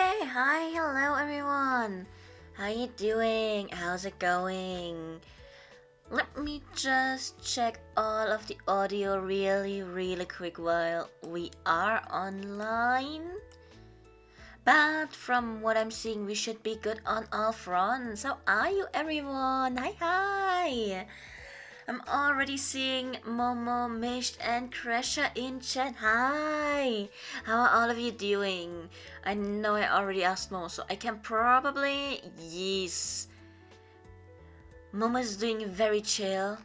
Okay, hi, hello everyone. How you doing? How's it going? Let me just check all of the audio really quick while we are online. But from what I'm seeing, we should be good on all fronts. How are you everyone? Hi! I'm already seeing Momo, Mish, and Kresha in chat. Hi! How are all of you doing? I know I already asked Momo, so I can probably... Yes. Momo's doing very chill.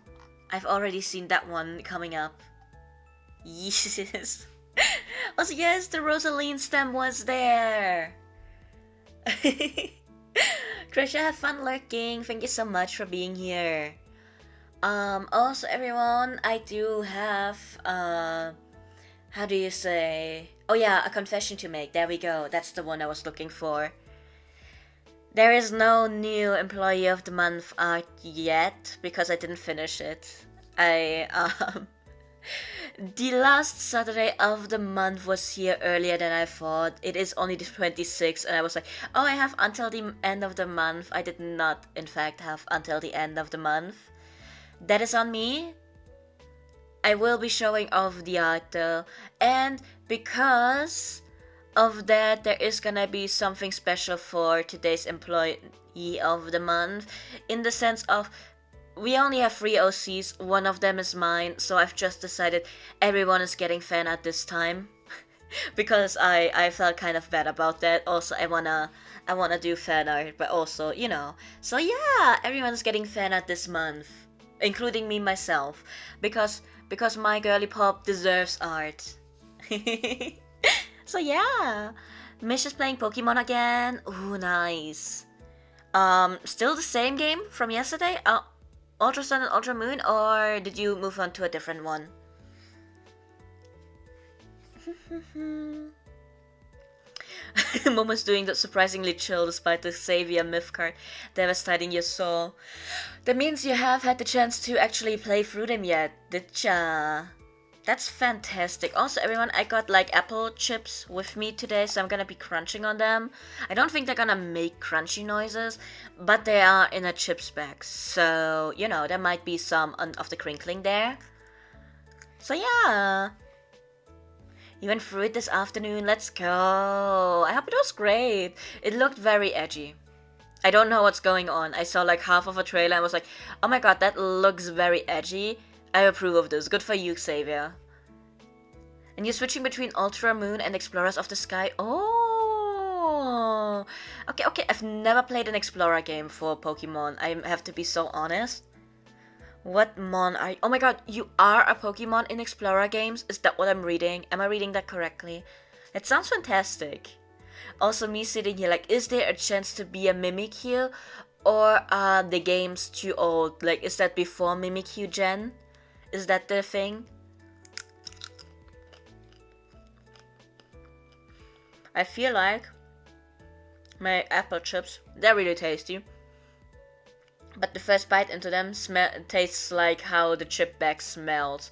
I've already seen that one coming up. Yes. Also, yes, the Rosaline stem was there. Kresha, have fun lurking. Thank you so much for being here. Also everyone, I do have, how do you say? Oh yeah, a confession to make. There we go. That's the one I was looking for. There is no new Employee of the Month art yet because I didn't finish it. The last Saturday of the month was here earlier than I thought. It is only the 26th and I was like, oh, I have until the end of the month. I did not, in fact, have until the end of the month. That is on me. I will be showing off the art though. And because of that, there is gonna be something special for today's Employee of the Month. In the sense of, we only have 3 OCs, one of them is mine. So I've just decided everyone is getting fan art this time. Because I felt kind of bad about that. Also, I wanna do fan art, but also, you know. So yeah, everyone's getting fan art this month. Including me myself, because my girly pop deserves art. So yeah, Mish is playing Pokemon again. Ooh, nice. Still the same game from yesterday? Ultra Sun and Ultra Moon, or did you move on to a different one? Momo's doing that surprisingly chill despite the Xavier myth card devastating your soul. That means you have had the chance to actually play through them yet, did ya? That's fantastic. Also everyone, I got like apple chips with me today, so I'm gonna be crunching on them. I don't think they're gonna make crunchy noises, but they are in a chips bag, so you know, there might be some of the crinkling there. So yeah. You went through it this afternoon, let's go. I hope it was great. It looked very edgy. I don't know what's going on. I saw like half of a trailer and was like, oh my god, that looks very edgy. I approve of this. Good for you, Xavier. And you're switching between Ultra Moon and Explorers of the Sky. Oh. Okay, I've never played an Explorer game for Pokemon. I have to be so honest. What mon are you? Oh my god, you are a Pokemon in Explorer games? Is that what I'm reading? Am I reading that correctly? It sounds fantastic. Also, me sitting here like, is there a chance to be a Mimikyu? Or are the games too old? Like, is that before Mimikyu Gen? Is that the thing? I feel like my apple chips, they're really tasty. But the first bite into them tastes like how the chip bag smells.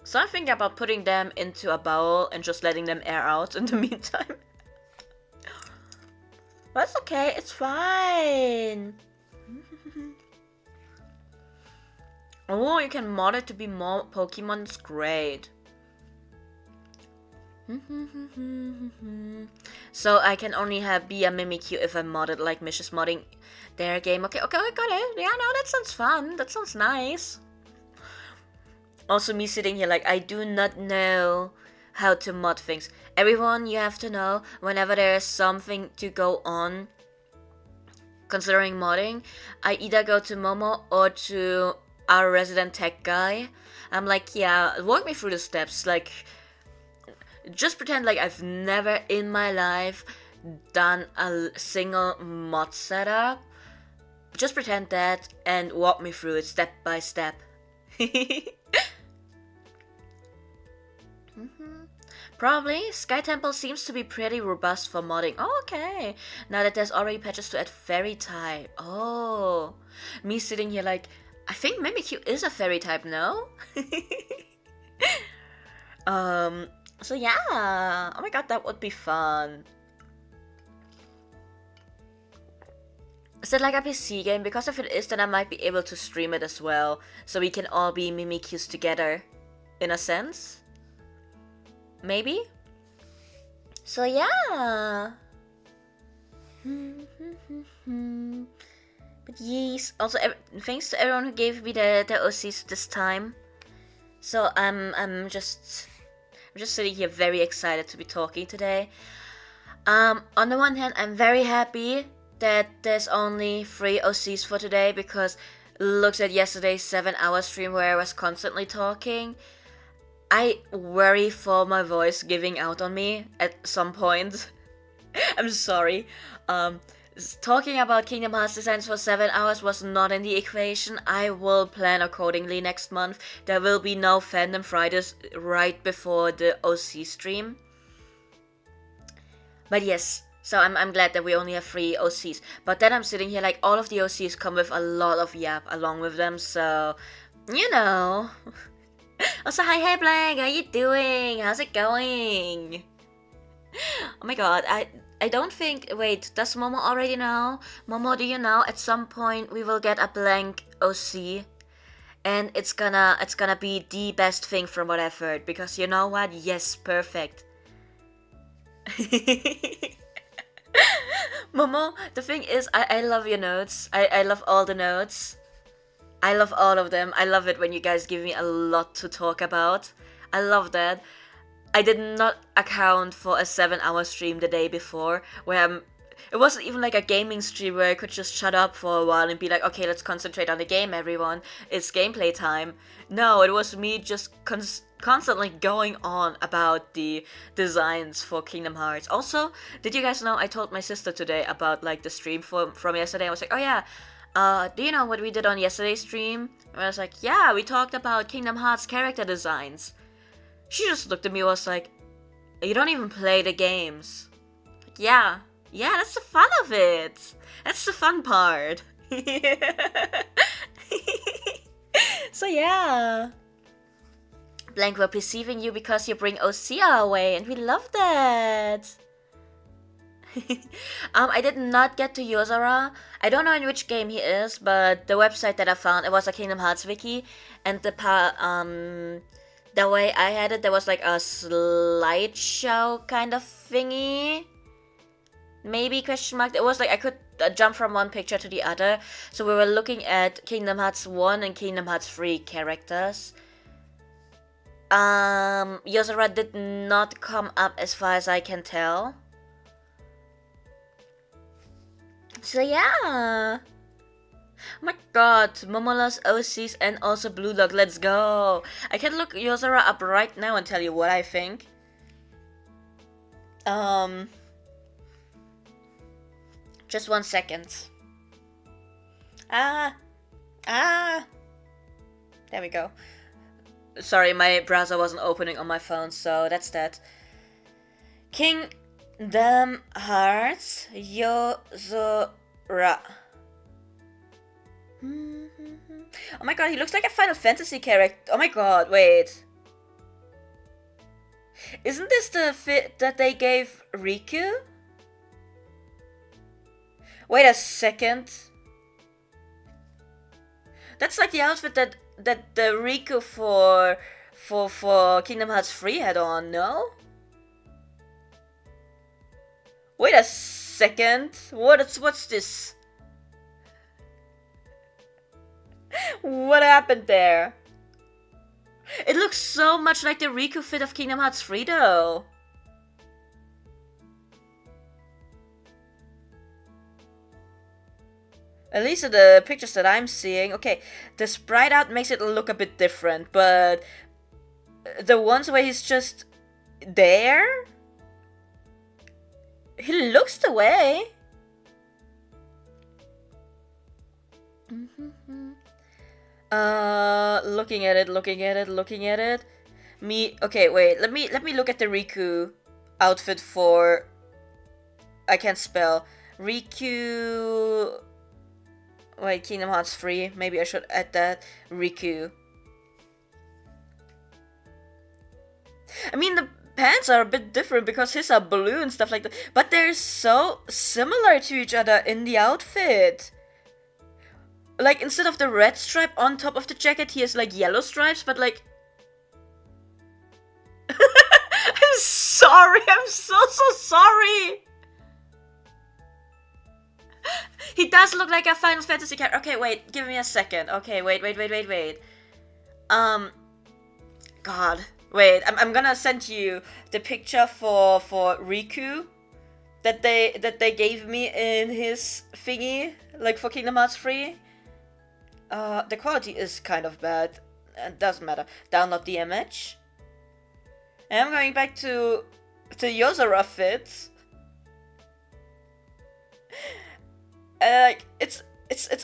So I'm thinking about putting them into a bowl and just letting them air out in the meantime. That's okay, it's fine. Oh, you can mod it to be more Pokemon, it's great. So I can only be a Mimikyu if I'm modded like Mish is modding their game. Okay, I got it. Yeah, no, that sounds fun. That sounds nice. Also me sitting here like, I do not know how to mod things. Everyone, you have to know, whenever there is something to go on considering modding, I either go to Momo or to our resident tech guy. I'm like, yeah, walk me through the steps, like, just pretend like I've never in my life done a single mod setup. Just pretend that and walk me through it step by step. Probably. Sky Temple seems to be pretty robust for modding. Oh, okay. Now that there's already patches to add fairy type. Oh. Me sitting here like, I think Mimikyu is a fairy type, no? So yeah. Oh my god, that would be fun. Is it like a PC game? Because if it is, then I might be able to stream it as well, so we can all be Mimikyus together, in a sense. Maybe? So yeah. But yes, also thanks to everyone who gave me the OCs this time. So I'm just sitting here very excited to be talking today. On the one hand, I'm very happy that there's only 3 OCs for today, because looks at yesterday's 7-hour stream where I was constantly talking. I worry for my voice giving out on me at some point. I'm sorry. Talking about Kingdom Hearts designs for 7 hours was not in the equation. I will plan accordingly next month. There will be no Fandom Fridays right before the OC stream. But yes, so I'm glad that we only have 3 OCs. But then I'm sitting here like all of the OCs come with a lot of yap along with them, so you know. Also, hi Blank, how you doing? How's it going? Oh my god, I don't think... Wait, does Momo already know? Momo, do you know? At some point we will get a blank OC. And it's gonna be the best thing from what I've heard. Because you know what? Yes, perfect. Momo, the thing is, I love your notes. I love all the notes. I love all of them. I love it when you guys give me a lot to talk about. I love that. I did not account for a 7-hour stream the day before, where it wasn't even like a gaming stream where I could just shut up for a while and be like, okay, let's concentrate on the game, everyone. It's gameplay time. No, it was me just constantly going on about the designs for Kingdom Hearts. Also, did you guys know I told my sister today about like the stream from yesterday? I was like, oh yeah, do you know what we did on yesterday's stream? And I was like, yeah, we talked about Kingdom Hearts character designs. She just looked at me and was like, you don't even play the games. Like, yeah, that's the fun of it. That's the fun part. So yeah. Blank, we're perceiving you because you bring OC our way, and we love that. I did not get to Yozora. I don't know in which game he is, but the website that I found, it was a Kingdom Hearts wiki, and the way I had it, there was like a slideshow kind of thingy. Maybe question mark. It was like I could jump from one picture to the other. So we were looking at Kingdom Hearts 1 and Kingdom Hearts 3 characters. Yozora did not come up as far as I can tell. So yeah. Oh my god, Momola's OCs and also Blue Dog, let's go! I can look Yozora up right now and tell you what I think. Just 1 second. There we go. Sorry, my browser wasn't opening on my phone, so that's that. Kingdom Hearts Yozora. Oh my god, he looks like a Final Fantasy character. Oh my god, wait. Isn't this the fit that they gave Riku? Wait a second. That's like the outfit that the Riku for Kingdom Hearts 3 had on, no? Wait a second. What's this? What happened there? It looks so much like the Riku fit of Kingdom Hearts 3 though. At least in the pictures that I'm seeing. Okay, the sprite art makes it look a bit different, but the ones where he's just there, he looks the way. Looking at it. Okay, wait. Let me look at the Riku outfit for. I can't spell. Riku. Wait, Kingdom Hearts 3. Maybe I should add that. Riku. I mean, pants are a bit different because his are blue and stuff like that. But they're so similar to each other in the outfit. Like, instead of the red stripe on top of the jacket, he has like yellow stripes, but like... I'm sorry, I'm so sorry! He does look like a Final Fantasy character. Okay, wait, give me a second. Okay, wait. God. Wait, I'm gonna send you the picture for Riku that they gave me in his thingy, like for Kingdom Hearts 3. The quality is kind of bad. It doesn't matter. Download the image. And I'm going back to Yozora fit. Like, it's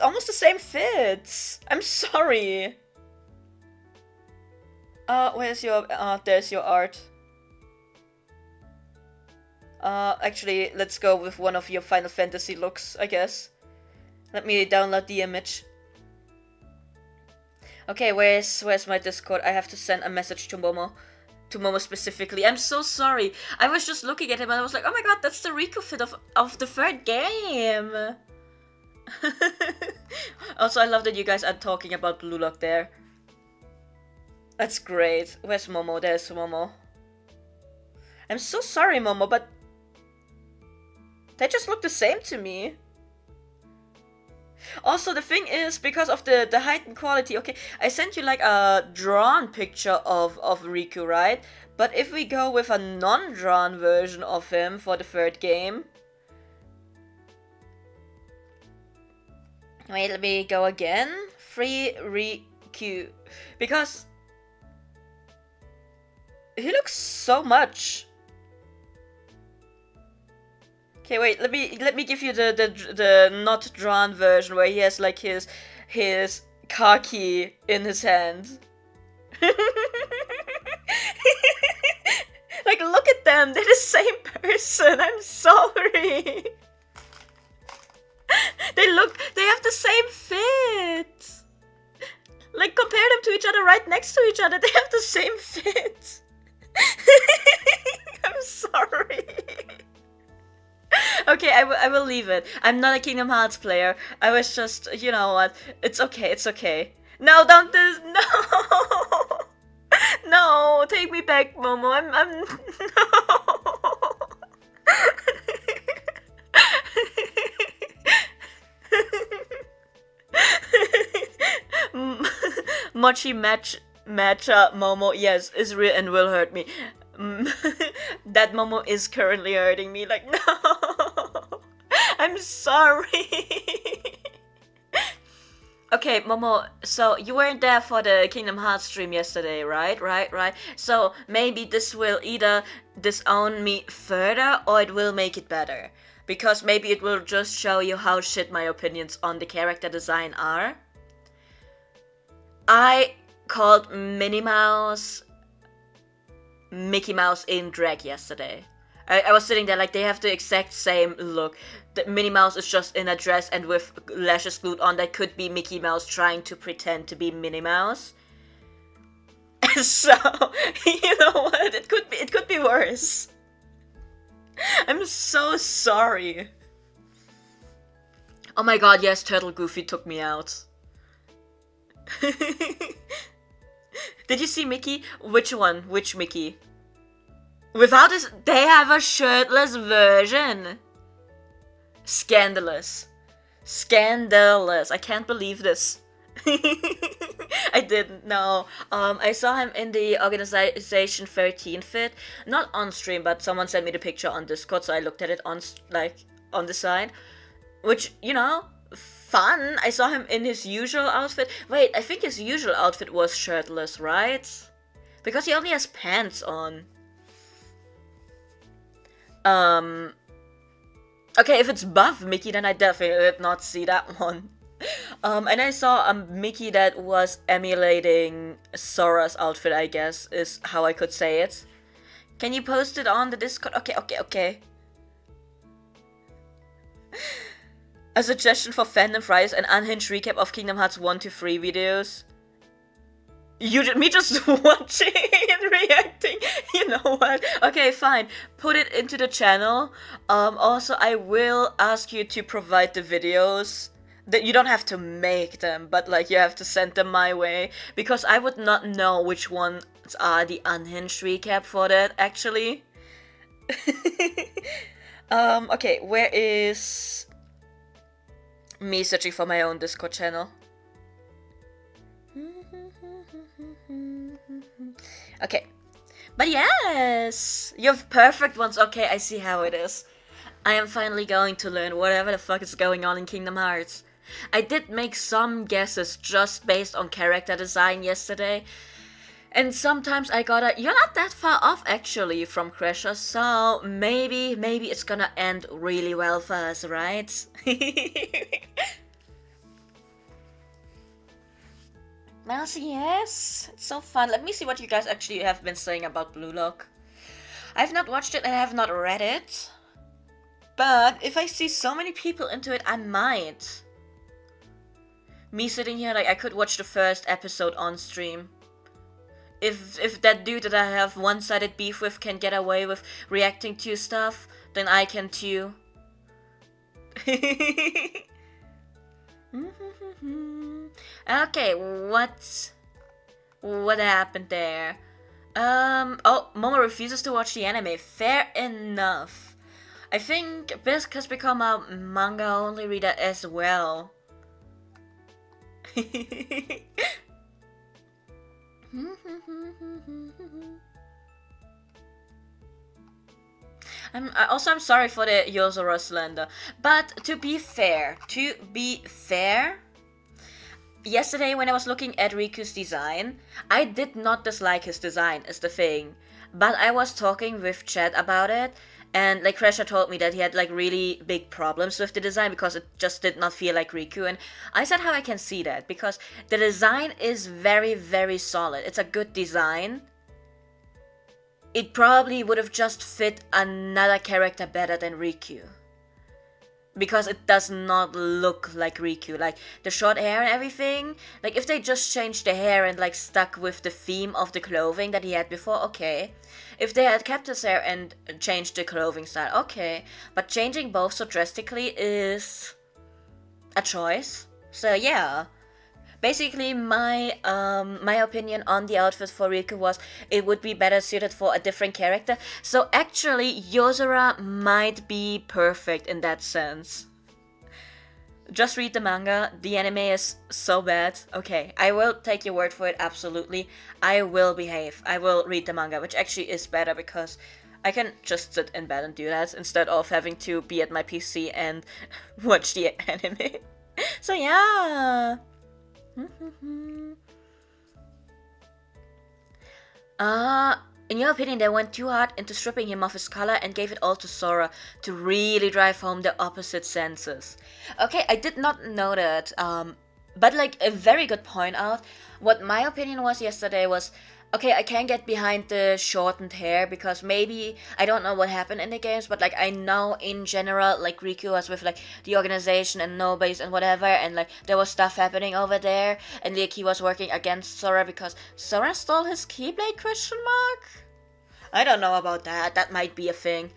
almost the same fit. I'm sorry. Where's your, there's your art. Actually, let's go with one of your Final Fantasy looks, I guess. Let me download the image. Okay, where's my Discord? I have to send a message to Momo. To Momo specifically. I'm so sorry. I was just looking at him and I was like, oh my god, that's the Riku fit of the third game. Also, I love that you guys are talking about Blue Lock there. That's great. Where's Momo? There's Momo. I'm so sorry, Momo, but they just look the same to me. Also, the thing is, because of the heightened quality, okay, I sent you like a drawn picture of Riku, right? But if we go with a non-drawn version of him for the third game... Wait, let me go again. Free Riku. Because... he looks so much. Okay, wait. Let me give you the not drawn version where he has like his car key in his hand. Like, look at them. They're the same person. I'm sorry. They have the same fit. Like, compare them to each other right next to each other. They have the same fit. I'm sorry. Okay, I will leave it. I'm not a Kingdom Hearts player. I was just, you know what? It's okay, it's okay. No, don't do this. No. No, take me back, Momo. I'm no. Mochi matcha Momo, yes, is real and will hurt me. That Momo is currently hurting me. Like, no. I'm sorry. Okay, Momo, so you weren't there for the Kingdom Hearts stream yesterday, right? Right. So maybe this will either disown me further or it will make it better. Because maybe it will just show you how shit my opinions on the character design are. I called Minnie Mouse Mickey Mouse in drag yesterday. I was sitting there like, they have the exact same look. The Minnie Mouse is just in a dress and with lashes glued on. That could be Mickey Mouse trying to pretend to be Minnie Mouse. So, you know what? It could be worse. I'm so sorry. Oh my god, yes, Turtle Goofy took me out. Did you see Mickey? Which one? Which Mickey? Without this, they have a shirtless version. Scandalous. Scandalous. I can't believe this. I didn't know. I saw him in the Organization 13 fit. Not on stream, but someone sent me the picture on Discord, so I looked at it on the side. Which, you know, fun. I saw him in his usual outfit. Wait, I think his usual outfit was shirtless, right? Because he only has pants on. Okay, if it's buff Mickey, then I definitely did not see that one. And I saw a Mickey that was emulating Sora's outfit, I guess, is how I could say it. Can you post it on the Discord? Okay. A suggestion for Fandom Fridays, an unhinged recap of Kingdom Hearts 1 to 3 videos. Me just watching and reacting. You know what? Okay, fine. Put it into the channel. Also, I will ask you to provide the videos. That you don't have to make them, but like you have to send them my way because I would not know which ones are the unhinged recap for that actually. Okay, where is me searching for my own Discord channel? Okay. But yes! You have perfect ones. Okay, I see how it is. I am finally going to learn whatever the fuck is going on in Kingdom Hearts. I did make some guesses just based on character design yesterday. And sometimes I got you're not that far off actually from Crasher, so maybe it's gonna end really well for us, right? Well, yes, it's so fun. Let me see what you guys actually have been saying about Blue Lock. I've not watched it and I have not read it. But if I see so many people into it, I might. Me sitting here like I could watch the first episode on stream. If that dude that I have one-sided beef with can get away with reacting to stuff, then I can too. Okay, what happened there? Oh, Momo refuses to watch the anime. Fair enough. I think Bisk has become a manga-only reader as well. I'm sorry for the Yozora slander, but to be fair, yesterday when I was looking at Riku's design, I did not dislike his design is the thing, but I was talking with Chad about it, and like Crasher told me that he had like really big problems with the design because it just did not feel like Riku, and I said how I can see that, because the design is very, very solid. It's a good design. It probably would have just fit another character better than Riku. Because it does not look like Riku. Like, the short hair and everything. Like, if they just changed the hair and, like, stuck with the theme of the clothing that he had before, okay. If they had kept his hair and changed the clothing style, okay. But changing both so drastically is a choice. So, yeah. Basically, my opinion on the outfit for Riku was it would be better suited for a different character. So actually, Yozora might be perfect in that sense. Just read the manga. The anime is so bad. Okay, I will take your word for it, absolutely. I will behave. I will read the manga, which actually is better because I can just sit in bed and do that instead of having to be at my PC and watch the anime. So yeah. In your opinion, they went too hard into stripping him of his color and gave it all to Sora to really drive home the opposite senses. Okay, I did not know that, but like a very good point out. What my opinion was yesterday was, okay, I can get behind the shortened hair because maybe, I don't know what happened in the games, but like I know in general, like Riku was with like the organization and Nobase and whatever, and like there was stuff happening over there, and like he was working against Sora because Sora stole his Keyblade, question mark? I don't know about that, that might be a thing.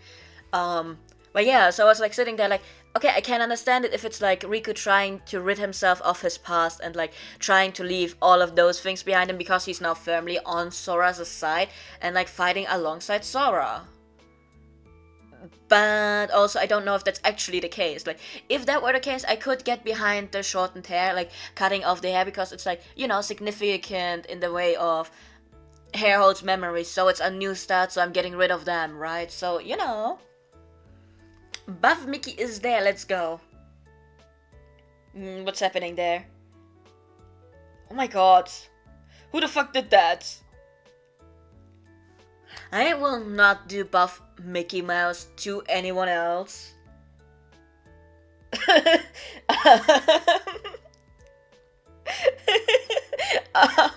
But yeah, so I was like sitting there like, okay, I can understand it if it's like Riku trying to rid himself of his past and like trying to leave all of those things behind him because he's now firmly on Sora's side and like fighting alongside Sora. But also I don't know if that's actually the case. Like if that were the case, I could get behind the shortened hair, like cutting off the hair because it's like, you know, significant in the way of hair holds memories, so it's a new start, so I'm getting rid of them, right? So, you know. Buff Mickey is there, let's go. What's happening there? Oh my god. Who the fuck did that? I will not do Buff Mickey Mouse to anyone else.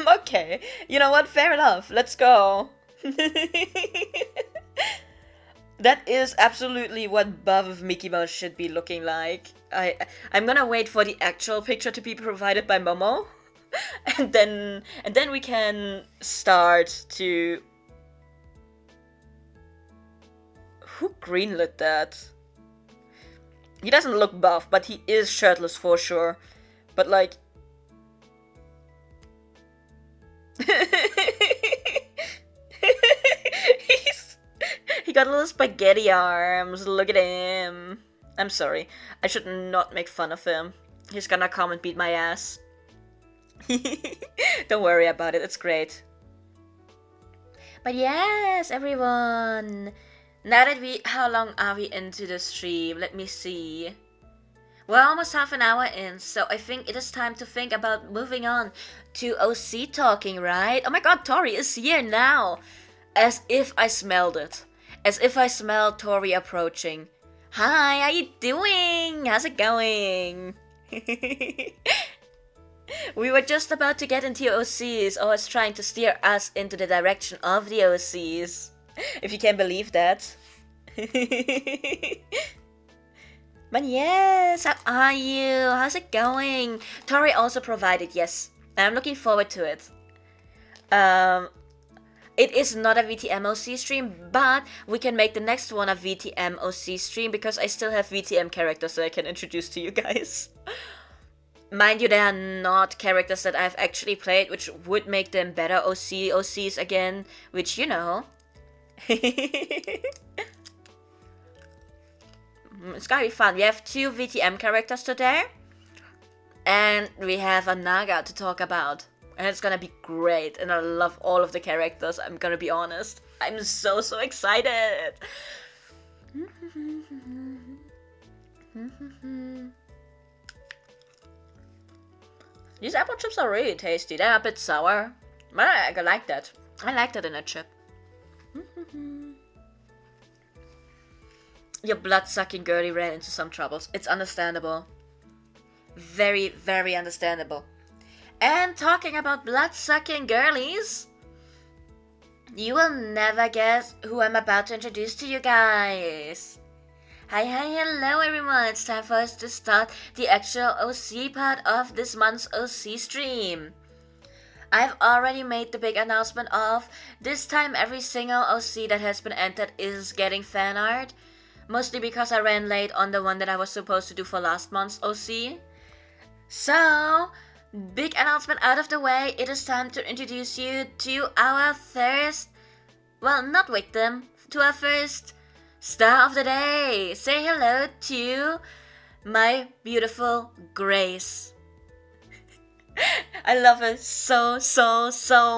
Okay. You know what? Fair enough. Let's go. That is absolutely what Buff of Mickey Mouse should be looking like. I'm gonna wait for the actual picture to be provided by Momo. and then we can start to. Who greenlit that? He doesn't look buff, but he is shirtless for sure. But like. He got little spaghetti arms. Look at him. I'm sorry. I should not make fun of him. He's gonna come and beat my ass. Don't worry about it. It's great. But yes, everyone. Now that how long are we into the stream? Let me see. We're almost half an hour in, so I think it is time to think about moving on to OC talking, right? Oh my god, Tori is here now! As if I smelled it. As if I smelled Tori approaching. Hi, how you doing? How's it going? We were just about to get into OCs, or was trying to steer us into the direction of the OCs. If you can believe that. But yes, how are you? How's it going? Tori also provided, yes. I'm looking forward to it. It is not a VTM OC stream, but we can make the next one a VTM OC stream because I still have VTM characters that I can introduce to you guys. Mind you, they are not characters that I've actually played, which would make them better OCs again, which, you know. It's gonna be fun. We have 2 VTM characters today, and we have a Naga to talk about. And it's gonna be great, and I love all of the characters, I'm gonna be honest. I'm so excited! These apple chips are really tasty. They're a bit sour, but I like that. I like that in a chip. Your blood-sucking girlie ran into some troubles. It's understandable. Very, very understandable. And talking about blood-sucking girlies, you will never guess who I'm about to introduce to you guys. Hi, hello everyone. It's time for us to start the actual OC part of this month's OC stream. I've already made the big announcement of this time every single OC that has been entered is getting fan art. Mostly because I ran late on the one that I was supposed to do for last month's OC. So, big announcement out of the way, it is time to introduce you to our first, well, not victim, to our first star of the day. Say hello to my beautiful Grace. I love her so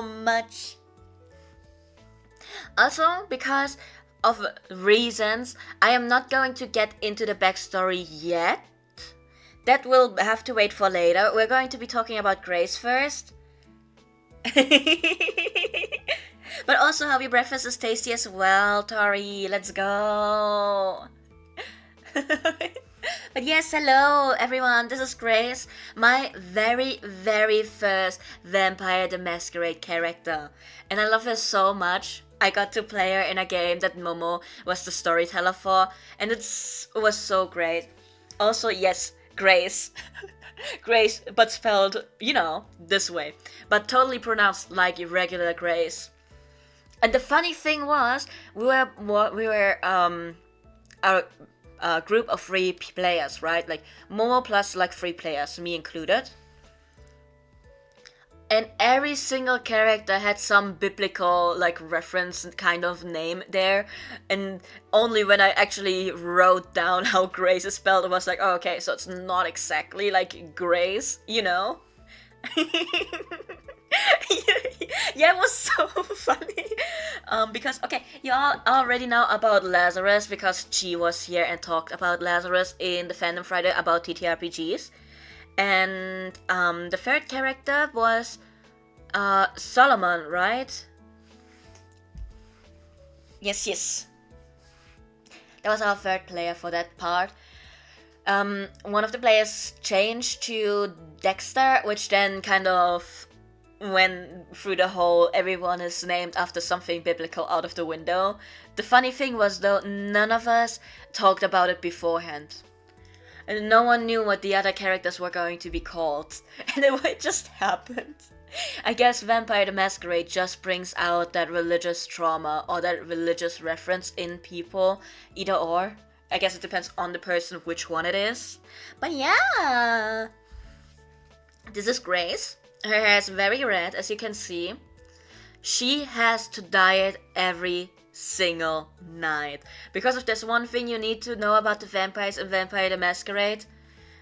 much. Also, because of reasons, I am not going to get into the backstory yet. That will have to wait for later. We're going to be talking about Grace first. But also, how your breakfast is tasty as well, Tori. Let's go. But yes, hello everyone. This is Grace, my very first Vampire the Masquerade character. And I love her so much. I got to play her in a game that Momo was the storyteller for, and it was so great. Also, yes, Grace. Grace, but spelled, you know, this way. But totally pronounced like regular Grace. And the funny thing was, we were a group of 3 players, right? Like, Momo plus like 3 players, me included. And every single character had some biblical like reference kind of name there, and only when I actually wrote down how Grace is spelled, it was like, oh, okay, so it's not exactly like Grace, you know? Yeah, it was so funny. Because, okay, you all already know about Lazarus because Chi was here and talked about Lazarus in the Fandom Friday about TTRPGs. And the third character was Solomon, right? Yes. That was our third player for that part. One of the players changed to Dexter, which then kind of went through the whole everyone is named after something biblical out of the window. The funny thing was though, none of us talked about it beforehand. And no one knew what the other characters were going to be called. And it just happened. I guess Vampire the Masquerade just brings out that religious trauma or that religious reference in people. Either or. I guess it depends on the person which one it is. But yeah! This is Grace. Her hair is very red, as you can see. She has to dye it every single night. Because if there's one thing you need to know about the vampires in Vampire the Masquerade,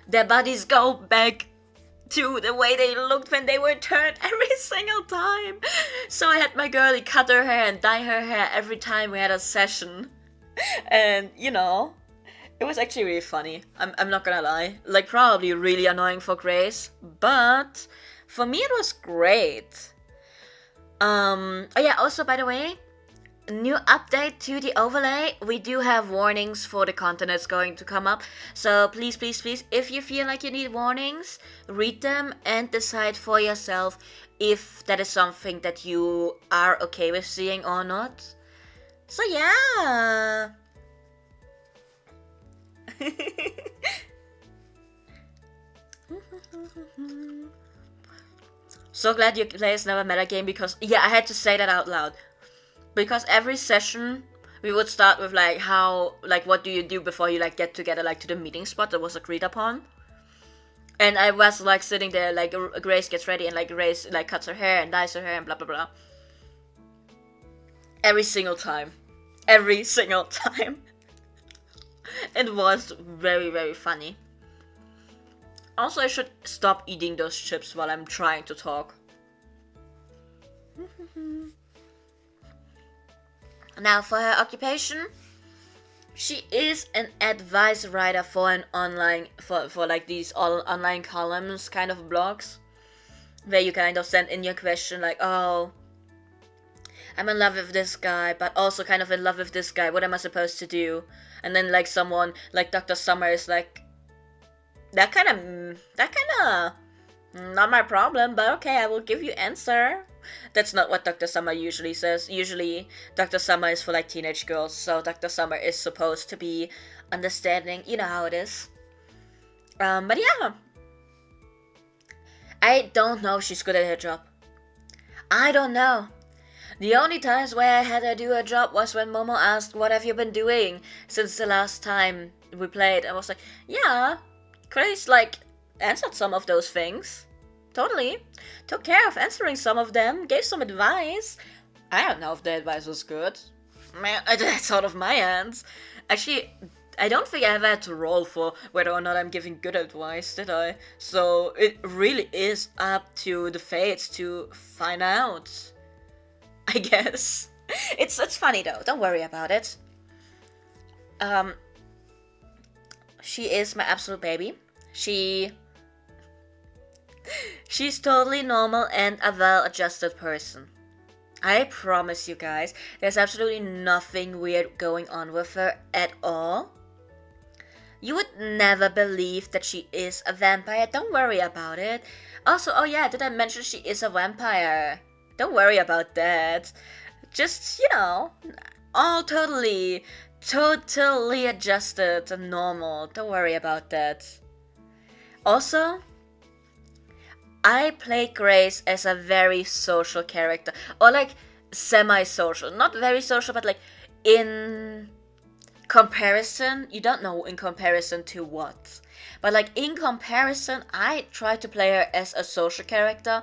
their bodies go back to the way they looked when they were turned every single time. So I had my girlie cut her hair and dye her hair every time we had a session. And, you know, it was actually really funny. I'm not gonna lie. Like, probably really annoying for Grace, but for me it was great. Oh yeah, also by the way, new update to the overlay. We do have warnings for the content that's going to come up. So please, please, please, if you feel like you need warnings, read them and decide for yourself if that is something that you are okay with seeing or not. So yeah. So glad you play as never meta game because, yeah, I had to say that out loud. Because every session we would start with like what do you do before you like get together like to the meeting spot that was agreed upon. And I was like sitting there like Grace gets ready and like Grace like cuts her hair and dyes her hair and blah blah blah. Every single time. Every single time. It was very, very funny. Also, I should stop eating those chips while I'm trying to talk. Now, for her occupation, she is an advice writer for an online, for like these all online columns kind of blogs, where you kind of send in your question like, oh, I'm in love with this guy, but also kind of in love with this guy. What am I supposed to do? And then like someone like Dr. Summer is like, that kind of not my problem, but okay, I will give you answer. That's not what Dr. Summer usually says. Usually, Dr. Summer is for like teenage girls, so Dr. Summer is supposed to be understanding. You know how it is. But yeah. I don't know if she's good at her job. I don't know. The only times where I had her do her job was when Momo asked, what have you been doing since the last time we played? I was like, yeah, Grace, like, answered some of those things. Totally. Took care of answering some of them, gave some advice. I don't know if the advice was good. Man, that's out of my hands. Actually, I don't think I ever had to roll for whether or not I'm giving good advice, did I? So it really is up to the fates to find out. I guess. It's funny though, don't worry about it. She is my absolute baby. She's totally normal and a well-adjusted person. I promise you guys, there's absolutely nothing weird going on with her at all. You would never believe that she is a vampire, don't worry about it. Also, oh yeah, did I mention she is a vampire? Don't worry about that. Just, you know, all totally adjusted and normal. Don't worry about that. Also, I play Grace as a very social character. Or like semi-social. Not very social, but like in comparison. You don't know in comparison to what. But like in comparison, I try to play her as a social character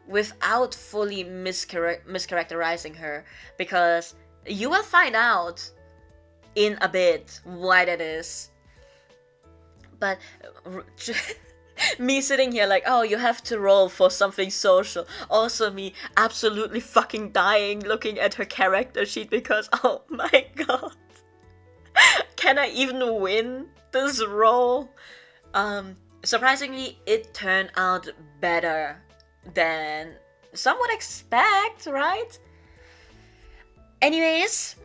without fully mischaracterizing her, because you will find out in a bit why that is. But me sitting here like, oh, you have to roll for something social. Also me absolutely fucking dying looking at her character sheet because, oh my god. Can I even win this roll? Surprisingly, it turned out better than some would expect, right? Anyways,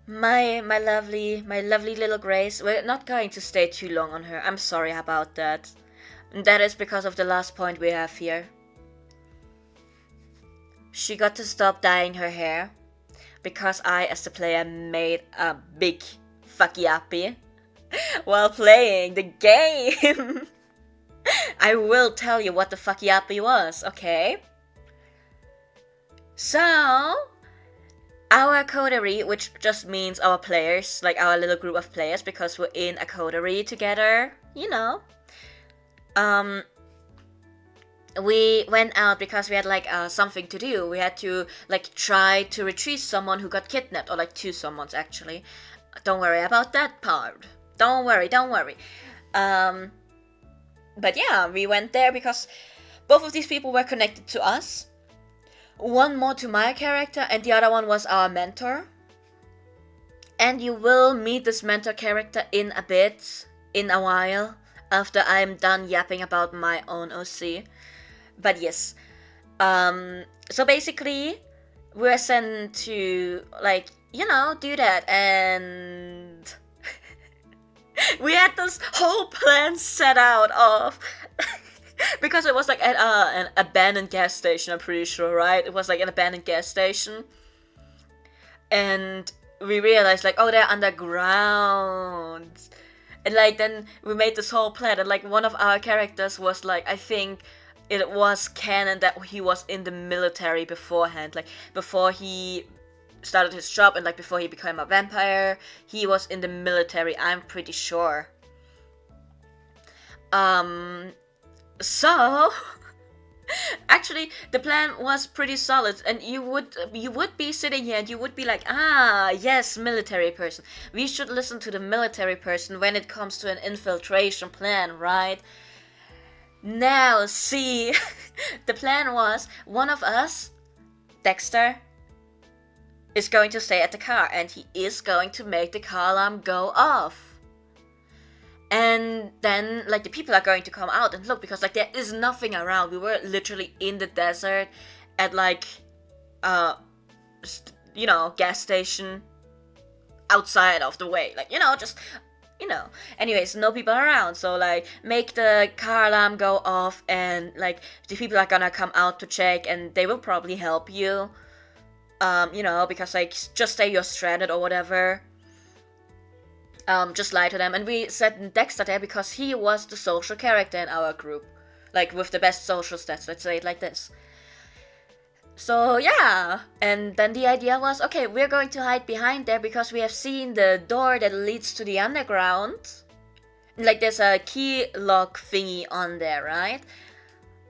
my lovely little Grace, we're not going to stay too long on her. I'm sorry about that. That is because of the last point we have here. She got to stop dyeing her hair because I, as the player, made a big fucky uppy. while playing the game. I will tell you what the fuck yappy was, okay? So, our coterie, which just means our players, like our little group of players, because we're in a coterie together, you know. We went out because we had like something to do. We had to like try to retrieve someone who got kidnapped, or like two someones actually. Don't worry about that part. Don't worry. But yeah, we went there because both of these people were connected to us. One more to my character, and the other one was our mentor. And you will meet this mentor character in a while, after I'm done yapping about my own OC. But yes, so basically, we're sent to, like, you know, do that, and we had this whole plan set out of, because it was like at an abandoned gas station, I'm pretty sure, right? It was like an abandoned gas station, and we realized, like, oh, they're underground, and like, then we made this whole plan, and like, one of our characters was like, I think it was canon that he was in the military beforehand, like, before he started his job and like before he became a vampire, he was in the military, I'm pretty sure. So actually the plan was pretty solid, and you would be sitting here and you would be like, ah, yes, military person. We should listen to the military person when it comes to an infiltration plan, right? Now, see, the plan was one of us, Dexter, is going to stay at the car, and he is going to make the car alarm go off. And then, like, the people are going to come out and look, because, like, there is nothing around. We were literally in the desert at, like, you know, gas station outside of the way. Like, you know, just, you know. Anyways, no people around, so, like, make the car alarm go off, and, like, the people are gonna come out to check, and they will probably help you. You know, because, like, just say you're stranded or whatever. Just lie to them. And we set Dexter there because he was the social character in our group. Like, with the best social stats, let's say it like this. So, yeah. And then the idea was, okay, we're going to hide behind there because we have seen the door that leads to the underground. Like, there's a key lock thingy on there, right?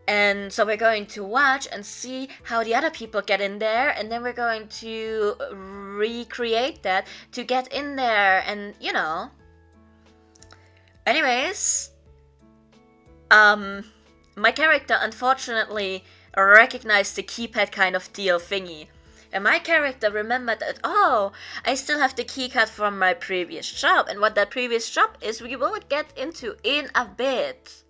And so we're going to watch and see how the other people get in there, and then we're going to recreate that to get in there, and, you know. Anyways, my character unfortunately recognized the keypad kind of deal thingy. And my character remembered that, oh, I still have the keycard from my previous job, and what that previous job is we will get into in a bit.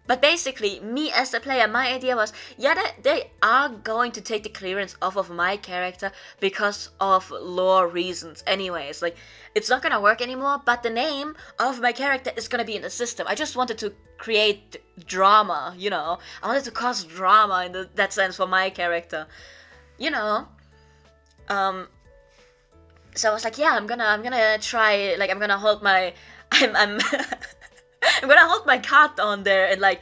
But basically, me as the player, my idea was, yeah, they are going to take the clearance off of my character because of lore reasons anyways. Like, it's not gonna work anymore, but the name of my character is gonna be in the system. I just wanted to create drama, you know. I wanted to cause drama in that sense for my character, you know. So I was like, yeah, I'm gonna try, like, I'm gonna hold my, I'm I'm gonna hold my card on there and, like,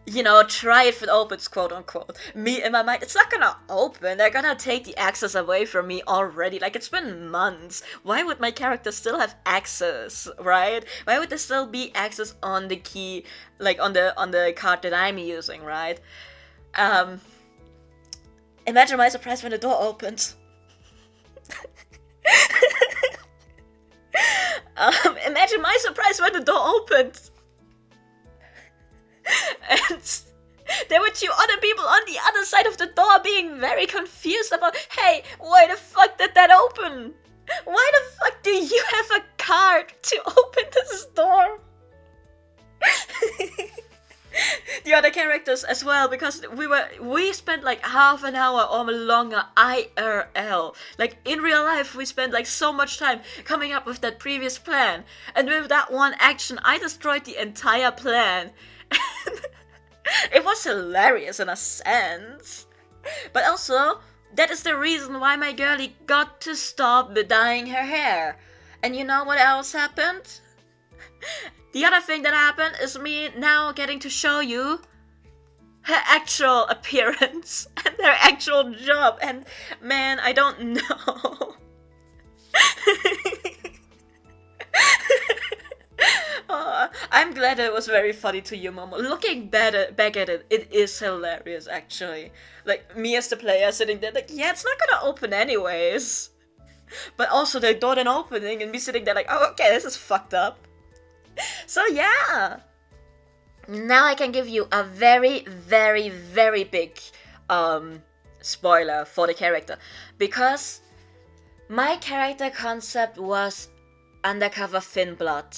you know, try if it opens, quote unquote. Me, in my mind, it's not gonna open. They're gonna take the access away from me already. Like, it's been months. Why would my character still have access, right? Why would there still be access on the key, like, on the card that I'm using, right? Imagine my surprise when the door opened. Imagine my surprise when the door opened. And there were two other people on the other side of the door being very confused about, hey, why the fuck did that open? Why the fuck do you have a card to open this door? The other characters as well, because we spent like half an hour or longer IRL. Like, in real life, we spent like so much time coming up with that previous plan. And with that one action, I destroyed the entire plan. It was hilarious in a sense. But also, that is the reason why my girlie got to stop dyeing her hair. And you know what else happened? The other thing that happened is me now getting to show you her actual appearance and her actual job, and man, I don't know. I'm glad it was very funny to you, Momo. Looking back at it, it is hilarious, actually. Like, me as the player sitting there like, yeah, it's not gonna open anyways. But also the door then opening and me sitting there like, oh, okay, this is fucked up. So yeah. Now I can give you a very, very, very big spoiler for the character. Because my character concept was undercover thin blood.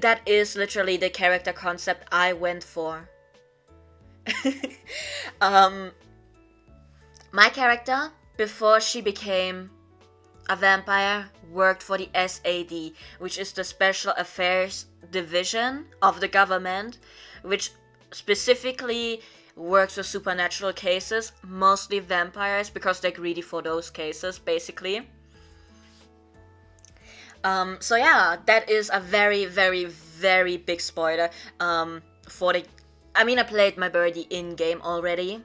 That is literally the character concept I went for. My character, before she became a vampire, worked for the SAD, which is the Special Affairs Division of the government, which specifically works with supernatural cases, mostly vampires, because they're greedy for those cases, basically. So yeah, that is a very, very, very big spoiler. For the, I mean, I played my birdie in game already.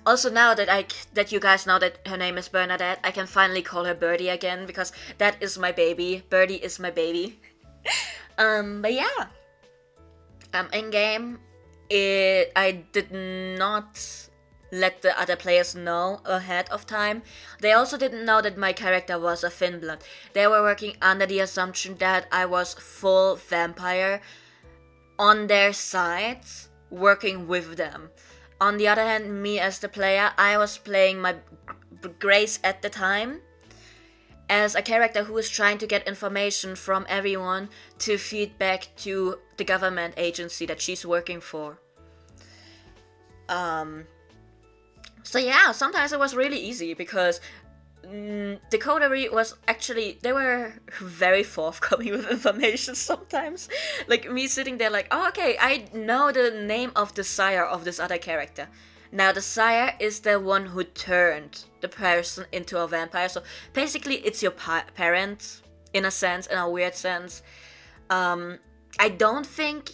Also, now that you guys know that her name is Bernadette, I can finally call her Birdie again, because that is my baby. Birdie is my baby. But yeah. In game, I did not let the other players know ahead of time. They also didn't know that my character was a thin blood. They were working under the assumption that I was full vampire on their side, working with them. On the other hand, me as the player, I was playing my Grace at the time as a character who is trying to get information from everyone to feed back to the government agency that she's working for. So yeah, sometimes it was really easy because the coterie was actually, they were very forthcoming with information sometimes. Like me sitting there like, oh, okay, I know the name of the sire of this other character. Now the sire is the one who turned the person into a vampire. So basically it's your parent, in a sense, in a weird sense. I don't think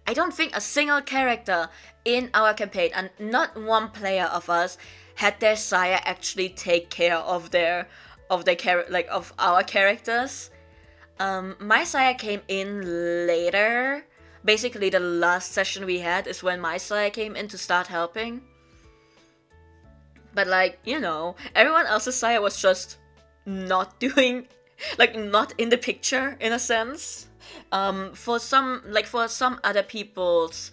a single character in our campaign, and not one player of us, had their sire actually take care of of our characters. My sire came in later. Basically, the last session we had is when my sire came in to start helping. But like, you know, everyone else's sire was just not doing, like, not in the picture, in a sense. For some other people's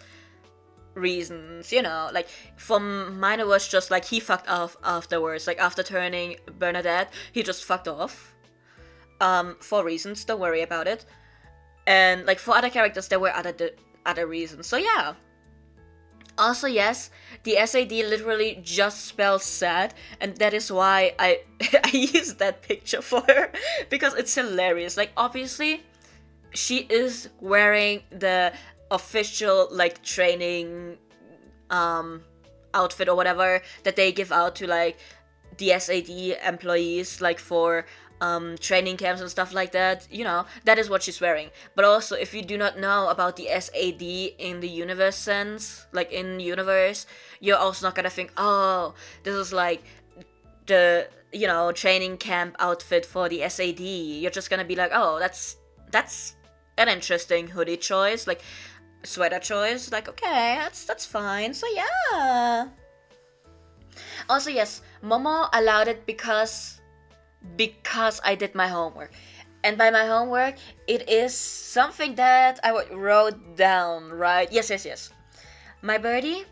reasons, you know, like for mine it was just like he fucked off afterwards. Like after turning Bernadette, he just fucked off. For reasons, don't worry about it. And like for other characters, there were other reasons. So yeah. Also, yes, the SAD literally just spells sad, and that is why I used that picture for her, because it's hilarious. Like obviously, she is wearing the official like training outfit or whatever that they give out to like the SAD employees, like for training camps and stuff like that. You know, that is what she's wearing. But also, if you do not know about the SAD in the universe sense, like in universe, you're also not gonna think, oh, this is like the, you know, training camp outfit for the SAD. You're just gonna be like, oh, that's an interesting hoodie choice, like sweater choice. Like, okay, that's fine. So yeah. Also, yes, Momo allowed it because I did my homework. And by my homework, it is something that I wrote down, right? Yes. My birdie,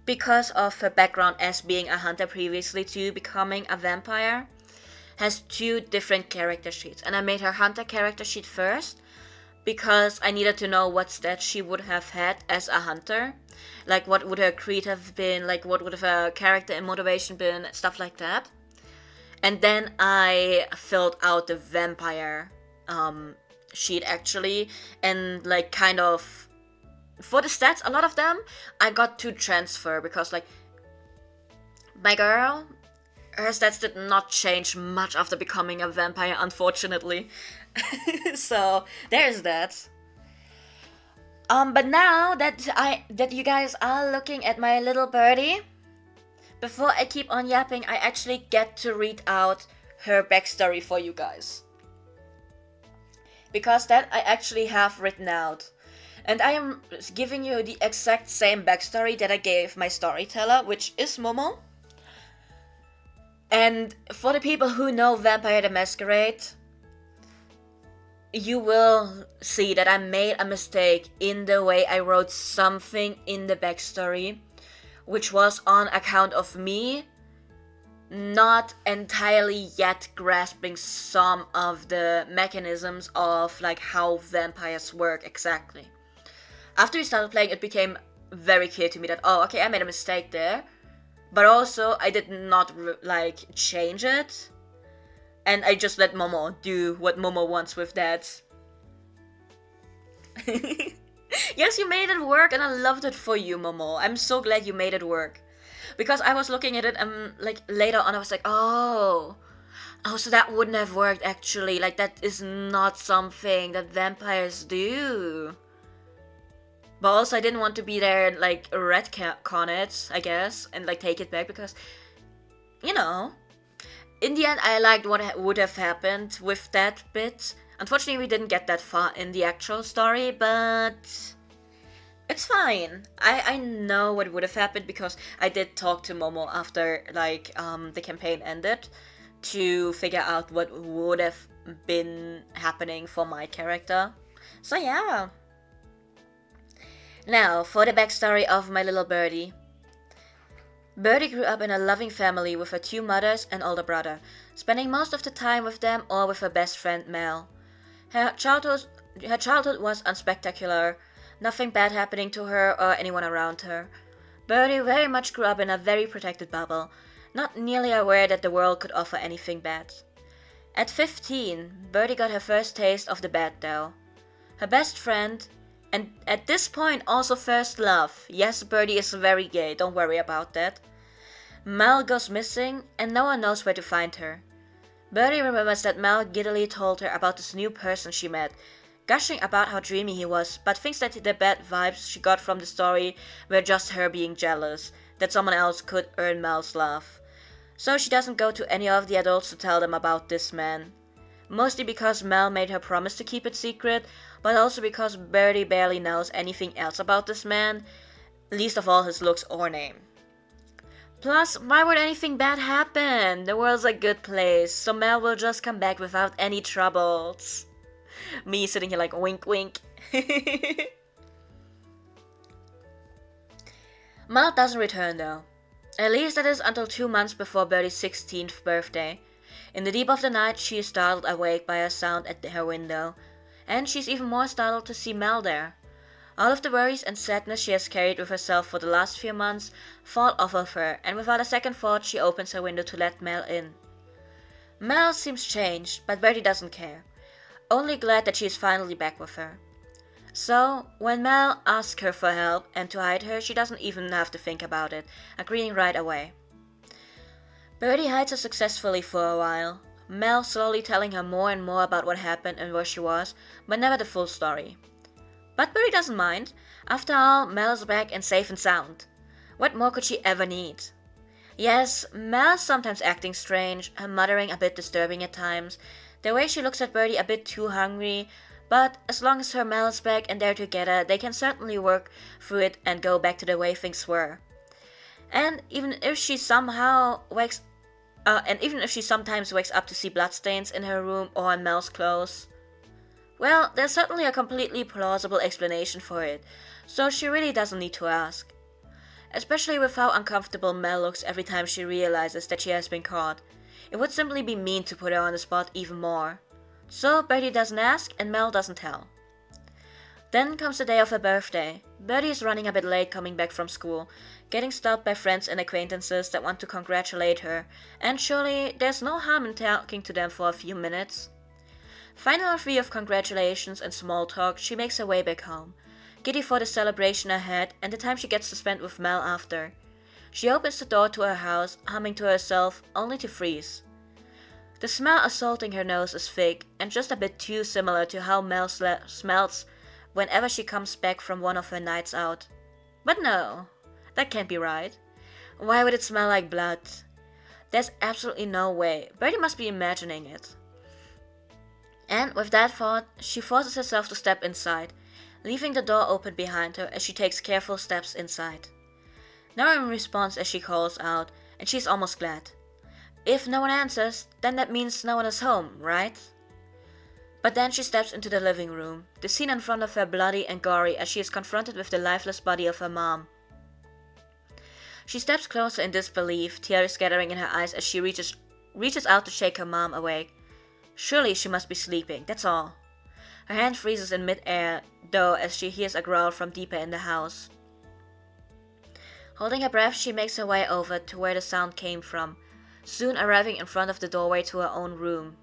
because of her background as being a hunter previously to becoming a vampire, has 2 different character sheets. And I made her hunter character sheet first, because I needed to know what stats she would have had as a hunter. Like, what would her creed have been, like, what would her character and motivation been, stuff like that. And then I filled out the vampire sheet, actually, and, like, kind of, for the stats, a lot of them, I got to transfer, because, like, my girl, her stats did not change much after becoming a vampire, unfortunately. So there's that. But now that you guys are looking at my little birdie, before I keep on yapping, I actually get to read out her backstory for you guys. Because that I actually have written out. And I am giving you the exact same backstory that I gave my storyteller, which is Momo. And for the people who know Vampire the Masquerade, you will see that I made a mistake in the way I wrote something in the backstory, which was on account of me not entirely yet grasping some of the mechanisms of like how vampires work exactly. After we started playing, it became very clear to me that, oh, okay, I made a mistake there, but also I did not like change it. And I just let Momo do what Momo wants with that. Yes, you made it work and I loved it for you, Momo. I'm so glad you made it work. Because I was looking at it and like later on I was like, oh, so that wouldn't have worked actually. Like that is not something that vampires do. But also I didn't want to be there and like retcon it, I guess, and like take it back because, you know. In the end, I liked what would have happened with that bit. Unfortunately, we didn't get that far in the actual story, but it's fine. I know what would have happened because I did talk to Momo after like the campaign ended to figure out what would have been happening for my character. So yeah. Now, for the backstory of my little birdie. Birdie grew up in a loving family with her 2 mothers and older brother, spending most of the time with them or with her best friend Mel. Her childhood was unspectacular, nothing bad happening to her or anyone around her. Birdie very much grew up in a very protected bubble, not nearly aware that the world could offer anything bad. At 15, Birdie got her first taste of the bad though. Her best friend, and at this point also first love. Yes, Birdie is very gay, don't worry about that. Mel goes missing and no one knows where to find her. Birdie remembers that Mel giddily told her about this new person she met, gushing about how dreamy he was, but thinks that the bad vibes she got from the story were just her being jealous, that someone else could earn Mel's love. So she doesn't go to any of the adults to tell them about this man. Mostly because Mel made her promise to keep it secret, but also because Birdie barely knows anything else about this man, least of all his looks or name. Plus, why would anything bad happen? The world's a good place, so Mel will just come back without any troubles. Me sitting here like wink wink. Mel doesn't return though. At least that is until 2 months before Birdie's 16th birthday. In the deep of the night, she is startled awake by a sound at her window, and she's even more startled to see Mel there. All of the worries and sadness she has carried with herself for the last few months fall off of her, and without a second thought, she opens her window to let Mel in. Mel seems changed, but Birdie doesn't care, only glad that she is finally back with her. So, when Mel asks her for help and to hide her, she doesn't even have to think about it, agreeing right away. Birdie hides her successfully for a while, Mel slowly telling her more and more about what happened and where she was, but never the full story. But Birdie doesn't mind. After all, Mel is back and safe and sound. What more could she ever need? Yes, Mel is sometimes acting strange, her muttering a bit disturbing at times, the way she looks at Birdie a bit too hungry, but as long as her Mel is back and they're together, they can certainly work through it and go back to the way things were. And even if she sometimes wakes up to see bloodstains in her room or on Mel's clothes, well, there's certainly a completely plausible explanation for it, so she really doesn't need to ask. Especially with how uncomfortable Mel looks every time she realizes that she has been caught. It would simply be mean to put her on the spot even more. So Birdie doesn't ask and Mel doesn't tell. Then comes the day of her birthday. Birdie is running a bit late coming back from school, getting stopped by friends and acquaintances that want to congratulate her, and surely there's no harm in talking to them for a few minutes. Final free of congratulations and small talk, she makes her way back home, giddy for the celebration ahead and the time she gets to spend with Mel after. She opens the door to her house, humming to herself, only to freeze. The smell assaulting her nose is fake and just a bit too similar to how Mel smells whenever she comes back from one of her nights out. But no, that can't be right. Why would it smell like blood? There's absolutely no way. Birdie must be imagining it. And with that thought, she forces herself to step inside, leaving the door open behind her as she takes careful steps inside. No one responds as she calls out, and she's almost glad. If no one answers, then that means no one is home, right? But then she steps into the living room, the scene in front of her bloody and gory as she is confronted with the lifeless body of her mom. She steps closer in disbelief, tears gathering in her eyes as she reaches out to shake her mom awake. Surely she must be sleeping, that's all. Her hand freezes in mid-air, though, as she hears a growl from deeper in the house. Holding her breath, she makes her way over to where the sound came from, soon arriving in front of the doorway to her own room.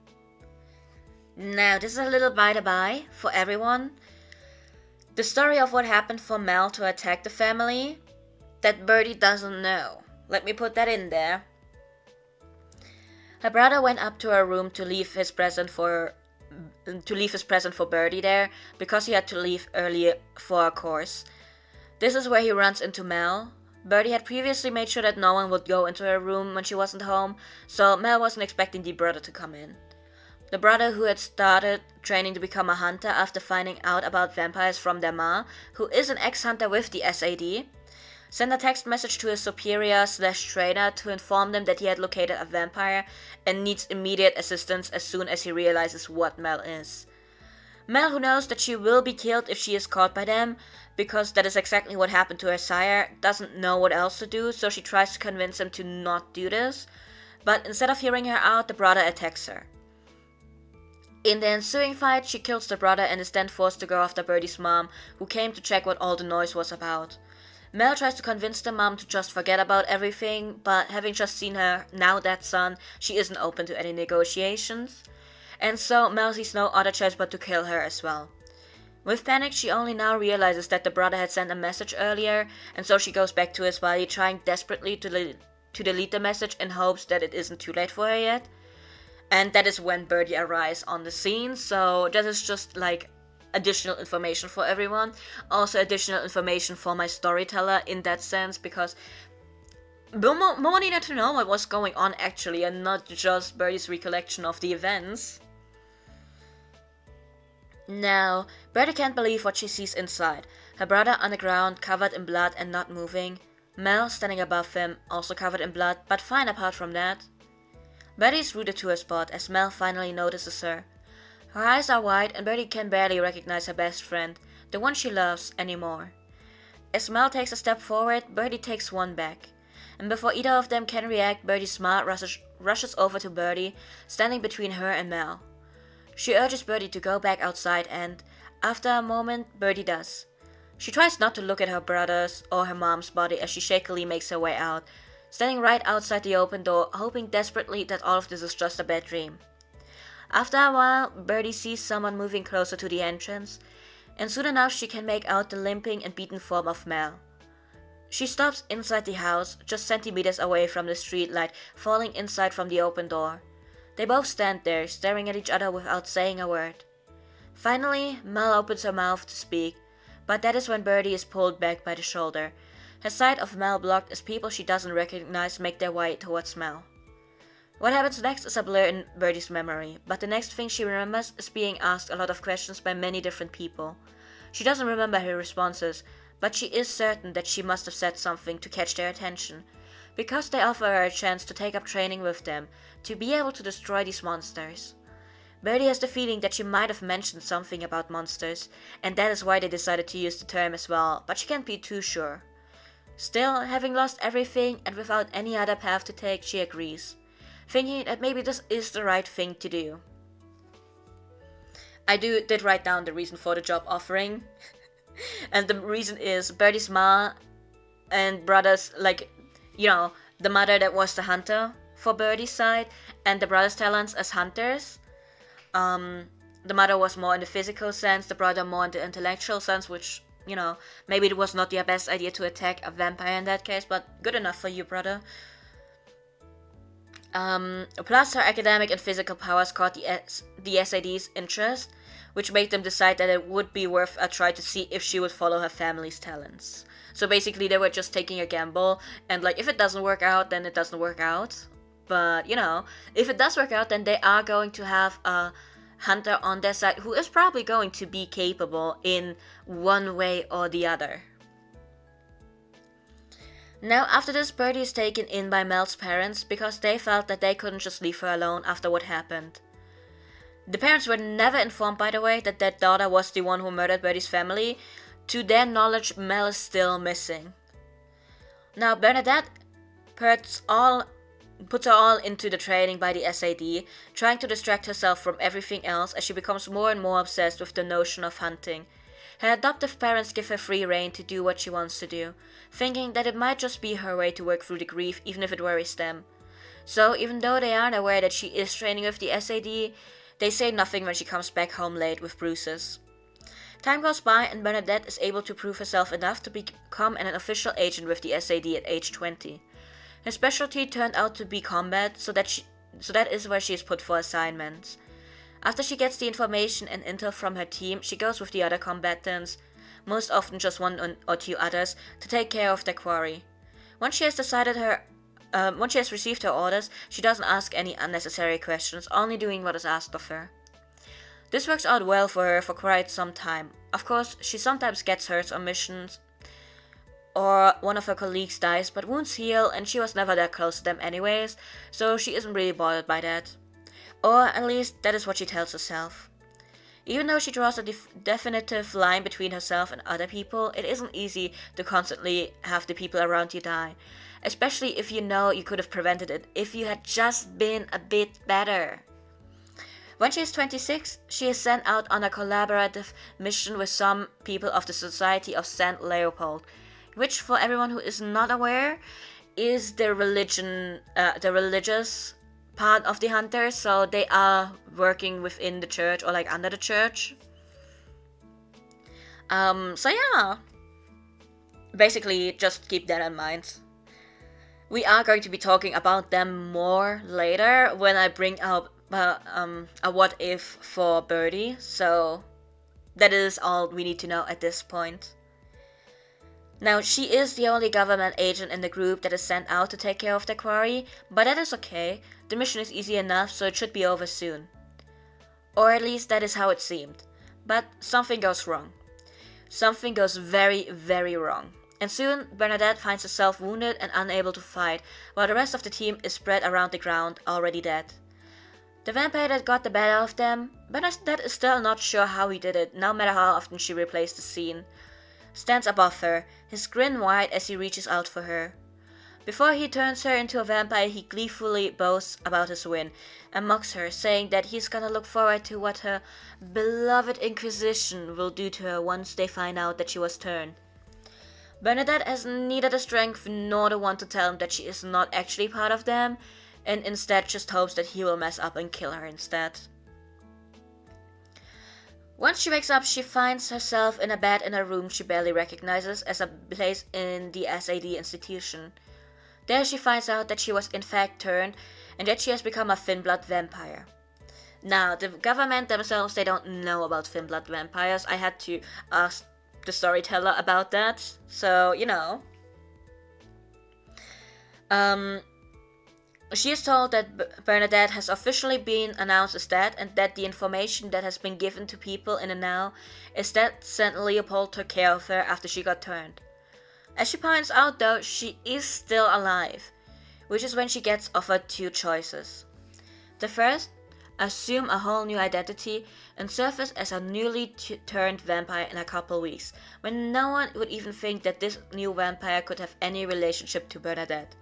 Now, this is a little by-the-by for everyone. The story of what happened for Mel to attack the family, that Birdie doesn't know. Let me put that in there. Her brother went up to her room to leave his present for Birdie there, because he had to leave early for a course. This is where he runs into Mel. Birdie had previously made sure that no one would go into her room when she wasn't home, so Mel wasn't expecting the brother to come in. The brother, who had started training to become a hunter after finding out about vampires from their ma, who is an ex-hunter with the SAD, sent a text message to his superior/trainer to inform them that he had located a vampire and needs immediate assistance as soon as he realizes what Mel is. Mel, who knows that she will be killed if she is caught by them, because that is exactly what happened to her sire, doesn't know what else to do, so she tries to convince him to not do this, but instead of hearing her out, the brother attacks her. In the ensuing fight, she kills the brother and is then forced to go after Birdie's mom, who came to check what all the noise was about. Mel tries to convince the mom to just forget about everything, but having just seen her now dead son, she isn't open to any negotiations. And so Mel sees no other choice but to kill her as well. With panic, she only now realizes that the brother had sent a message earlier, and so she goes back to his body, trying desperately to delete the message in hopes that it isn't too late for her yet. And that is when Birdie arrives on the scene, so that is just like additional information for everyone. Also additional information for my storyteller in that sense, because more needed to know what was going on actually, and not just Birdie's recollection of the events. Now, Birdie can't believe what she sees inside. Her brother on the ground, covered in blood and not moving. Mel standing above him, also covered in blood, but fine apart from that. Birdie is rooted to her spot as Mel finally notices her. Her eyes are wide and Birdie can barely recognize her best friend, the one she loves, anymore. As Mel takes a step forward, Birdie takes one back. And before either of them can react, Birdie's ma rushes over to Birdie, standing between her and Mel. She urges Birdie to go back outside and, after a moment, Birdie does. She tries not to look at her brother's or her mom's body as she shakily makes her way out, standing right outside the open door, hoping desperately that all of this is just a bad dream. After a while, Birdie sees someone moving closer to the entrance, and soon enough she can make out the limping and beaten form of Mel. She stops inside the house, just centimeters away from the street light falling inside from the open door. They both stand there, staring at each other without saying a word. Finally, Mel opens her mouth to speak, but that is when Birdie is pulled back by the shoulder, her sight of Mel blocked as people she doesn't recognize make their way towards Mel. What happens next is a blur in Birdie's memory, but the next thing she remembers is being asked a lot of questions by many different people. She doesn't remember her responses, but she is certain that she must have said something to catch their attention, because they offer her a chance to take up training with them, to be able to destroy these monsters. Birdie has the feeling that she might have mentioned something about monsters, and that is why they decided to use the term as well, but she can't be too sure. Still, having lost everything and without any other path to take, she agrees, thinking that maybe this is the right thing to do. I did write down the reason for the job offering, and the reason is Birdie's ma and brothers, the mother that was the hunter for Birdie's side, and the brothers' talents as hunters. The mother was more in the physical sense, the brother more in the intellectual sense, which, maybe it was not the best idea to attack a vampire in that case, but good enough for you, brother. Plus, her academic and physical powers caught the SID's interest, which made them decide that it would be worth a try to see if she would follow her family's talents. So basically, they were just taking a gamble, and like, if it doesn't work out, then it doesn't work out. But, you know, if it does work out, then they are going to have a hunter on their side who is probably going to be capable in one way or the other. Now, after this, Birdie is taken in by Mel's parents because they felt that they couldn't just leave her alone after what happened. The parents were never informed, by the way, that their daughter was the one who murdered Birdie's family. To their knowledge, Mel is still missing. Now, Bernadette puts her all into the training by the SID, trying to distract herself from everything else as she becomes more and more obsessed with the notion of hunting. Her adoptive parents give her free rein to do what she wants to do, thinking that it might just be her way to work through the grief even if it worries them. So, even though they aren't aware that she is training with the SID, they say nothing when she comes back home late with bruises. Time goes by and Bernadette is able to prove herself enough to become an official agent with the SID at age 20. Her specialty turned out to be combat, so that is where she is put for assignments. After she gets the information and intel from her team, she goes with the other combatants, most often just one or two others, to take care of their quarry. Once she has received her orders, she doesn't ask any unnecessary questions, only doing what is asked of her. This works out well for her for quite some time. Of course, she sometimes gets hurt on missions, or one of her colleagues dies, but wounds heal and she was never that close to them anyways, so she isn't really bothered by that. Or at least that is what she tells herself. Even though she draws a definitive line between herself and other people, it isn't easy to constantly have the people around you die, especially if you know you could have prevented it if you had just been a bit better. When she is 26, she is sent out on a collaborative mission with some people of the Society of St. Leopold, which, for everyone who is not aware, is the religious part of the Hunters, so they are working within the church or like under the church. So yeah, basically just keep that in mind. We are going to be talking about them more later when I bring up a what if for Birdie, so that is all we need to know at this point. Now, she is the only government agent in the group that is sent out to take care of the quarry, but that is okay. The mission is easy enough, so it should be over soon. Or at least that is how it seemed. But something goes wrong. Something goes very, very wrong. And soon, Bernadette finds herself wounded and unable to fight, while the rest of the team is spread around the ground, already dead. The vampire that got the better of them, Bernadette is still not sure how he did it, no matter how often she replays the scene, stands above her, his grin wide as he reaches out for her. Before he turns her into a vampire, he gleefully boasts about his win and mocks her, saying that he's gonna look forward to what her beloved Inquisition will do to her once they find out that she was turned. Bernadette has neither the strength nor the want to tell him that she is not actually part of them, and instead just hopes that he will mess up and kill her instead. Once she wakes up, she finds herself in a bed in a room she barely recognizes as a place in the SAD institution. There she finds out that she was in fact turned, and that she has become a thin-blood vampire. Now, the government themselves, they don't know about thin-blood vampires. I had to ask the storyteller about that, so, you know. She is told that Bernadette has officially been announced as dead, and that the information that has been given to people in the now is that St. Leopold took care of her after she got turned. As she points out though, she is still alive, which is when she gets offered two choices. The first, assume a whole new identity and surface as a newly turned vampire in a couple weeks, when no one would even think that this new vampire could have any relationship to Bernadette.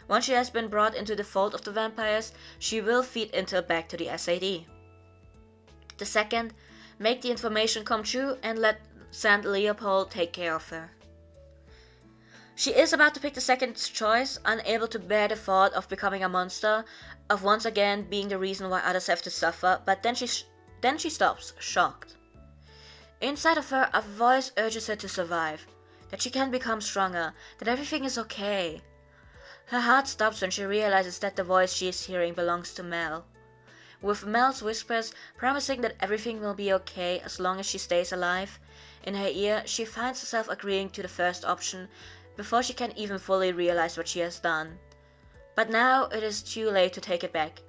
Once she has been brought into the fold of the vampires, she will feed intel back to the SAD. The second, make the information come true and let St. Leopold take care of her. She is about to pick the second choice, unable to bear the thought of becoming a monster, of once again being the reason why others have to suffer, but then she stops, shocked. Inside of her, a voice urges her to survive, that she can become stronger, that everything is okay. Her heart stops when she realizes that the voice she is hearing belongs to Mel. With Mel's whispers promising that everything will be okay as long as she stays alive in her ear, she finds herself agreeing to the first option before she can even fully realize what she has done. But now it is too late to take it back.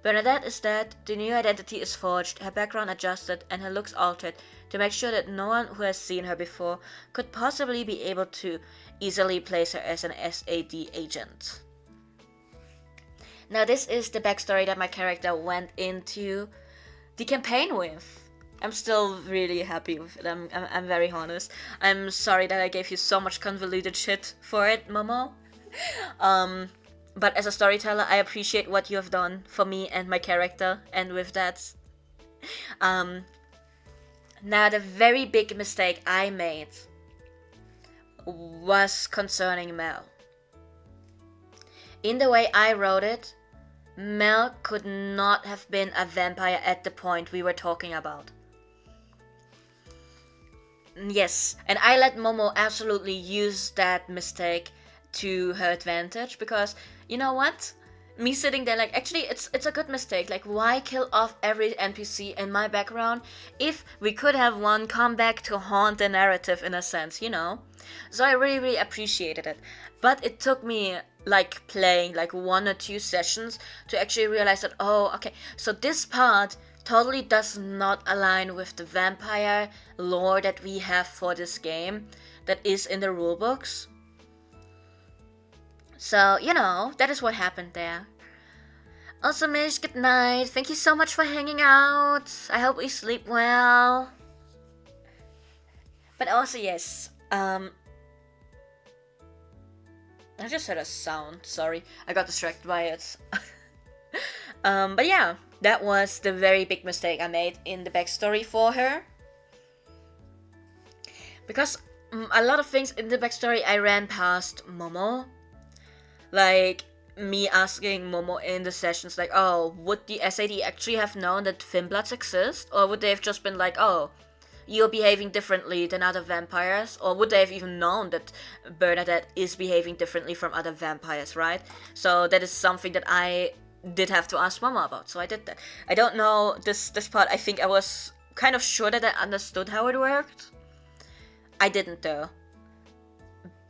Bernadette is dead, the new identity is forged, her background adjusted, and her looks altered to make sure that no one who has seen her before could possibly be able to easily place her as an SAD agent. Now this is the backstory that my character went into the campaign with. I'm still really happy with it, I'm very honest. I'm sorry that I gave you so much convoluted shit for it, Momo. But as a storyteller, I appreciate what you have done for me and my character, and with that, now the very big mistake I made was concerning Mel. In the way I wrote it, Mel could not have been a vampire at the point we were talking about. Yes, and I let Momo absolutely use that mistake to her advantage, because you know what? Me sitting there like, actually it's a good mistake. Like, why kill off every NPC in my background if we could have one come back to haunt the narrative in a sense, you know? So I really appreciated it. But it took me like playing like 1 or 2 sessions to actually realize that, oh, okay, so this part totally does not align with the vampire lore that we have for this game that is in the rulebooks. So, you know, that is what happened there. Also, Mish, good night. Thank you so much for hanging out. I hope we sleep well. But also, yes, I just heard a sound. Sorry, I got distracted by it. But yeah, that was the very big mistake I made in the backstory for her. Because a lot of things in the backstory I ran past Momo. Like, me asking Momo in the sessions, like, oh, would the SAD actually have known that Finnbloods exist? Or would they have just been like, oh, you're behaving differently than other vampires? Or would they have even known that Bernadette is behaving differently from other vampires, right? So that is something that I did have to ask Momo about, so I did that. I don't know this part. I think I was kind of sure that I understood how it worked. I didn't though.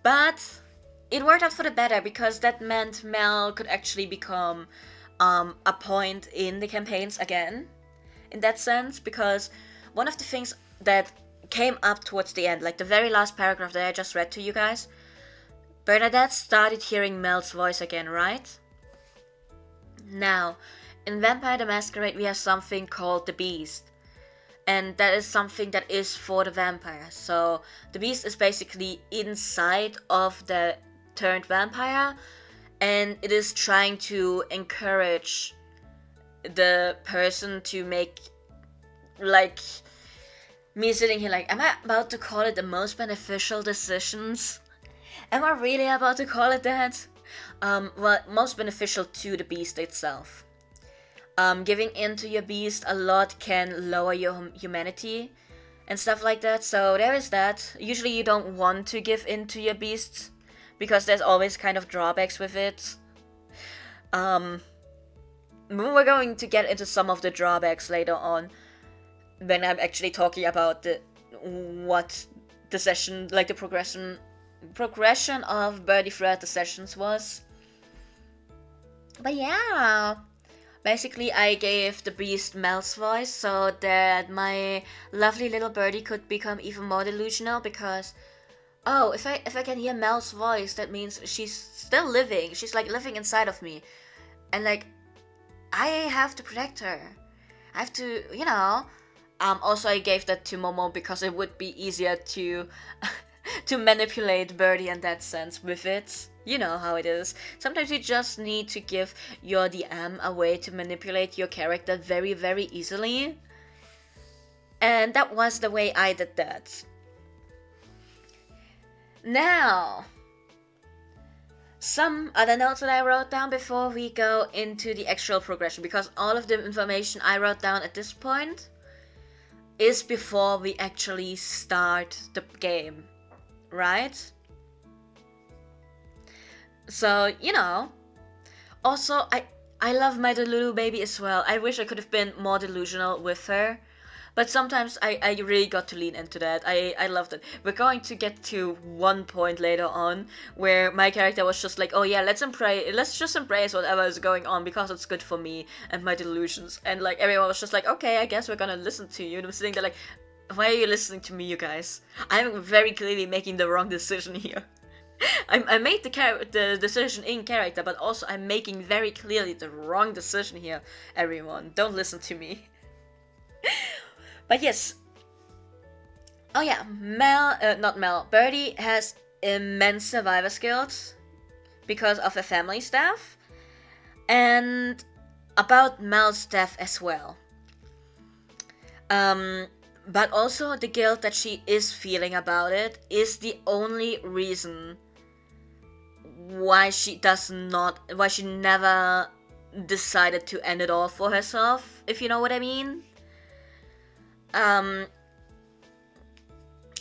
But it worked out for the better, because that meant Mel could actually become a point in the campaigns again, in that sense, because one of the things that came up towards the end, like the very last paragraph that I just read to you guys, Bernadette started hearing Mel's voice again, right? Now, in Vampire the Masquerade we have something called the Beast. And that is something that is for the vampire. So the Beast is basically inside of the turned vampire, and it is trying to encourage the person to make, like, me sitting here like, am I about to call it the most beneficial decisions? Am I really about to call it that? Well, most beneficial to the Beast itself. Giving in to your Beast a lot can lower your humanity and stuff like that, so there is that. Usually you don't want to give in to your Beasts, because there's always kind of drawbacks with it. We're going to get into some of the drawbacks later on, when I'm actually talking about what the session, like the progression of Birdie throughout the sessions was. But yeah, basically I gave the Beast Mel's voice so that my lovely little birdie could become even more delusional, because oh, if I can hear Mel's voice, that means she's still living. She's like living inside of me, and like I have to protect her. I have to, you know. Also I gave that to Momo because it would be easier to to manipulate Birdie in that sense with it. You know how it is. Sometimes you just need to give your DM a way to manipulate your character very, very easily. And that was the way I did that. Now, some other notes that I wrote down before we go into the actual progression, because all of the information I wrote down at this point is before we actually start the game, right? So, you know, also I love my Delulu baby as well. I wish I could have been more delusional with her. But sometimes I really got to lean into that. I loved it. We're going to get to one point later on where my character was just like, oh yeah, let's just embrace whatever is going on because it's good for me and my delusions. And like everyone was just like, okay, I guess we're gonna listen to you. And I'm sitting there like, why are you listening to me, you guys? I'm very clearly making the wrong decision here. I made the decision in character, but also I'm making very clearly the wrong decision here, everyone. Don't listen to me. But yes. Oh yeah, Birdie has immense survivor skills because of her family stuff. And about Mel's death as well. But also the guilt that she is feeling about it is the only reason why she never decided to end it all for herself, if you know what I mean.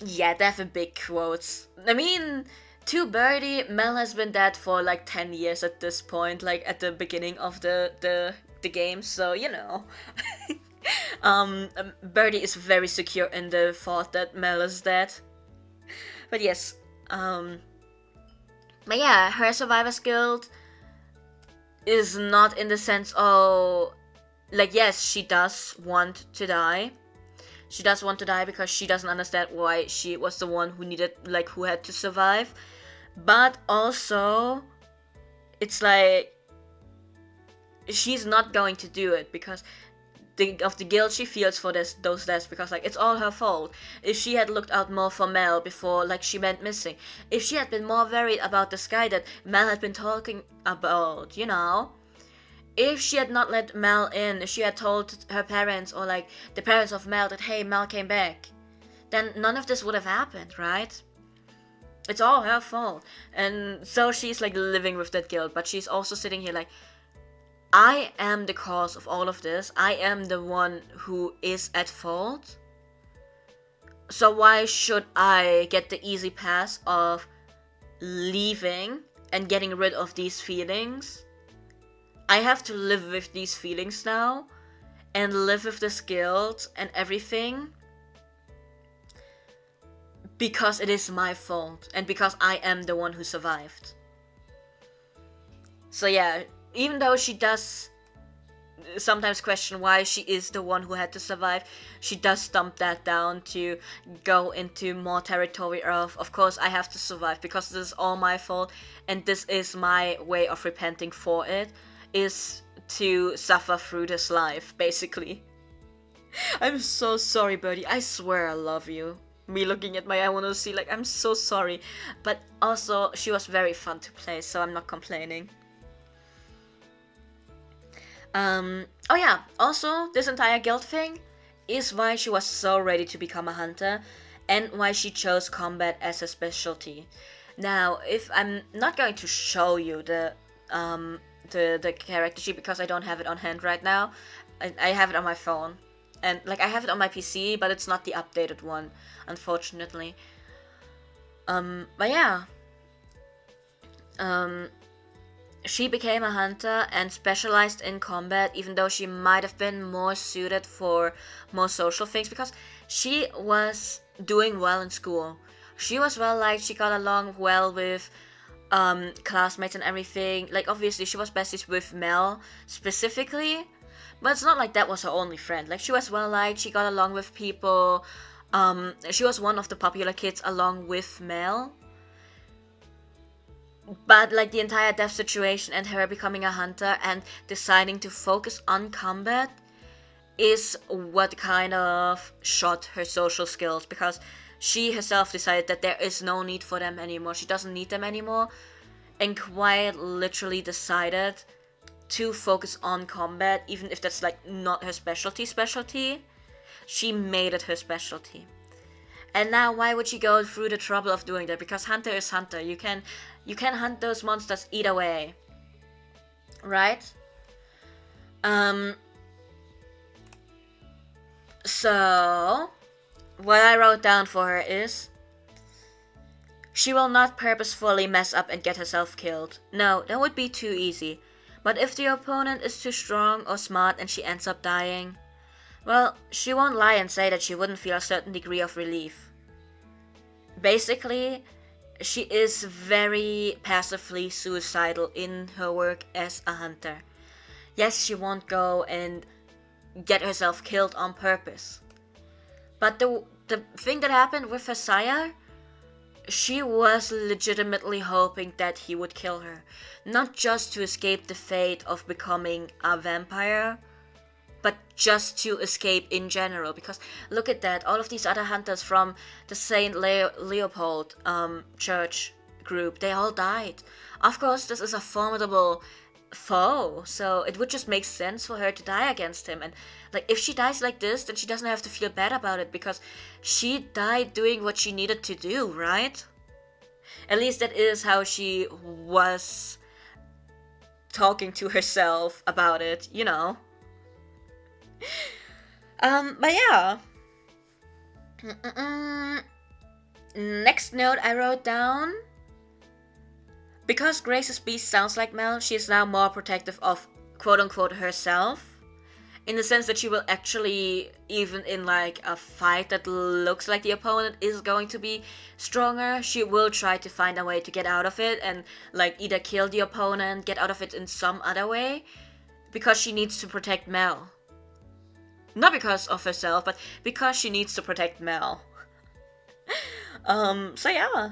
Yeah, definitely big quotes. I mean, to Birdie, Mel has been dead for like 10 years at this point, like at the beginning of the game, so you know. Birdie is very secure in the thought that Mel is dead. But yes, but yeah, her survivor skill is not in the sense of, like, yes, she does want to die. She does want to die because she doesn't understand why she was the one who had to survive. But also, it's like, she's not going to do it because of the guilt she feels for those deaths, because like it's all her fault. If she had looked out more for Mel before like she went missing, if she had been more worried about the sky that Mel had been talking about, you know, if she had not let Mel in, if she had told her parents or like the parents of Mel that hey, Mel came back, then none of this would have happened, right? It's all her fault. And so she's like living with that guilt, but she's also sitting here like, I am the cause of all of this. I am the one who is at fault. So why should I get the easy pass of leaving and getting rid of these feelings? I have to live with these feelings now and live with this guilt and everything because it is my fault and because I am the one who survived. So yeah, even though she does sometimes question why she is the one who had to survive, she does stomp that down to go into more territory of course I have to survive because this is all my fault and this is my way of repenting for it, is to suffer through this life, basically. I'm so sorry, Birdie. I swear I love you. Me looking at my I wanna see, like, I'm so sorry. But also, she was very fun to play, so I'm not complaining. Oh yeah, also, this entire guild thing is why she was so ready to become a hunter and why she chose combat as her specialty. Now, if I'm not going to show you the character sheet because I don't have it on hand right now. I have it on my phone. And like I have it on my PC, but it's not the updated one, unfortunately. But yeah. She became a hunter and specialized in combat, even though she might have been more suited for more social things because she was doing well in school. She was well liked, she got along well with classmates and everything. Like obviously she was besties with Mel specifically, but it's not like that was her only friend. Like she was well liked, she got along with people. She was one of the popular kids along with Mel. But like the entire death situation and her becoming a hunter and deciding to focus on combat is what kind of shot her social skills, because she herself decided that there is no need for them anymore. She doesn't need them anymore, and quite literally decided to focus on combat, even if that's like not her specialty. She made it her specialty. And now why would she go through the trouble of doing that? Because hunter is hunter. You can hunt those monsters either way. Right? So what I wrote down for her is She will not purposefully mess up and get herself killed. No, that would be too easy. But if the opponent is too strong or smart and she ends up dying, well, she won't lie and say that she wouldn't feel a certain degree of relief. Basically, she is very passively suicidal in her work as a hunter. Yes, she won't go and get herself killed on purpose. But the thing that happened with her sire, she was legitimately hoping that he would kill her. Not just to escape the fate of becoming a vampire, but just to escape in general. Because look at that, all of these other hunters from the Saint Leopold church group, they all died. Of course, this is a formidable foe, so it would just make sense for her to die against him. And like, if she dies like this, then she doesn't have to feel bad about it, because she died doing what she needed to do, right? At least that is how she was talking to herself about it, you know. But yeah. Next note I wrote down: because Grace's beast sounds like Mel, she is now more protective of quote-unquote herself, in the sense that she will actually, even in like a fight that looks like the opponent is going to be stronger, she will try to find a way to get out of it and like either kill the opponent, get out of it in some other way, because she needs to protect Mel. Not because of herself, but because she needs to protect Mel. So yeah.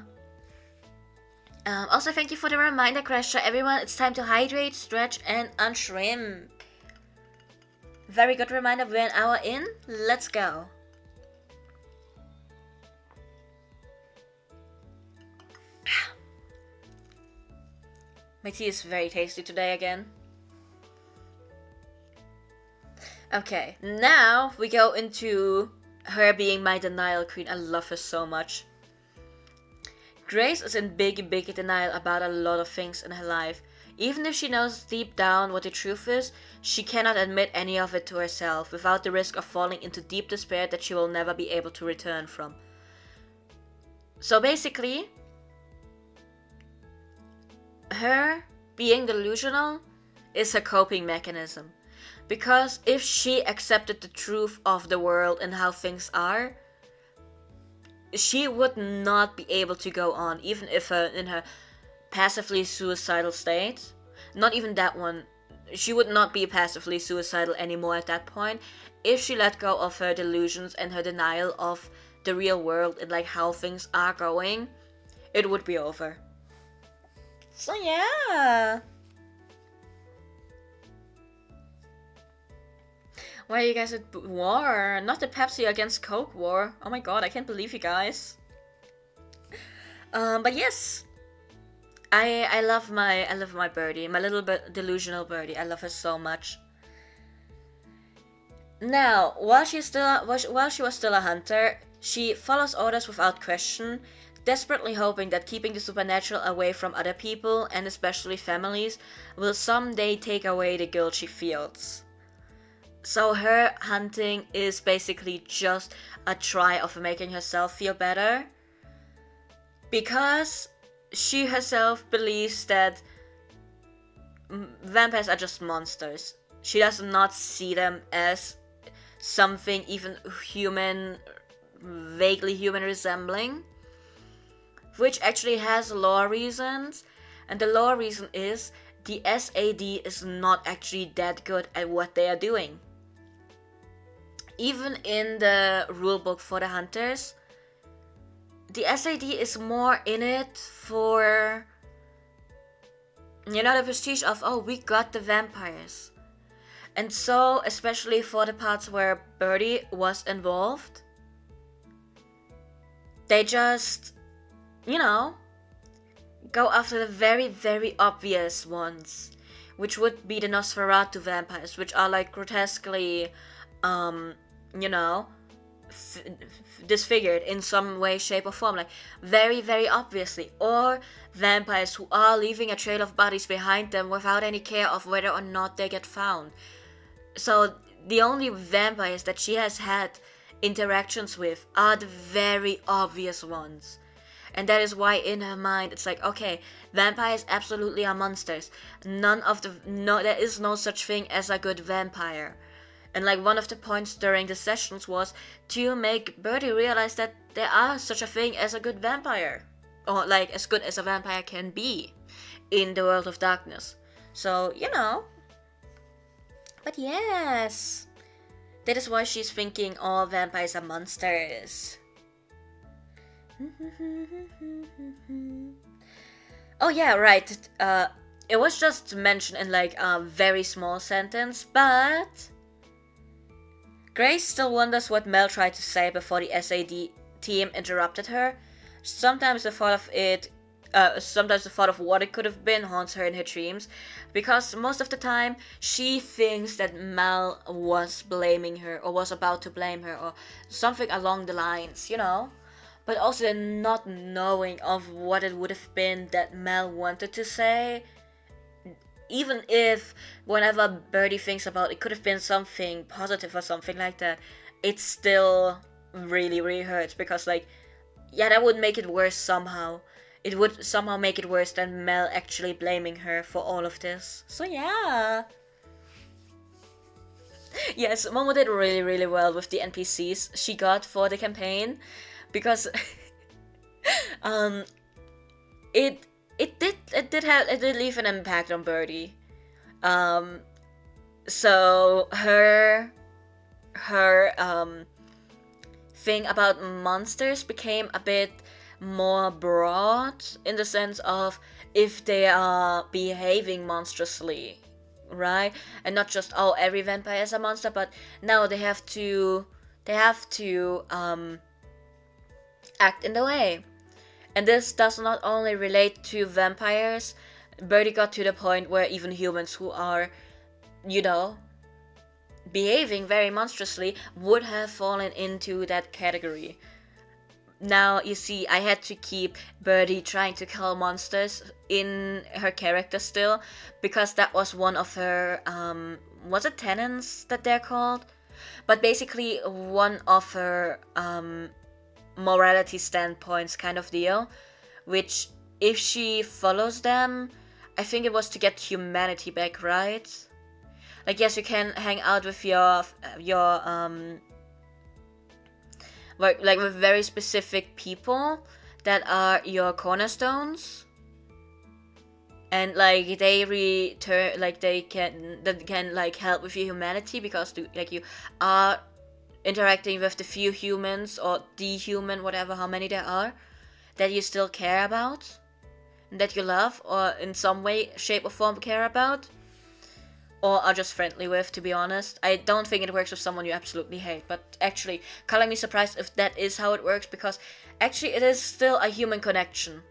Also, thank you for the reminder, Crasher. Everyone, it's time to hydrate, stretch, and unshrimp. Very good reminder. We're an hour in. Let's go. My tea is very tasty today again. Okay, now we go into her being my denial queen. I love her so much. Grace is in big denial about a lot of things in her life. Even if she knows deep down what the truth is, she cannot admit any of it to herself without the risk of falling into deep despair that she will never be able to return from. So basically, her being delusional is her coping mechanism. Because if she accepted the truth of the world and how things are, she would not be able to go on, even if in her passively suicidal state. Not even that one. She would not be passively suicidal anymore at that point. If she let go of her delusions and her denial of the real world and like how things are going, it would be over. So yeah. Why are you guys at war? Not the Pepsi against Coke war. Oh my god, I can't believe you guys. But yes, I love my birdie, my little bit delusional birdie. I love her so much. Now, while she was still a hunter, she follows orders without question, desperately hoping that keeping the supernatural away from other people and especially families will someday take away the guilt she feels. So her hunting is basically just a try of making herself feel better, because she herself believes that vampires are just monsters. She does not see them as something even human, vaguely human resembling, which actually has lore reasons, and the lore reason is the SAD is not actually that good at what they are doing. Even in the rulebook for the hunters, the SAD is more in it for, you know, the prestige of, oh, we got the vampires. And so, especially for the parts where Birdie was involved, they just, you know, go after the very obvious ones, which would be the Nosferatu vampires, which are like grotesquely, you know, disfigured in some way, shape, or form, like very obviously, or vampires who are leaving a trail of bodies behind them without any care of whether or not they get found. So the only vampires that she has had interactions with are the very obvious ones. And that is why in her mind it's like, okay, vampires absolutely are monsters. There is no such thing as a good vampire. And like one of the points during the sessions was to make Birdie realize that there are such a thing as a good vampire. Or like as good as a vampire can be in the world of darkness. So, But yes, that is why she's thinking all vampires are monsters. Oh yeah, right. It was just mentioned in like a very small sentence, but Grace still wonders what Mel tried to say before the SAD team interrupted her. Sometimes the thought of what it could have been haunts her in her dreams, because most of the time she thinks that Mel was blaming her or was about to blame her or something along the lines, But also the not knowing of what it would have been that Mel wanted to say. Even if whenever Birdie thinks about it could have been something positive or something like that, it still really, really hurts because that would make it worse somehow. It would somehow make it worse than Mel actually blaming her for all of this. So yeah. Yes, Momo did really, really well with the NPCs she got for the campaign. Because it did leave an impact on Birdie. So her thing about monsters became a bit more broad in the sense of if they are behaving monstrously, right? And not just every vampire is a monster, but now they have to act in the way. And this does not only relate to vampires. Birdie got to the point where even humans who are, behaving very monstrously would have fallen into that category. Now, you see, I had to keep Birdie trying to kill monsters in her character still, because that was one of her, was it tenets that they're called? But basically, one of her, morality standpoints kind of deal, which if she follows them, I think it was to get humanity back, right? Like, yes, you can hang out with your with very specific people that are your cornerstones, and they can help with your humanity because you are interacting with the few humans or the human, whatever, how many there are, that you still care about, that you love, or in some way, shape, or form care about, or are just friendly with, to be honest. I don't think it works with someone you absolutely hate, but actually, calling me surprised if that is how it works, because actually it is still a human connection.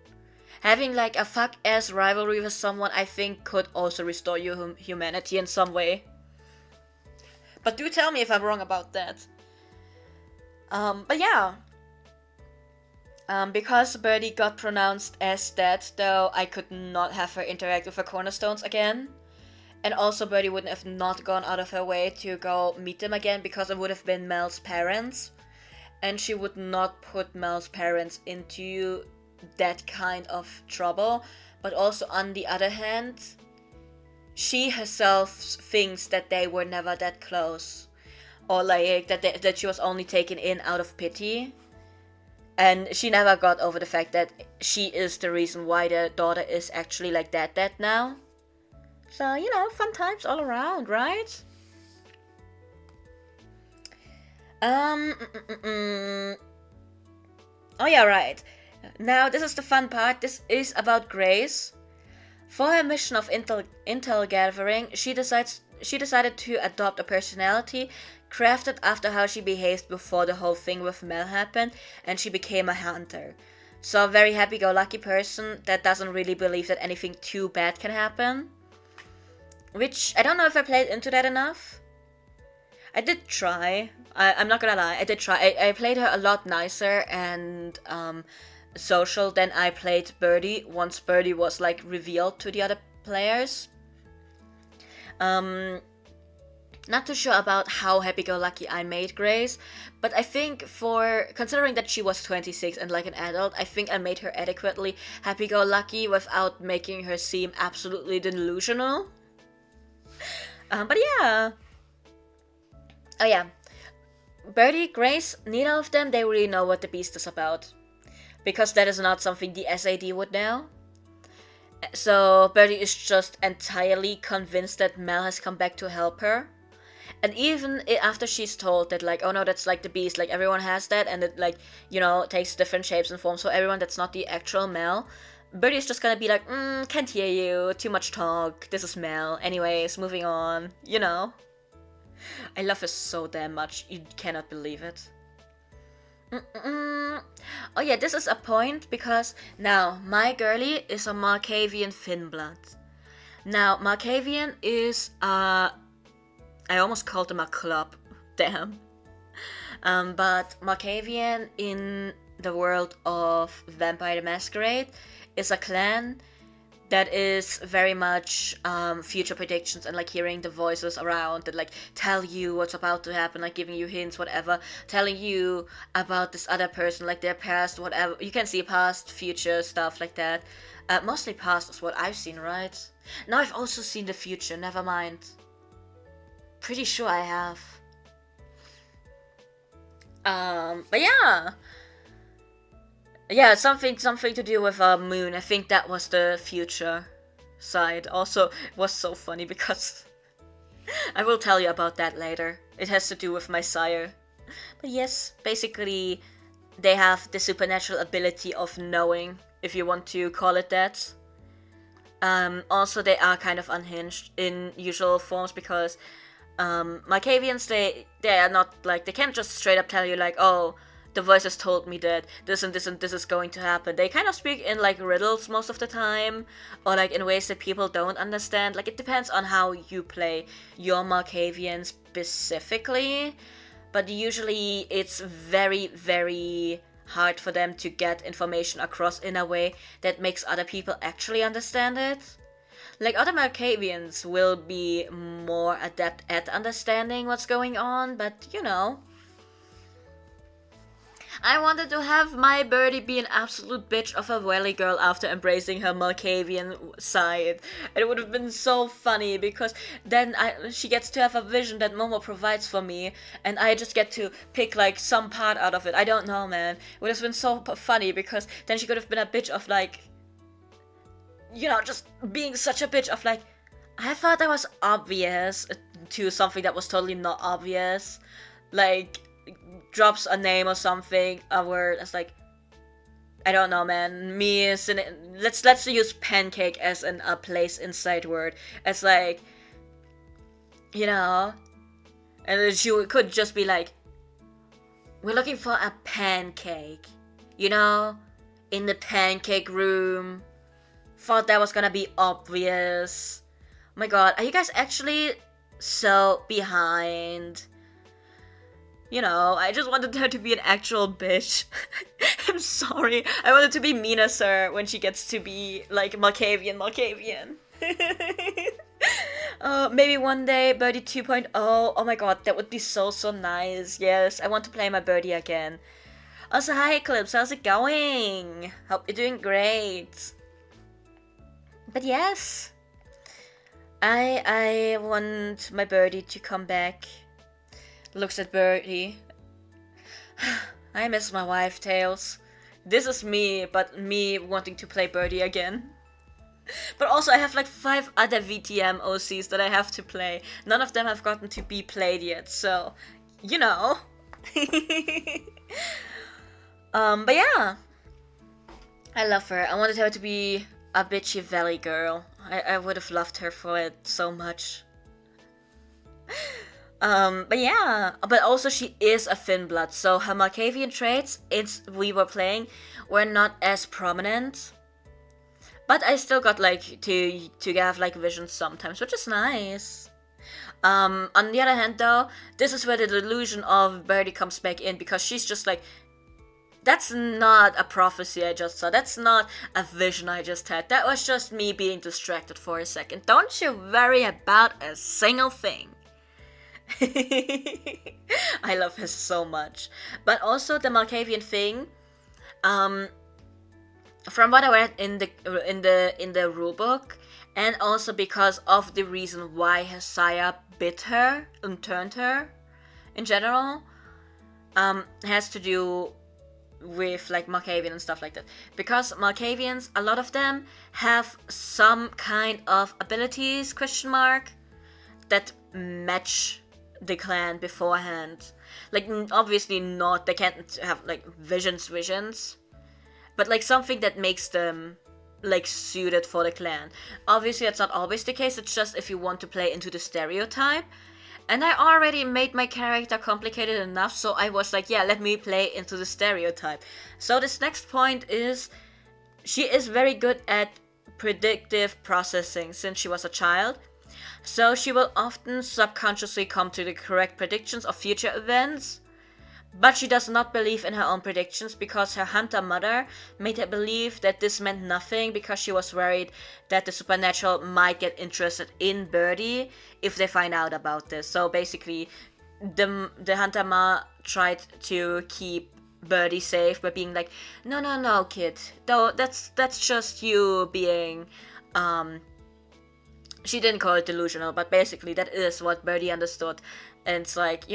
Having a fuck-ass rivalry with someone, I think, could also restore your humanity in some way. But do tell me if I'm wrong about that. But yeah. Because Birdie got pronounced as dead, though, I could not have her interact with her cornerstones again. And also Birdie wouldn't have not gone out of her way to go meet them again, because it would have been Mel's parents. And she would not put Mel's parents into that kind of trouble. But also, on the other hand, she herself thinks that they were never that close. Or that she was only taken in out of pity. And she never got over the fact that she is the reason why their daughter is actually dead now. So, fun times all around, right? Oh yeah, right. Now, this is the fun part. This is about Grace. For her mission of intel gathering, she decided to adopt a personality crafted after how she behaved before the whole thing with Mel happened, and she became a hunter. So a very happy-go-lucky person that doesn't really believe that anything too bad can happen. Which, I don't know if I played into that enough. I did try. I'm not gonna lie, I did try. I played her a lot nicer and social than I played Birdie once Birdie was revealed to the other players. Not too sure about how happy-go-lucky I made Grace, but I think for considering that she was 26 and like an adult, I think I made her adequately happy-go-lucky without making her seem absolutely delusional. But yeah. Oh yeah. Birdie, Grace, neither of them, they really know what the beast is about. Because that is not something the SAD would know. So Birdie is just entirely convinced that Mel has come back to help her. And even after she's told that, like, oh no, that's like the beast, like everyone has that, and it, like, you know, takes different shapes and forms, so everyone that's not the actual Mel, Birdie is just gonna be like, can't hear you, too much talk, this is Mel, anyways, moving on, you know. I love her so damn much, you cannot believe it. Oh yeah, this is a point, because now, my girlie is a Markavian Finblood. Now, Markavian is, I almost called them a club. Damn. But Markavian in the world of Vampire the Masquerade is a clan that is very much future predictions and like hearing the voices around that like tell you what's about to happen, like giving you hints, whatever, telling you about this other person, like their past, whatever. You can see past, future, stuff like that. Mostly past is what I've seen, right? Now I've also seen the future, never mind. Pretty sure I have. But yeah. Yeah, something to do with Moon. I think that was the future side. Also, it was so funny because I will tell you about that later. It has to do with my sire. But yes, basically, they have the supernatural ability of knowing, if you want to call it that. Also, they are kind of unhinged in usual forms because Markavians, they are not like, they can't just straight up tell you like, oh, the voices told me that this and this and this is going to happen. They kind of speak in like riddles most of the time, or like in ways that people don't understand. Like it depends on how you play your Markavian specifically, but usually it's very, very hard for them to get information across in a way that makes other people actually understand it. Like, other Markavians will be more adept at understanding what's going on, but, you know. I wanted to have my birdie be an absolute bitch of a valley girl after embracing her Markavian side. It would have been so funny, because then she gets to have a vision that Momo provides for me, and I just get to pick, like, some part out of it. I don't know, man. It would have been so funny, because then she could have been a bitch of, like, you know, just being such a bitch of like, I thought that was obvious to something that was totally not obvious. Like, drops a name or something, a word, it's like, I don't know, man. Me is in it. Let's use pancake as a place inside word. It's like, you know, and she could just be like, we're looking for a pancake, you know, in the pancake room. Thought that was gonna be obvious. Oh my god, are you guys actually so behind? You know, I just wanted her to be an actual bitch. I'm sorry. I wanted to be Mina Sir when she gets to be like Markavian. Maybe one day Birdie 2.0. Oh my god, that would be so nice. Yes, I want to play my Birdie again. Also, hi Eclipse, how's it going? Hope you're doing great. But yes, I want my Birdie to come back. Looks at Birdie. I miss my wife, Tails. This is me, but me wanting to play Birdie again. But also I have like 5 other VTM OCs that I have to play. None of them have gotten to be played yet, so, you know. But yeah. I love her. I wanted her to be a bitchy valley girl. I would have loved her for it so much. But yeah. But also she is a Finblood, so her Markavian traits we were playing were not as prominent. But I still got like to have like visions sometimes, which is nice. On the other hand though, this is where the delusion of Birdie comes back in, because she's just like, that's not a prophecy I just saw. That's not a vision I just had. That was just me being distracted for a second. Don't you worry about a single thing. I love her so much. But also the Malkavian thing, um, from what I read in the rulebook, and also because of the reason why Hesaya bit her and turned her in general, has to do with like Malkavian and stuff like that. Because Malkavians, a lot of them have some kind of abilities, question mark, that match the clan beforehand. Like obviously not, they can't have like visions, but like something that makes them like suited for the clan. Obviously that's not always the case, it's just if you want to play into the stereotype. And I already made my character complicated enough, so I was like, yeah, let me play into the stereotype. So this next point is, she is very good at predictive processing since she was a child. So she will often subconsciously come to the correct predictions of future events. But she does not believe in her own predictions because her hunter mother made her believe that this meant nothing because she was worried that the supernatural might get interested in Birdie if they find out about this. So basically, the hunter ma tried to keep Birdie safe by being like, no, kid, though that's just you being, she didn't call it delusional, but basically that is what Birdie understood, and it's like,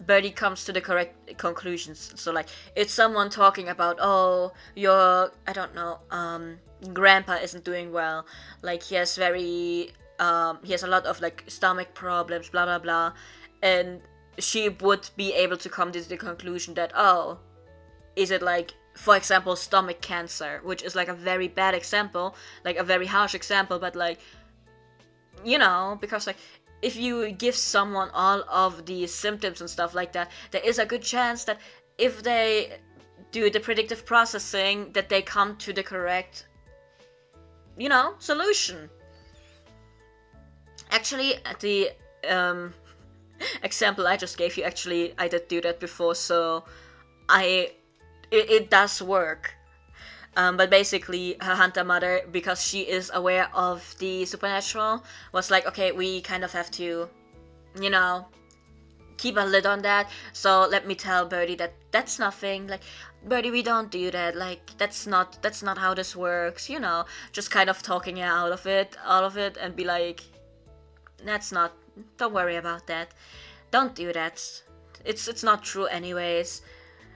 Birdie comes to the correct conclusions. So like, it's someone talking about, oh, your, I don't know, grandpa isn't doing well, like he has a lot of like stomach problems, blah blah blah, and she would be able to come to the conclusion that, oh, is it like, for example, stomach cancer, which is like a very bad example, like a very harsh example, but like, because like, if you give someone all of the symptoms and stuff like that, there is a good chance that if they do the predictive processing, that they come to the correct, solution. Actually, the example I just gave you, actually, I did do that before, so it does work. But basically, her hunter mother, because she is aware of the supernatural, was like, okay, we kind of have to, keep a lid on that. So let me tell Birdie that that's nothing. Like, Birdie, we don't do that. Like, that's not how this works. Just kind of talking her out of it, all of it, and be like, don't worry about that. Don't do that. It's not true anyways.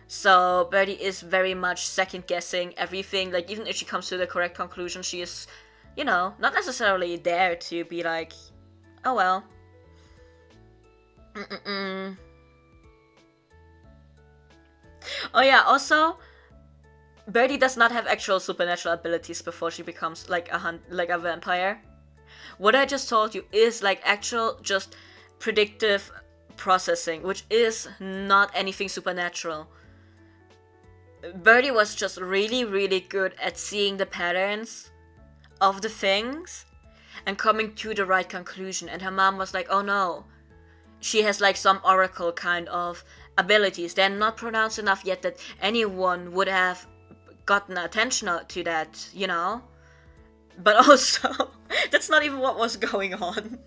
So Birdie is very much second guessing everything. Like, even if she comes to the correct conclusion, she is, not necessarily there to be like, oh well. Oh yeah, also, Birdie does not have actual supernatural abilities before she becomes like a vampire. What I just told you is like actual just predictive processing, which is not anything supernatural. Birdie was just really, really good at seeing the patterns of the things and coming to the right conclusion. And her mom was like, oh no, she has like some oracle kind of abilities. They're not pronounced enough yet that anyone would have gotten attention to that, But also, that's not even what was going on.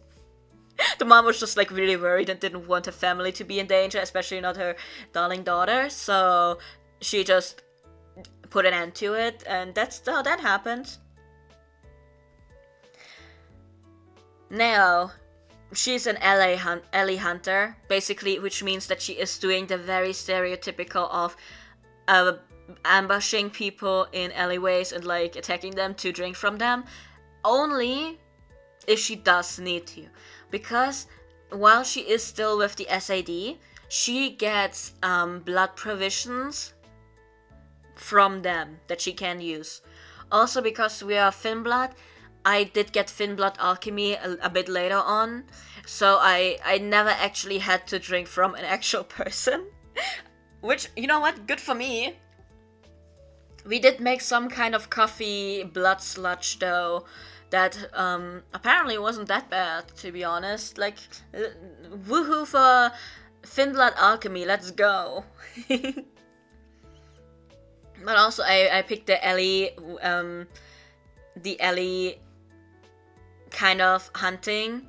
The mom was just like really worried and didn't want her family to be in danger, especially not her darling daughter. So she just put an end to it, and that's how that happened. Now, she's an alley hunter, basically, which means that she is doing the very stereotypical of ambushing people in alleyways and like attacking them to drink from them, only if she does need to. Because while she is still with the SAD, she gets blood provisions from them that she can use. Also, because we are Finnblood, I did get Finnblood alchemy a bit later on, so I never actually had to drink from an actual person. Which, you know what, good for me. We did make some kind of coffee blood sludge though, that apparently wasn't that bad, to be honest. Like, woohoo for Finnblood alchemy, let's go. But also, I picked the Ellie kind of hunting.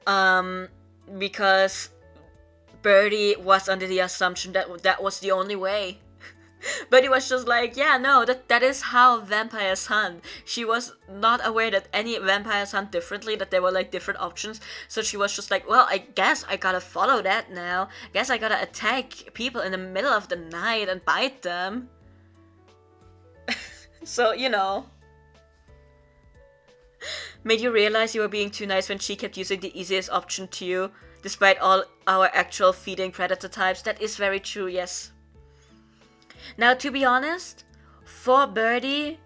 Because Birdie was under the assumption that that was the only way. But it was just like, yeah, no, that is how vampires hunt. She was not aware that any vampires hunt differently, that there were like different options. So she was just like, well, I guess I gotta follow that now. Guess I gotta attack people in the middle of the night and bite them. So, made you realize you were being too nice when she kept using the easiest option to you, despite all our actual feeding predator types. That is very true, yes. Now, to be honest, for Birdie,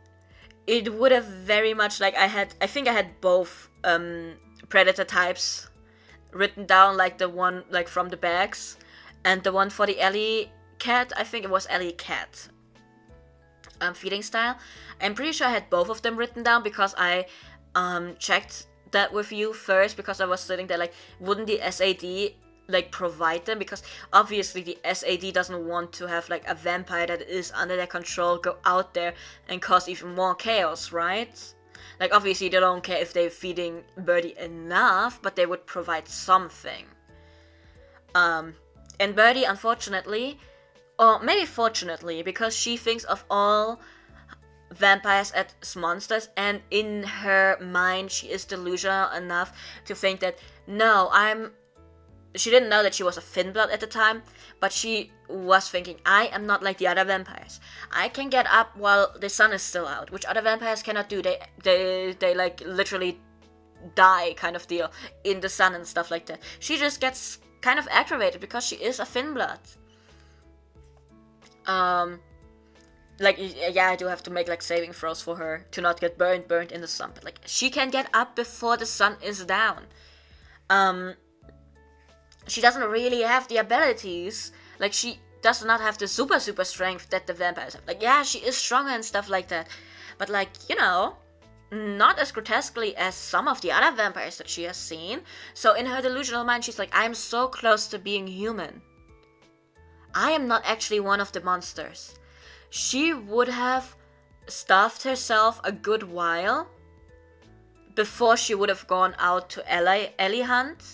it would have very much like I think I had both predator types written down, like the one like from the bags, and the one for the Ellie cat. I think it was Ellie cat. Feeding style. I'm pretty sure I had both of them written down because I checked that with you first, because I was sitting there like, wouldn't the SAD like provide them, because obviously the SAD doesn't want to have like a vampire that is under their control go out there and cause even more chaos, right? Like obviously they don't care if they're feeding Birdie enough, but they would provide something. And Birdie, unfortunately, or maybe fortunately, because she thinks of all vampires as monsters, and in her mind she is delusional enough to think that no, she didn't know that she was a Finnblood at the time, but she was thinking, I am not like the other vampires. I can get up while the sun is still out, which other vampires cannot do. They like literally die kind of deal in the sun and stuff like that. She just gets kind of aggravated because she is a Finnblood. Like, yeah, I do have to make like saving throws for her to not get burned in the sun, but like she can get up before the sun is down. She doesn't really have the abilities, like she does not have the super strength that the vampires have. Like, yeah, she is stronger and stuff like that, but like, not as grotesquely as some of the other vampires that she has seen. So in her delusional mind, she's like, I'm so close to being human. I am not actually one of the monsters. She would have starved herself a good while before she would have gone out to Ellie hunt.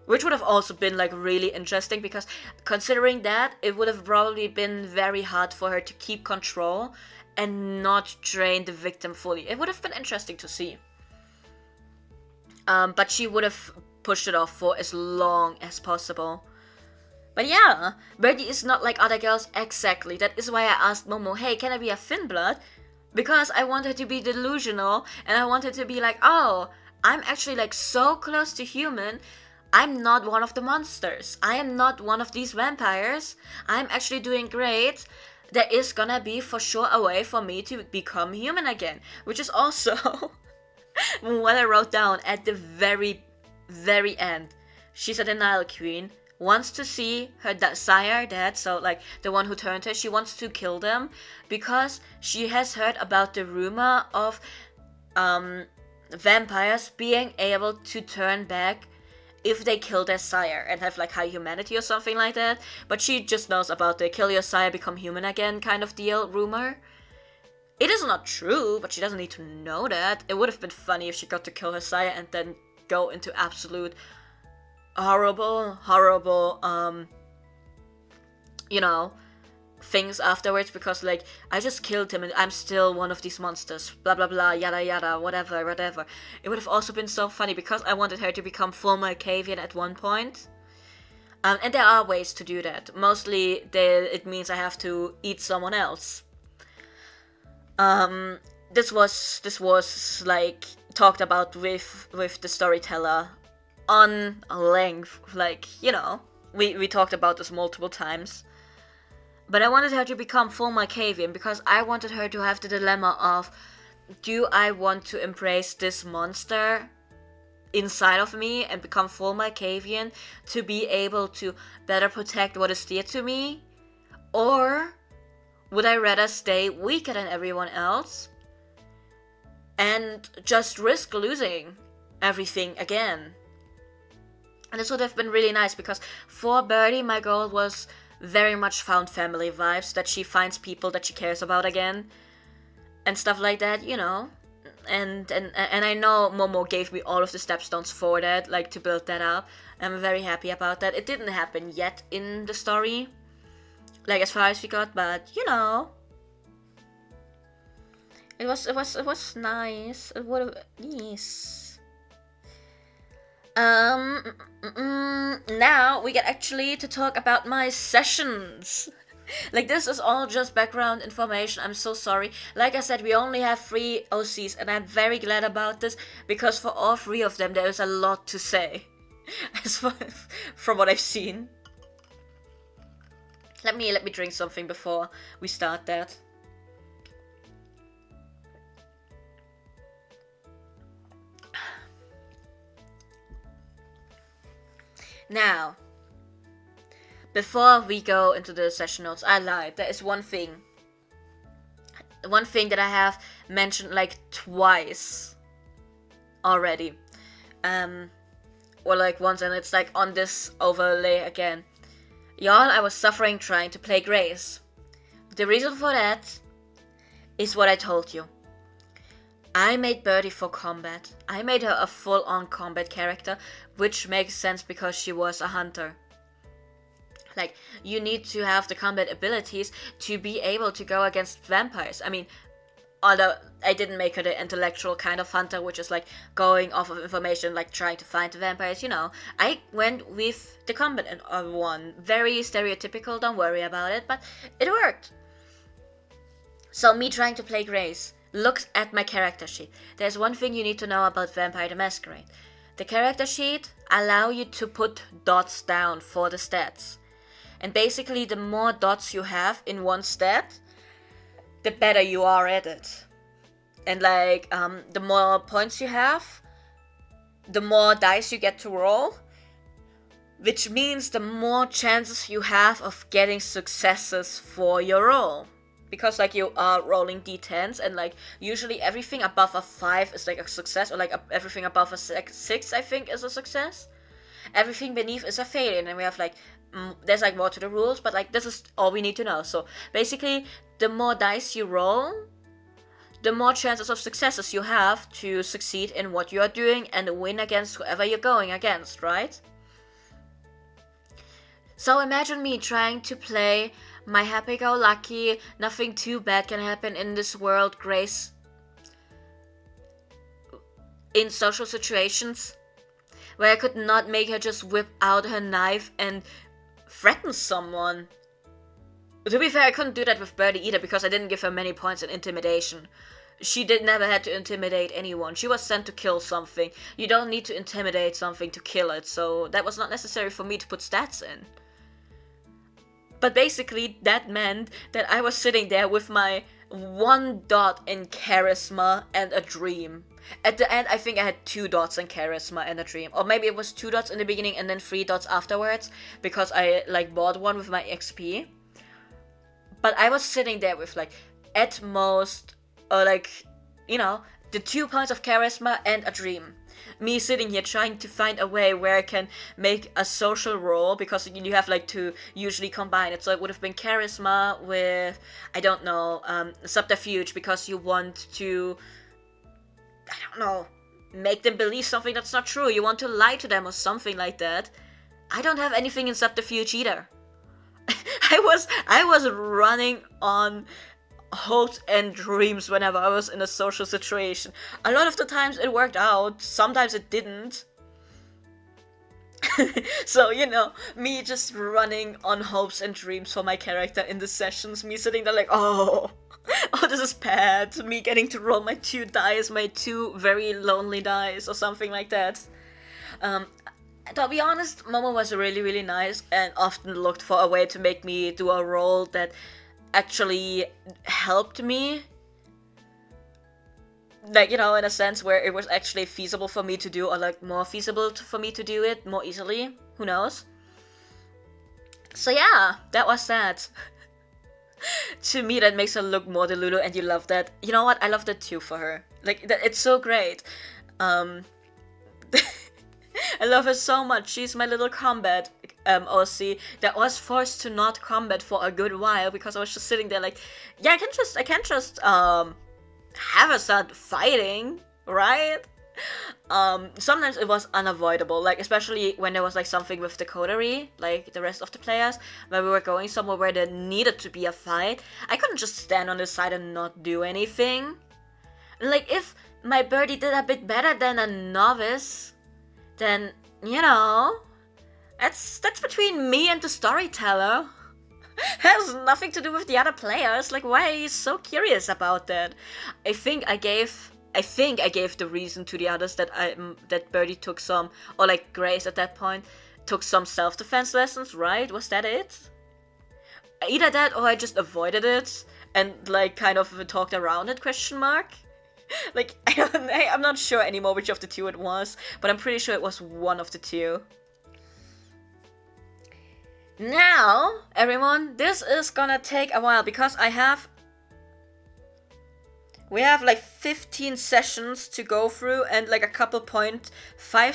Which would have also been like really interesting, because considering that, it would have probably been very hard for her to keep control and not drain the victim fully. It would have been interesting to see. But she would have pushed it off for as long as possible. But yeah, Birdie is not like other girls exactly. That is why I asked Momo, hey, can I be a Finnblood? Because I want her to be delusional, and I want her to be like, oh, I'm actually like so close to human. I'm not one of the monsters. I am not one of these vampires. I'm actually doing great. There is gonna be for sure a way for me to become human again. Which is also what I wrote down at the very, very end. She's a denial queen. Wants to see her sire dead, so like the one who turned her. She wants to kill them because she has heard about the rumor of vampires being able to turn back if they kill their sire and have like high humanity or something like that. But she just knows about the kill your sire, become human again kind of deal rumor. It is not true, but she doesn't need to know that. It would have been funny if she got to kill her sire and then go into absolute horrible, things afterwards, because like, I just killed him and I'm still one of these monsters, blah blah blah, yada yada, whatever. It would have also been so funny, because I wanted her to become full Malkavian at one point. And there are ways to do that. Mostly it means I have to eat someone else. This was like talked about with the storyteller on length, like, we talked about this multiple times. But I wanted her to become full Malkavian because I wanted her to have the dilemma of, do I want to embrace this monster inside of me and become full Malkavian to be able to better protect what is dear to me? Or would I rather stay weaker than everyone else and just risk losing everything again? And this would have been really nice, because for Birdie, my goal was very much found family vibes, that she finds people that she cares about again and stuff like that, and I know Momo gave me all of the stepstones for that, like to build that up. I'm very happy about that. It didn't happen yet in the story, like as far as we got, but you know, it was nice. It would have yes. Now we get actually to talk about my sessions. Like, this is all just background information. I'm so sorry. Like I said, we only have 3 OCs, and I'm very glad about this, because for all 3 of them, there is a lot to say. As far from what I've seen. Let me drink something before we start that. Now, before we go into the session notes, I lied. There is one thing that I have mentioned like twice already. Or like once, and it's like on this overlay again. Y'all, I was suffering trying to play Grace. The reason for that is what I told you. I made Birdie for combat. I made her a full-on combat character, which makes sense because she was a hunter. Like, you need to have the combat abilities to be able to go against vampires. I mean, although I didn't make her the intellectual kind of hunter, which is like going off of information, like trying to find the vampires, you know. I went with the combat one. Very stereotypical, don't worry about it, but it worked. So me trying to play Grace. Look at my character sheet. There's one thing you need to know about Vampire the Masquerade. The character sheet allows you to put dots down for the stats. And basically, the more dots you have in one stat, the better you are at it. And like, the more points you have, the more dice you get to roll. Which means the more chances you have of getting successes for your roll. Because like you are rolling d10s, and like usually everything above a 5 is like a success, or like everything above a 6 I think is a success. Everything beneath is a failure, and then we have like there's like more to the rules, but like this is all we need to know. So basically, the more dice you roll, the more chances of successes you have to succeed in what you are doing and win against whoever you're going against, right? So imagine me trying to play my happy-go-lucky, nothing too bad can happen in this world, Grace, in social situations where I could not make her just whip out her knife and threaten someone. To be fair, I couldn't do that with Birdie either, because I didn't give her many points in intimidation. She never had to intimidate anyone. She was sent to kill something. You don't need to intimidate something to kill it, so that was not necessary for me to put stats in. But basically, that meant that I was sitting there with my 1 dot in charisma and a dream. At the end, I think I had 2 dots in charisma and a dream. Or maybe it was 2 dots in the beginning and then 3 dots afterwards, because I like bought one with my XP. But I was sitting there with like, at most, or like, you know, the 2 points of charisma and a dream. Me sitting here trying to find a way where I can make a social roll, because you have like to usually combine it. So it would have been charisma with, I don't know, subterfuge, because you want to, I don't know, make them believe something that's not true. You want to lie to them or something like that. I don't have anything in subterfuge either. I was running on hopes and dreams whenever I was in a social situation. A lot of the times it worked out, sometimes it didn't. So, you know, me just running on hopes and dreams for my character in the sessions, me sitting there like, oh, this is bad. Me getting to roll my 2 dice, my 2 very lonely dice, or something like that. To be honest, Momo was really, really nice, and often looked for a way to make me do a roll that actually helped me, like, you know, in a sense where it was actually feasible for me to do, or like more feasible for me to do it more easily, who knows. So yeah, that was that. To me, that makes her look more Delulu, and you love that. You know what, I love that too for her, like, it's so great. I love her so much. She's my little combat OC that was forced to not combat for a good while, because I was just sitting there like, yeah, I can't just have us start fighting, right? Sometimes it was unavoidable, like especially when there was like something with the coterie, like the rest of the players, where we were going somewhere where there needed to be a fight. I couldn't just stand on the side and not do anything. Like if my birdie did a bit better than a novice, then you know, that's between me and the storyteller. Has nothing to do with the other players. Like, why are you so curious about that? I think I gave the reason to the others that that Birdie took some, or like Grace at that point took some self-defense lessons, right? Was that it? Either that or I just avoided it and like kind of talked around it, question mark? Like, I'm not sure anymore which of the two it was, but I'm pretty sure it was one of the two. Now, everyone, this is gonna take a while because we have like 15 sessions to go through and like a couple 0.5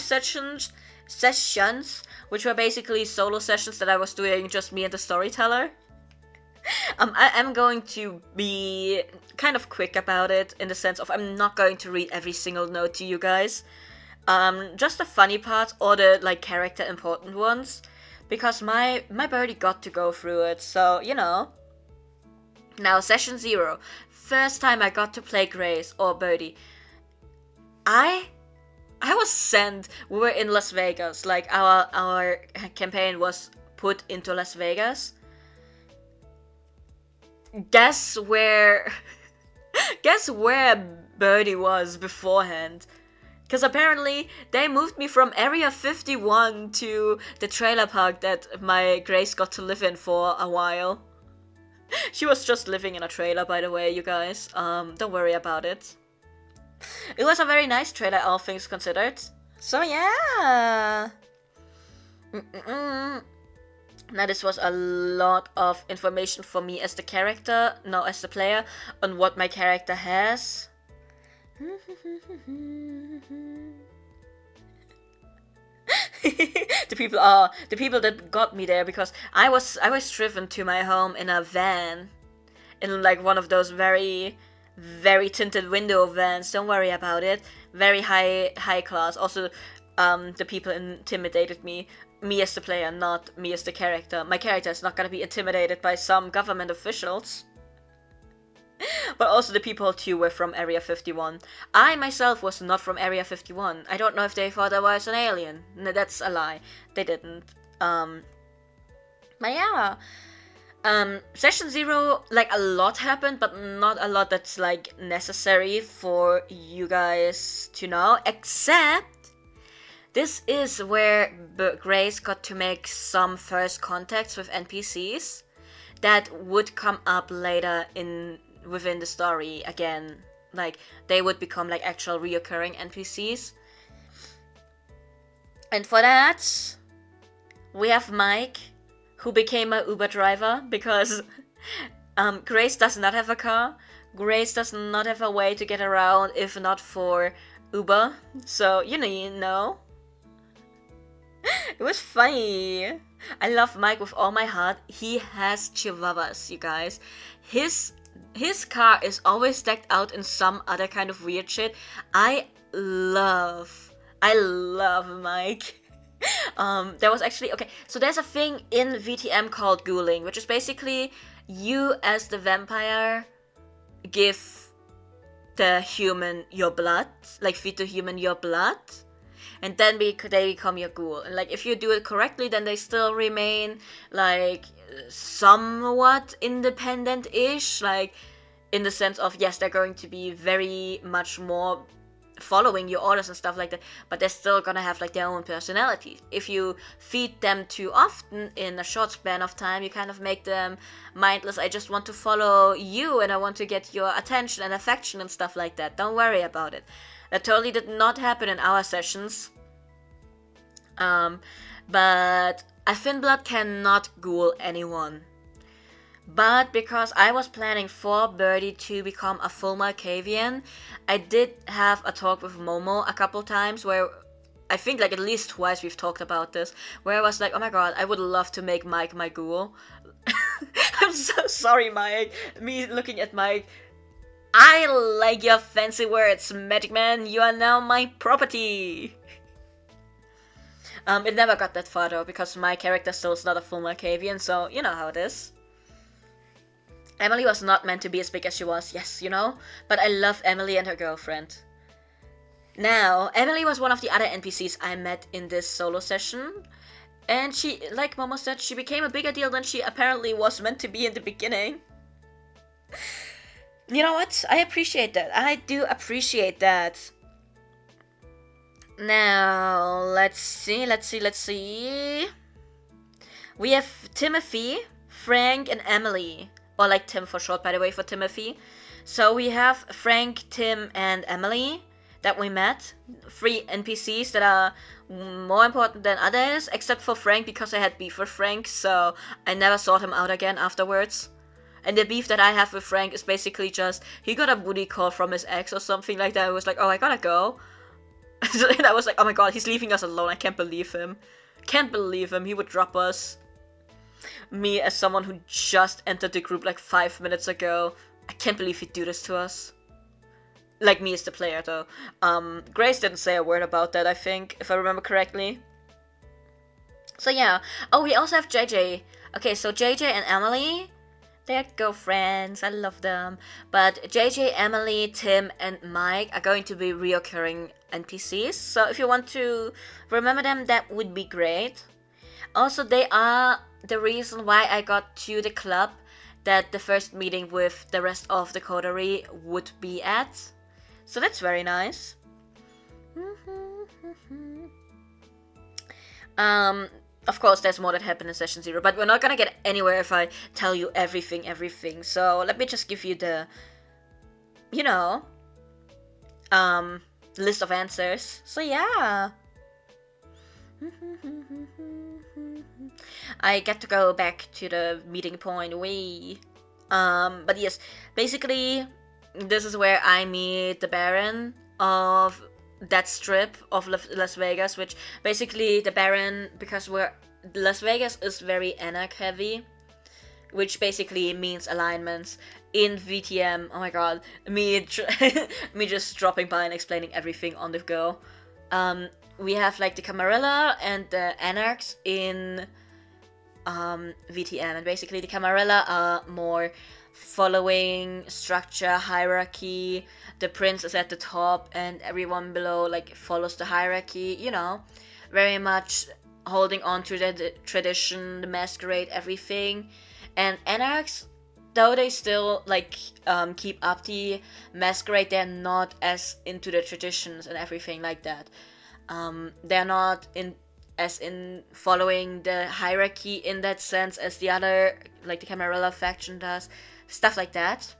sessions, which were basically solo sessions that I was doing just me and the storyteller. I am going to be kind of quick about it in the sense of I'm not going to read every single note to you guys. Just the funny parts or the like character important ones. Because my birdie got to go through it, so, you know. Now, session 0. First time I got to play Grace or Birdie. I was sent, we were in Las Vegas, like our campaign was put into Las Vegas. Guess where Birdie was beforehand. Because apparently they moved me from Area 51 to the trailer park that my Grace got to live in for a while. She was just living in a trailer, by the way, you guys. Don't worry about it. It was a very nice trailer, all things considered. So yeah. Now this was a lot of information for me as the character, no, as the player, on what my character has. the people that got me there, because I was driven to my home in a van, in like one of those very tinted window vans. Don't worry about it. Very high class. Also, the people intimidated me as the player, not me as the character. My character is not gonna be intimidated by some government officials. But also the people too were from Area 51. I myself was not from Area 51. I don't know if they thought I was an alien. No, that's a lie. They didn't. But yeah. Session 0, like a lot happened, but not a lot that's like necessary for you guys to know. Except, this is where Grace got to make some first contacts with NPCs that would come up later within the story again. Like, they would become like actual reoccurring NPCs. And for that, we have Mike, who became my Uber driver, because Grace does not have a car. Grace does not have a way to get around if not for Uber. So, you know. It was funny. I love Mike with all my heart. He has chihuahuas, you guys. His car is always decked out in some other kind of weird shit. I love Mike. There was actually, okay, so there's a thing in VTM called ghouling, which is basically you as the vampire give the human your blood, like feed the human your blood, and then they become your ghoul. And like if you do it correctly, then they still remain like somewhat independent-ish, like in the sense of, yes, they're going to be very much more following your orders and stuff like that, but they're still gonna have like their own personality. If you feed them too often in a short span of time, you kind of make them mindless. I just want to follow you and I want to get your attention and affection and stuff like that. Don't worry about it. That totally did not happen in our sessions. But a Finblood cannot ghoul anyone. But because I was planning for Birdie to become a full Malkavian, I did have a talk with Momo a couple times where I think like at least twice we've talked about this, where I was like, oh my god, I would love to make Mike my ghoul. I'm so sorry, Mike. Me looking at Mike. I like your fancy words, Magic Man. You are now my property. It never got that far though, because my character still is not a full Malkavian, so you know how it is. Emily was not meant to be as big as she was, yes, you know? But I love Emily and her girlfriend. Now, Emily was one of the other NPCs I met in this solo session. And she, like Momo said, she became a bigger deal than she apparently was meant to be in the beginning. You know what? I appreciate that. I do appreciate that. Now, let's see. We have Timothy, Frank, and Emily. Or like Tim for short, by the way, for Timothy. So we have Frank, Tim, and Emily that we met. 3 NPCs that are more important than others, except for Frank because I had beef with Frank, so I never sought him out again afterwards. And the beef that I have with Frank is basically just, he got a booty call from his ex or something like that. I was like, oh, I gotta go. And I was like, oh my god, he's leaving us alone. I can't believe him. Can't believe him. He would drop us. Me, as someone who just entered the group like 5 minutes ago, I can't believe he'd do this to us. Like me as the player, though. Grace didn't say a word about that, I think, if I remember correctly. So yeah. Oh, we also have JJ. Okay, so JJ and Emily, they're girlfriends. I love them. But JJ, Emily, Tim, and Mike are going to be reoccurring NPCs. So if you want to remember them, that would be great. Also, they are the reason why I got to the club that the first meeting with the rest of the coterie would be at. So that's very nice. Of course, there's more that happened in Session 0, but we're not gonna get anywhere if I tell you everything. So let me just give you the, you know, list of answers. So yeah. I get to go back to the meeting point. But yes, basically, this is where I meet the Baron of that strip of Las Vegas, which basically the Baron, because Las Vegas is very Anarch heavy, which basically means alignments in VTM. Oh my god, me just dropping by and explaining everything on the go. We have like the Camarilla and the Anarchs in VTM, and basically the Camarilla are more following structure, hierarchy. The prince is at the top and everyone below like follows the hierarchy, you know, very much holding on to the tradition, the masquerade, everything. And Anarchs, though they still like keep up the masquerade, they're not as into the traditions and everything like that. They're not as in following the hierarchy in that sense as the other, like the Camarilla faction does, stuff like that.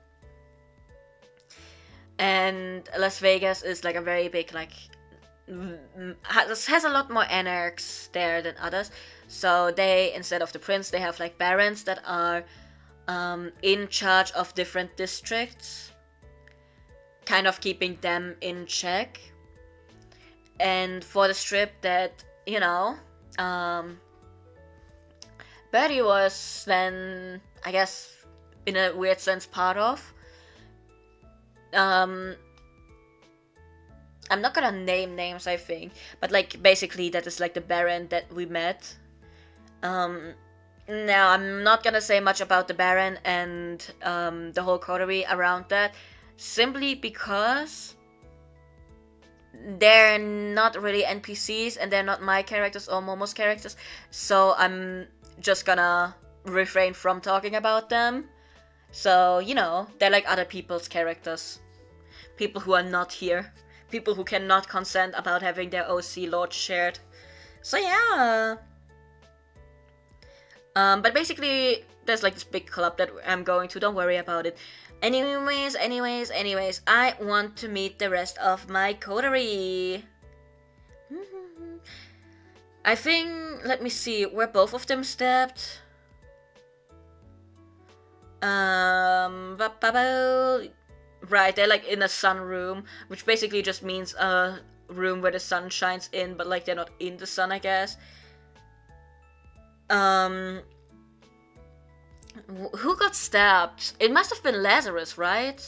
And Las Vegas is like a very big, like, has a lot more Anarchs there than others. So they, instead of the prince, they have like barons that are in charge of different districts, kind of keeping them in check. And for the strip that, you know, Betty was then, I guess, in a weird sense, part of. I'm not gonna name names, I think, but like basically that is like the Baron that we met. Now I'm not gonna say much about the Baron and the whole coterie around that, simply because they're not really NPCs and they're not my characters or Momo's characters, so I'm just gonna refrain from talking about them. So, you know, they're like other people's characters. People who are not here. People who cannot consent about having their OC lord shared. So yeah. But basically, there's like this big club that I'm going to, don't worry about it. Anyways, I want to meet the rest of my coterie. I think, let me see, were both of them stabbed? Right, they're like in a sun room, which basically just means a room where the sun shines in, but like they're not in the sun, I guess. Who got stabbed? It must have been Lazarus, right?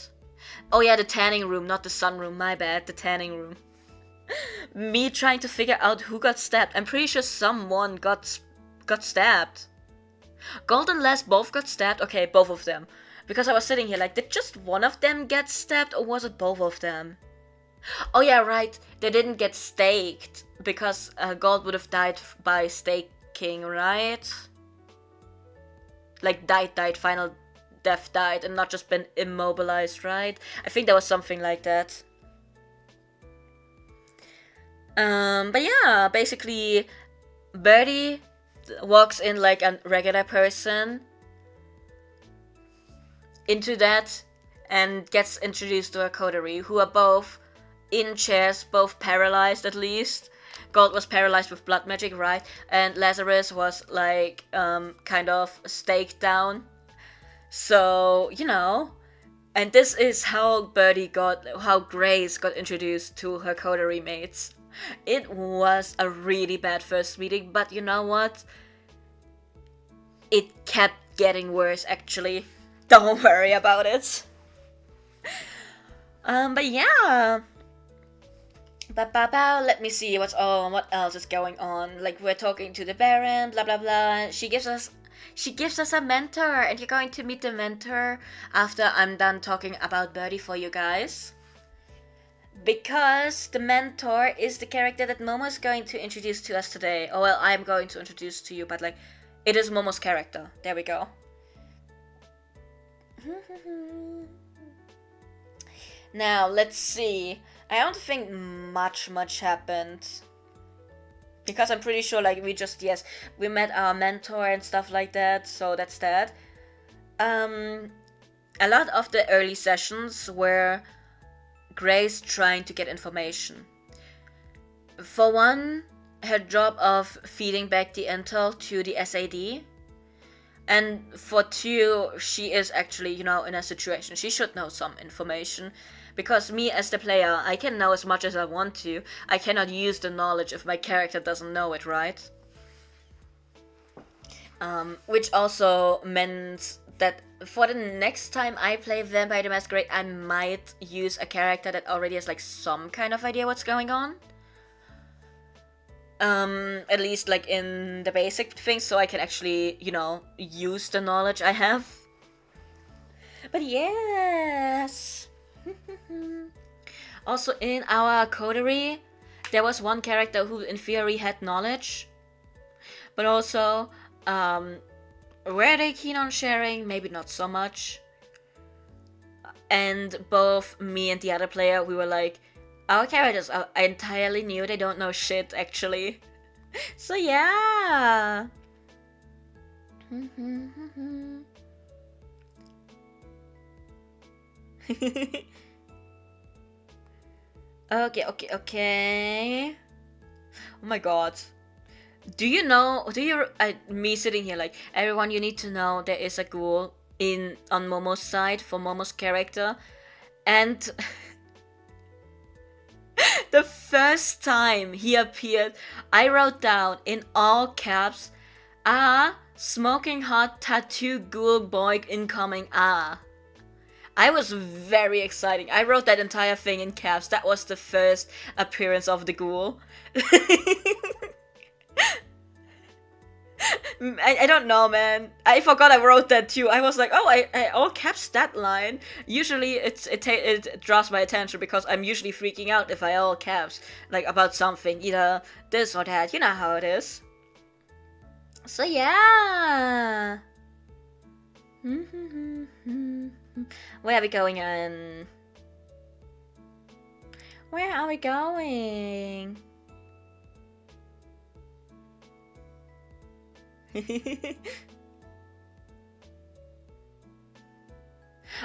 Oh yeah, the tanning room, not the sunroom, my bad, the tanning room. Me trying to figure out who got stabbed. I'm pretty sure someone got stabbed. Gold and Les both got stabbed. Okay, both of them. Because I was sitting here like, did just one of them get stabbed or was it both of them? Oh yeah, right. They didn't get staked because Gold would have died by staking, right? Like died, final death died and not just been immobilized, right? I think there was something like that. But yeah, basically, Birdie walks in like a regular person into that and gets introduced to a coterie who are both in chairs, both paralyzed at least. Gold was paralyzed with blood magic, right? And Lazarus was like kind of staked down. So, you know, and this is how Grace got introduced to her coterie mates. It was a really bad first meeting, but you know what? It kept getting worse, actually. Don't worry about it. But yeah. Let me see what else is going on. Like, we're talking to the Baron, blah blah blah. She gives us a mentor, and you're going to meet the mentor after I'm done talking about Birdie for you guys. Because the mentor is the character that Momo's going to introduce to us today. Oh well, I'm going to introduce to you, but like, it is Momo's character. There we go. Now, let's see. I don't think much happened. Because I'm pretty sure, like, we met our mentor and stuff like that, so that's that. A lot of the early sessions were Grace trying to get information. For one, her job of feeding back the intel to the SAD. And for two, she is actually, you know, in a situation. She should know some information. Because me as the player, I can know as much as I want to. I cannot use the knowledge if my character doesn't know it, right? Which also meant that for the next time I play Vampire the Masquerade, I might use a character that already has like some kind of idea what's going on. At least like in the basic things, so I can actually, you know, use the knowledge I have. But yes. Also in our coterie, there was one character who in theory had knowledge. But also, were they keen on sharing? Maybe not so much. And both me and the other player, we were like, our characters are entirely new, they don't know shit actually. So yeah. Okay. Oh my god. Me sitting here like, everyone, you need to know there is a ghoul on Momo's side for Momo's character. And the first time he appeared, I wrote down in all caps, smoking hot tattoo ghoul boy incoming, I was very excited. I wrote that entire thing in caps. That was the first appearance of the ghoul. I don't know, man. I forgot I wrote that too. I was like, oh, I all caps that line. Usually it draws my attention because I'm usually freaking out if I all caps, like about something, either this or that. You know how it is. So yeah. Where are we going on? Where are we going?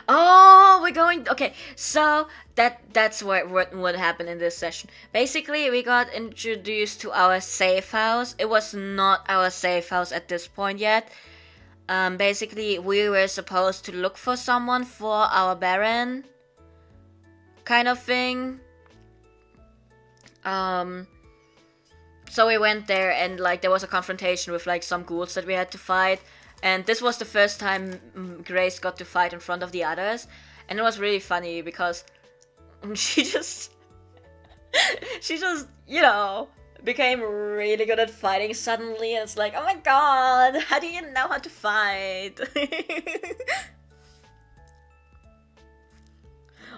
Oh, we're going. Okay, so that's what happened in this session. Basically, we got introduced to our safe house. It was not our safe house at this point yet. Basically, we were supposed to look for someone for our Baron, kind of thing. So we went there and like there was a confrontation with like some ghouls that we had to fight. And this was the first time Grace got to fight in front of the others. And it was really funny because she just, you know, became really good at fighting suddenly. And it's like, oh my god, how do you know how to fight?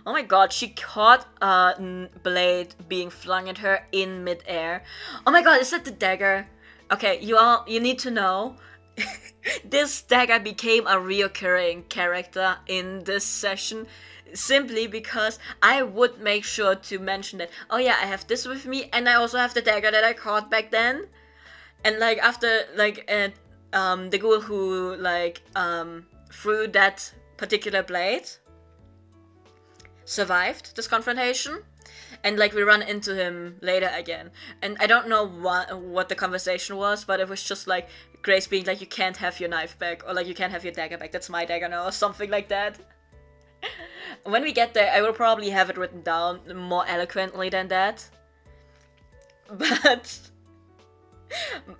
Oh my god, she caught a blade being flung at her in midair. Oh my god, is that the dagger? Okay, you need to know. This dagger became a reoccurring character in this session simply because I would make sure to mention that, oh yeah, I have this with me and I also have the dagger that I caught back then. And like after like the ghoul who like threw that particular blade survived this confrontation, and like we run into him later again, and I don't know what the conversation was, but it was just like Grace being like, you can't have your knife back, or like you can't have your dagger back, that's my dagger now, or something like that. When we get there I will probably have it written down more eloquently than that, but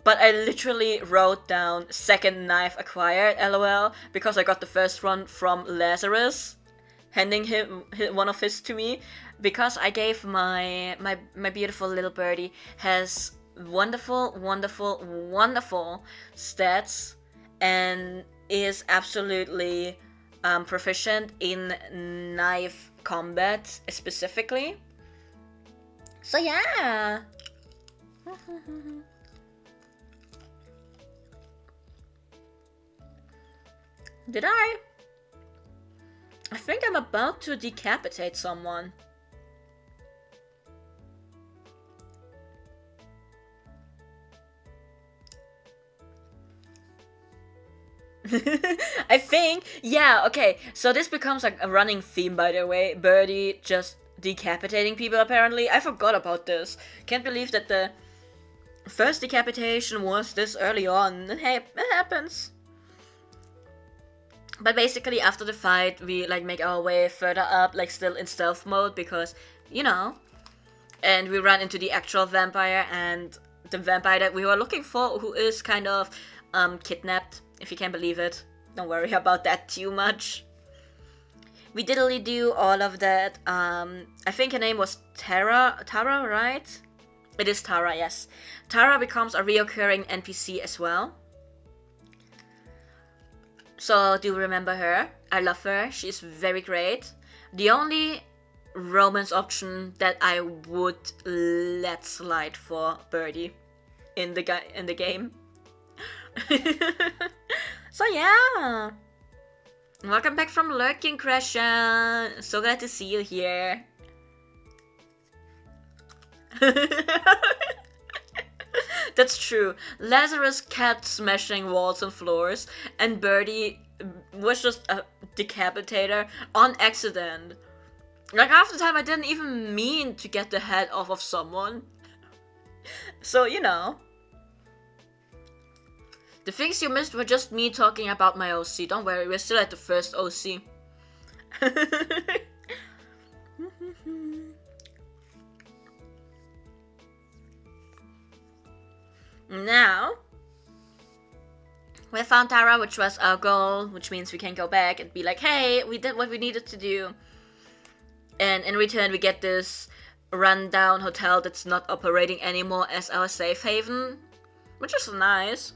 I literally wrote down second knife acquired LOL because I got the first one from Lazarus handing him one of his to me, because I gave my beautiful little birdie has wonderful stats and is absolutely proficient in knife combat specifically. So yeah. Did I think I'm about to decapitate someone. I think, yeah, okay, so this becomes like a running theme, by the way. Birdie just decapitating people, apparently. I forgot about this. Can't believe that the first decapitation was this early on. Hey, it happens. But basically after the fight we like make our way further up, like still in stealth mode because, you know, and we run into the actual vampire, and the vampire that we were looking for, who is kind of kidnapped, if you can believe it. Don't worry about that too much. We diddly do all of that. I think her name was Tara, right? It is Tara, yes. Tara becomes a reoccurring NPC as well. So do remember her. I love her. She's very great. The only romance option that I would let slide for Birdie in the game. So yeah. Welcome back from lurking, Crasha. So glad to see you here. That's true. Lazarus kept smashing walls and floors, and Birdie was just a decapitator on accident. Like half the time I didn't even mean to get the head off of someone. So, you know. The things you missed were just me talking about my OC. Don't worry, we're still at the first OC. Now, we found Tara, which was our goal, which means we can go back and be like, hey, we did what we needed to do. And in return, we get this rundown hotel that's not operating anymore as our safe haven, which is nice.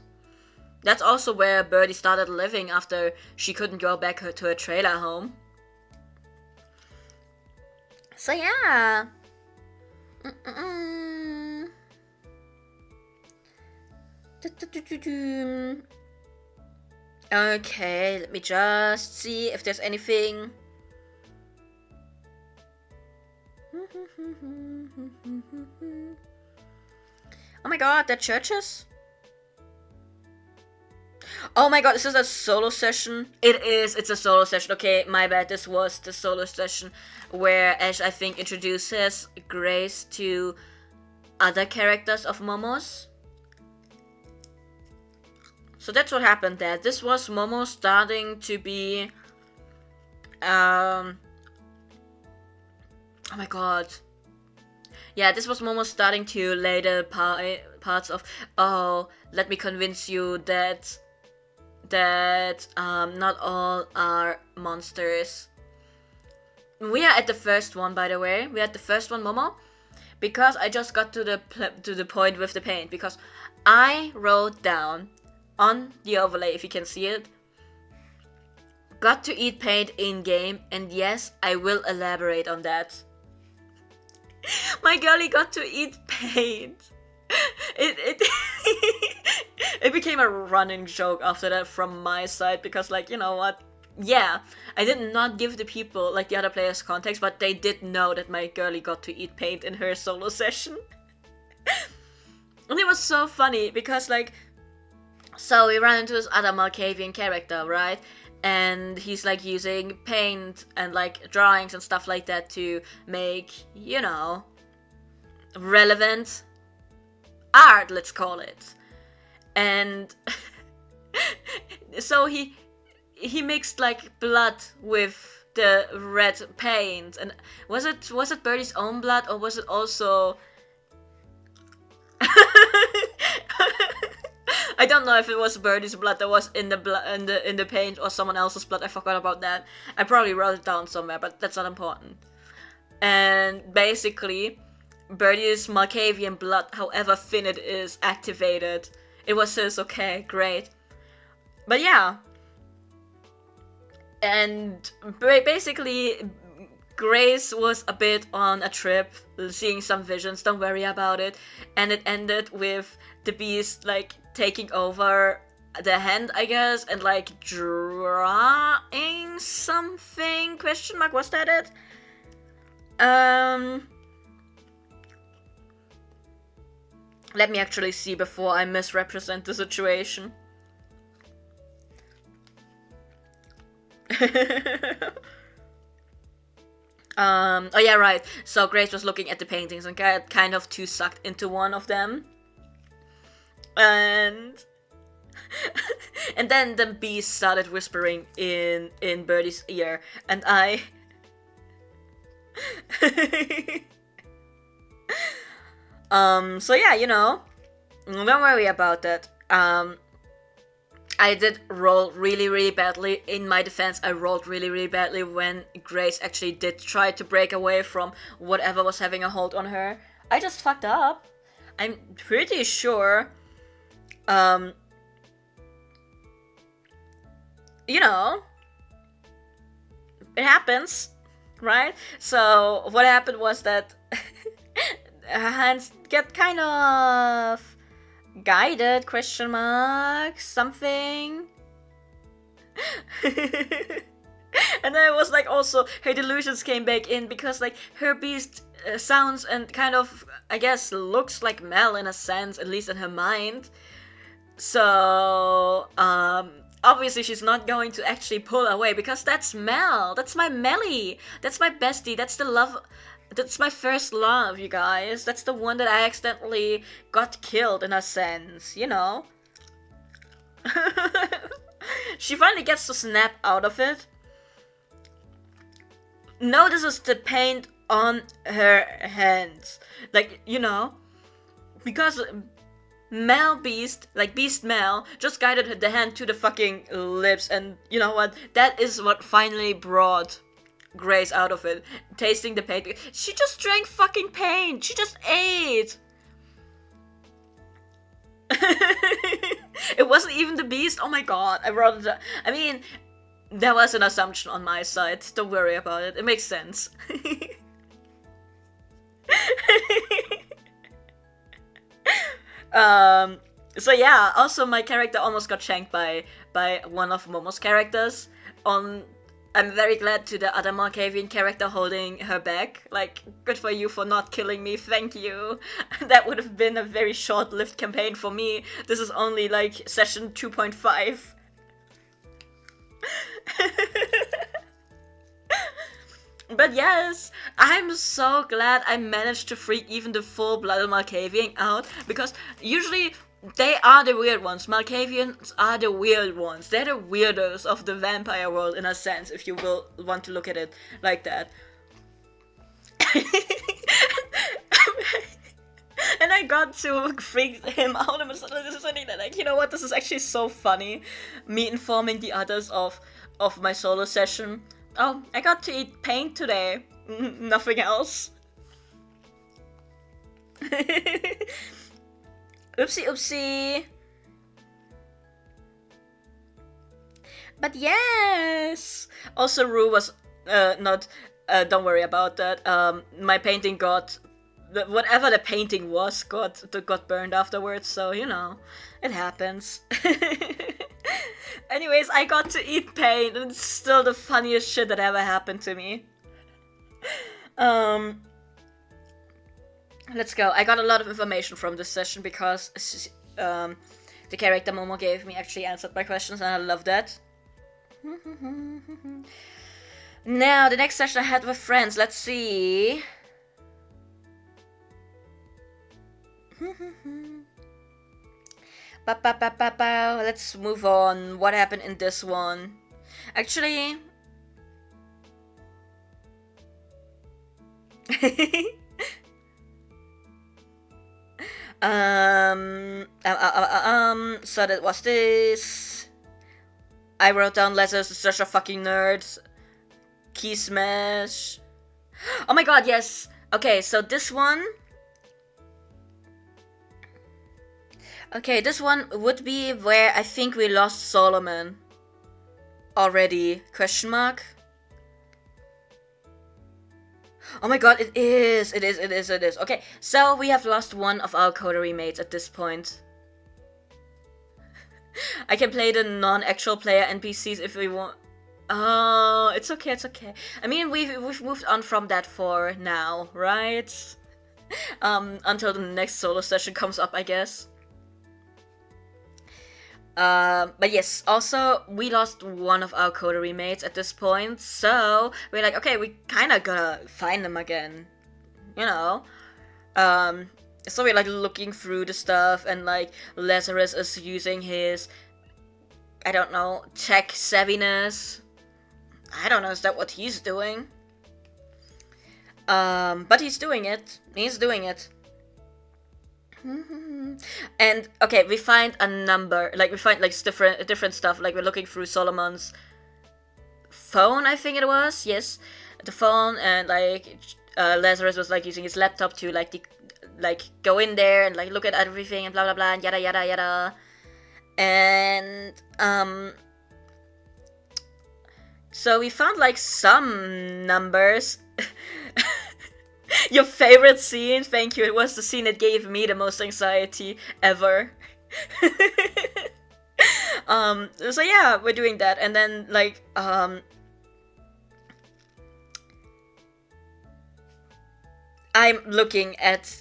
That's also where Birdie started living after she couldn't go back to her trailer home. So yeah. Okay, let me just see if there's anything. Oh my god, they're churches? Oh my god, this is a solo session? It is, it's a solo session. Okay, my bad, this was the solo session where Ash, I think, introduces Grace to other characters of Momo's. So that's what happened there. This was Momo starting to be... oh my god. Yeah, this was Momo starting to lay the parts of, oh, let me convince you that not all are monsters. We are at the first one, by the way. We are at the first one, Momo. Because I just got to the point with the paint. Because I wrote down on the overlay, if you can see it, got to eat paint in-game, and yes, I will elaborate on that. My girlie got to eat paint. It it became a running joke after that from my side, because, like, you know what? Yeah, I did not give the people, like the other players, context, but they did know that my girlie got to eat paint in her solo session. And it was so funny, because, like, so we ran into this other Malkavian character, right? And he's, like, using paint and, like, drawings and stuff like that to make, you know, relevant art, let's call it. And so he mixed, like, blood with the red paint. And was it Birdie's own blood, or was it also I don't know if it was Birdie's blood that was in the paint, or someone else's blood. I forgot about that. I probably wrote it down somewhere, but that's not important. And basically, Birdie's Malkavian blood, however thin it is, activated. It was his, okay, great. But yeah. And basically, Grace was a bit on a trip, seeing some visions, don't worry about it. And it ended with the beast, like, taking over the hand, I guess, and, like, drawing something? Question mark, was that it? Let me actually see before I misrepresent the situation. Oh yeah, right. So Grace was looking at the paintings and got kind of too sucked into one of them. And and then the beast started whispering in Birdie's ear, and I so yeah, you know, don't worry about that. I did roll really, really badly. In my defense, I rolled really, really badly when Grace actually did try to break away from whatever was having a hold on her. I just fucked up. I'm pretty sure, you know, it happens, right? So what happened was that her hands get kind of guided, question mark, something. And then it was like also her delusions came back in, because, like, her beast sounds and kind of, I guess, looks like Mel in a sense, at least in her mind. So obviously she's not going to actually pull away, because that's Mel, that's my Melly, that's my bestie, that's the love. That's my first love, you guys. That's the one that I accidentally got killed, in a sense, you know? She finally gets to snap out of it. Notices the paint on her hands. Like, you know? Because Mel Beast, like Beast Mel, just guided the hand to the fucking lips, and you know what? That is what finally brought Grace out of it, tasting the paint. She just drank fucking paint. She just ate. It wasn't even the beast. Oh my god, I wrote it. I mean, there was an assumption on my side. Don't worry about it. It makes sense. So yeah. Also, my character almost got shanked by one of Momo's characters. I'm very glad to the other Malkavian character holding her back. Like, good for you for not killing me, thank you. That would have been a very short-lived campaign for me. This is only, like, session 2.5. But yes, I'm so glad I managed to freak even the full-blooded Malkavian out, because usually they are the weird ones. Malkavians are the weird ones. They're the weirdos of the vampire world, in a sense, if you will want to look at it like that. And I got to freak him out. And this is something that, like, you know what? This is actually so funny. Me informing the others of my solo session Oh, I got to eat paint today. Nothing else. Oopsie oopsie. But yes! Also, Rue was not. Don't worry about that. My painting got. Whatever the painting was got burned afterwards, so you know, it happens. Anyways, I got to eat paint, and it's still the funniest shit that ever happened to me. Let's go. I got a lot of information from this session because the character Momo gave me actually answered my questions, and I love that. Now, the next session I had with friends. Let's see. Let's move on. What happened in this one? Actually... so that was this. I wrote down letters to such a fucking nerd. Key smash. Oh my god, yes. Okay, so this one. Okay, this one would be where I think we lost Solomon. Already. Question mark? Oh my god, it is. It is. Okay, so we have lost one of our coterie mates at this point. I can play the non-actual player NPCs if we want. Oh, it's okay. I mean, we've moved on from that for now, right? Until the next solo session comes up, I guess. But yes, also, we lost one of our coterie mates at this point, so we're like, okay, we kinda gotta find them again, you know? So we're like looking through the stuff, and like, Lazarus is using his, I don't know, tech savviness. I don't know, is that what he's doing? But he's doing it. And okay, we find a number, like we find like different stuff. Like we're looking through Solomon's phone, I think it was. Yes, the phone, and like Lazarus was like using his laptop to like go in there and like look at everything and blah blah blah and yada yada yada. And so we found like some numbers. Your favorite scene? Thank you. It was the scene that gave me the most anxiety ever. So yeah, we're doing that, and then like I'm looking at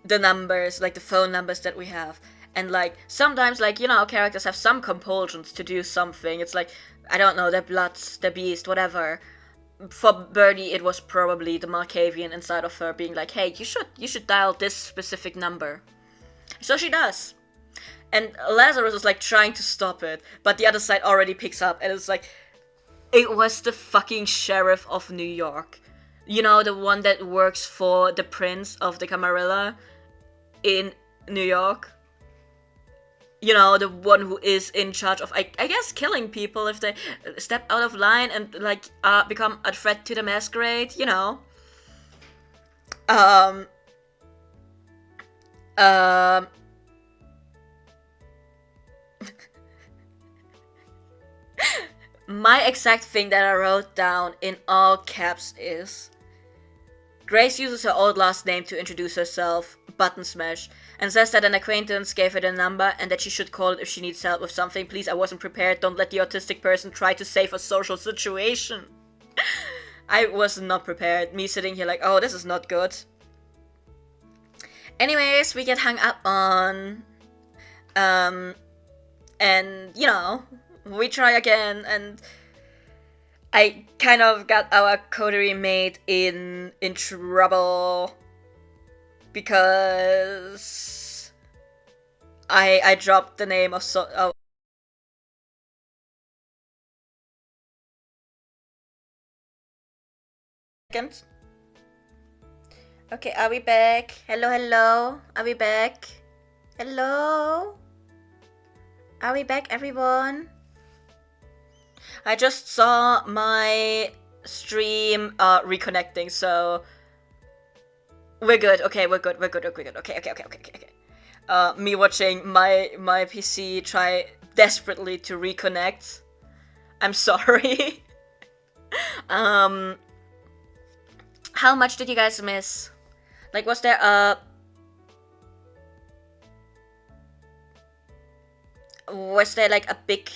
the numbers, like the phone numbers that we have, and like sometimes, like, you know, characters have some compulsions to do something. It's like, I don't know, their bloods, their beast, whatever. For Birdie, it was probably the Malkavian inside of her being like, hey, you should dial this specific number. So she does. And Lazarus is like trying to stop it, but the other side already picks up, and it's like, it was the fucking sheriff of New York. You know, the one that works for the prince of the Camarilla in New York. You know, the one who is in charge of, I guess, killing people if they step out of line and, like, become a threat to the masquerade, you know. My exact thing that I wrote down in all caps is, Grace uses her old last name to introduce herself, Button Smash, and says that an acquaintance gave her the number and that she should call it if she needs help with something. Please, I wasn't prepared. Don't let the autistic person try to save a social situation. I was not prepared. Me sitting here like, oh, this is not good. Anyways, we get hung up on. And, you know, we try again, and I kind of got our coterie mate in trouble because I dropped the name of second. Okay, are we back? Hello? Are we back? Hello? Are we back, everyone? I just saw my stream reconnecting, so we're good. Okay, we're good. Okay. Me watching my PC try desperately to reconnect. I'm sorry. How much did you guys miss? Like, was there a like a big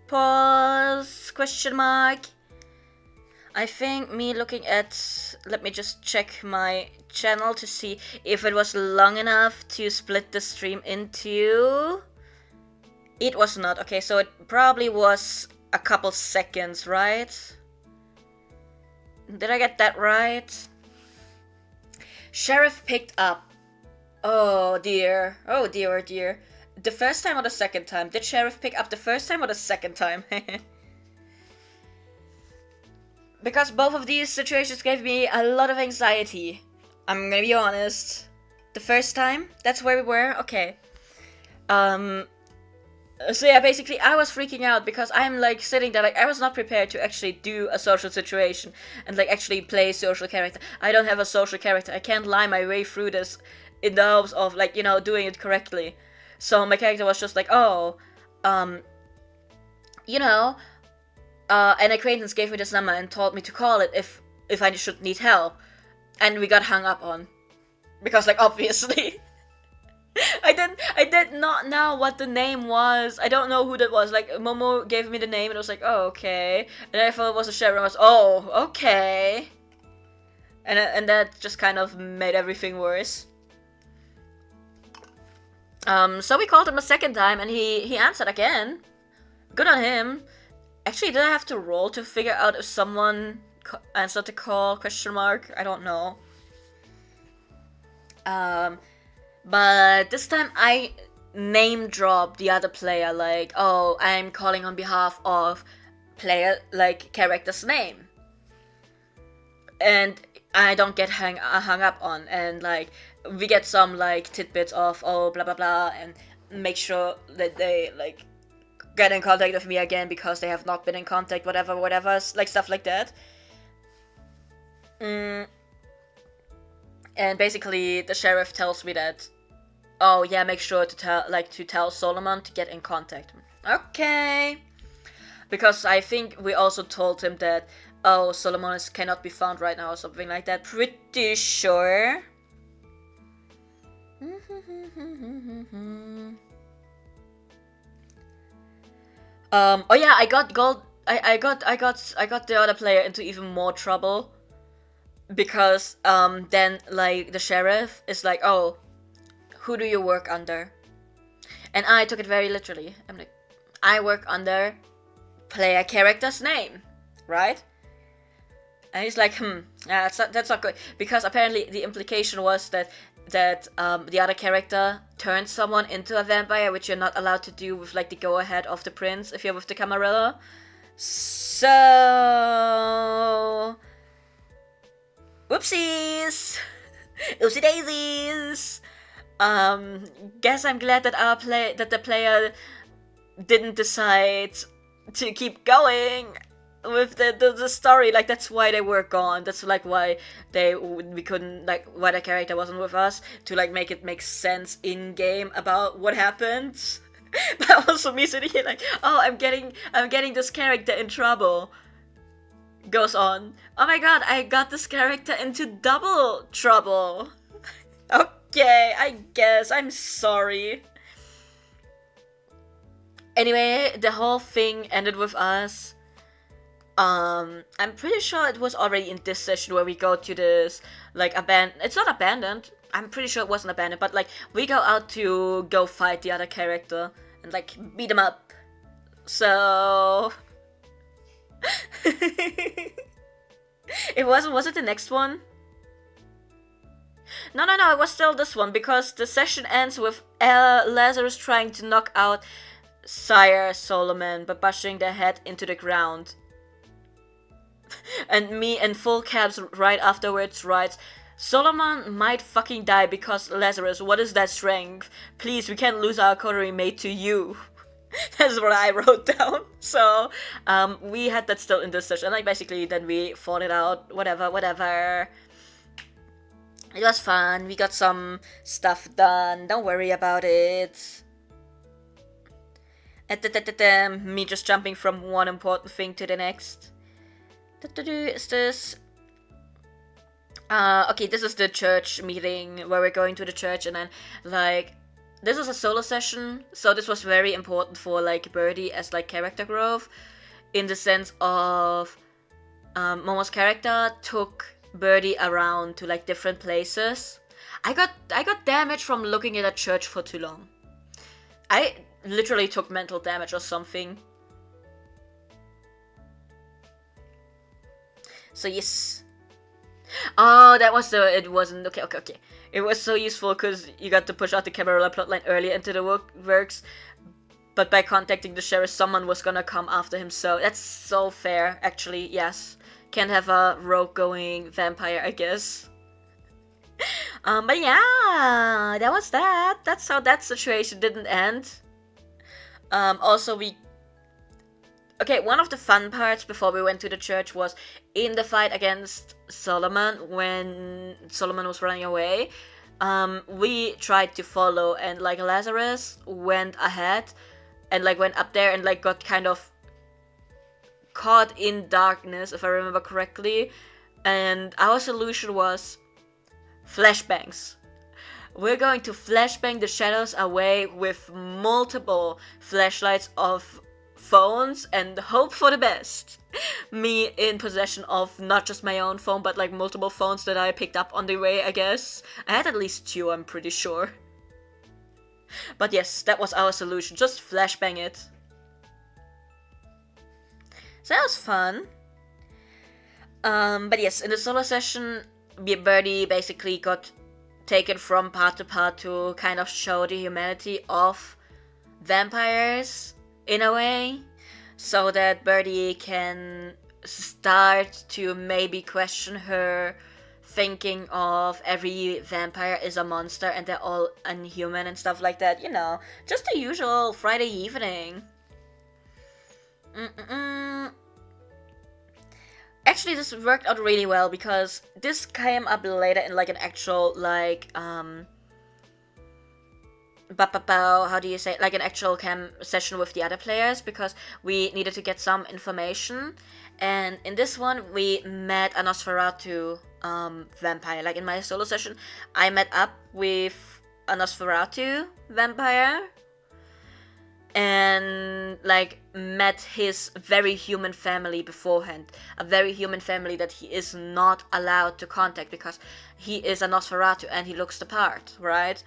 pause question mark? I think me looking at, let me just check my channel to see if it was long enough to split the stream into. It was not. Okay, so it probably was a couple seconds, right? Did I get that right? Sheriff picked up. Oh dear. Oh dear, oh dear. The first time or the second time? Did Sheriff pick up the first time or the second time? Because both of these situations gave me a lot of anxiety. I'm gonna be honest. The first time? That's where we were? Okay. So yeah, basically I was freaking out because I'm like sitting there like I was not prepared to actually do a social situation and like actually play social character. I don't have a social character. I can't lie my way through this in the hopes of like, you know, doing it correctly. So my character was just like, oh, you know, an acquaintance gave me this number and told me to call it if I should need help. And we got hung up on. Because like obviously I did not know what the name was. I don't know who that was. Like Momo gave me the name and I was like, oh, okay. And I thought it was a sheriff. I was, oh, okay. And that just kind of made everything worse. So we called him a second time and he answered again. Good on him. Actually, did I have to roll to figure out if someone answered the call? Question mark. I don't know. But this time I name dropped the other player, like, oh, I'm calling on behalf of player, like, character's name. And I don't get hung up on, and like, we get some like tidbits of, oh, blah blah blah, and make sure that they like get in contact with me again because they have not been in contact, whatever, like stuff like that. And basically the sheriff tells me that, oh yeah, make sure to tell Solomon to get in contact. Okay. Because I think we also told him that, oh, Solomon cannot be found right now or something like that. Pretty sure. Oh yeah, I got gold. I got the other player into even more trouble. Because then like the sheriff is like, oh, who do you work under? And I took it very literally. I'm like, I work under player character's name, right? And he's like, yeah, that's not good, because apparently the implication was that the other character turned someone into a vampire, which you're not allowed to do with like the go ahead of the prince if you're with the Camarilla. So whoopsies! Oopsie daisies! Guess I'm glad that the player didn't decide to keep going with the story. Like, that's why they were gone. That's like why we couldn't, like, why the character wasn't with us, to like make it make sense in game about what happened. But also me sitting here like, oh, I'm getting this character in trouble. Goes on, oh my god, I got this character into double trouble. Okay, I guess, I'm sorry. Anyway, the whole thing ended with us. I'm pretty sure it was already in this session where we go to this, like, it's not abandoned. I'm pretty sure it wasn't abandoned, but like, we go out to go fight the other character and like beat him up. So was it the next one? No, it was still this one, because the session ends with Lazarus trying to knock out Sire Solomon by bashing their head into the ground. And me in full caps right afterwards writes, Solomon might fucking die because Lazarus, what is that strength? Please, we can't lose our coterie mate to you. That's what I wrote down. So we had that still in this session. Like basically, then we fought it out. Whatever. It was fun. We got some stuff done. Don't worry about it. Me just jumping from one important thing to the next. Is this? Okay, this is the church meeting where we're going to the church, and then like this is a solo session, so this was very important for like Birdie as like character growth, in the sense of Momo's character took Birdie around to like different places. I got damage from looking at a church for too long. I literally took mental damage or something. So yes. Oh, that was the... It wasn't... Okay. It was so useful because you got to push out the Camarilla plotline earlier into the works, but by contacting the sheriff, someone was gonna come after him, so that's so fair, actually, yes. Can't have a rogue going vampire, I guess. But yeah, that was that. That's how that situation didn't end. Also, okay, one of the fun parts before we went to the church was in the fight against Solomon, when Solomon was running away. We tried to follow, and like Lazarus went ahead and like went up there and like got kind of caught in darkness, if I remember correctly. And our solution was flashbangs. We're going to flashbang the shadows away with multiple flashlights of phones and hope for the best. Me in possession of not just my own phone, but like multiple phones that I picked up on the way, I guess. I had at least 2, I'm pretty sure. But yes, that was our solution. Just flashbang it. So that was fun. But yes, in the solo session, Birdie basically got taken from part to part to kind of show the humanity of vampires in a way, so that Birdie can start to maybe question her thinking of every vampire is a monster and they're all unhuman and stuff like that, you know, just the usual Friday evening. Actually, this worked out really well because this came up later in like an actual like how do you say, like an actual cam session with the other players, because we needed to get some information, and in this one we met a Nosferatu vampire. Like in my solo session, I met up with a Nosferatu vampire and like met his very human family beforehand, a very human family that he is not allowed to contact because he is a Nosferatu and he looks the part, right?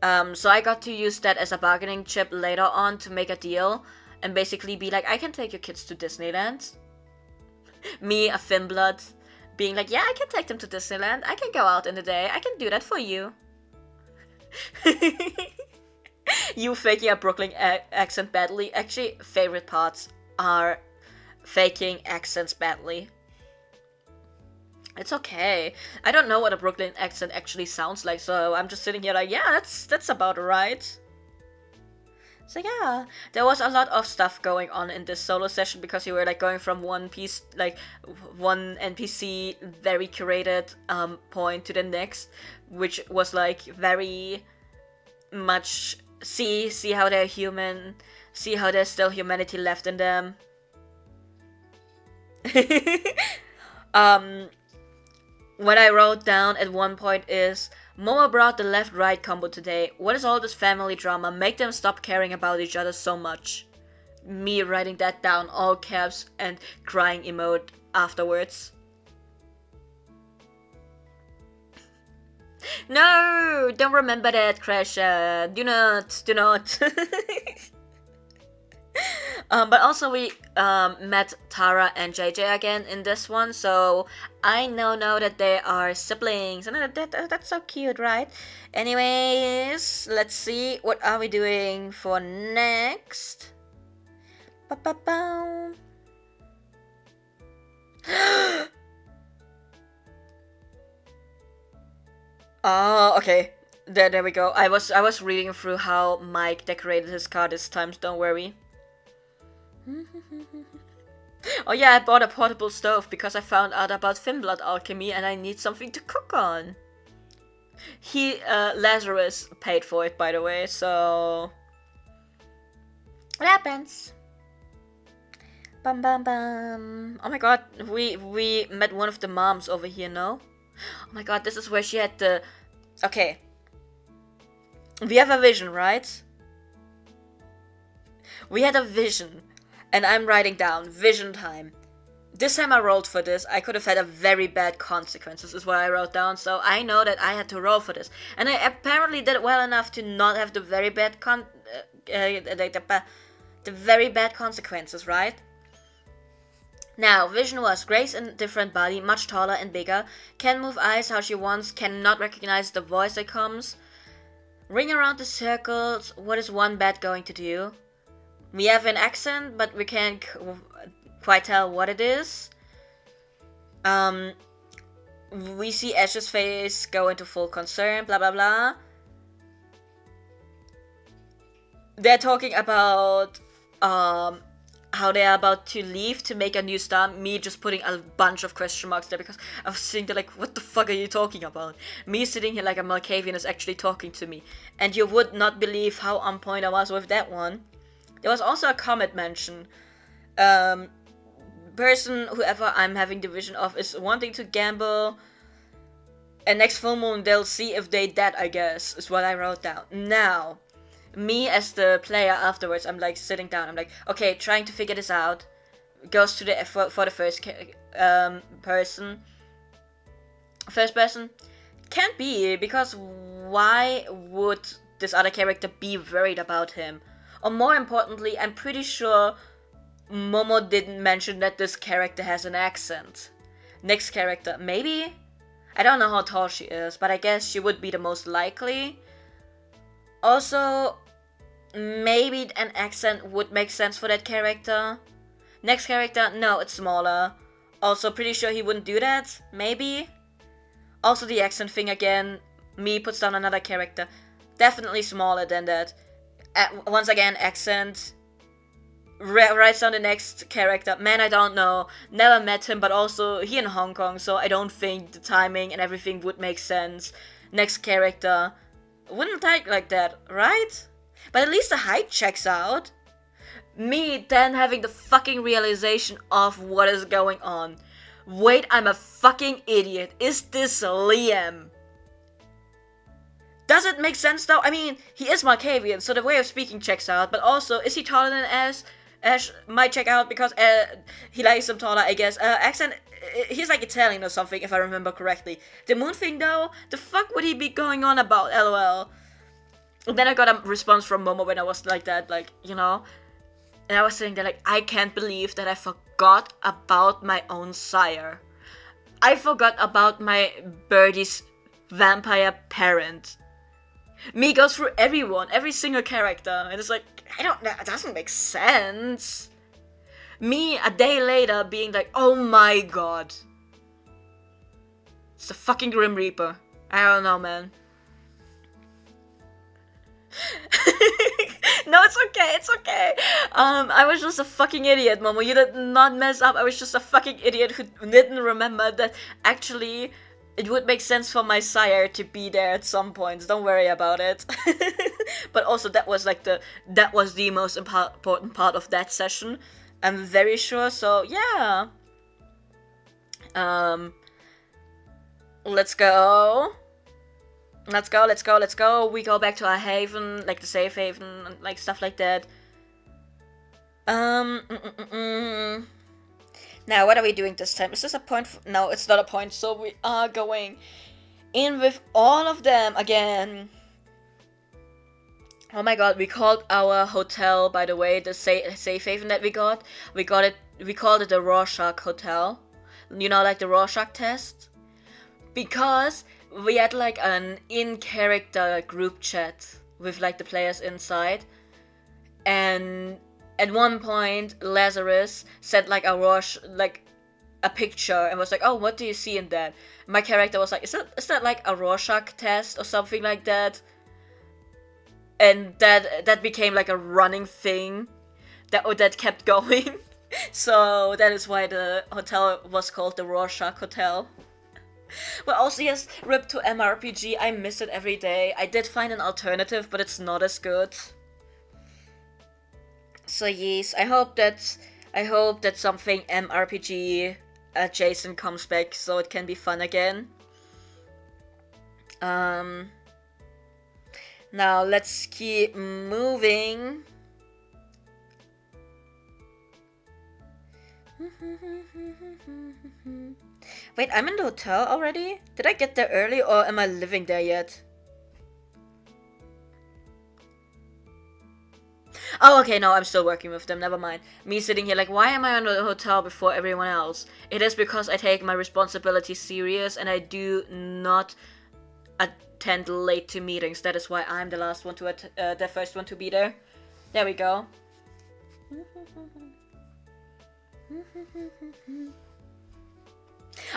So I got to use that as a bargaining chip later on to make a deal and basically be like, I can take your kids to Disneyland. Me, a Finnblood, being like, yeah, I can take them to Disneyland. I can go out in the day. I can do that for you. You faking a Brooklyn accent badly. Actually, favorite parts are faking accents badly. It's okay. I don't know what a Brooklyn accent actually sounds like, so I'm just sitting here like, yeah, that's about right. So yeah, there was a lot of stuff going on in this solo session because you were like going from one piece, like one NPC very curated point to the next, which was like very much see how they're human, see how there's still humanity left in them. What I wrote down at one point is, Momo brought the left-right combo today. What is all this family drama? Make them stop caring about each other so much. Me writing that down, all caps, and crying emote afterwards. No! Don't remember that, Crasher. Do not. But also we met Tara and JJ again in this one, so I now know that they are siblings, and that's so cute, right? Anyways, let's see, what are we doing for next? Oh, okay. There we go. I was reading through how Mike decorated his car this time, so don't worry. Oh yeah, I bought a portable stove because I found out about thin blood alchemy and I need something to cook on. Lazarus paid for it, by the way, so... It happens. Bum bum bum. Oh my god, we met one of the moms over here, no? Oh my god, this is where she had the... Okay. We have a vision, right? We had a vision. And I'm writing down, vision time. This time I rolled for this, I could have had a very bad consequences, is what I wrote down, so I know that I had to roll for this. And I apparently did well enough to not have the very bad the very bad consequences, right? Now, Vision was Grace in different body, much taller and bigger, can move eyes how she wants, cannot recognize the voice that comes. Ring around the circles, what is one bat going to do? We have an accent, but we can't quite tell what it is. We see Ash's face go into full concern, blah blah blah. They're talking about how they are about to leave to make a new start. Me just putting a bunch of question marks there because I was sitting there like, what the fuck are you talking about? Me sitting here like a Malkavian is actually talking to me. And you would not believe how on point I was with that one. There was also a comment mention. Person, whoever I'm having the vision of, is wanting to gamble. And next full moon they'll see if they dead, I guess, is what I wrote down. Now, me as the player afterwards, I'm like sitting down, I'm like, okay, trying to figure this out. Goes to the for the first person. First person can't be, because why would this other character be worried about him? Or more importantly, I'm pretty sure Momo didn't mention that this character has an accent. Next character, maybe? I don't know how tall she is, but I guess she would be the most likely. Also, maybe an accent would make sense for that character. Next character, no, it's smaller. Also, pretty sure he wouldn't do that. Maybe. Also, the accent thing again. Me puts down another character. Definitely smaller than that. Once again, accent. Writes down the next character. Man, I don't know. Never met him, but also he in Hong Kong, so I don't think the timing and everything would make sense. Next character. Wouldn't type like that, right? But at least the height checks out. Me then having the fucking realization of what is going on. Wait, I'm a fucking idiot. Is this Liam? Does it make sense though? I mean, he is Malkavian, so the way of speaking checks out, but also, is he taller than Ash? Ash might check out because he likes him taller, I guess. Accent, he's like Italian or something, if I remember correctly. The moon thing though, the fuck would he be going on about, lol? And then I got a response from Momo when I was like that, like, you know? And I was sitting there like, I can't believe that I forgot about my own sire. I forgot about my birdie's vampire parent. Me goes through everyone, every single character, and it's like, I don't know, it doesn't make sense. Me, a day later, being like, oh my god. It's the fucking Grim Reaper. I don't know, man. No, it's okay, it's okay. I was just a fucking idiot, Momo. You did not mess up. I was just a fucking idiot who didn't remember that actually it would make sense for my sire to be there at some points. Don't worry about it. But also that was like that was the most important part of that session. I'm very sure. So yeah. Let's go. Let's go. We go back to our haven, like the safe haven, and like stuff like that. Now, what are we doing this time? Is this a point? No, it's not a point, so we are going in with all of them again. Oh my god, we called our hotel, by the way, the safe haven that we called it the Rorschach Hotel. You know, like the Rorschach test? Because we had like an in-character group chat with like the players inside, and at one point Lazarus said like a a picture and was like, oh, what do you see in that? My character was like, is that like a Rorschach test or something like that? And that became like a running thing that kept going. So that is why the hotel was called the Rorschach Hotel. Well, also, yes, RIP to MRPG. I miss it every day. I did find an alternative, but it's not as good. So yes, I hope that something MRPG adjacent comes back so it can be fun again. Now let's keep moving. Wait, I'm in the hotel already? Did I get there early or am I living there yet? Oh, okay, no, I'm still working with them, never mind. Me sitting here like, why am I in the hotel before everyone else? It is because I take my responsibility serious and I do not attend late to meetings. That is why I'm the last one to the first one to be there. There we go.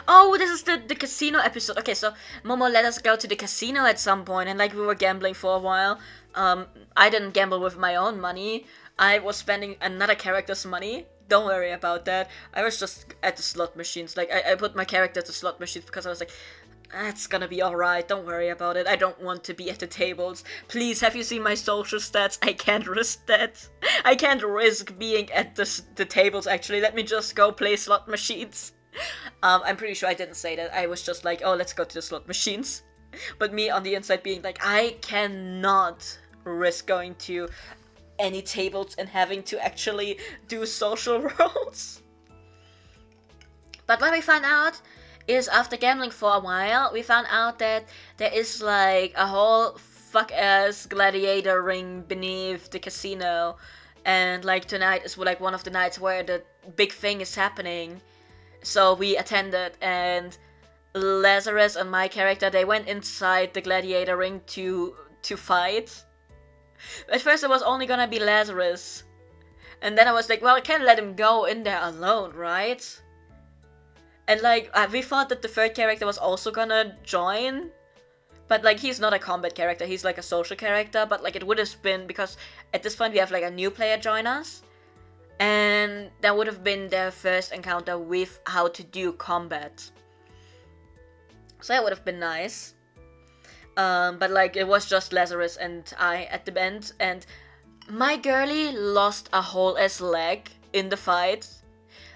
Oh, this is the casino episode. Okay, so Momo let us go to the casino at some point, and like we were gambling for a while. I didn't gamble with my own money. I was spending another character's money. Don't worry about that. I was just at the slot machines. Like I put my character at the slot machines because I was like, that's gonna be alright, don't worry about it. I don't want to be at the tables. Please, have you seen my social stats? I can't risk that. I can't risk being at the tables, actually. Let me just go play slot machines. I'm pretty sure I didn't say that. I was just like, oh, let's go to the slot machines. But me on the inside being like, I cannot risk going to any tables and having to actually do social roles. But what we found out is after gambling for a while, we found out that there is like a whole fuck-ass gladiator ring beneath the casino. And like tonight is like one of the nights where the big thing is happening. So we attended, and Lazarus and my character, they went inside the gladiator ring to fight. At first it was only gonna be Lazarus. And then I was like, well, I can't let him go in there alone, right? And like, we thought that the third character was also gonna join. But like, he's not a combat character, he's like a social character. But like, it would have been, because at this point we have like a new player join us. And that would have been their first encounter with how to do combat. So that would have been nice. But like, it was just Lazarus and I at the end. And my girlie lost a whole ass leg in the fight.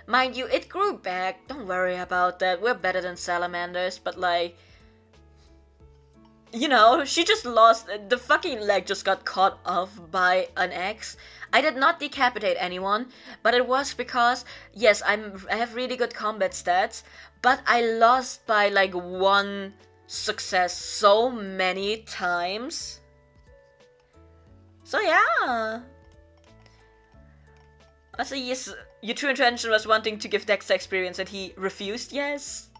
Mind you, it grew back. Don't worry about that. We're better than salamanders. But like, you know, she just lost. The fucking leg just got cut off by an axe. I did not decapitate anyone, but it was because, yes, I have really good combat stats, but I lost by like one success so many times. So yeah. Also, yes, your true intention was wanting to give Dexter experience and he refused, yes.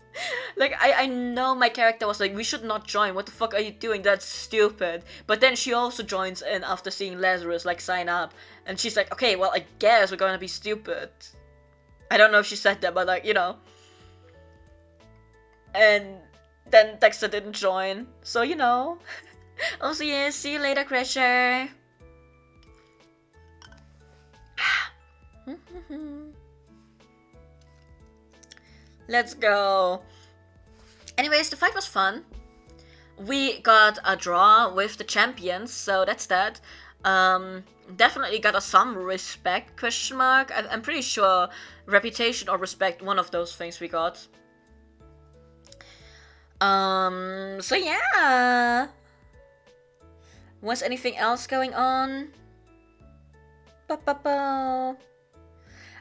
Like, I know my character was like, we should not join, what the fuck are you doing, that's stupid. But then she also joins in after seeing Lazarus, like, sign up. And she's like, okay, well, I guess we're gonna be stupid. I don't know if she said that, but like, you know. And then Dexter didn't join, so you know. Also, yeah, see you later, Crasher. Let's go. Anyways, the fight was fun. We got a draw with the champions, so that's that. Definitely got us some respect, question mark. I'm pretty sure reputation or respect, one of those things we got. So yeah. Was anything else going on? Ba-ba-ba.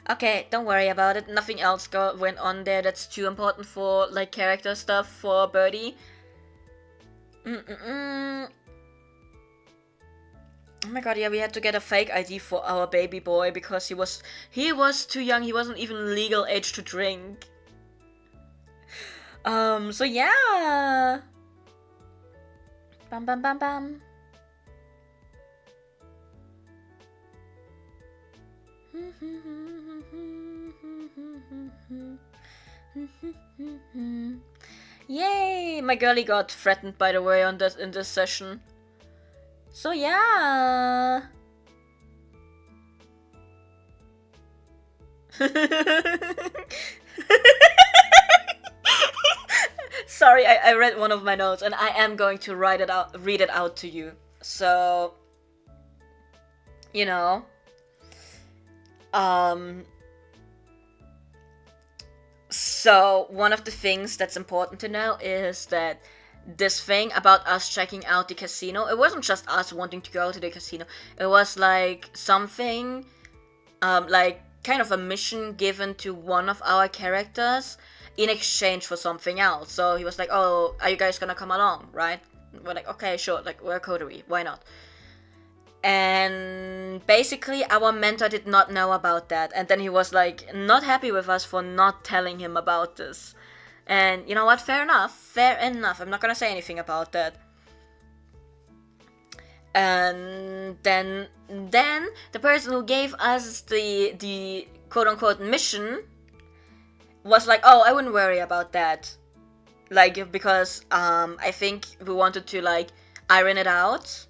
Okay, don't worry about it. Nothing else went on there that's too important for like character stuff for Birdie. Oh my god, yeah, we had to get a fake ID for our baby boy because he was too young. He wasn't even legal age to drink. So yeah. Bam bam bam bam. Yay! My girlie got threatened, by the way, in this session. So yeah. Sorry, I read one of my notes and I am going to read it out to you. So, you know, so one of the things that's important to know is that this thing about us checking out the casino, it wasn't just us wanting to go to the casino. It was like something, like kind of a mission given to one of our characters in exchange for something else. So he was like, oh, are you guys gonna come along, right? We're like, okay, sure, like, we're a coterie, why not? And basically our mentor did not know about that, and then he was like not happy with us for not telling him about this. And you know what, fair enough, I'm not gonna say anything about that. And then the person who gave us the quote-unquote mission was like, oh, I wouldn't worry about that, like, because I think we wanted to like iron it out.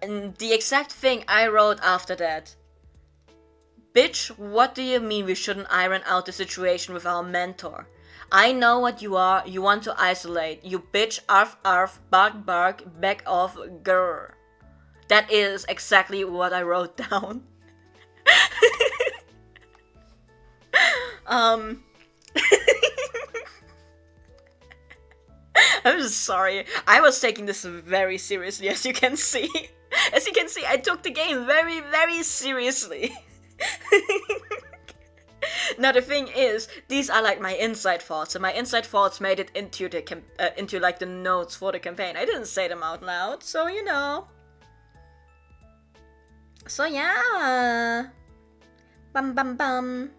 And the exact thing I wrote after that: bitch, what do you mean we shouldn't iron out the situation with our mentor? I know what you are, you want to isolate. You bitch, arf arf, bark bark, back off, grr. That is exactly what I wrote down. I'm just sorry. I was taking this very seriously, as you can see. As you can see, I took the game very, very seriously. Now the thing is, these are like my inside thoughts, and my inside thoughts made it into the into like the notes for the campaign. I didn't say them out loud, so you know. So yeah. Bum bum bum.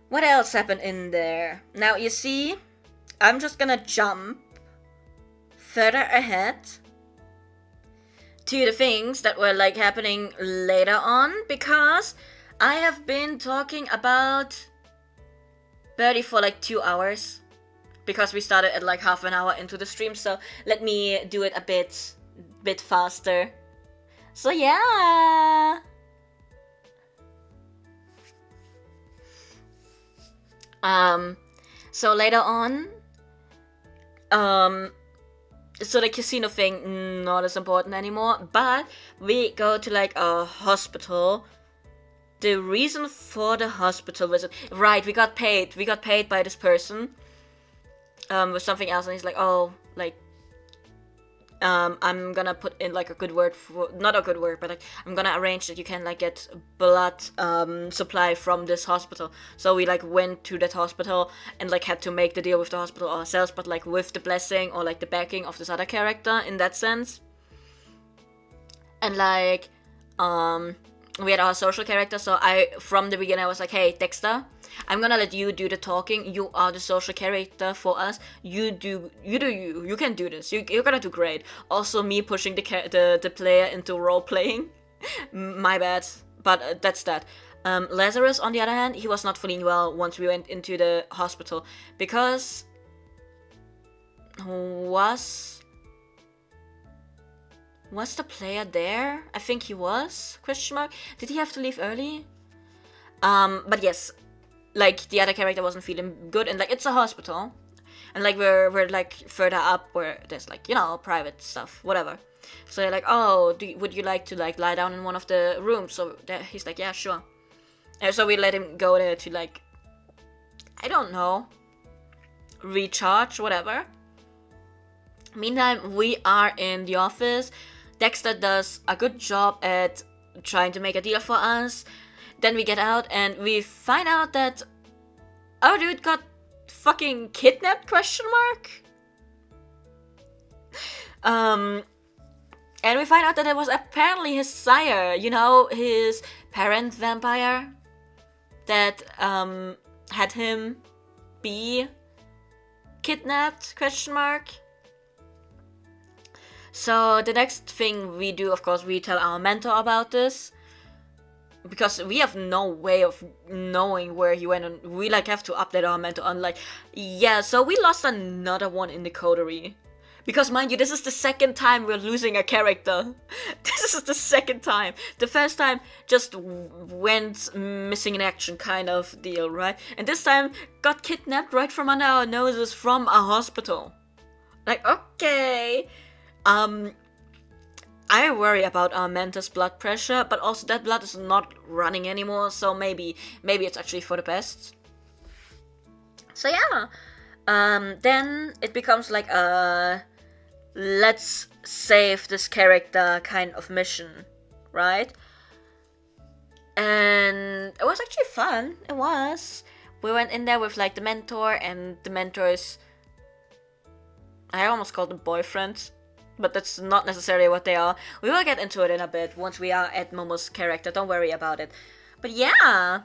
What else happened in there? Now you see, I'm just gonna jump further ahead to the things that were like happening later on, because I have been talking about Birdie for like 2 hours, because we started at like half an hour into the stream. So let me do it a bit faster. So yeah. So later on, so the casino thing, not as important anymore, but we go to like a hospital. The reason for the hospital visit, right, we got paid by this person, with something else, and he's like, oh, like, I'm gonna put in like a good word for, not a good word, but like, I'm gonna arrange that you can like get blood supply from this hospital. So we like went to that hospital and like had to make the deal with the hospital ourselves, but like with the blessing or like the backing of this other character in that sense. And like we had our social character, so I from the beginning I was like, hey Dexter, I'm gonna let you do the talking. You are the social character for us. You do you. You can do this. You're gonna do great. Also, me pushing the player into role playing. My bad, but that's that. Lazarus, on the other hand, he was not feeling well once we went into the hospital, because was the player there? I think he was, question mark. Did he have to leave early? But yes, like the other character wasn't feeling good, and like it's a hospital, and like we're like further up where there's like, you know, private stuff, whatever. So they're like, oh, would you like to like lie down in one of the rooms? So he's like, yeah, sure. And so we let him go there to like, I don't know, recharge, whatever. Meantime, we are in the office. Dexter does a good job at trying to make a deal for us. Then we get out and we find out that our dude got fucking kidnapped, question mark? And we find out that it was apparently his sire, you know, his parent vampire that had him be kidnapped, question mark? So the next thing we do, of course, we tell our mentor about this. because we have no way of knowing where he went, and we like have to update our mentor on like, yeah, so we lost another one in the coterie. Because mind you, this is the second time we're losing a character. This is the second time. The first time just went missing in action kind of deal, right? And this time got kidnapped right from under our noses from a hospital. Like, okay. I worry about our mentor's blood pressure, but also that blood is not running anymore, so maybe it's actually for the best. So yeah. Then it becomes like a let's save this character kind of mission, right? And it was actually fun. It was. We went in there with like the mentor, and the mentor's, I almost called them boyfriends, but that's not necessarily what they are. We will get into it in a bit once we are at Momo's character. Don't worry about it. But yeah.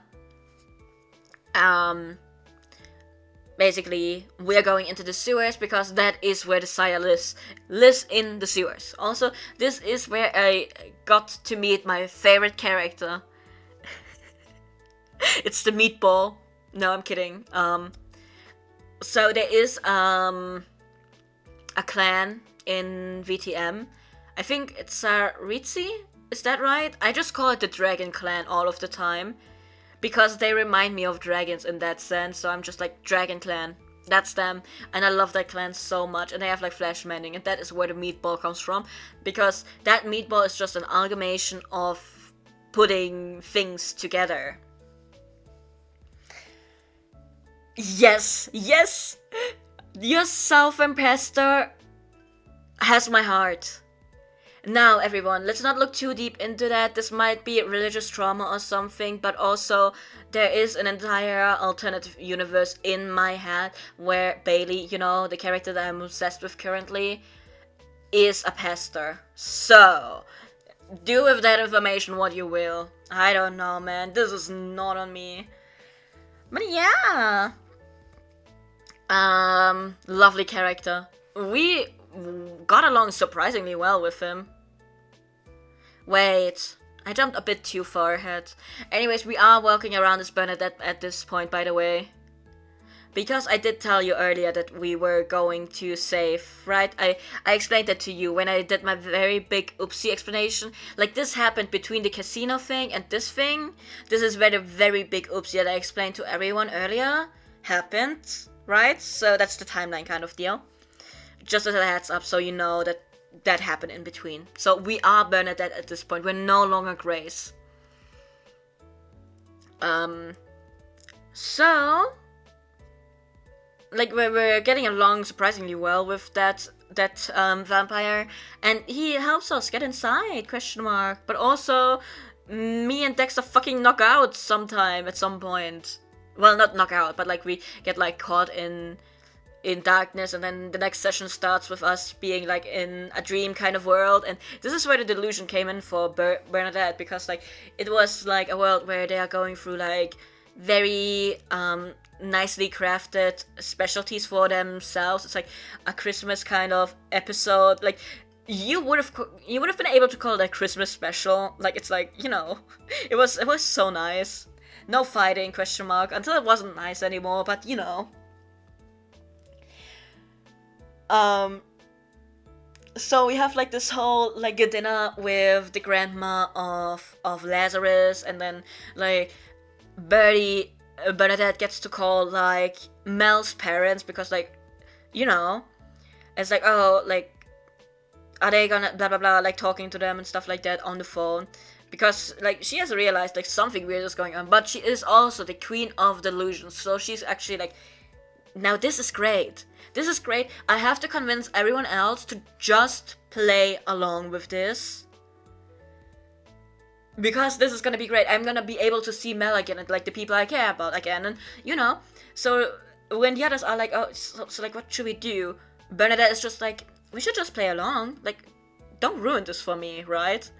Basically, we are going into the sewers because that is where the Sire lives in the sewers. Also, this is where I got to meet my favorite character. It's the meatball. No, I'm kidding. So there is a clan in VTM. I think it's Ritzy. Is that right? I just call it the Dragon Clan all of the time, because they remind me of dragons in that sense, so I'm just like, Dragon Clan, that's them, and I love that clan so much, and they have like flash mending, and that is where the meatball comes from, because that meatball is just an amalgamation of putting things together. Yes, yes! Your self-impostor has my heart. Now, everyone, let's not look too deep into that. This might be religious trauma or something, but also there is an entire alternative universe in my head where Bailey, you know, the character that I'm obsessed with currently, is a pastor. So, do with that information what you will. I don't know, man. This is not on me. But yeah. Lovely character. We got along surprisingly well with him. Wait, I jumped a bit too far ahead. Anyways, we are walking around as Bernadette at this point, by the way. Because I did tell you earlier that we were going to save, right? I explained that to you when I did my very big oopsie explanation. Like, this happened between the casino thing and this thing. This is where the very big oopsie that I explained to everyone earlier happened, right? So that's the timeline kind of deal. Just as a heads up, so you know that happened in between. So we are Bernadette at this point. We're no longer Grace. So, like, we're getting along surprisingly well with that vampire, and he helps us get inside, question mark. But also, me and Dexter fucking knock out sometime at some point. Well, not knock out, but like we get like caught in darkness, and then the next session starts with us being like in a dream kind of world. And this is where the delusion came in for Bernadette, because like it was like a world where they are going through like very nicely crafted specialties for themselves. It's like a Christmas kind of episode. Like you would have been able to call it a Christmas special. Like, it's like, you know, it was so nice. No fighting, question mark, until it wasn't nice anymore, but you know. So we have like this whole like a dinner with the grandma of Lazarus, and then like Bernadette gets to call like Mel's parents, because like, you know, it's like, oh, like, are they gonna blah blah blah, like talking to them and stuff like that on the phone, because like she has realized like something weird is going on. But she is also the queen of delusions, so she's actually like, now this is great. This is great. I have to convince everyone else to just play along with this, because this is gonna be great. I'm gonna be able to see Mel again, and like the people I care about again, and you know. So when the others are like, oh, so like, what should we do? Bernadette is just like, we should just play along. Like, don't ruin this for me, right?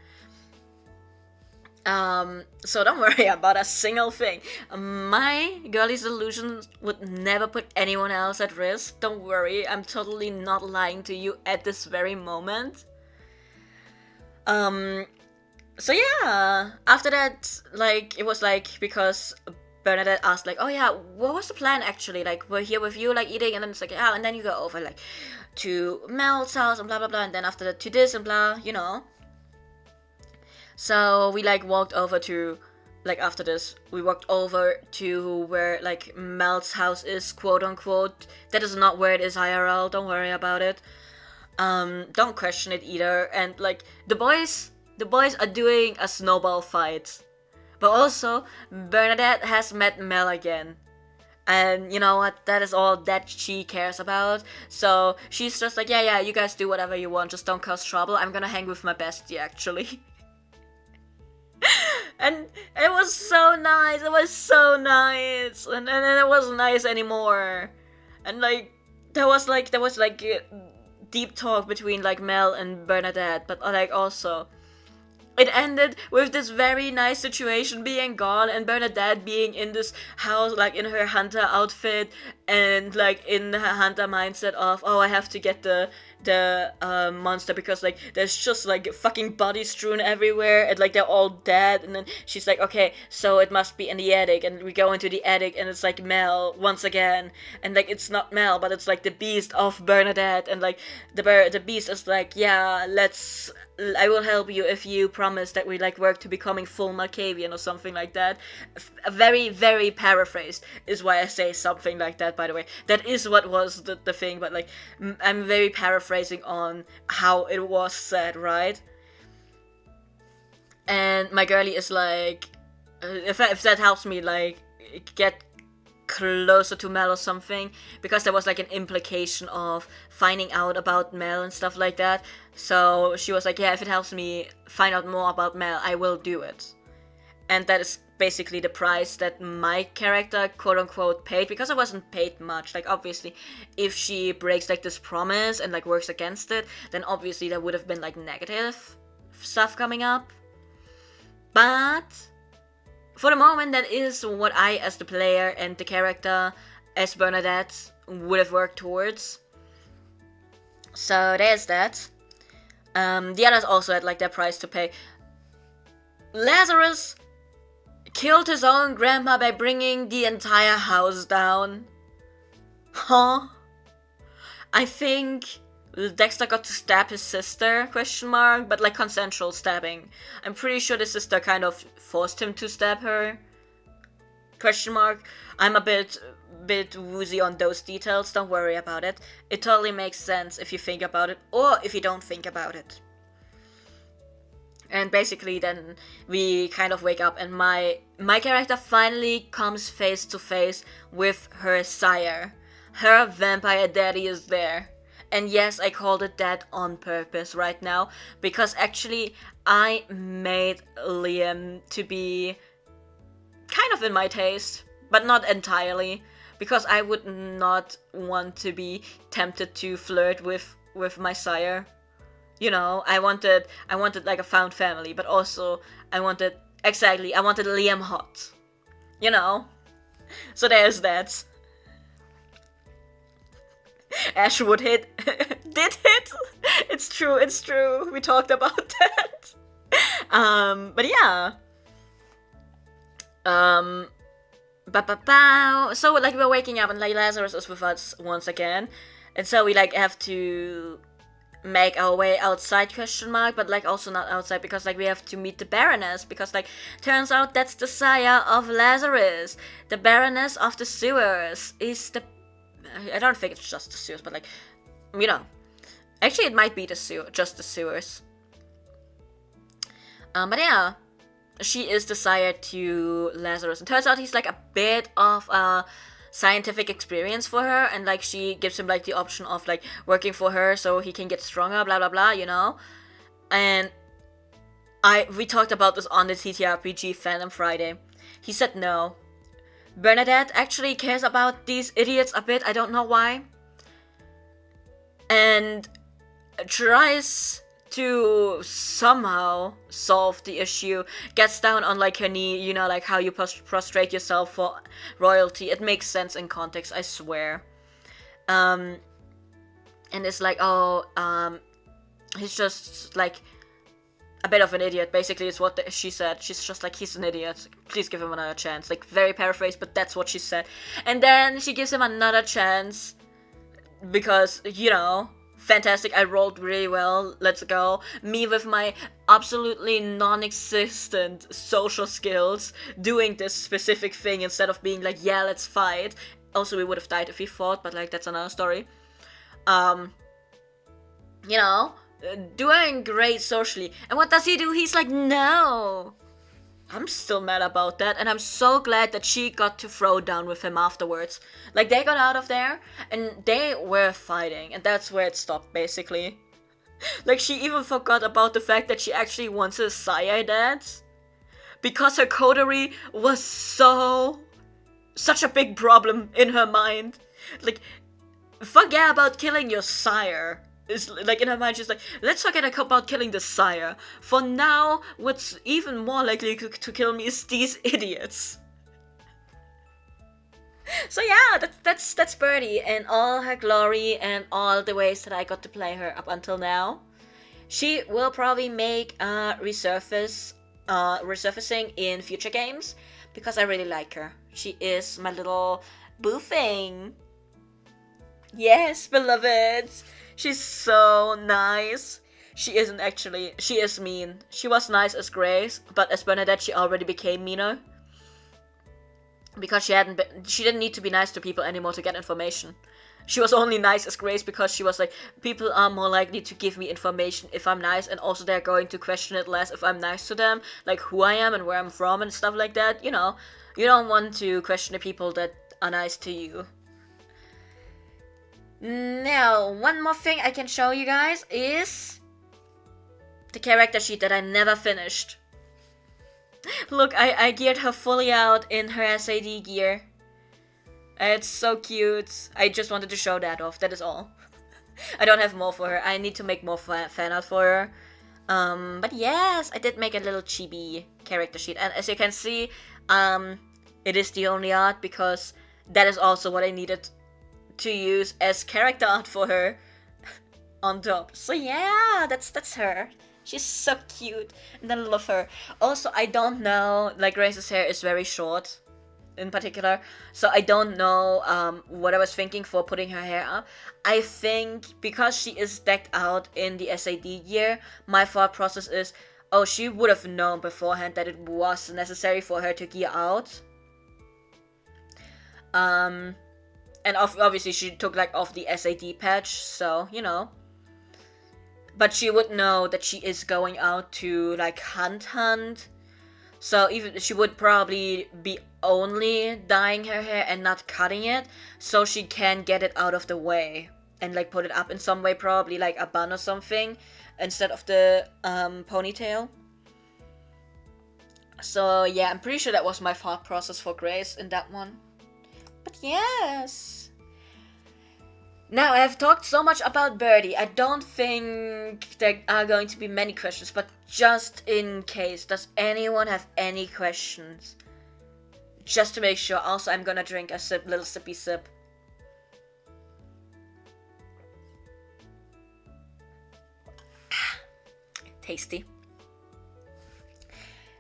So don't worry about a single thing. My girlie's illusions would never put anyone else at risk. Don't worry, I'm totally not lying to you at this very moment. So yeah, after that, like, it was like, because Bernadette asked, like, oh yeah, what was the plan actually? Like, we're here with you, like, eating, and then it's like, yeah, and then you go over, like, to Mel's house and blah blah blah, and then after that to this and blah, you know. So we like walked over to, like, after this, we walked over to where like Mel's house is, quote unquote. That is not where it is IRL. Don't worry about it. Don't question it either. And like the boys are doing a snowball fight. But also, Bernadette has met Mel again. And you know what? That is all that she cares about. So she's just like, yeah, you guys do whatever you want. Just don't cause trouble. I'm gonna hang with my bestie, actually. And it was so nice. It was so nice. And it wasn't nice anymore. And like, there was like deep talk between like Mel and Bernadette, but like also it ended with this very nice situation being gone and Bernadette being in this house, like in her hunter outfit and like in her hunter mindset of, oh, I have to get the monster because like there's just like fucking bodies strewn everywhere and like they're all dead. And then she's like, okay, so it must be in the attic, and we go into the attic and it's like Mel once again, and like it's not Mel but it's like the beast of Bernadette, and like the beast is like, yeah, I will help you if you promise that we like work to becoming full Malkavian or something like that. A very, very paraphrased is why I say something like that, by the way. That is what was the thing, but like, I'm very paraphrasing on how it was said, right? And my girlie is like, if that helps me like get closer to Mel or something, because there was like an implication of finding out about Mel and stuff like that. So she was like, yeah, if it helps me find out more about Mel, I will do it. And that is basically the price that my character, quote unquote, paid, because I wasn't paid much. Like, obviously, if she breaks like this promise and like works against it, then obviously there would have been like negative stuff coming up. But for the moment, that is what I, as the player, and the character, as Bernadette, would have worked towards. So there's that. The others also had like their price to pay. Lazarus killed his own grandma by bringing the entire house down. Huh? I think Dexter got to stab his sister, question mark, but like consensual stabbing. I'm pretty sure the sister kind of forced him to stab her, question mark. I'm a bit woozy on those details, don't worry about it. It totally makes sense if you think about it, or if you don't think about it. And basically then we kind of wake up and my character finally comes face to face with her sire. Her vampire daddy is there. And yes, I called it that on purpose right now, because actually I made Liam to be kind of in my taste, but not entirely, because I would not want to be tempted to flirt with my sire. You know, I wanted like a found family, but also I wanted Liam hot. You know? So there's that. Ashwood hit. Did hit? It's true. We talked about that. But yeah. So like we're waking up and like Lazarus is with us once again. And so we like have to make our way outside, question mark, but like also not outside, because like we have to meet the Baroness, because like turns out that's the sire of Lazarus. The Baroness of the Sewers is the, I don't think it's just the sewers, but like, you know, actually it might be just the sewers. But yeah, she is the sire to Lazarus, and turns out he's like a bit of a scientific experience for her, and like she gives him like the option of like working for her so he can get stronger, blah blah blah, you know. And we talked about this on the TTRPG Fandom Friday. He said no. Bernadette actually cares about these idiots a bit, I don't know why, and tries to somehow solve the issue, gets down on like her knee, you know, like how you prostrate yourself for royalty. It makes sense in context, I swear. And it's like, oh, he's just like, a bit of an idiot, basically, is what she said. She's just like, he's an idiot. Please give him another chance. Like, very paraphrased, but that's what she said. And then she gives him another chance because, you know, fantastic, I rolled really well, let's go. Me with my absolutely non-existent social skills doing this specific thing instead of being like, yeah, let's fight. Also, we would have died if we fought, but like, that's another story. You know, doing great socially. And what does he do? He's like, no. I'm still mad about that, and I'm so glad that she got to throw down with him afterwards. Like, they got out of there, and they were fighting, and that's where it stopped, basically. Like, she even forgot about the fact that she actually wants a sire dad. Because her coterie was such a big problem in her mind. Like, forget about killing your sire. Is like, in her mind, she's like, let's forget about killing the sire. For now, what's even more likely to kill me is these idiots. So yeah, that's Birdie in all her glory and all the ways that I got to play her up until now. She will probably make resurfacing in future games because I really like her. She is my little boo thing. Yes, beloved. She's so nice. She isn't actually. She is mean. She was nice as Grace, but as Bernadette, she already became meaner. Because she didn't need to be nice to people anymore to get information. She was only nice as Grace because she was like, people are more likely to give me information if I'm nice, and also they're going to question it less if I'm nice to them, like who I am and where I'm from and stuff like that. You know, you don't want to question the people that are nice to you. Now, one more thing I can show you guys is the character sheet that I never finished. Look, I geared her fully out in her SAD gear. It's so cute. I just wanted to show that off, that is all. I don't have more for her. I need to make more fan art for her. But yes, I did make a little chibi character sheet. And as you can see, it is the only art because that is also what I needed to use as character art for her on top. So yeah, that's her. She's so cute and I love her. Also, I don't know, like Grace's hair is very short in particular, so I don't know what I was thinking for putting her hair up. I think because she is decked out in the SAD gear, my thought process is, oh, she would have known beforehand that it was necessary for her to gear out. And obviously she took like off the SAD patch, so, you know. But she would know that she is going out to like hunt. So even she would probably be only dyeing her hair and not cutting it, so she can get it out of the way and like put it up in some way, probably like a bun or something instead of the ponytail. So yeah, I'm pretty sure that was my thought process for Grace in that one. But yes. Now I have talked so much about Birdie. I don't think there are going to be many questions, but just in case, does anyone have any questions? Just to make sure. Also, I'm gonna drink a little sippy sip. Tasty.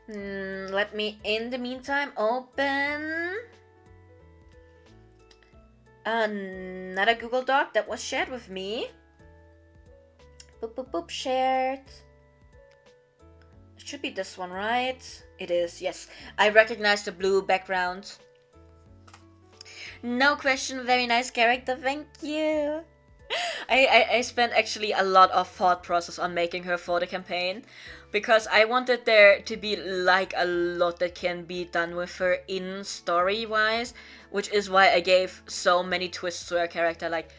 Let me, in the meantime, open another Google Doc that was shared with me. Boop, boop, boop, shared. It should be this one, right? It is, yes. I recognize the blue background. No question, very nice character, thank you. I spent actually a lot of thought process on making her for the campaign, because I wanted there to be like a lot that can be done with her in story-wise, which is why I gave so many twists to her character. Like,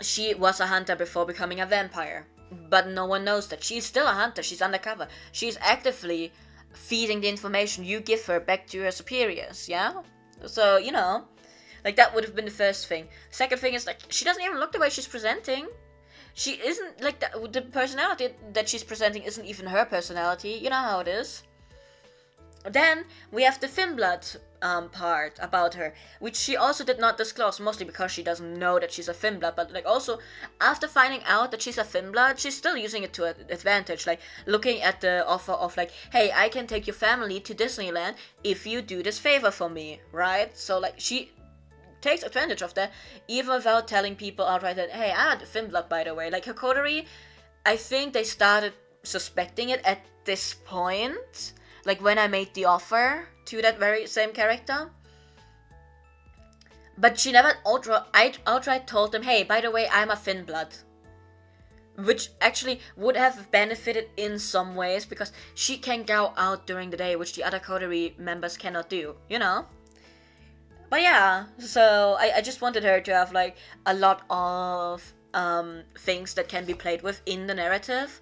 she was a hunter before becoming a vampire, but no one knows that. She's still a hunter, she's undercover. She's actively feeding the information you give her back to her superiors, yeah? So, you know, like that would have been the first thing. Second thing is, like, she doesn't even look the way she's presenting. She isn't, like, the personality that she's presenting isn't even her personality. You know how it is. Then we have the Finnblood part about her, which she also did not disclose, mostly because she doesn't know that she's a Finnblood. But like also, after finding out that she's a Finnblood, she's still using it to advantage. Like looking at the offer of like, hey, I can take your family to Disneyland if you do this favor for me, right? So like she takes advantage of that, even without telling people outright that, hey, I'm a Finnblood, by the way. Like her coterie, I think they started suspecting it at this point. Like when I made the offer to that very same character. But she never outright told them, hey, by the way, I'm a Finnblood. Which actually would have benefited in some ways, because she can go out during the day, which the other coterie members cannot do, you know? But yeah, so I just wanted her to have like a lot of things that can be played with in the narrative,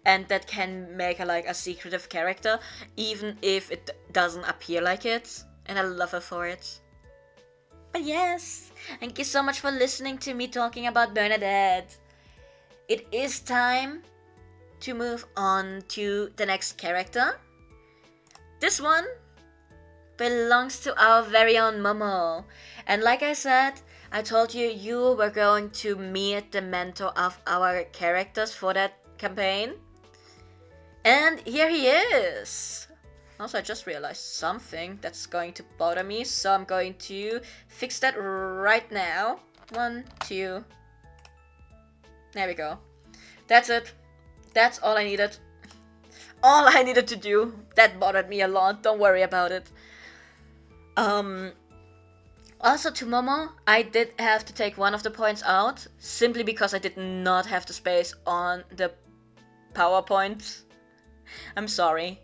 and that can make her like a secretive character, even if it doesn't appear like it. And I love her for it. But yes, thank you so much for listening to me talking about Bernadette. It is time to move on to the next character. This one belongs to our very own Momo. And like I said, I told you you were going to meet the mentor of our characters for that campaign. And here he is! Also, I just realized something that's going to bother me, so I'm going to fix that right now. 1, 2. There we go. That's it. That's all I needed. All I needed to do. That bothered me a lot, don't worry about it. Also to Momo, I did have to take one of the points out, simply because I did not have the space on the PowerPoint. I'm sorry.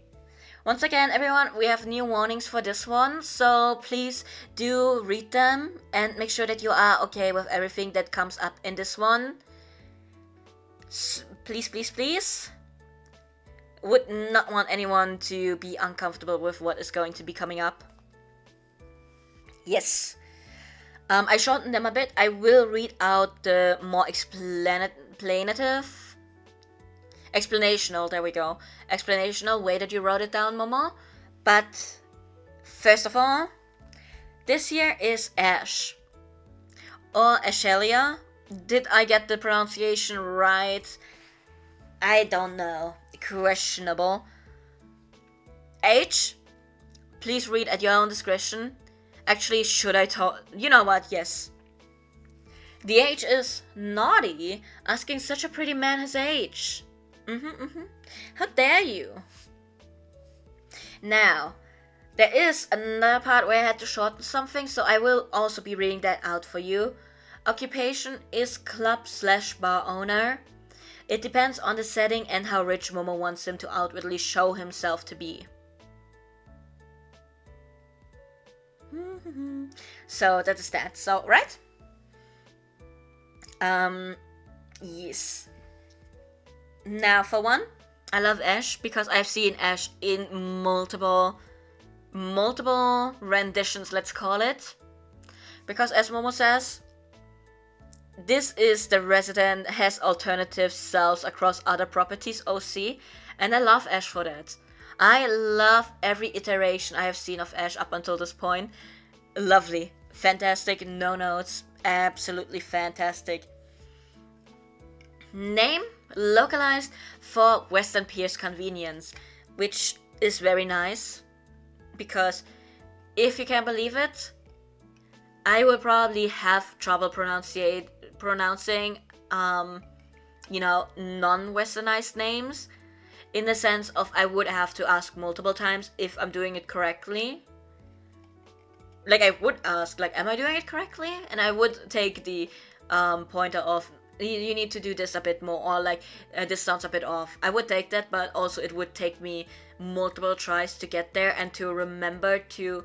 Once again, everyone, we have new warnings for this one, so please do read them and make sure that you are okay with everything that comes up in this one. Please, please, please. Would not want anyone to be uncomfortable with what is going to be coming up. Yes. I shortened them a bit. I will read out the more explanational, there we go. Explanational way that you wrote it down, Momo. But first of all, this here is Ash. Or Ashelia. Did I get the pronunciation right? I don't know. Questionable. H. Please read at your own discretion. Actually, should I tell? You know what? Yes. The H is naughty, asking such a pretty man his age. How dare you? Now, there is another part where I had to shorten something, so I will also be reading that out for you. Occupation is club/bar owner. It depends on the setting and how rich Momo wants him to outwardly show himself to be. So that is that. So, right? Yes. Now, for one, I love Ash because I've seen Ash in multiple renditions, let's call it. Because as Momo says, this is the resident has alternative selves across other properties OC, and I love Ash for that. I love every iteration I have seen of Ash up until this point. Lovely. Fantastic. No notes. Absolutely fantastic. Name localized for Western peers' convenience, which is very nice, because if you can believe it, I will probably have trouble pronouncing non-Westernized names, in the sense of I would have to ask multiple times if I'm doing it correctly. Like I would ask, like, am I doing it correctly? And I would take the pointer of, you need to do this a bit more, or like, this sounds a bit off. I would take that, but also it would take me multiple tries to get there and to remember to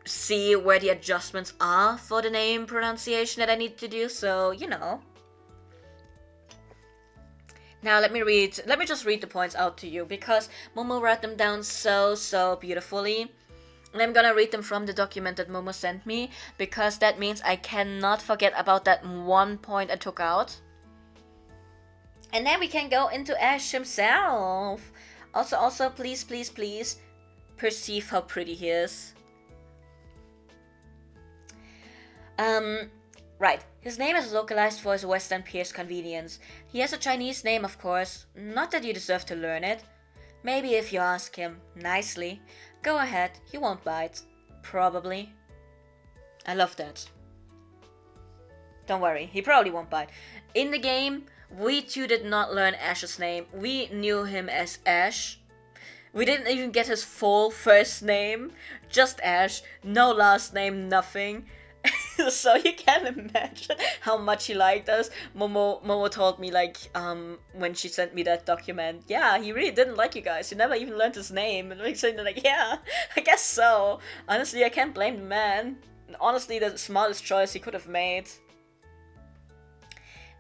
see where the adjustments are for the name pronunciation that I need to do, so, you know. Now let me just read the points out to you, because Momo wrote them down so beautifully. And I'm gonna read them from the document that Momo sent me, because that means I cannot forget about that one point I took out. And then we can go into Ash himself. Also, please, please, please perceive how pretty he is. Right. His name is localized for his Western peers' convenience. He has a Chinese name, of course. Not that you deserve to learn it. Maybe if you ask him nicely. Go ahead, he won't bite. Probably. I love that. Don't worry, he probably won't bite. In the game, we too did not learn Ash's name. We knew him as Ash. We didn't even get his full first name. Just Ash. No last name, nothing. So you can imagine how much he liked us. Momo told me, like, when she sent me that document, yeah, he really didn't like you guys. He never even learned his name. And like saying like, yeah, I guess so. Honestly, I can't blame the man. Honestly, the smartest choice he could have made.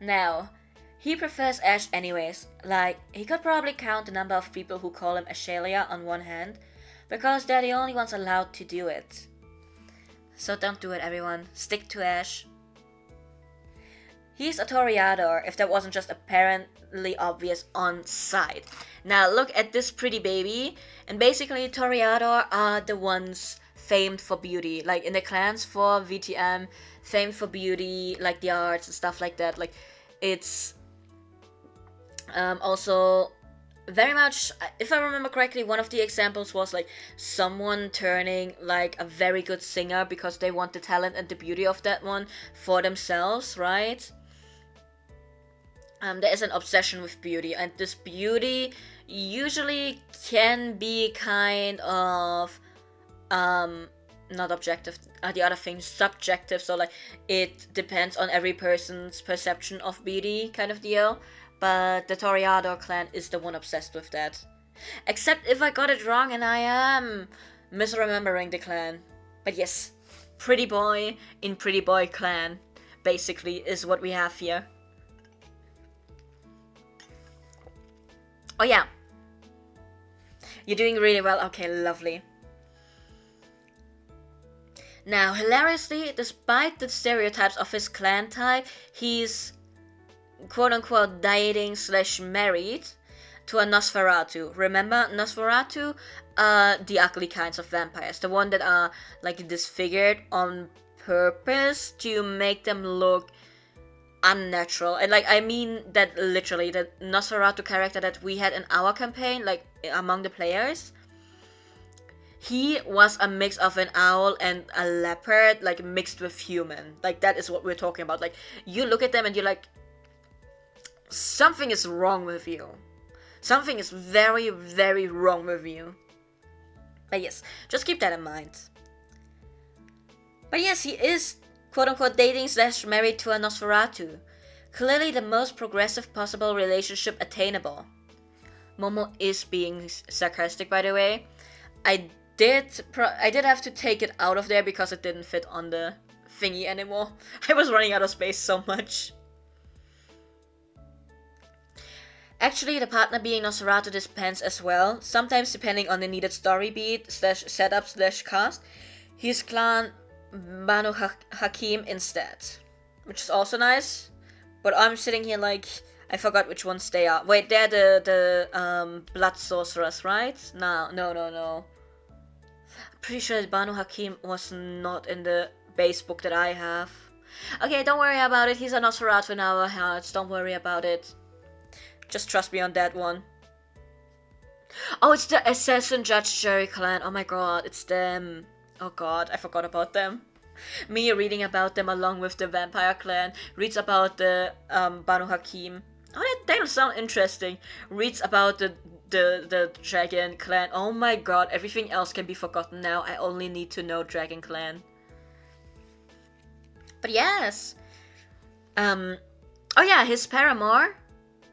Now, he prefers Ash anyways. Like, he could probably count the number of people who call him Ashalia on one hand, because they're the only ones allowed to do it. So don't do it, everyone. Stick to Ash. He's a Toreador, if that wasn't just apparently obvious on sight. Now look at this pretty baby. And basically, Toreador are the ones famed for beauty. Like in the clans for VTM, famed for beauty, like the arts and stuff like that. Like it's also very much, if I remember correctly, one of the examples was like someone turning like a very good singer because they want the talent and the beauty of that one for themselves, right? There is an obsession with beauty, and this beauty usually can be kind of not objective, the other thing, subjective, so like it depends on every person's perception of beauty kind of deal. But the Toreador clan is the one obsessed with that. Except if I got it wrong and I am misremembering the clan. But yes, pretty boy in pretty boy clan basically is what we have here. Oh yeah. You're doing really well. Okay, lovely. Now, hilariously, despite the stereotypes of his clan type, he's quote-unquote dating / married to a Nosferatu. Remember, Nosferatu are the ugly kinds of vampires. The one that are like disfigured on purpose to make them look unnatural. And like, I mean that literally. The Nosferatu character that we had in our campaign, like among the players, he was a mix of an owl and a leopard, like mixed with human. Like that is what we're talking about. Like you look at them and you're like, something is wrong with you. Something is very, very wrong with you. But yes, just keep that in mind. But yes, he is quote-unquote dating / married to a Nosferatu. Clearly the most progressive possible relationship attainable. Momo is being sarcastic, by the way. I did have to take it out of there because it didn't fit on the thingy anymore. I was running out of space so much. Actually, the partner being Nosferatu depends as well, sometimes depending on the needed story beat / setup / cast. His clan Banu Hakim instead, which is also nice. But I'm sitting here like, I forgot which ones they are. Wait, they're the blood sorcerers, right? No. I'm pretty sure that Banu Hakim was not in the base book that I have. Okay, don't worry about it. He's a Nosferatu in our hearts. Don't worry about it. Just trust me on that one. Oh, it's the Assassin Judge Jury clan. Oh my god, it's them. Oh god, I forgot about them. Me reading about them along with the Vampire clan. Reads about the Banu Hakim. Oh, that'll sound interesting. Reads about the Dragon clan. Oh my god, everything else can be forgotten now. I only need to know Dragon clan. But yes. Oh yeah, his paramour,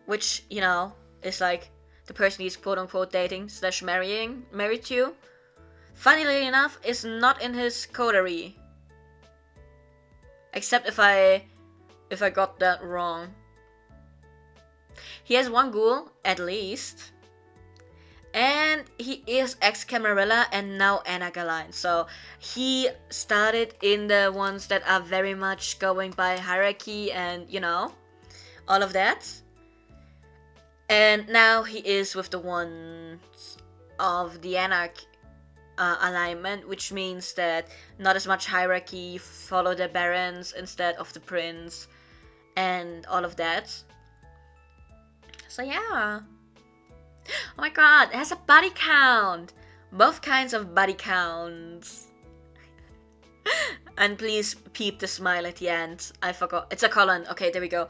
which, you know, is like the person he's quote-unquote dating / married to, funnily enough, is not in his coterie. Except if I got that wrong. He has one ghoul, at least. And he is ex-Camarilla and now Naga line. So he started in the ones that are very much going by hierarchy and, you know, all of that. And now he is with the ones of the Anarch alignment, which means that not as much hierarchy, follow the barons instead of the prince, and all of that. So yeah. Oh my god, it has a body count! Both kinds of body counts. And please peep the smile at the end. I forgot. It's a colon. Okay, there we go.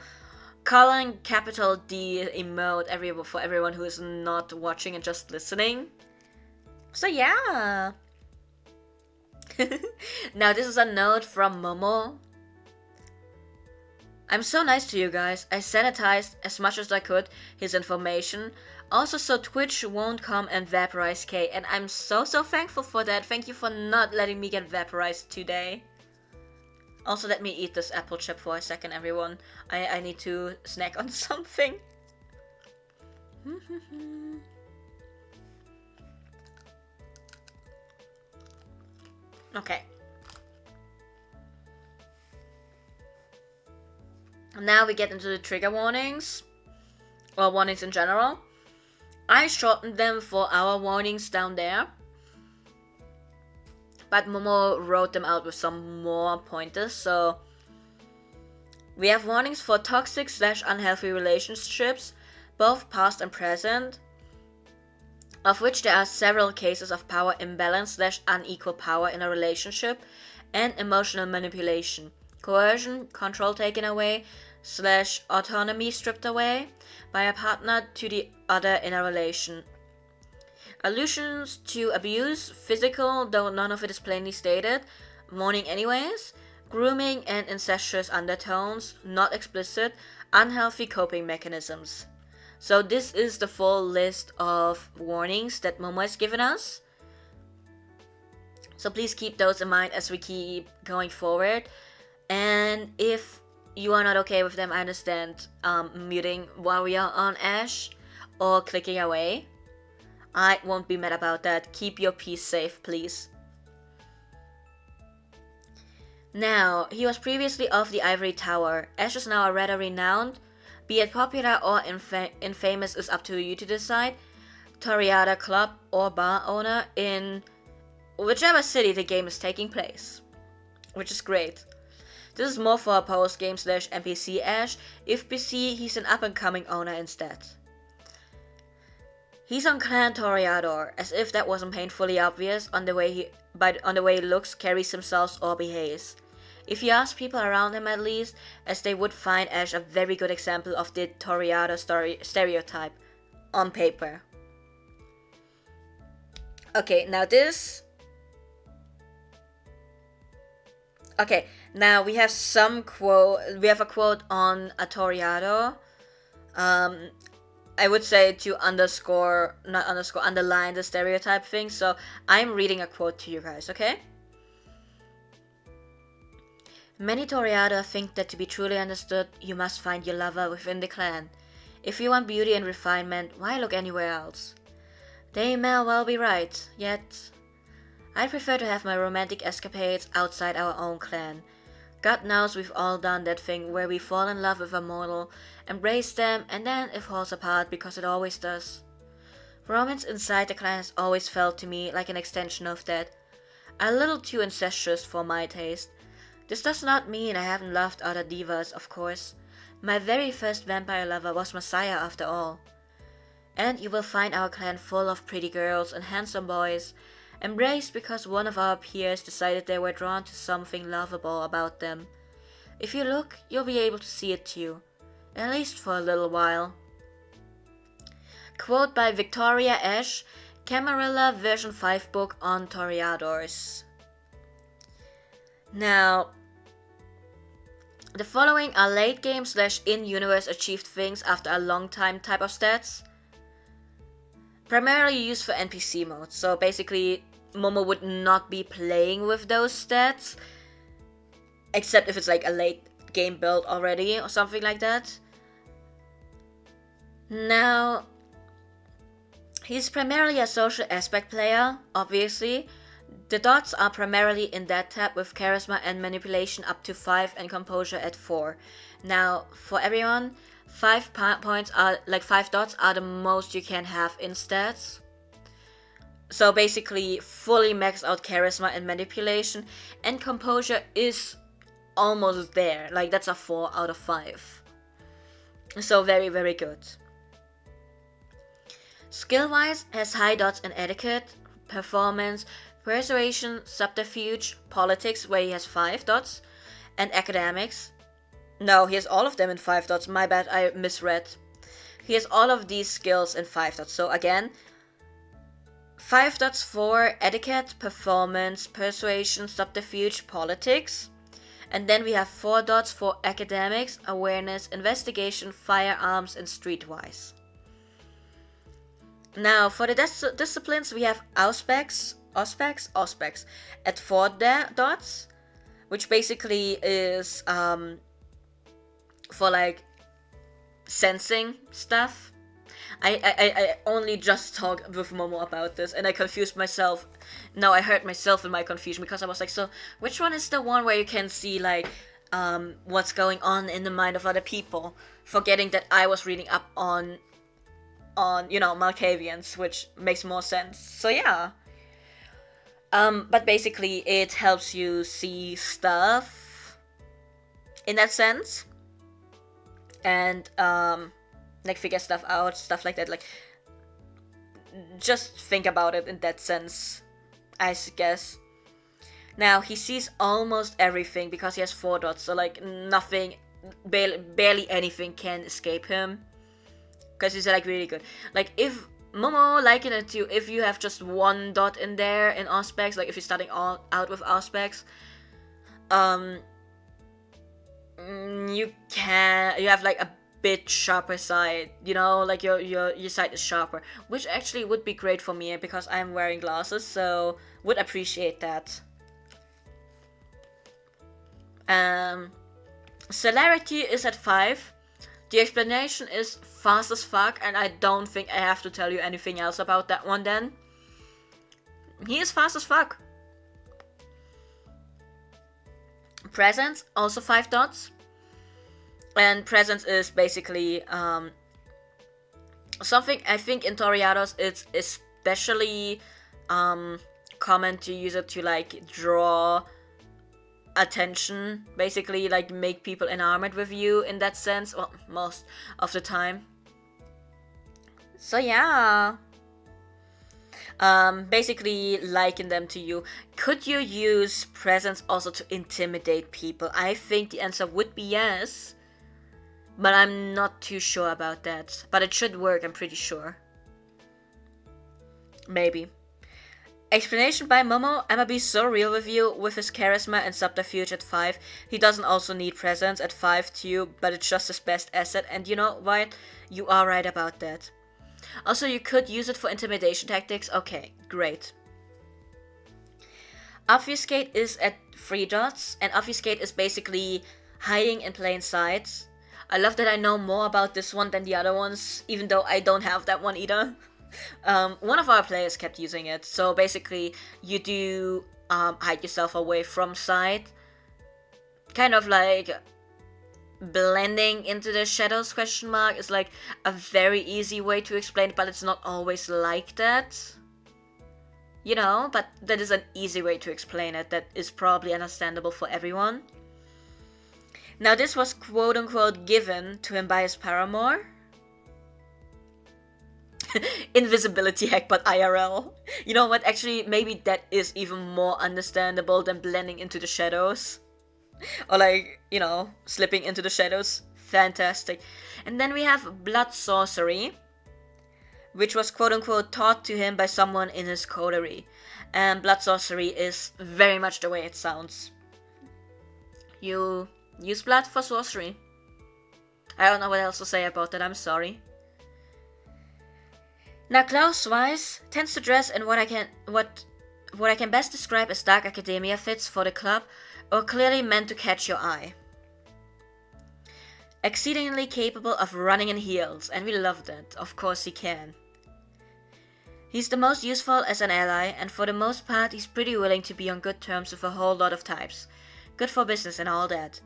Colon capital D emote for everyone who is not watching and just listening. So yeah. Now this is a note from Momo. I'm so nice to you guys. I sanitized as much as I could his information. Also so Twitch won't come and vaporize K, and I'm so thankful for that. Thank you for not letting me get vaporized today. Also, let me eat this apple chip for a second, everyone. I need to snack on something. Okay. Now we get into the trigger warnings. Or warnings in general. I shortened them for our warnings down there. But Momo wrote them out with some more pointers, so we have warnings for toxic/unhealthy relationships, both past and present, of which there are several cases of power imbalance/unequal power in a relationship, and emotional manipulation, coercion, control taken away/autonomy stripped away by a partner to the other in a relation. Allusions to abuse, physical, though none of it is plainly stated, warning anyways, grooming and incestuous undertones, not explicit, unhealthy coping mechanisms. So this is the full list of warnings that Momo has given us. So please keep those in mind as we keep going forward. And if you are not okay with them, I understand muting while we are on Ash or clicking away. I won't be mad about that. Keep your peace safe, please. Now, he was previously of the Ivory Tower. Ash is now a rather renowned, be it popular or infamous is up to you to decide, Toriada club or bar owner in whichever city the game is taking place. Which is great. This is more for a post-game/NPC Ash. If PC, he's an up-and-coming owner instead. He's on Clan Toreador, as if that wasn't painfully obvious on the way he looks, carries himself, or behaves. If you ask people around him at least, as they would find Ash a very good example of the Toreador stereotype, on paper. Okay, now this... Okay, now we have a quote on a Toreador. I would say to underline the stereotype thing, so I'm reading a quote to you guys, okay? Many Toreador think that to be truly understood, you must find your lover within the clan. If you want beauty and refinement, why look anywhere else? They may well be right, yet I prefer to have my romantic escapades outside our own clan. God knows we've all done that thing where we fall in love with a mortal, embrace them, and then it falls apart because it always does. Romance inside the clan has always felt to me like an extension of that. A little too incestuous for my taste. This does not mean I haven't loved other divas, of course. My very first vampire lover was Messiah after all. And you will find our clan full of pretty girls and handsome boys, embraced because one of our peers decided they were drawn to something lovable about them. If you look, you'll be able to see it too, at least for a little while. Quote by Victoria Ash, Camarilla version 5 book on Toreadors. Now, the following are late game / in-universe achieved things after a long time type of stats. Primarily used for NPC mode, so basically Momo would not be playing with those stats, except if it's like a late game build already or something like that. Now, he's primarily a social aspect player, obviously. The dots are primarily in that tab with charisma and manipulation up to 5 and composure at 4. Now, for everyone, points are like 5 dots are the most you can have in stats. So basically, fully maxed out charisma and manipulation, and composure is almost there. Like, that's a 4 out of 5. So very, very good. Skill-wise, has high dots in etiquette, performance, persuasion, subterfuge, politics, where he has 5 dots, and academics. No, he has all of them in 5 dots. My bad, I misread. He has all of these skills in 5 dots. So again, 5 dots for etiquette, performance, persuasion, subterfuge, politics. And then we have 4 dots for academics, awareness, investigation, firearms, and streetwise. Now, for the disciplines, we have Auspex at 4 dots, which basically is for like sensing stuff. I only just talked with Momo about this, and I confused myself. No, I heard myself in my confusion, because I was like, so which one is the one where you can see like what's going on in the mind of other people? Forgetting that I was reading up on Malkavians, which makes more sense. So yeah. But basically it helps you see stuff in that sense. And like figure stuff out, stuff like that. Like, just think about it in that sense, I guess. Now, he sees almost everything because he has 4 dots, so like nothing, barely anything can escape him. Because he's like really good. Like, if Momo liken it to if you have just 1 dot in there in Auspex, like if you're starting out with Auspex, you have like a bit sharper side, like your side is sharper, which actually would be great for me because I'm wearing glasses, so would appreciate that. Celerity is at 5. The explanation is fast as fuck, and I don't think I have to tell you anything else about that one then. He is fast as fuck. Presence, also 5 dots. And presence is basically something I think in Toriados it's especially common to use it to like draw attention, basically like make people enamored with you in that sense, well, most of the time. So yeah. Basically liken them to you. Could you use presence also to intimidate people? I think the answer would be yes. But I'm not too sure about that. But it should work, I'm pretty sure. Maybe. Explanation by Momo. I'ma be so real with you. With his charisma and subterfuge at 5, he doesn't also need presence at 5 too, but it's just his best asset. And you know what? You are right about that. Also, you could use it for intimidation tactics. Okay, great. Obfuscate is at 3 dots, and Obfuscate is basically hiding in plain sight. I love that I know more about this one than the other ones, even though I don't have that one either. One of our players kept using it, so basically you do hide yourself away from sight. Kind of like blending into the shadows, question mark, is like a very easy way to explain it, but it's not always like that. But that is an easy way to explain it that is probably understandable for everyone. Now this was quote-unquote given to him by his paramour. Invisibility hack, but IRL. You know what, actually, maybe that is even more understandable than blending into the shadows. Or like, slipping into the shadows. Fantastic. And then we have Blood Sorcery, which was quote-unquote taught to him by someone in his coterie. And Blood Sorcery is very much the way it sounds. You use blood for sorcery. I don't know what else to say about that, I'm sorry. Now, Klaus-wise tends to dress in what I can best describe as dark academia fits for the club, or clearly meant to catch your eye. Exceedingly capable of running in heels, and we love that, of course he can. He's the most useful as an ally, and for the most part he's pretty willing to be on good terms with a whole lot of types. Good for business and all that.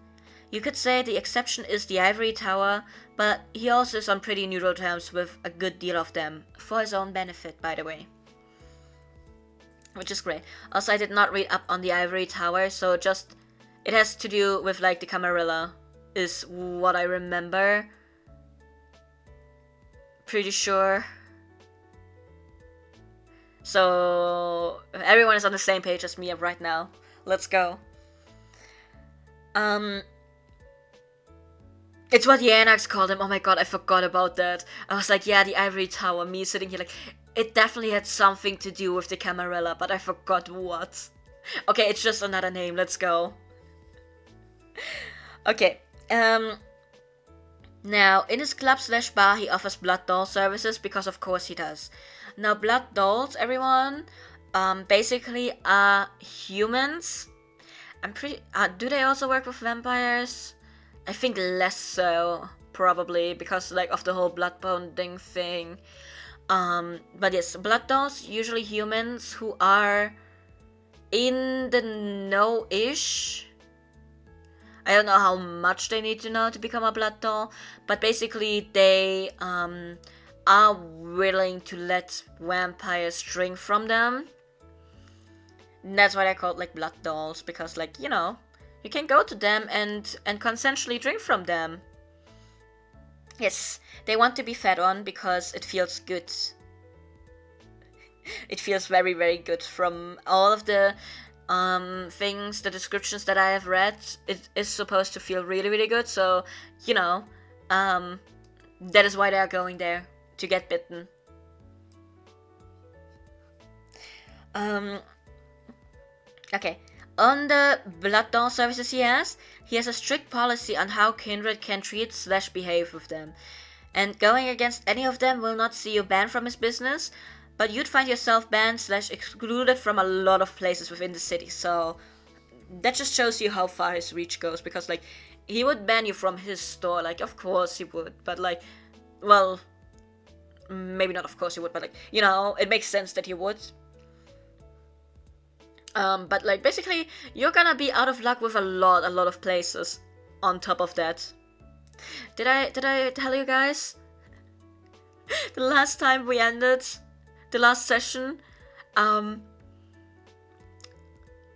You could say the exception is the Ivory Tower, but he also is on pretty neutral terms with a good deal of them, for his own benefit, by the way. Which is great. Also, I did not read up on the Ivory Tower, so just... it has to do with, like, the Camarilla, is what I remember. Pretty sure. So, everyone is on the same page as me right now. Let's go. It's what Yanax called him. Oh my god, I forgot about that. I was like, yeah, the Ivory Tower. Me sitting here like, it definitely had something to do with the Camarilla, but I forgot what. Okay, it's just another name. Let's go. Okay. Now, in his club/bar, he offers blood doll services because of course he does. Now, blood dolls, everyone, basically are humans. I'm pretty... do they also work with vampires? I think less so, probably, because, like, of the whole blood bonding thing. But yes, blood dolls, usually humans who are in the know-ish. I don't know how much they need to know to become a blood doll, but basically they are willing to let vampires drink from them. And that's why they're called, like, blood dolls, because, like, you know, you can go to them and consensually drink from them. Yes, they want to be fed on because it feels good. It feels very, very good. From all of the things, the descriptions that I have read, it is supposed to feel really, really good. So, you know, that is why they are going there, to get bitten. Okay. On the blood doll services he has a strict policy on how kindred can treat/behave with them. And going against any of them will not see you banned from his business, but you'd find yourself banned/excluded from a lot of places within the city. So that just shows you how far his reach goes, because, like, he would ban you from his store, like, of course he would, but, like, well, maybe not of course he would, but, like, you know, it makes sense that he would. But, like, basically, you're gonna be out of luck with a lot of places on top of that. Did I tell you guys? The last time we ended the last session,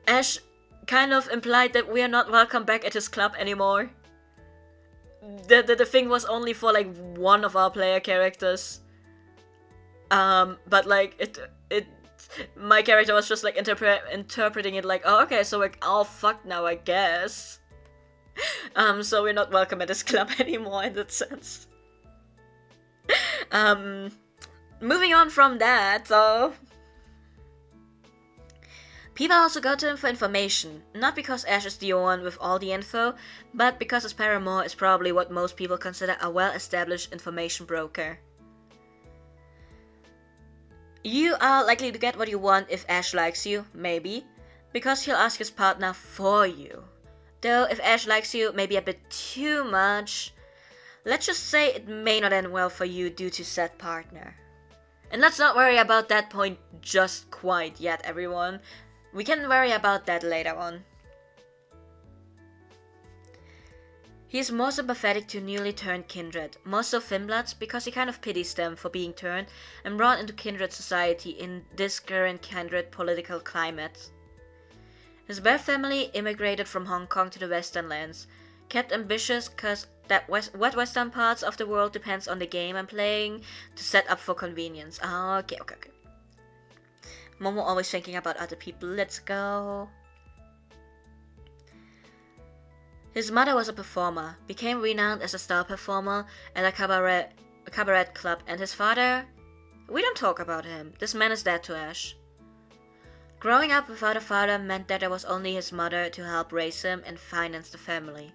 Ash kind of implied that we are not welcome back at his club anymore. The thing was only for, like, one of our player characters. But, like, my character was just, like, interpreting it like, oh, okay, so we're all fucked now, I guess. So we're not welcome at this club anymore in that sense. Moving on from that, though. People also go to him for information, not because Ash is the one with all the info, but because his paramour is probably what most people consider a well-established information broker. You are likely to get what you want if Ash likes you, maybe, because he'll ask his partner for you. Though if Ash likes you maybe a bit too much, let's just say it may not end well for you due to said partner. And let's not worry about that point just quite yet, everyone. We can worry about that later on. He is more sympathetic to newly turned kindred, more so Finbloods, because he kind of pities them for being turned and brought into kindred society in this current kindred political climate. His birth family immigrated from Hong Kong to the Western lands, kept ambitious cause that what Western parts of the world depends on the game I'm playing to set up for convenience. Okay. Momo always thinking about other people, let's go. His mother was a performer, became renowned as a star performer at a cabaret club, and his father? We don't talk about him, this man is dead to Ash. Growing up without a father meant that there was only his mother to help raise him and finance the family.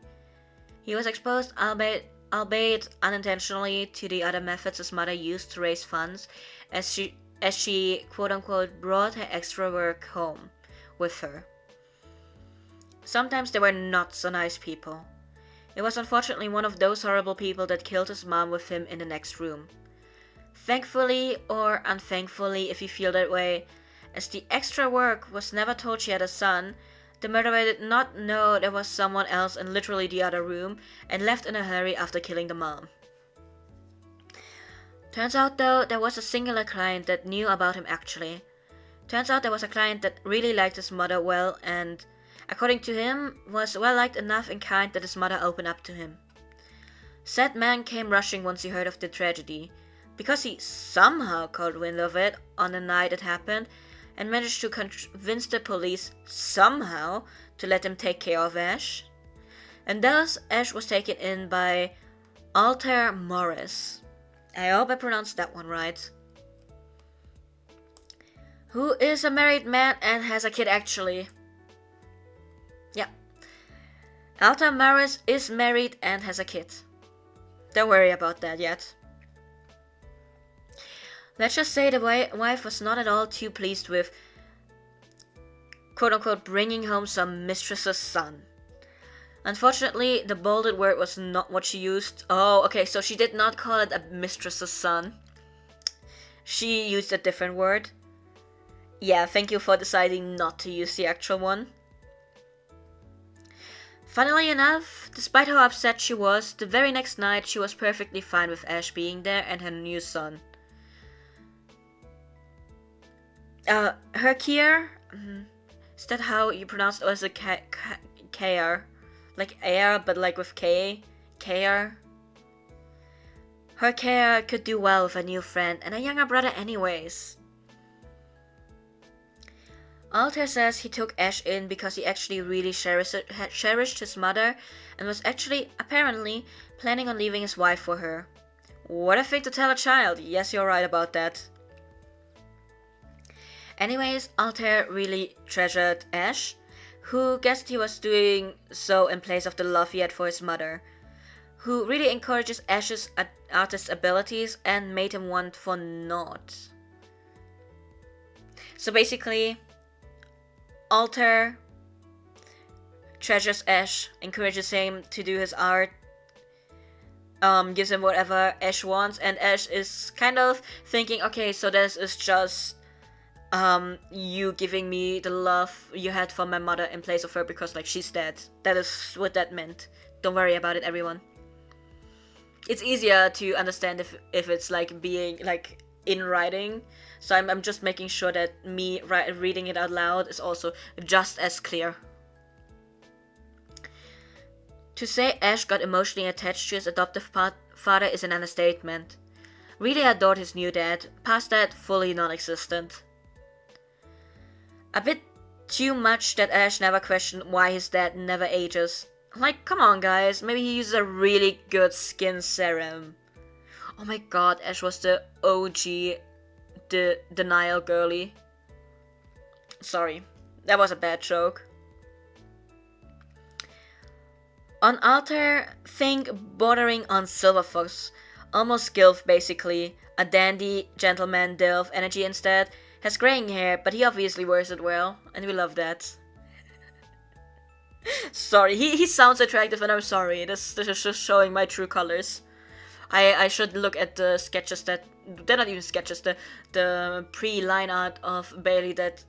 He was exposed, albeit unintentionally, to the other methods his mother used to raise funds, as she quote-unquote brought her extra work home with her. Sometimes they were not so nice people. It was unfortunately one of those horrible people that killed his mom with him in the next room. Thankfully, or unthankfully if you feel that way, as the extra work was never told she had a son, The murderer did not know there was someone else in literally the other room and left in a hurry after killing the mom. Turns out though, there was a singular client that knew about him actually. Turns out there was a client that really liked his mother well and, according to him, was well liked enough and kind that his mother opened up to him. Said man came rushing once he heard of the tragedy, because he somehow caught wind of it on the night it happened and managed to convince the police somehow to let him take care of Ash. And thus Ash was taken in by Altair Morris. I hope I pronounced that one right. Who is a married man and has a kid actually. Yeah. Altair Morris is married and has a kid. Don't worry about that yet. Let's just say the wife was not at all too pleased with, quote-unquote, bringing home some mistress's son. Unfortunately, the bolded word was not what she used. Oh, okay, so she did not call it a mistress's son. She used a different word. Yeah, thank you for deciding not to use the actual one. Funnily enough, despite how upset she was, the very next night she was perfectly fine with Ash being there and her new son. Herkier? Is that how you pronounce it? Or is it K-R? Like air, but like with K? K-R? Herkier could do well with a new friend and a younger brother anyways. Altair says he took Ash in because he actually really cherished his mother and was actually, apparently, planning on leaving his wife for her. What a thing to tell a child. Yes, you're right about that. Anyways, Altair really treasured Ash, who guessed he was doing so in place of the love he had for his mother, who really encourages Ash's artist abilities and made him want for naught. So basically, Altair treasures Ash, encourages him to do his art, gives him whatever Ash wants, and Ash is kind of thinking, okay, so this is just you giving me the love you had for my mother in place of her because like she's dead. That is what that meant. Don't worry about it, everyone. It's easier to understand if it's like being like in writing. So I'm just making sure that me reading it out loud is also just as clear. To say Ash got emotionally attached to his adoptive father is an understatement. Really adored his new dad, past that fully non-existent. A bit too much that Ash never questioned why his dad never ages. Like, come on guys, maybe he uses a really good skin serum. Oh my god, Ash was the OG denial girly. Sorry, that was a bad joke. On Altair, think bordering on Silverfox. Almost Gilf basically. A dandy, gentleman, Dilf energy instead. Has graying hair, but he obviously wears it well, and we love that. Sorry, he sounds attractive and I'm sorry. This is just showing my true colors. I should look at the sketches that... They're not even sketches, the pre-line art of Bailey that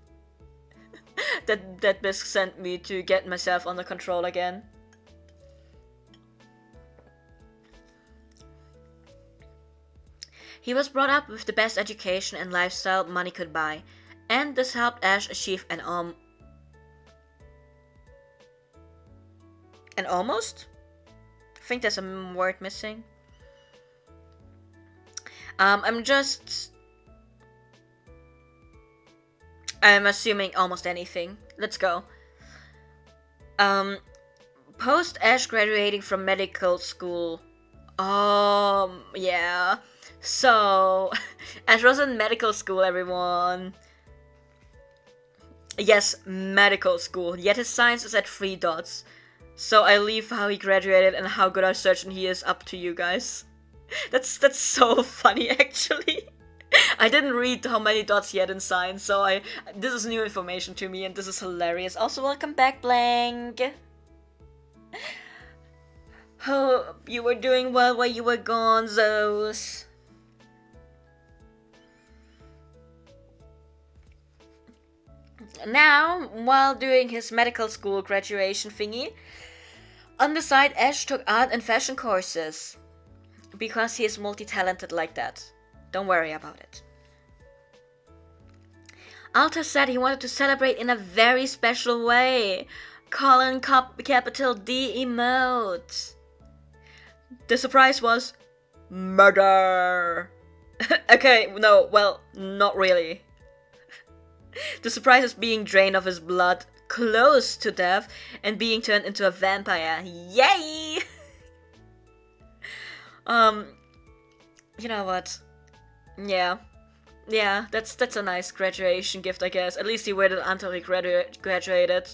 Bisk sent me to get myself under control again. He was brought up with the best education and lifestyle money could buy, and this helped Ash achieve an almost? I think there's a word missing. I'm assuming almost anything. Let's go. Post Ash graduating from medical school. Yeah. So, Ash was in medical school, everyone. Yes, medical school. Yet his science is at 3 dots. So I leave how he graduated and how good a surgeon he is up to you guys. That's so funny, actually. I didn't read how many dots he had in science, so this is new information to me, and this is hilarious. Also, welcome back, Blank. Hope you were doing well while you were gone, Zos. now, while doing his medical school graduation thingy, on the side, Ash took art and fashion courses. Because he is multi-talented like that. Don't worry about it. Alter said he wanted to celebrate in a very special way. Colon capital D emote. The surprise was murder. Okay, no, well, not really. The surprise is being drained of his blood, close to death, and being turned into a vampire. Yay! You know what? Yeah, that's a nice graduation gift, I guess. At least he waited until he graduated.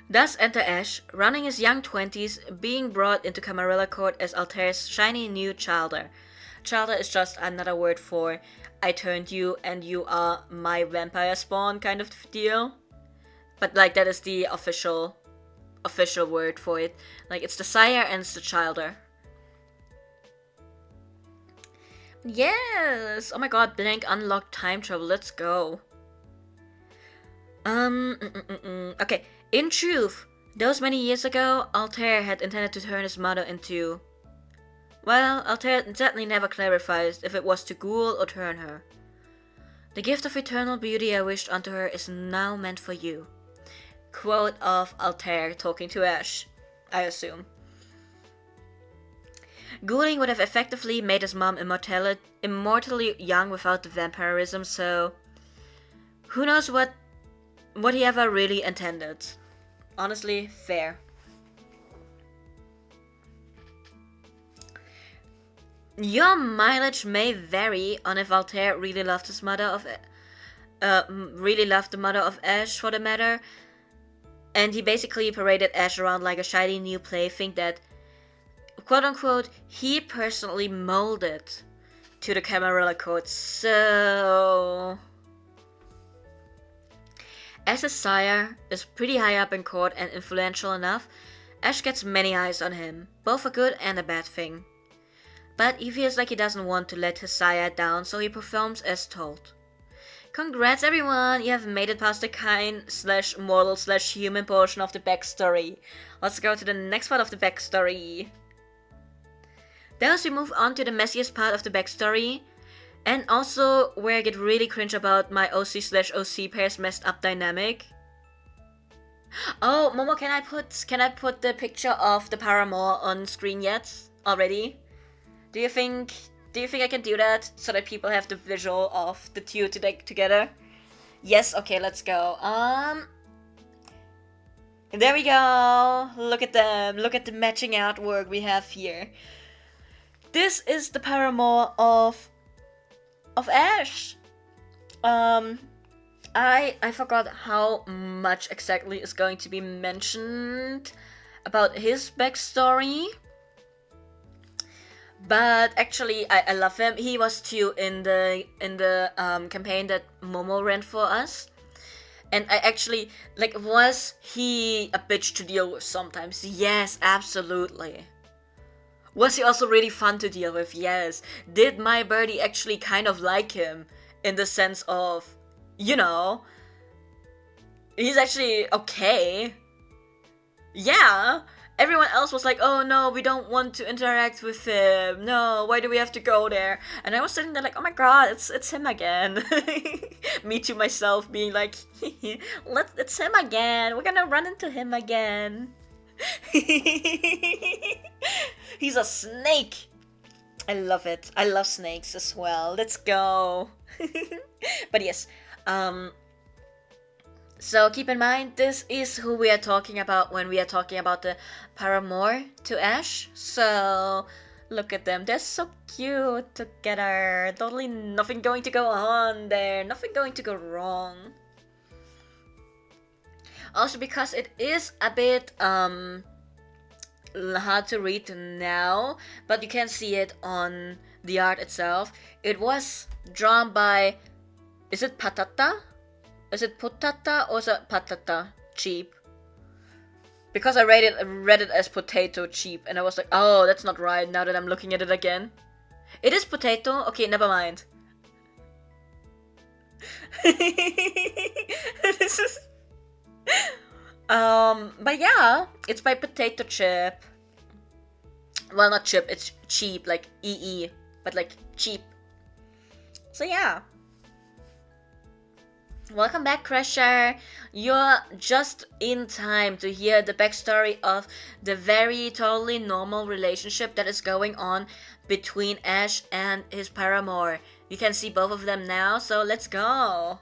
Thus enter Ash, running his young 20s, being brought into Camarilla Court as Altair's shiny new childer. Childer is just another word for I turned you and you are my vampire spawn kind of deal. But like that is the official word for it. Like it's the sire and it's the childer. Yes! Oh my god, blank unlocked time travel, let's go. Okay, in truth, those many years ago, Altair had intended to turn his mother into... Well, Altair certainly never clarifies if it was to ghoul or turn her. The gift of eternal beauty I wished unto her is now meant for you. Quote of Altair talking to Ash, I assume. Ghouling would have effectively made his mom immortally young without the vampirism, so... Who knows what he ever really intended. Honestly, fair. Your mileage may vary on if Altair really loved his mother of... really loved the mother of Ash, for the matter. And he basically paraded Ash around like a shiny new plaything that, quote-unquote, he personally molded to the Camarilla Court, so... As his sire is pretty high up in court and influential enough, Ash gets many eyes on him, both a good and a bad thing. But he feels like he doesn't want to let his sire down, so he performs as told. Congrats everyone, you have made it past the kind/mortal/human portion of the backstory. Let's go to the next part of the backstory. Thus we move on to the messiest part of the backstory, and also where I get really cringe about my OC/OC pair's messed up dynamic. Oh, Momo, can I put the picture of the paramour on screen yet? Already? Do you think I can do that so that people have the visual of the two together? Yes, okay, let's go. There we go. Look at them. Look at the matching artwork we have here. This is the paramour of Ash. I forgot how much exactly is going to be mentioned about his backstory. But actually, I love him. He was too in the campaign that Momo ran for us. And I actually, like, was he a bitch to deal with sometimes? Yes, absolutely. Was he also really fun to deal with? Yes. Did my birdie actually kind of like him? In the sense of, you know, he's actually okay. Yeah. Everyone else was like, oh no, we don't want to interact with him. No, why do we have to go there? And I was sitting there like, oh my god, it's him again. Me to myself being like, it's him again. We're gonna run into him again. He's a snake. I love it. I love snakes as well. Let's go. But yes, so keep in mind, this is who we are talking about when we are talking about the paramour to Ash. So look at them, they're so cute together. Totally nothing going to go on there, nothing going to go wrong. Also because it is a bit hard to read now, but you can see it on the art itself. It was drawn by, is it Patata? Is it Potata or is it Patata? Cheap. Because I read it as potato cheap, and I was like, oh, that's not right now that I'm looking at it again. It is potato? Okay, never mind. This is but yeah, it's by Potato Chip. Well, not chip, it's cheap, like EE, but like cheap. So yeah. Welcome back, Crusher. You're just in time to hear the backstory of the very totally normal relationship that is going on between Ash and his paramour. You can see both of them now, so let's go.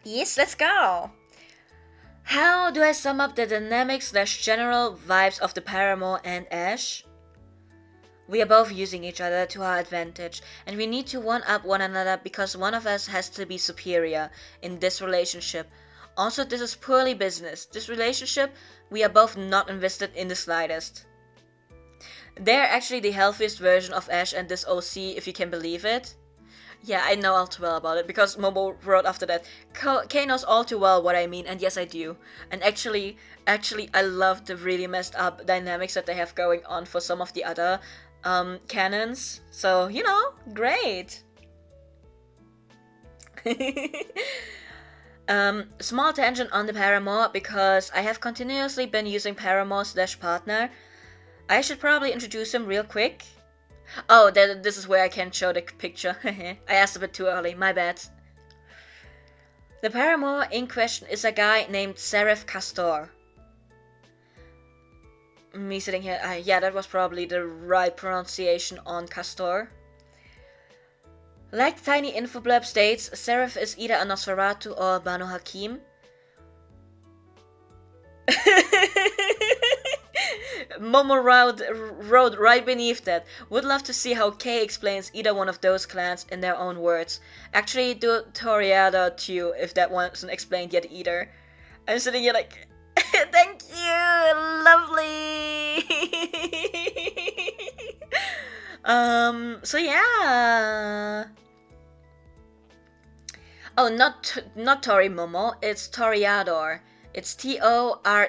Yes, let's go. How do I sum up the dynamics / general vibes of the paramour and Ash? We are both using each other to our advantage, and we need to one-up one another because one of us has to be superior in this relationship. Also, this is purely business. This relationship, we are both not invested in the slightest. They're actually the healthiest version of Ash and this OC, if you can believe it. Yeah, I know all too well about it, because Momo wrote after that, Kay knows all too well what I mean, and yes I do. And actually, I love the really messed up dynamics that they have going on for some of the other canons. So, you know, great. Small tangent on the paramour, because I have continuously been using paramour / partner. I should probably introduce him real quick. Oh, this is where I can show the picture. I asked a bit too early, my bad. The paramour in question is a guy named Seraph Castor. Me sitting here, yeah, that was probably the right pronunciation on Castor. Like the tiny info blurb states, Seraph is either a Nosferatu or a Banu Hakim. Momo wrote right beneath that, would love to see how Kay explains either one of those clans in their own words. Actually, do Toriada too, if that wasn't explained yet either. I'm sitting here like, thank you, lovely. So yeah. Oh, not Tori Momo, it's Toreador. It's Toreador.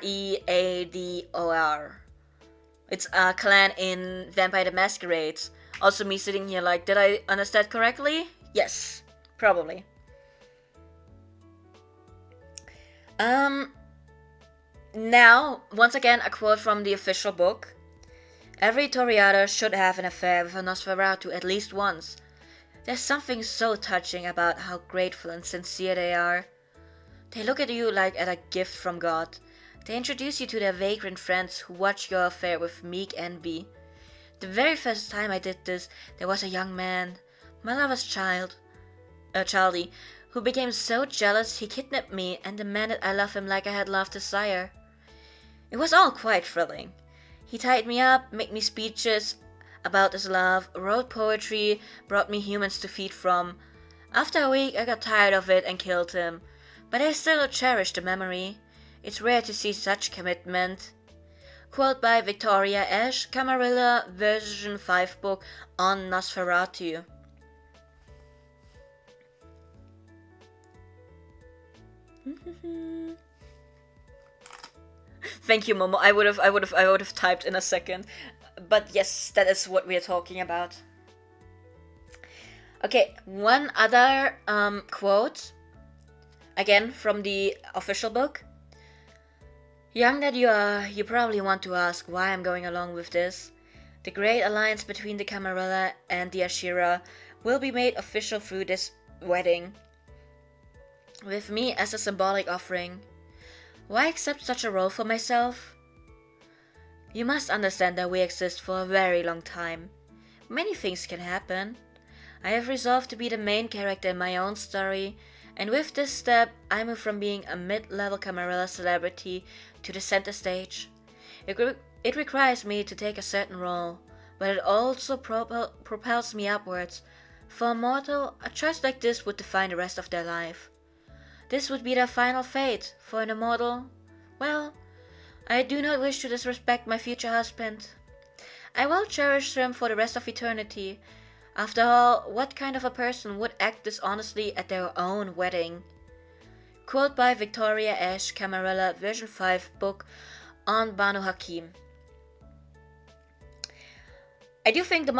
It's a clan in Vampire the Masquerade. Also me sitting here like, did I understand correctly? Yes, probably. Now, once again, a quote from the official book. Every Toreador should have an affair with a Nosferatu at least once. There's something so touching about how grateful and sincere they are. They look at you like at a gift from God. They introduce you to their vagrant friends who watch your affair with meek envy. The very first time I did this, there was a young man, my lover's childie, who became so jealous he kidnapped me and demanded I love him like I had loved his sire. It was all quite thrilling. He tied me up, made me speeches about his love, wrote poetry, brought me humans to feed from. After a week I got tired of it and killed him, but I still cherish the memory. It's rare to see such commitment. Quote by Victoria Ash, Camarilla version 5 book on Nosferatu. Thank you, Momo. I would have typed in a second. But yes, that is what we are talking about. Okay, one other quote. Again, from the official book. Young that you are, you probably want to ask why I'm going along with this. The great alliance between the Camarilla and the Ashira will be made official through this wedding, with me as a symbolic offering. Why accept such a role for myself? You must understand that we exist for a very long time. Many things can happen. I have resolved to be the main character in my own story, and with this step, I move from being a mid-level Camarilla celebrity to the center stage. It requires me to take a certain role, but it also propels me upwards. For a mortal, a choice like this would define the rest of their life. This would be their final fate. For an immortal, well, I do not wish to disrespect my future husband. I will cherish him for the rest of eternity. After all, what kind of a person would act dishonestly at their own wedding? Quote by Victoria Ash, Camarilla, version 5 book on Banu Hakim. I do think the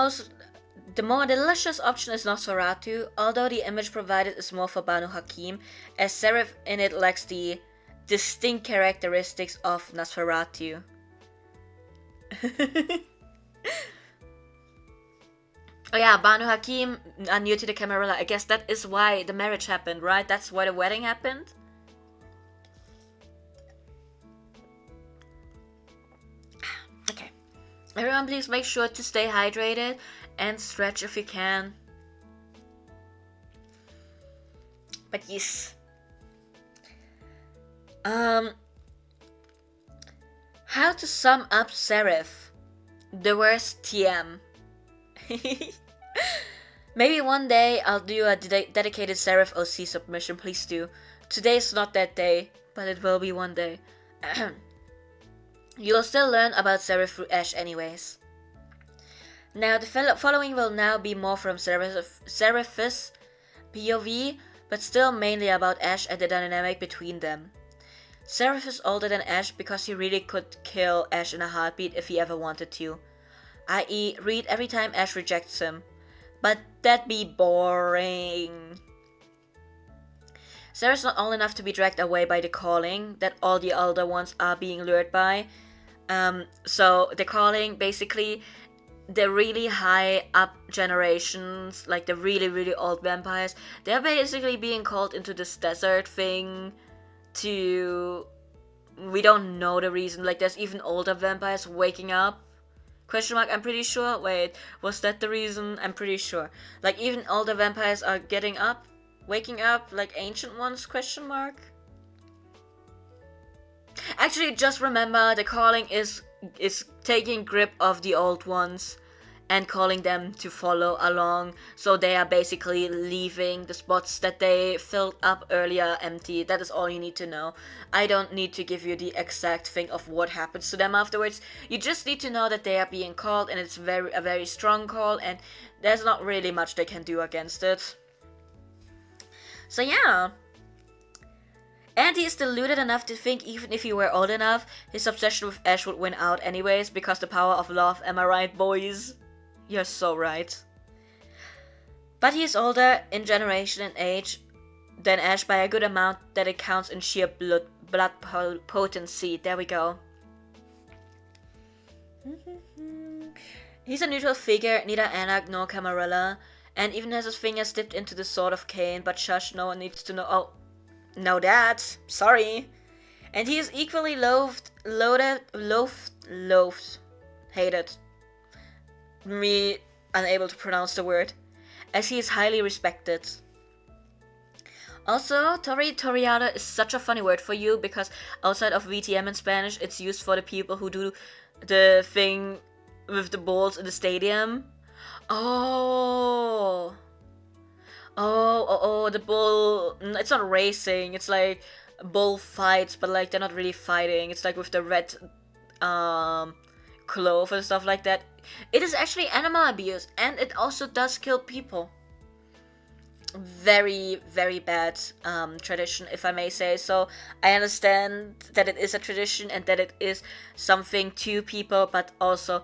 The more delicious option is Nosferatu, although the image provided is more for Banu Hakim, as Serif in it lacks the distinct characteristics of Nosferatu. Oh yeah, Banu Hakim are new to the Camarilla. I guess that is why the marriage happened, right? That's why the wedding happened? Okay. Everyone please make sure to stay hydrated and stretch if you can. But yes. How to sum up Serif? The worst TM. Maybe one day I'll do a dedicated Serif OC submission, please do. Today's not that day, but it will be one day. You'll still learn about Serif through Ash anyways. Now the following will now be more from Serif's POV, but still mainly about Ash and the dynamic between them. Serif is older than Ash because he really could kill Ash in a heartbeat if he ever wanted to, i.e. read every time Ash rejects him. But that'd be boring. Serif's not old enough to be dragged away by the calling that all the older ones are being lured by. So the calling, basically, the really high up generations, like the really, really old vampires, they're basically being called into this desert thing to... We don't know the reason, like there's even older vampires waking up. Question mark, I'm pretty sure. Wait, was that the reason? I'm pretty sure. Like even older vampires are getting up, waking up, like ancient ones, question mark. Actually, just remember, the calling is taking grip of the old ones and calling them to follow along. So they are basically leaving the spots that they filled up earlier empty. That is all you need to know. I don't need to give you the exact thing of what happens to them afterwards. You just need to know that they are being called, and it's a very strong call, and there's not really much they can do against it. So yeah. And he is deluded enough to think even if he were old enough, his obsession with Ash would win out anyways because the power of love, am I right, boys? You're so right. But he is older in generation and age than Ash by a good amount that it counts in sheer blood potency. There we go. He's a neutral figure, neither Anak nor Camarilla, and even has his fingers dipped into the sword of Cain, but shush, no one needs to know. Oh, know that. Sorry. And he is equally hated. Me unable to pronounce the word, as he is highly respected. Also, Toreado is such a funny word for you because outside of VTM in Spanish, it's used for the people who do the thing with the balls in the stadium. Oh, the bull. It's not racing. It's like bull fights, but like they're not really fighting. It's like with the red cloth and stuff like that. It is actually animal abuse, and it also does kill people. Very, very bad tradition, if I may say so. I understand that it is a tradition and that it is something to people, but also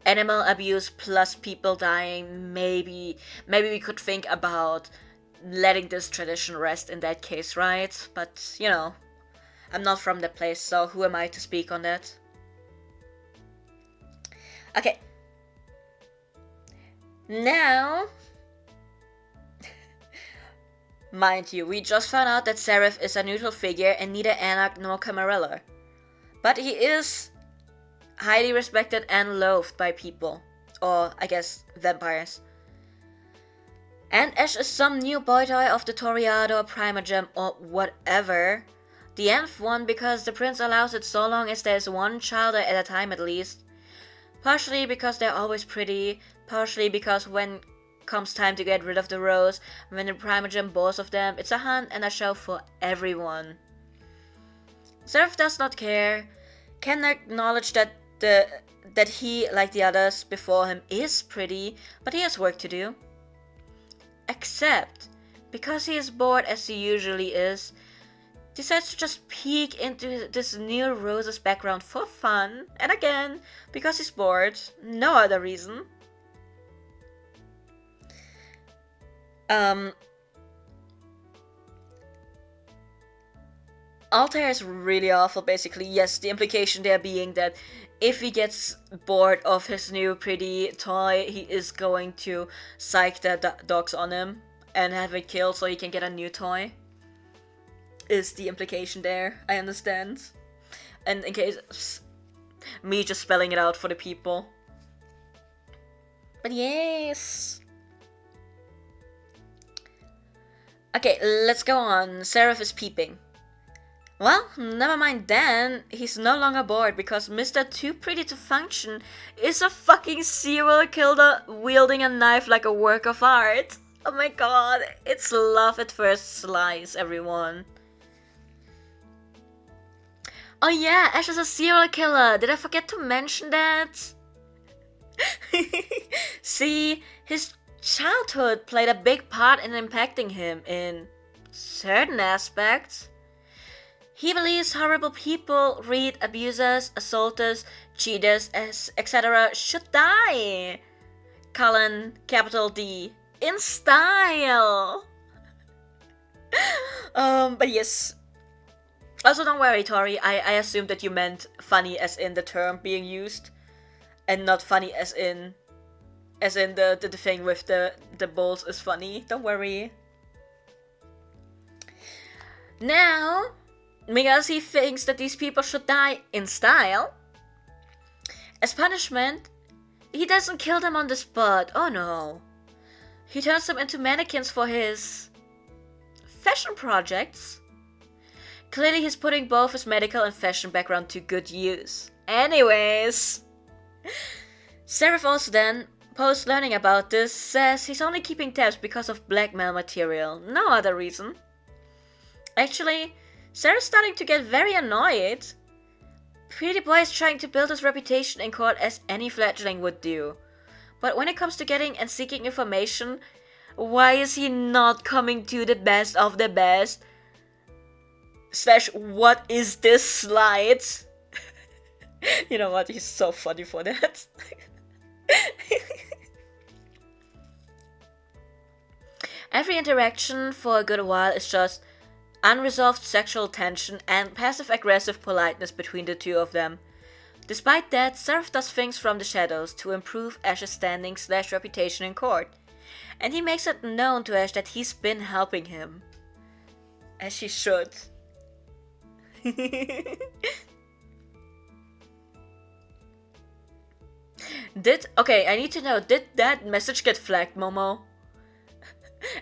animal abuse plus people dying. Maybe we could think about letting this tradition rest in that case, right? But, you know, I'm not from that place, so who am I to speak on that? Okay. Now, mind you, we just found out that Serif is a neutral figure and neither Anak nor Camarilla. But he is highly respected and loathed by people. Or, I guess, vampires. And Ash is some new boy toy of the Toreado, Primogem, or whatever. The nth one because the prince allows it so long as there's one child at a time at least. Partially because they're always pretty, partially because when comes time to get rid of the rose, when the Primogem bores of them, it's a hunt and a show for everyone. Serif does not care, can acknowledge that he, like the others before him, is pretty, but he has work to do. Except, because he is bored as he usually is, decides to just peek into this new Rose's background for fun, and again, because he's bored, no other reason. Um, Altair is really awful, basically. Yes, the implication there being that if he gets bored of his new pretty toy, he is going to psych the dogs on him and have it killed so he can get a new toy. Is the implication there, I understand. And in case me just spelling it out for the people. But yes. Okay, let's go on. Seraph is peeping. Well, never mind then. He's no longer bored because Mr. Too Pretty to Function is a fucking serial killer wielding a knife like a work of art. Oh my god, it's love at first slice, everyone. Oh yeah, Ash is a serial killer. Did I forget to mention that? See, his childhood played a big part in impacting him in certain aspects. He believes horrible people, rape abusers, assaulters, cheaters, etc. should die. Colon, capital D, in style. But yes. Also, don't worry, Tori. I assumed that you meant funny as in the term being used, and not funny as in the thing with the balls is funny. Don't worry. Now, because he thinks that these people should die in style, as punishment, he doesn't kill them on the spot. Oh no. He turns them into mannequins for his fashion projects. Clearly he's putting both his medical and fashion background to good use. Anyways, Seraph also then, post learning about this, says he's only keeping tabs because of blackmail material, no other reason. Actually, Seraph's starting to get very annoyed. Pretty Boy is trying to build his reputation in court as any fledgling would do. But when it comes to getting and seeking information, why is he not coming to the best of the best? / what is this slide? You know what, he's so funny for that. Every interaction for a good while is just unresolved sexual tension and passive-aggressive politeness between the two of them. Despite that, Seraph does things from the shadows to improve Ash's standing / reputation in court. And he makes it known to Ash that he's been helping him. As he should. Okay, I need to know, did that message get flagged, Momo?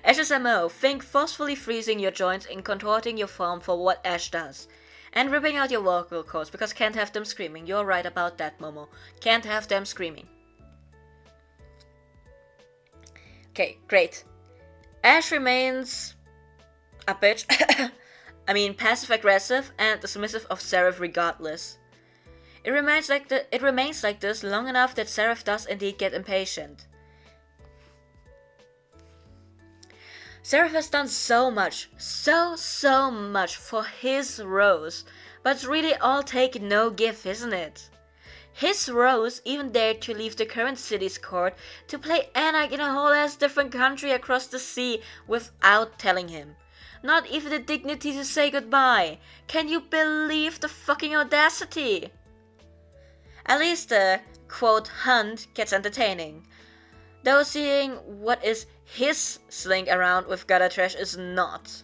Ash's MO, think forcefully freezing your joints and contorting your form for what Ash does. And ripping out your vocal cords, because can't have them screaming. You're right about that, Momo. Can't have them screaming. Okay, great. Ash remains a bitch. I mean, passive-aggressive and dismissive of Seraph regardless. It remains like this long enough that Seraph does indeed get impatient. Seraph has done so much for his Rose, but it's really all take no give, isn't it? His Rose even dared to leave the current city's court to play Anak in a whole ass different country across the sea without telling him. Not even the dignity to say goodbye. Can you believe the fucking audacity? At least the, quote, hunt gets entertaining. Though seeing what is his sling around with gutter trash is not.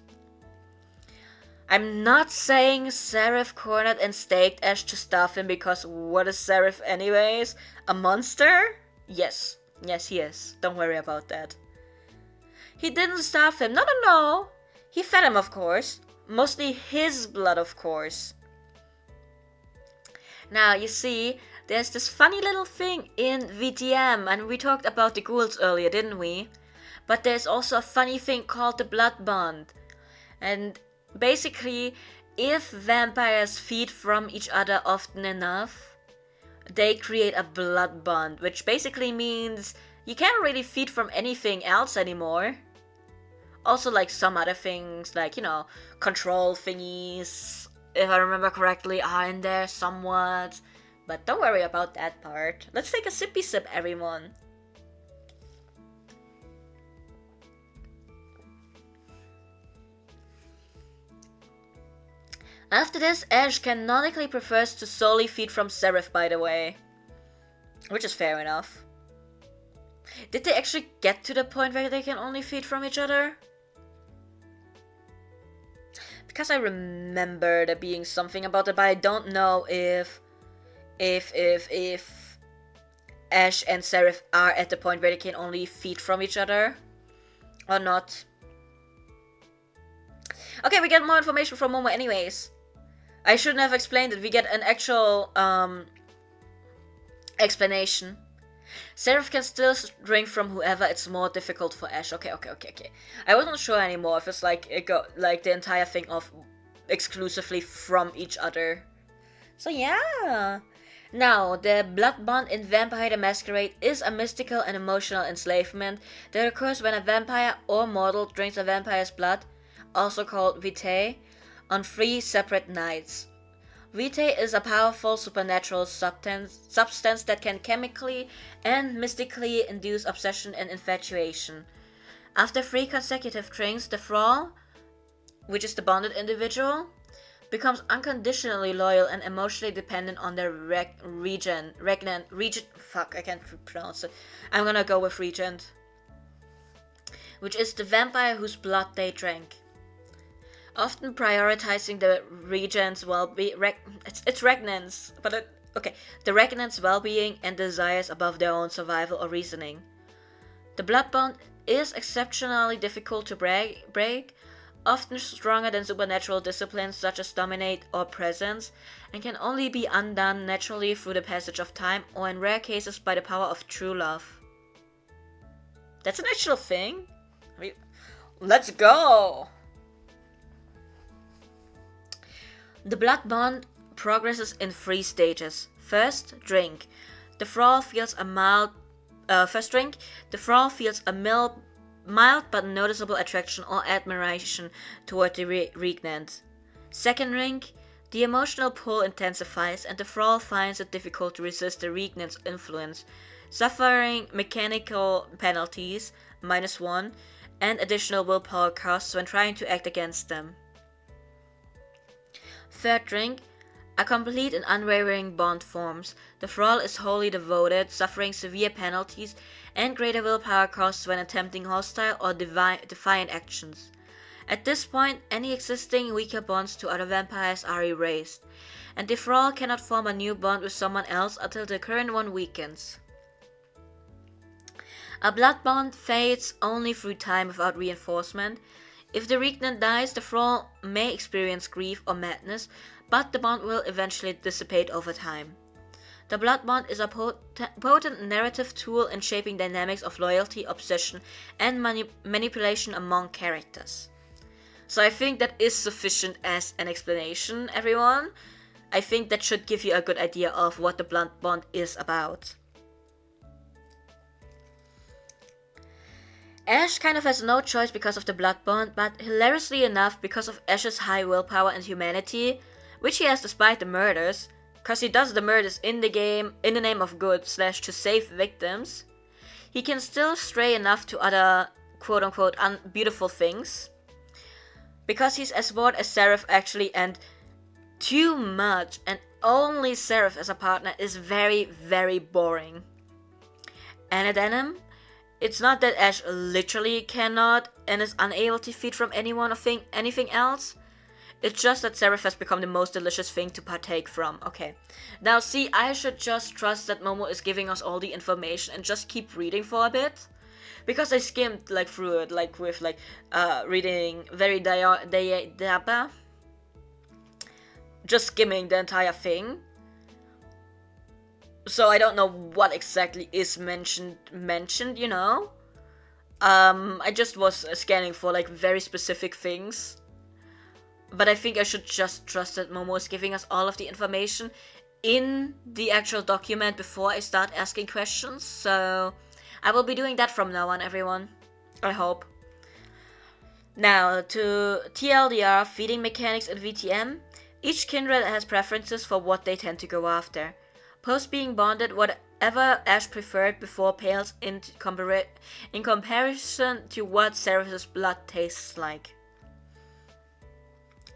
I'm not saying Seraph cornered and staked Ash to starve him because what is Seraph anyways? A monster? Yes. Yes, he is. Don't worry about that. He didn't starve him. No. He fed him, of course. Mostly his blood, of course. Now, you see, there's this funny little thing in VTM, and we talked about the ghouls earlier, didn't we? But there's also a funny thing called the blood bond. And basically, if vampires feed from each other often enough, they create a blood bond, which basically means you can't really feed from anything else anymore. Also, like some other things, like, you know, control thingies, if I remember correctly, are in there somewhat. But don't worry about that part. Let's take a sippy sip, everyone. After this, Ash canonically prefers to solely feed from Seraph, by the way. Which is fair enough. Did they actually get to the point where they can only feed from each other? Because I remember there being something about it, but I don't know if Ash and Seraph are at the point where they can only feed from each other or not. Okay, we get more information from Momo anyways. I shouldn't have explained it. We get an actual explanation. Seraph can still drink from whoever. It's more difficult for Ash. Okay. I wasn't sure anymore if it's like the entire thing of exclusively from each other. So yeah. Now, the blood bond in Vampire the Masquerade is a mystical and emotional enslavement that occurs when a vampire or mortal drinks a vampire's blood, also called vitae, on 3 separate nights. Vitae is a powerful supernatural substance that can chemically and mystically induce obsession and infatuation. After 3 consecutive drinks, the thrall, which is the bonded individual, becomes unconditionally loyal and emotionally dependent on their regent. Fuck, I can't pronounce it. I'm gonna go with regent, which is the vampire whose blood they drank. Often prioritizing the regent's well-being, it's regnant's, but the regnant's well-being and desires above their own survival or reasoning. The blood bond is exceptionally difficult to break, often stronger than supernatural disciplines such as dominate or presence, and can only be undone naturally through the passage of time or in rare cases by the power of true love. That's an actual thing? Let's go! The blood bond progresses in 3 stages. First, drink. The thrall feels a mild but noticeable attraction or admiration toward the regnant. Second drink, the emotional pull intensifies and the thrall finds it difficult to resist the regnant's influence, suffering mechanical penalties, -1, and additional willpower costs when trying to act against them. Third drink, a complete and unwavering bond forms. The thrall is wholly devoted, suffering severe penalties and greater willpower costs when attempting hostile or defiant actions. At this point, any existing weaker bonds to other vampires are erased, and the thrall cannot form a new bond with someone else until the current one weakens. A blood bond fades only through time without reinforcement. If the regnant dies, the thrall may experience grief or madness, but the bond will eventually dissipate over time. The blood bond is a potent narrative tool in shaping dynamics of loyalty, obsession, and manipulation among characters. So I think that is sufficient as an explanation, everyone. I think that should give you a good idea of what the blood bond is about. Ash kind of has no choice because of the blood bond, but hilariously enough, because of Ash's high willpower and humanity, which he has despite the murders, because he does the murders in the game in the name of good / to save victims, he can still stray enough to other quote-unquote beautiful things, because he's as bored as Seraph actually, and too much, and only Seraph as a partner is very, very boring. And at Denim, it's not that Ash literally cannot and is unable to feed from anyone or anything else. It's just that Seraph has become the most delicious thing to partake from. Okay. Now see, I should just trust that Momo is giving us all the information and just keep reading for a bit. Because I skimmed through it with reading very daba. Just skimming the entire thing. So I don't know what exactly is mentioned, you know? I just was scanning for very specific things. But I think I should just trust that Momo is giving us all of the information in the actual document before I start asking questions. So I will be doing that from now on, everyone. I hope. Now, to TLDR, feeding mechanics in VTM. Each kindred has preferences for what they tend to go after. Post being bonded, whatever Ash preferred before pales in comparison to what Seraph's blood tastes like.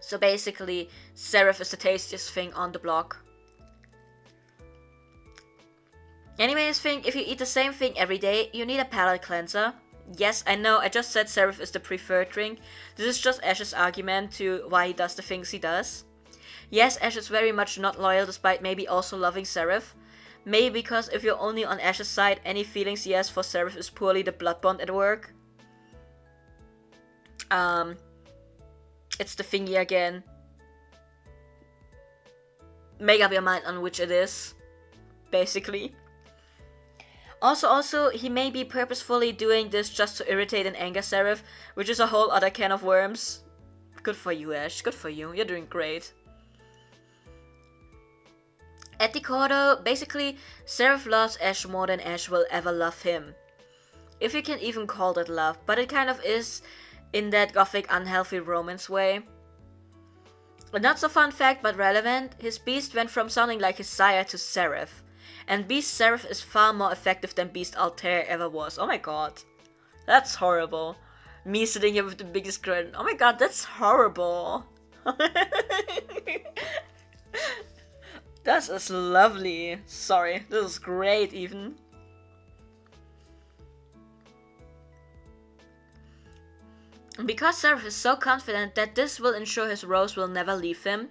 So basically, Seraph is the tastiest thing on the block. Anyways, think if you eat the same thing every day, you need a palate cleanser. Yes, I know, I just said Seraph is the preferred drink. This is just Ash's argument to why he does the things he does. Yes, Ash is very much not loyal despite maybe also loving Seraph. Maybe because if you're only on Ash's side, any feelings he has for Seraph is purely the blood bond at work. It's the thingy again. Make up your mind on which it is, basically. Also, he may be purposefully doing this just to irritate and anger Seraph, which is a whole other can of worms. Good for you, Ash. Good for you. You're doing great. At the core though, basically, Seraph loves Ash more than Ash will ever love him. If you can even call that love, but it kind of is in that gothic unhealthy romance way. A not so fun fact but relevant, his beast went from sounding like his sire to Seraph. And Beast Seraph is far more effective than Beast Altair ever was. Oh my god. That's horrible. Me sitting here with the biggest grin. Oh my god, that's horrible. This is lovely. Sorry, this is great even. Because Seraph is so confident that this will ensure his rose will never leave him.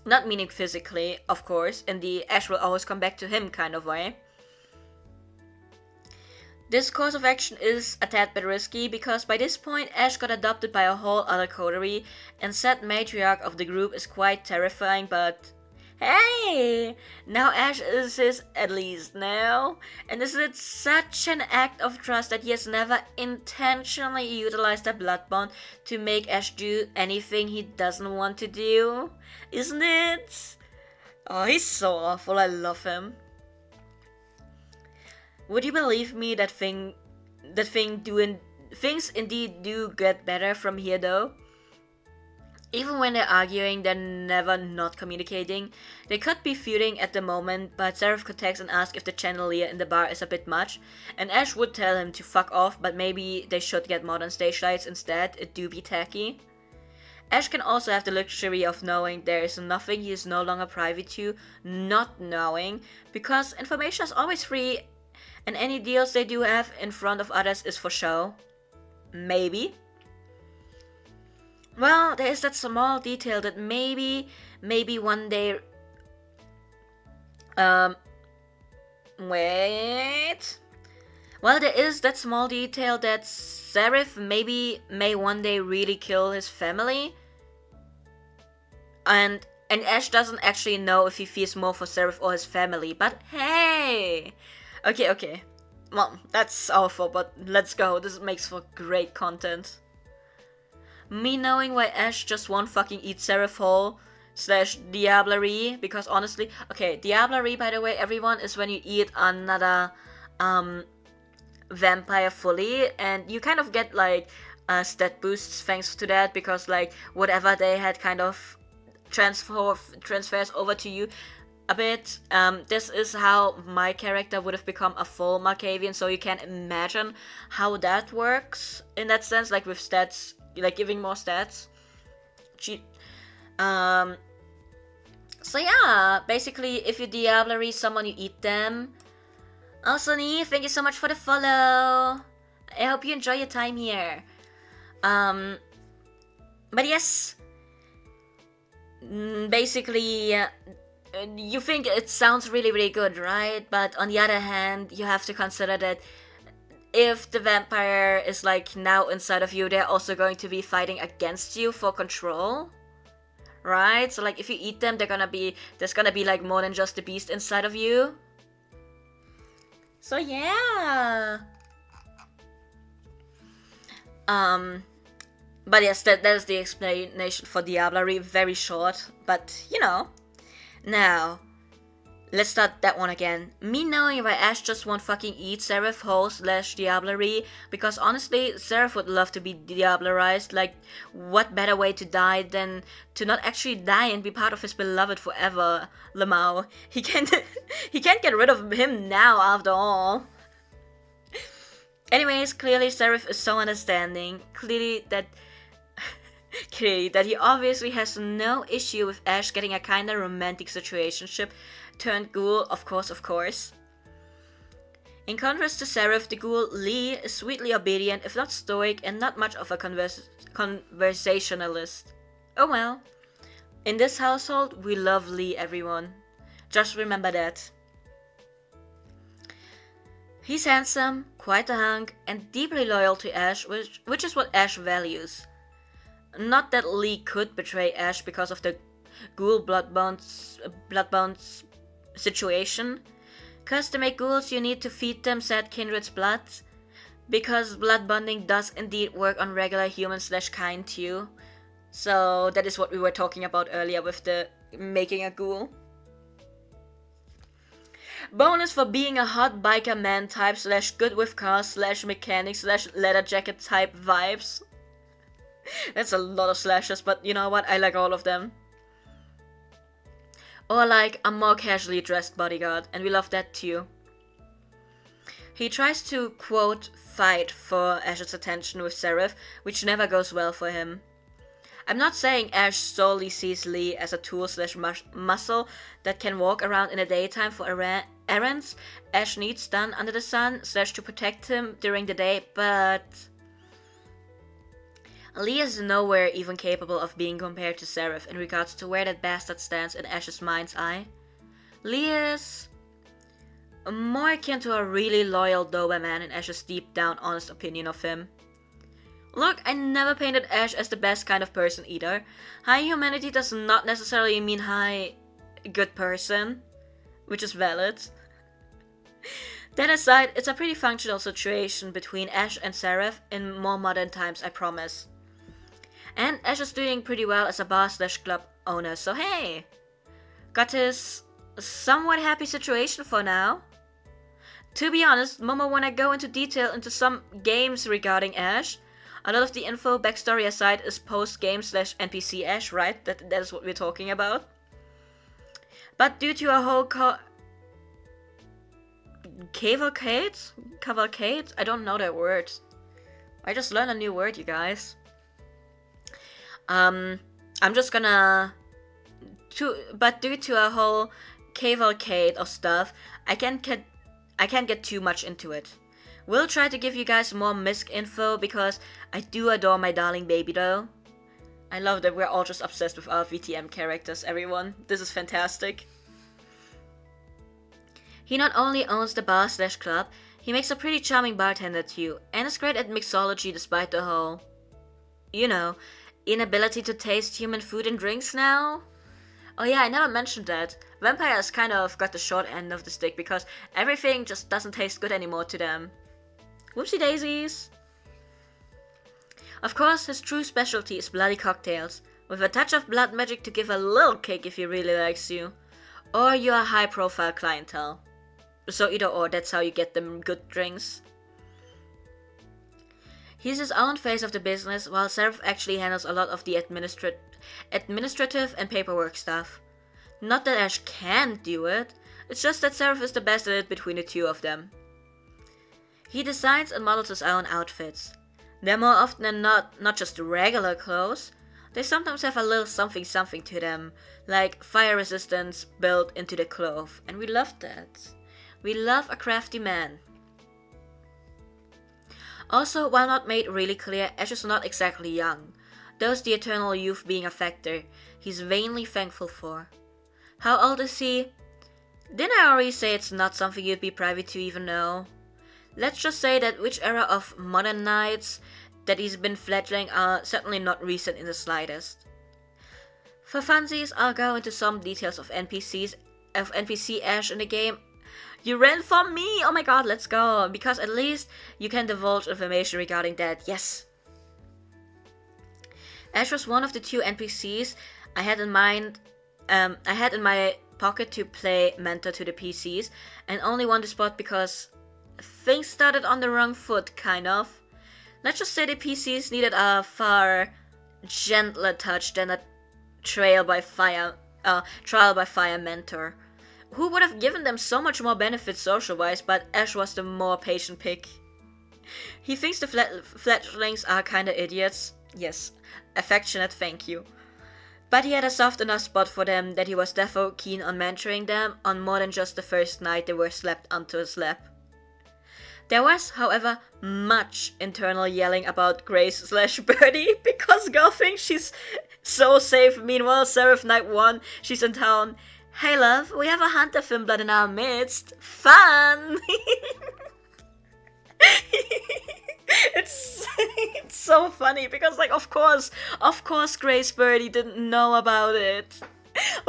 Not meaning physically, of course, in the Ash will always come back to him kind of way. This course of action is a tad bit risky because by this point Ash got adopted by a whole other coterie and said matriarch of the group is quite terrifying, but hey! Now Ash is his at least now, and isn't it such an act of trust that he has never intentionally utilized the blood bond to make Ash do anything he doesn't want to do? Isn't it? Oh, he's so awful, I love him. Would you believe me that things indeed do get better from here though? Even when they're arguing, they're never not communicating. They could be feuding at the moment, but Seraph could text and ask if the chandelier in the bar is a bit much, and Ash would tell him to fuck off, but maybe they should get modern stage lights instead, it do be tacky. Ash can also have the luxury of knowing there is nothing he is no longer privy to, not knowing, because information is always free, and any deals they do have in front of others is for show. Maybe. Well, there is that small detail that maybe one day... Wait... Well, there is that small detail that Seraph may one day really kill his family. And Ash doesn't actually know if he feels more for Seraph or his family, but hey! Okay. Well, that's awful, but let's go. This makes for great content. Me knowing why Ash just won't fucking eat Seraph whole / Diablerie, because honestly, okay, Diablerie, by the way, everyone, is when you eat another vampire fully, and you kind of get like stat boosts thanks to that, because like whatever they had kind of transfers over to you a bit. This is how my character would have become a full Markavian, so you can imagine how that works in that sense, like with stats, like giving more stats. So yeah, basically if you Diablerie someone, you eat them. Also, Nee, thank you so much for the follow. I hope you enjoy your time here. But yes, basically, you think it sounds really, really good, right? But on the other hand, you have to consider that if the vampire is like now inside of you, they're also going to be fighting against you for control, right? So like if you eat them, there's gonna be like more than just the beast inside of you. So yeah. But yes, that is the explanation for Diablerie. Very short, but you know. Now, let's start that one again. Me knowing why Ash just won't fucking eat Seraph whole / Diablerie, because honestly, Seraph would love to be Diablerized. Like, what better way to die than to not actually die and be part of his beloved forever, Lamau. He can't get rid of him now after all. Anyways, clearly Seraph is so understanding. Clearly that clearly that he obviously has no issue with Ash getting a kinda romantic situationship turned ghoul, of course. In contrast to Seraph, the ghoul, Lee is sweetly obedient, if not stoic, and not much of a conversationalist. Oh well. In this household, we love Lee, everyone. Just remember that. He's handsome, quite a hunk, and deeply loyal to Ash, which is what Ash values. Not that Lee could betray Ash because of the ghoul bloodbound situation. Cause to make ghouls you need to feed them said kindred's blood. Because blood bonding does indeed work on regular human/kind too. So that is what we were talking about earlier with the making a ghoul. Bonus for being a hot biker man type / good with cars / mechanics / leather jacket type vibes. That's a lot of slashes, but you know what, I like all of them. Or like a more casually dressed bodyguard, and we love that too. He tries to, quote, fight for Ash's attention with Seraph, which never goes well for him. I'm not saying Ash solely sees Lee as a tool / muscle that can walk around in the daytime for errands Ash needs done under the sun / to protect him during the day, but Lee is nowhere even capable of being compared to Seraph in regards to where that bastard stands in Ash's mind's eye. Lee is more akin to a really loyal Doberman in Ash's deep down honest opinion of him. Look, I never painted Ash as the best kind of person either. High humanity does not necessarily mean high good person, which is valid. That aside, it's a pretty functional situation between Ash and Seraph in more modern times, I promise. And Ash is doing pretty well as a bar / club owner, so hey! Got his somewhat happy situation for now. To be honest, Momo, when I go into detail into some games regarding Ash, a lot of the info, backstory aside, is post-game / NPC Ash, right? That is what we're talking about. But due to a whole cavalcade? I don't know that word. I just learned a new word, you guys. I'm just gonna... But due to a whole cavalcade of stuff, I can't get too much into it. We'll try to give you guys more misc info because I do adore my darling baby though. I love that we're all just obsessed with our VTM characters, everyone. This is fantastic. He not only owns the bar / club, he makes a pretty charming bartender too, and is great at mixology despite the whole, inability to taste human food and drinks now. Oh yeah, I never mentioned that. Vampires kind of got the short end of the stick because everything just doesn't taste good anymore to them. Whoopsie daisies. Of course, his true specialty is bloody cocktails, with a touch of blood magic to give a little kick if he really likes you. Or you're a high profile clientele. So either or, that's how you get them good drinks. He's his own face of the business, while Seraph actually handles a lot of the administrative and paperwork stuff. Not that Ash can't do it, it's just that Seraph is the best at it between the two of them. He designs and models his own outfits. They're more often than not just regular clothes. They sometimes have a little something to them, like fire resistance built into the cloth, and we love that. We love a crafty man. Also, while not made really clear, Ash is not exactly young, thus the eternal youth being a factor he's vainly thankful for. How old is he? Didn't I already say it's not something you'd be privy to even know? Let's just say that which era of modern knights that he's been fledgling are certainly not recent in the slightest. For funsies, I'll go into some details of NPC Ash in the game. You ran for me! Oh my god, let's go! Because at least you can divulge information regarding that, yes! Ash was one of the 2 NPCs I had in my pocket to play mentor to the PCs, and only won the spot because things started on the wrong foot, kind of. Let's just say the PCs needed a far gentler touch than a trial by fire mentor, who would have given them so much more benefits social-wise, but Ash was the more patient pick. He thinks the fledglings are kinda idiots, Yes, affectionate thank you. But he had a soft enough spot for them that he was defo keen on mentoring them on more than just the first night they were slept onto his lap. There was, however, much internal yelling about Grace/Birdie because girl thinks she's so safe. Meanwhile, Seraph Night 1, she's in town. Hey love, we have a hunter Fimblood in our midst. Fun! it's so funny because like of course Grace Birdie didn't know about it.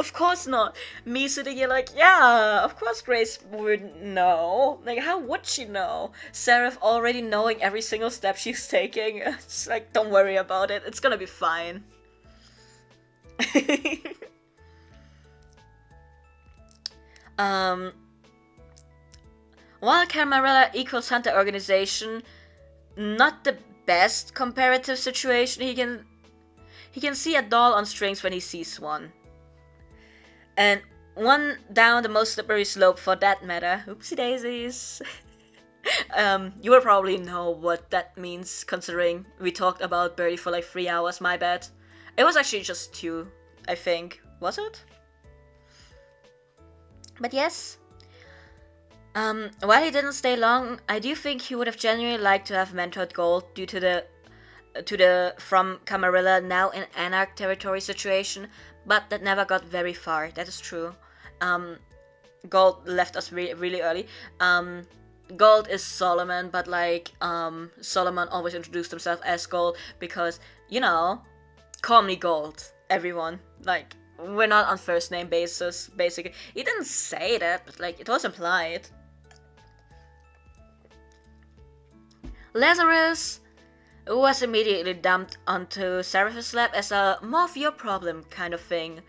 Of course not. Me sitting here like, yeah, of course Grace would know. Like, how would she know? Seraph already knowing every single step she's taking. It's like, don't worry about it. It's gonna be fine. While Camarilla equals Hunter Organization, not the best comparative situation. He can see a doll on strings when he sees one. And one down the most slippery slope for that matter. Oopsie daisies. You will probably know what that means considering we talked about Birdie for like 3 hours, my bad. It was actually just 2, I think. Was it? But yes. While he didn't stay long, I do think he would have genuinely liked to have mentored Gold due to the from Camarilla now in Anarch territory situation, but that never got very far. That is true. Gold left us really early. Gold is Solomon, but like Solomon always introduced himself as Gold because, you know, call me Gold, everyone. Like, we're not on first name basis, basically. He didn't say that, but like it was implied. Lazarus was immediately dumped onto Seraph's lap as a more of your problem kind of thing.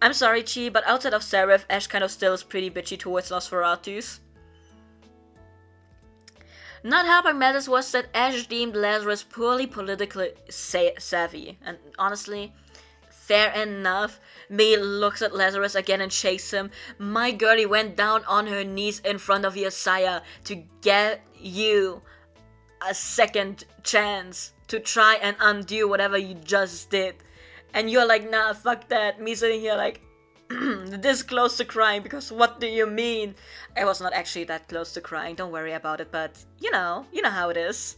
I'm sorry, Chi, but outside of Seraph, Ash kind of still is pretty bitchy towards Nosferatus. Not helping matters was that Ash deemed Lazarus poorly politically savvy, and honestly, fair enough. May looks at Lazarus again and shakes him. My girlie went down on her knees in front of your sire to get you a second chance to try and undo whatever you just did. And you're like, nah, fuck that. Me sitting here like, this close to crying because what do you mean? I was not actually that close to crying, don't worry about it, but you know how it is.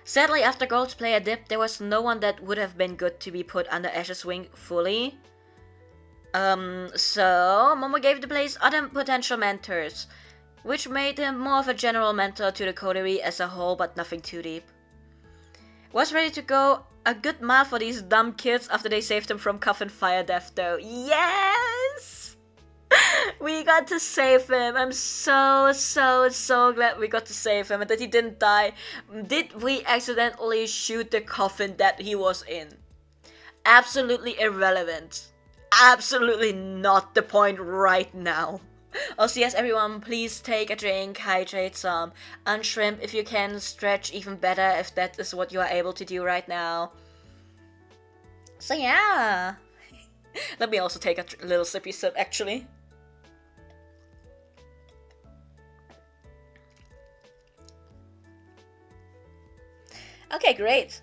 Sadly, after Gold's player dip, there was no one that would have been good to be put under Ash's wing fully. So Momo gave the place other potential mentors, which made him more of a general mentor to the coterie as a whole, but nothing too deep. Was ready to go a good mile for these dumb kids after they saved him from coffin fire death though. Yes! We got to save him. I'm so glad we got to save him and that he didn't die. Did we accidentally shoot the coffin that he was in? Absolutely irrelevant. Absolutely not the point right now. Also, yes, everyone, please take a drink, hydrate some, unshrimp if you can, stretch even better if that is what you are able to do right now. So yeah. Let me also take a little sippy sip, actually. Okay, great.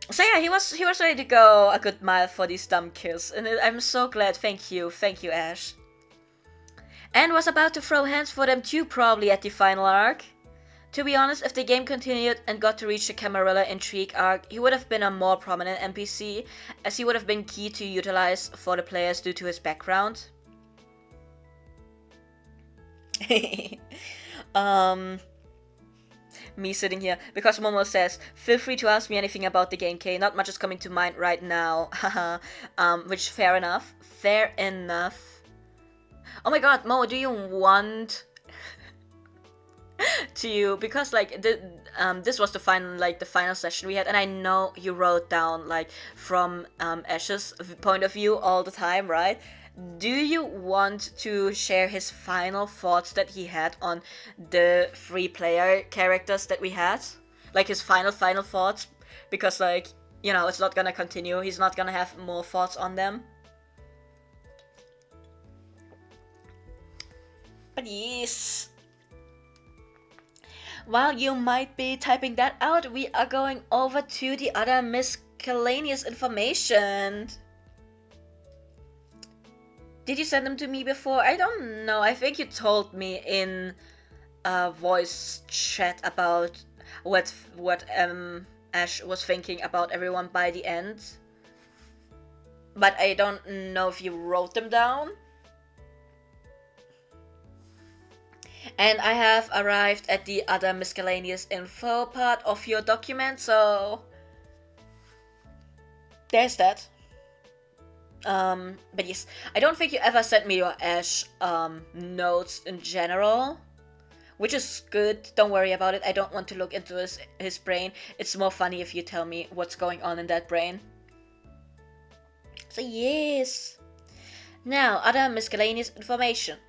So yeah, he was ready to go a good mile for these dumb kids, and I'm so glad. Thank you, Ash. And was about to throw hands for them too, probably at the final arc. To be honest, if the game continued and got to reach the Camarilla intrigue arc, he would have been a more prominent NPC, as he would have been key to utilize for the players due to his background. Me sitting here, because Momo says, feel free to ask me anything about the game, K. Not much is coming to mind right now. Which, fair enough. Oh my god, Momo, do you want to, because like this was the final session we had, and I know you wrote down like from Ash's point of view all the time, right? Do you want to share his final thoughts that he had on the 3 player characters that we had? Like his final thoughts? Because like, you know, it's not gonna continue. He's not gonna have more thoughts on them. But yes, while you might be typing that out, we are going over to the other miscellaneous information. Did you send them to me before? I don't know. I think you told me in a voice chat about what Ash was thinking about everyone by the end. But I don't know if you wrote them down. And I have arrived at the other miscellaneous info part of your document, so there's that. But yes, I don't think you ever sent me your Ash notes in general, which is good. Don't worry about it. I don't want to look into his brain. It's more funny if you tell me what's going on in that brain. So yes. Now, other miscellaneous information.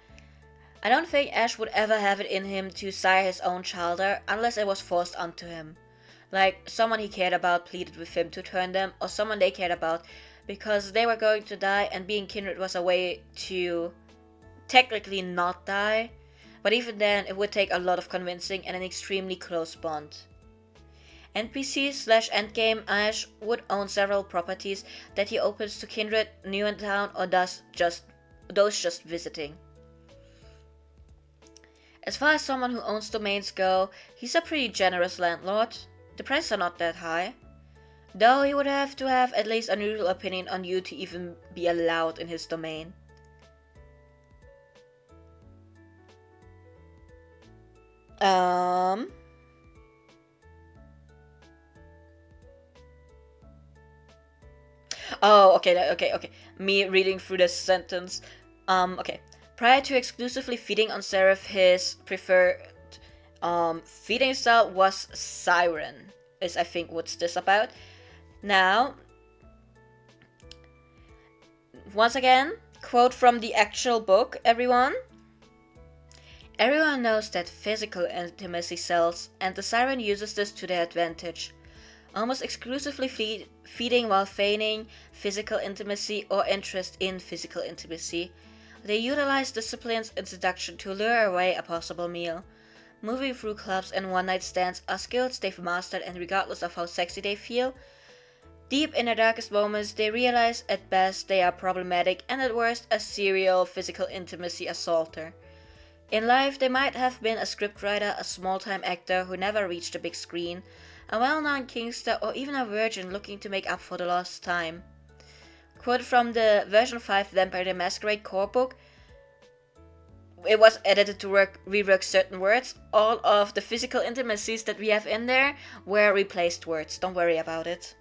I don't think Ash would ever have it in him to sire his own child unless it was forced onto him. Like, someone he cared about pleaded with him to turn them, or someone they cared about because they were going to die and being kindred was a way to technically not die. But even then, it would take a lot of convincing and an extremely close bond. NPC/endgame Ash would own several properties that he opens to kindred new in town or those just visiting. As far as someone who owns domains go, he's a pretty generous landlord. The prices are not that high. Though he would have to have at least a neutral opinion on you to even be allowed in his domain. Oh, okay. Me reading through this sentence. Okay. Prior to exclusively feeding on Seraph, his preferred feeding style was Siren, is I think what's this about. Now, once again, quote from the actual book, everyone. Everyone knows that physical intimacy sells, and the Siren uses this to their advantage. Almost exclusively feeding while feigning physical intimacy or interest in physical intimacy. They utilize disciplines and seduction to lure away a possible meal. Moving through clubs and one-night stands are skills they've mastered, and regardless of how sexy they feel, deep in their darkest moments, they realize at best they are problematic and at worst a serial physical intimacy assaulter. In life, they might have been a scriptwriter, a small-time actor who never reached the big screen, a well-known kingster, or even a virgin looking to make up for the lost time. Quote from the version 5 Vampire the Masquerade core book. It was edited to rework certain words. All of the physical intimacies that we have in there were replaced words. Don't worry about it.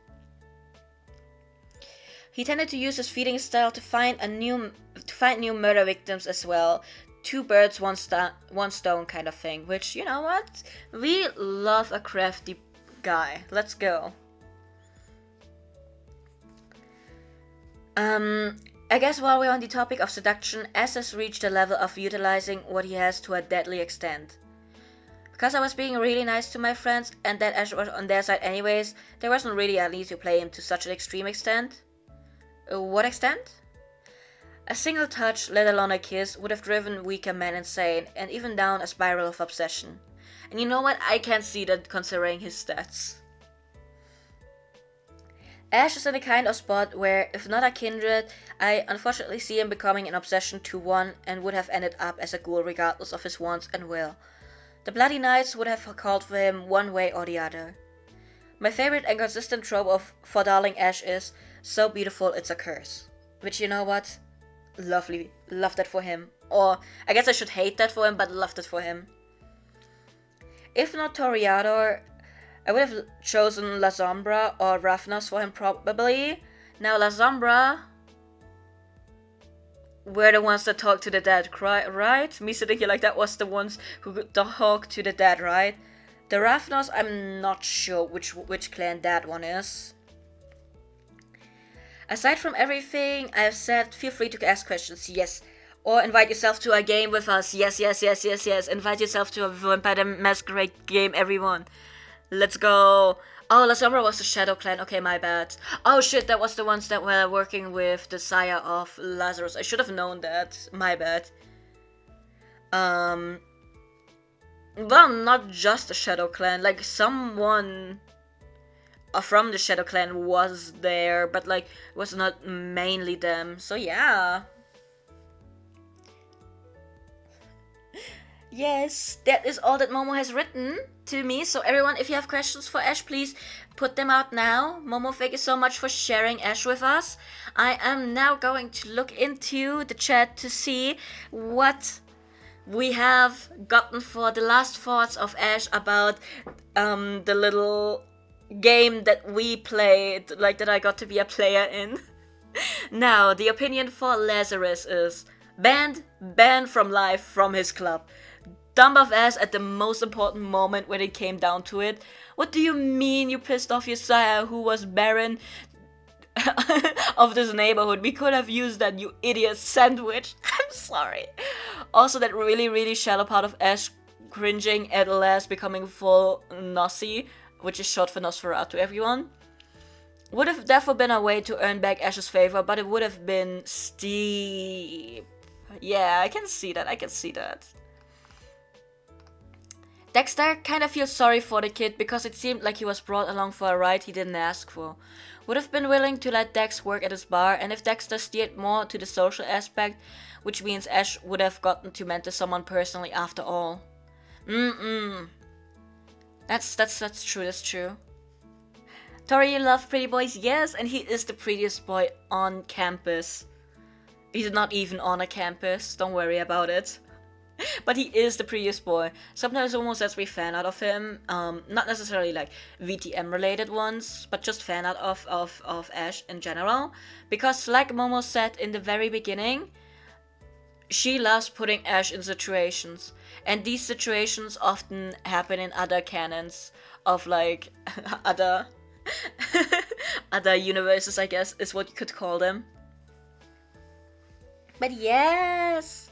He tended to use his feeding style to find new murder victims as well. 2 birds, 1 stone kind of thing. Which, you know what? We love a crafty guy. Let's go. I guess while we're on the topic of seduction, Ash has reached the level of utilizing what he has to a deadly extent. Because I was being really nice to my friends, and that Ash was on their side anyways, there wasn't really a need to play him to such an extreme extent. What extent? A single touch, let alone a kiss, would have driven weaker men insane, and even down a spiral of obsession. And you know what? I can see that considering his stats. Ash is in a kind of spot where, if not a kindred, I unfortunately see him becoming an obsession to one and would have ended up as a ghoul regardless of his wants and will. The Bloody Knights would have called for him one way or the other. My favorite and consistent trope for darling Ash is, so beautiful it's a curse. Which, you know what? Lovely. Love that for him. Or, I guess I should hate that for him, but loved it for him. If not Toreador, I would have chosen La Sombra or Ravnos for him probably. Now La Sombra were the ones that talk to the dead, right? Me sitting here like that was the ones who talk to the dead, right? The Ravnos, I'm not sure which clan that one is. Aside from everything I have said, feel free to ask questions, yes. Or invite yourself to a game with us, yes. Invite yourself to a Vampire the Masquerade game, everyone. Let's go. Oh, La Sombra was the Shadow Clan. Okay, my bad. Oh shit, that was the ones that were working with the sire of Lazarus. I should have known that. My bad. Um, well, not just the Shadow Clan, like someone from the Shadow Clan was there, but like was not mainly them. So yeah. Yes, that is all that Momo has written to me. So everyone, if you have questions for Ash, please put them out now. Momo, thank you so much for sharing Ash with us. I am now going to look into the chat to see what we have gotten for the last thoughts of Ash about the little game that we played, like that I got to be a player in. Now, the opinion for Lazarus is banned from life from his club. Dump of ass at the most important moment when it came down to it. What do you mean you pissed off your sire who was Baron of this neighborhood? We could have used that, you idiot sandwich. I'm sorry. Also, that really shallow part of Ash cringing at last becoming full Nossi, which is short for Nosferatu to everyone. Would have therefore been a way to earn back Ash's favor, but it would have been steep. Yeah, I can see that. Dexter kind of feels sorry for the kid because it seemed like he was brought along for a ride he didn't ask for. Would have been willing to let Dex work at his bar, and if Dexter steered more to the social aspect, which means Ash would have gotten to mentor someone personally after all. That's true. Tori, you love pretty boys? Yes, and he is the prettiest boy on campus. He's not even on a campus, don't worry about it. But he is the prettiest boy. Sometimes almost lets me fan out of him. Not necessarily like VTM related ones, but just fan out of Ash in general. Because like Momo said in the very beginning, she loves putting Ash in situations. And these situations often happen in other canons of like other other universes, I guess is what you could call them. But yes!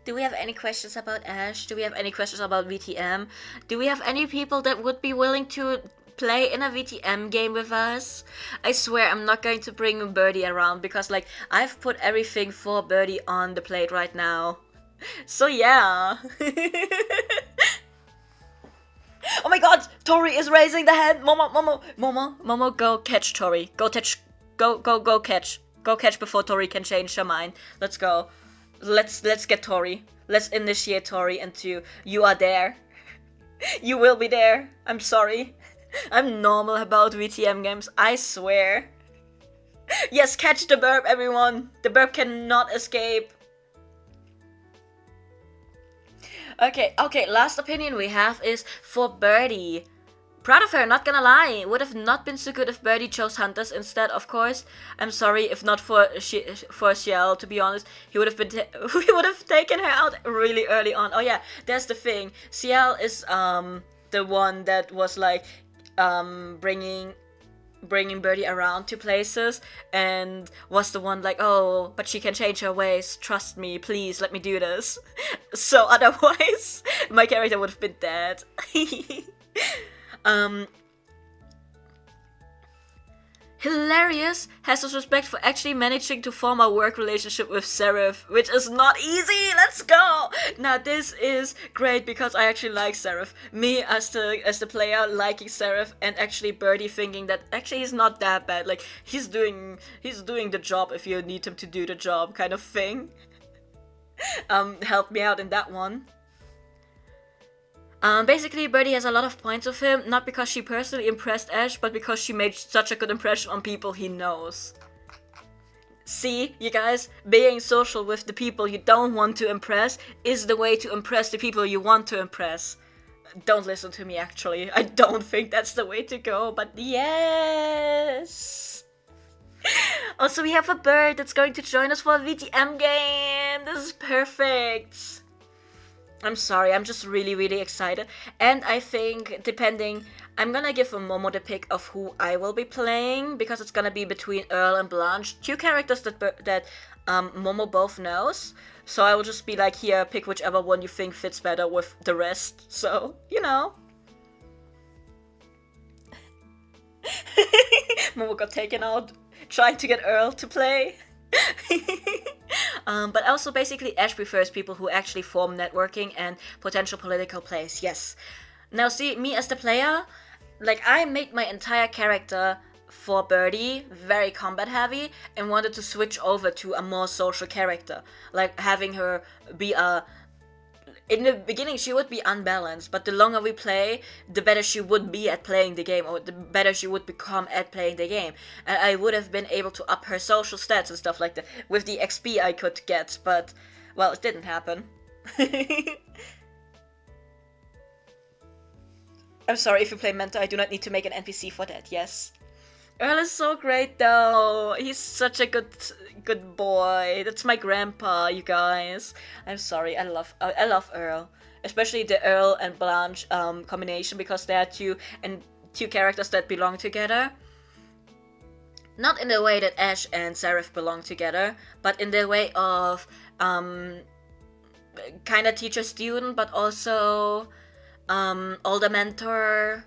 Do we have any questions about Ash? Do we have any questions about VTM? Do we have any people that would be willing to play in a VTM game with us? I swear I'm not going to bring Birdie around because like I've put everything for Birdie on the plate right now. So yeah. Oh my god, Tori is raising the hand. Momo, go catch Tori. Go catch. Go catch before Tori can change her mind. Let's go. Let's get Tori. Let's initiate Tori into you are there. You will be there. I'm sorry. I'm normal about VTM games, I swear. Yes, catch the burp, everyone. The burp cannot escape. Okay, last opinion we have is for Birdie. Proud of her, not gonna lie. Would have not been so good if Birdie chose Hunters instead, of course. I'm sorry, if not for Ciel, to be honest, he would have taken her out really early on. Oh yeah, that's the thing. Ciel is the one that was like bringing Birdie around to places and was the one like, oh, but she can change her ways. Trust me, please, let me do this. So otherwise, my character would have been dead. Hilarious has his respect for actually managing to form a work relationship with Seraph, which is not easy. Let's go. Now this is great because I actually like Seraph. Me as the player liking Seraph, and actually Birdie thinking that actually he's not that bad. Like he's doing the job if you need him to do the job, kind of thing. Help me out in that one. Basically, Birdie has a lot of points with him, not because she personally impressed Ash, but because she made such a good impression on people he knows. See, you guys, being social with the people you don't want to impress is the way to impress the people you want to impress. Don't listen to me, actually. I don't think that's the way to go, but yes! Also, we have a bird that's going to join us for a VTM game! This is perfect! I'm sorry, I'm just really excited. And I think, I'm gonna give Momo the pick of who I will be playing, because it's gonna be between Earl and Blanche, two characters that Momo both knows. So I will just be like, here, pick whichever one you think fits better with the rest. So, you know. Momo got taken out trying to get Earl to play. But also basically Ash prefers people who actually form networking and potential political plays. Yes. Now see, me as the player, like I made my entire character for Birdie very combat heavy and wanted to switch over to a more social character, like having her be a, in the beginning she would be unbalanced, but the longer we play, the better she would be at playing the game, or the better she would become at playing the game. And I would have been able to up her social stats and stuff like that with the XP I could get, but, well, it didn't happen. I'm sorry if you play Mentor, I do not need to make an NPC for that, yes. Earl is so great though. He's such a good boy. That's my grandpa, you guys. I'm sorry. I love Earl, especially the Earl and Blanche combination, because they are two characters that belong together. Not in the way that Ash and Seraph belong together, but in the way of kind of teacher-student, but also older mentor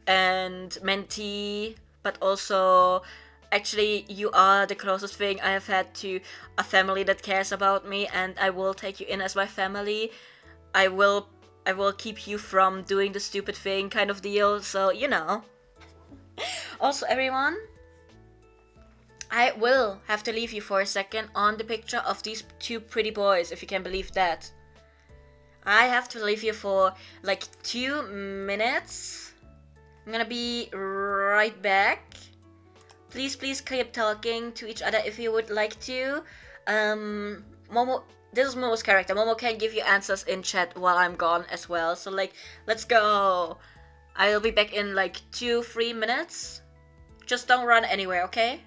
and mentee. But also, actually, you are the closest thing I have had to a family that cares about me, and I will take you in as my family. I will keep you from doing the stupid thing kind of deal, so, you know. Also, everyone, I will have to leave you for a second on the picture of these two pretty boys, if you can believe that. I have to leave you for, like, 2 minutes. I'm gonna be right back. Please keep talking to each other if you would like to. Momo, this is Momo's character. Momo can give you answers in chat while I'm gone as well. So like, let's go. I'll be back in like 2-3 minutes. Just don't run anywhere, okay?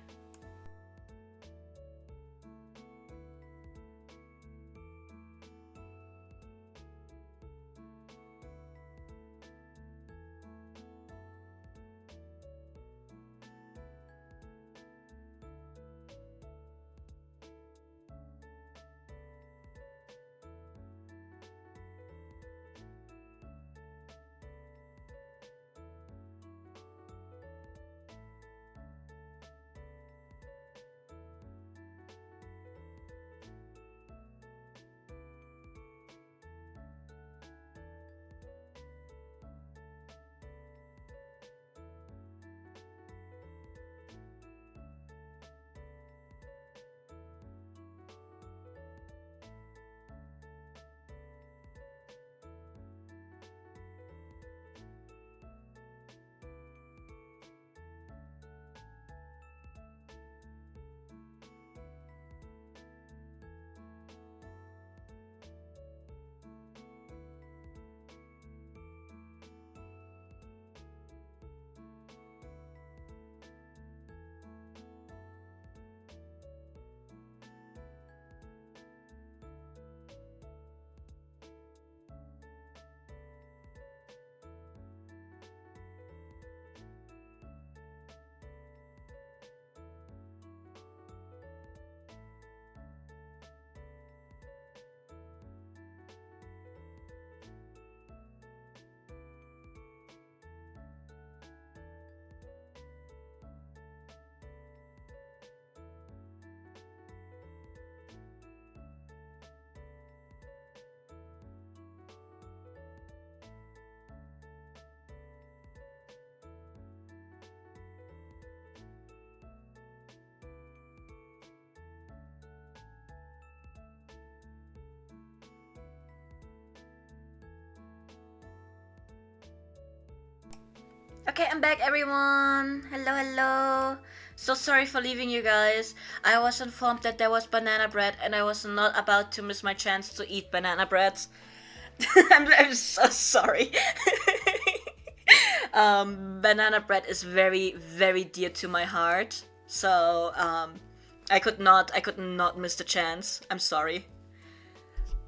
Okay, I'm back, everyone. Hello. So sorry for leaving you guys. I was informed that there was banana bread and I was not about to miss my chance to eat banana bread. I'm so sorry. Banana bread is very, very dear to my heart. So, I could not miss the chance. I'm sorry.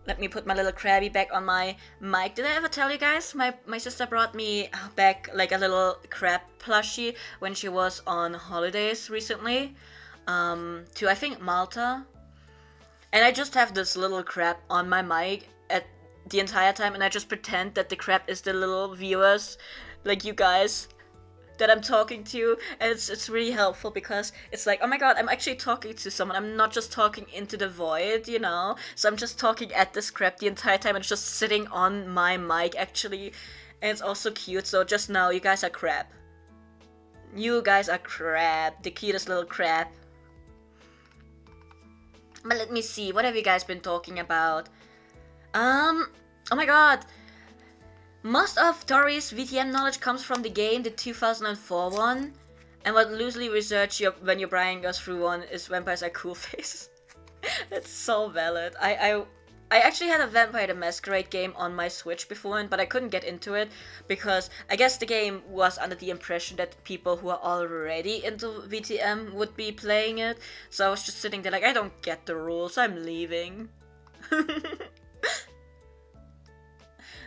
Let me put my little Krabby back on my mic. Did I ever tell you guys? My sister brought me back like a little crab plushie when she was on holidays recently. To I think Malta. And I just have this little crab on my mic at the entire time, and I just pretend that the crab is the little viewers, like you guys, that I'm talking to, and it's really helpful because it's like, oh my god, I'm actually talking to someone. I'm not just talking into the void, you know? So I'm just talking at the script the entire time and just sitting on my mic actually. And it's also cute, so just know you guys are crap. You guys are crap. The cutest little crap. But let me see, what have you guys been talking about? Oh my god. Most of Tori's VTM knowledge comes from the game, the 2004 one. And what loosely research when your brain goes through one is vampires are cool faces. It's so valid. I actually had a Vampire the Masquerade game on my Switch before, but I couldn't get into it because I guess the game was under the impression that people who are already into VTM would be playing it. So I was just sitting there like, I don't get the rules, I'm leaving.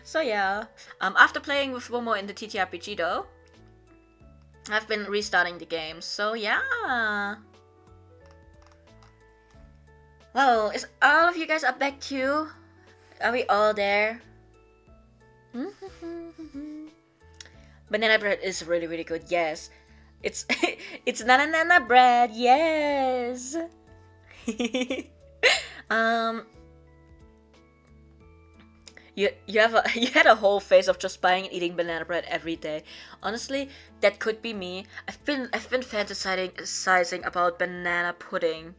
So yeah, after playing with Womo in the TTRPG though, I've been restarting the game, so yeah. Well, is all of you guys up back too? Are we all there? Banana bread is really, really good, yes. It's it's banana bread, yes. You had a whole phase of just buying and eating banana bread every day. Honestly, that could be me. I've been fantasizing about banana pudding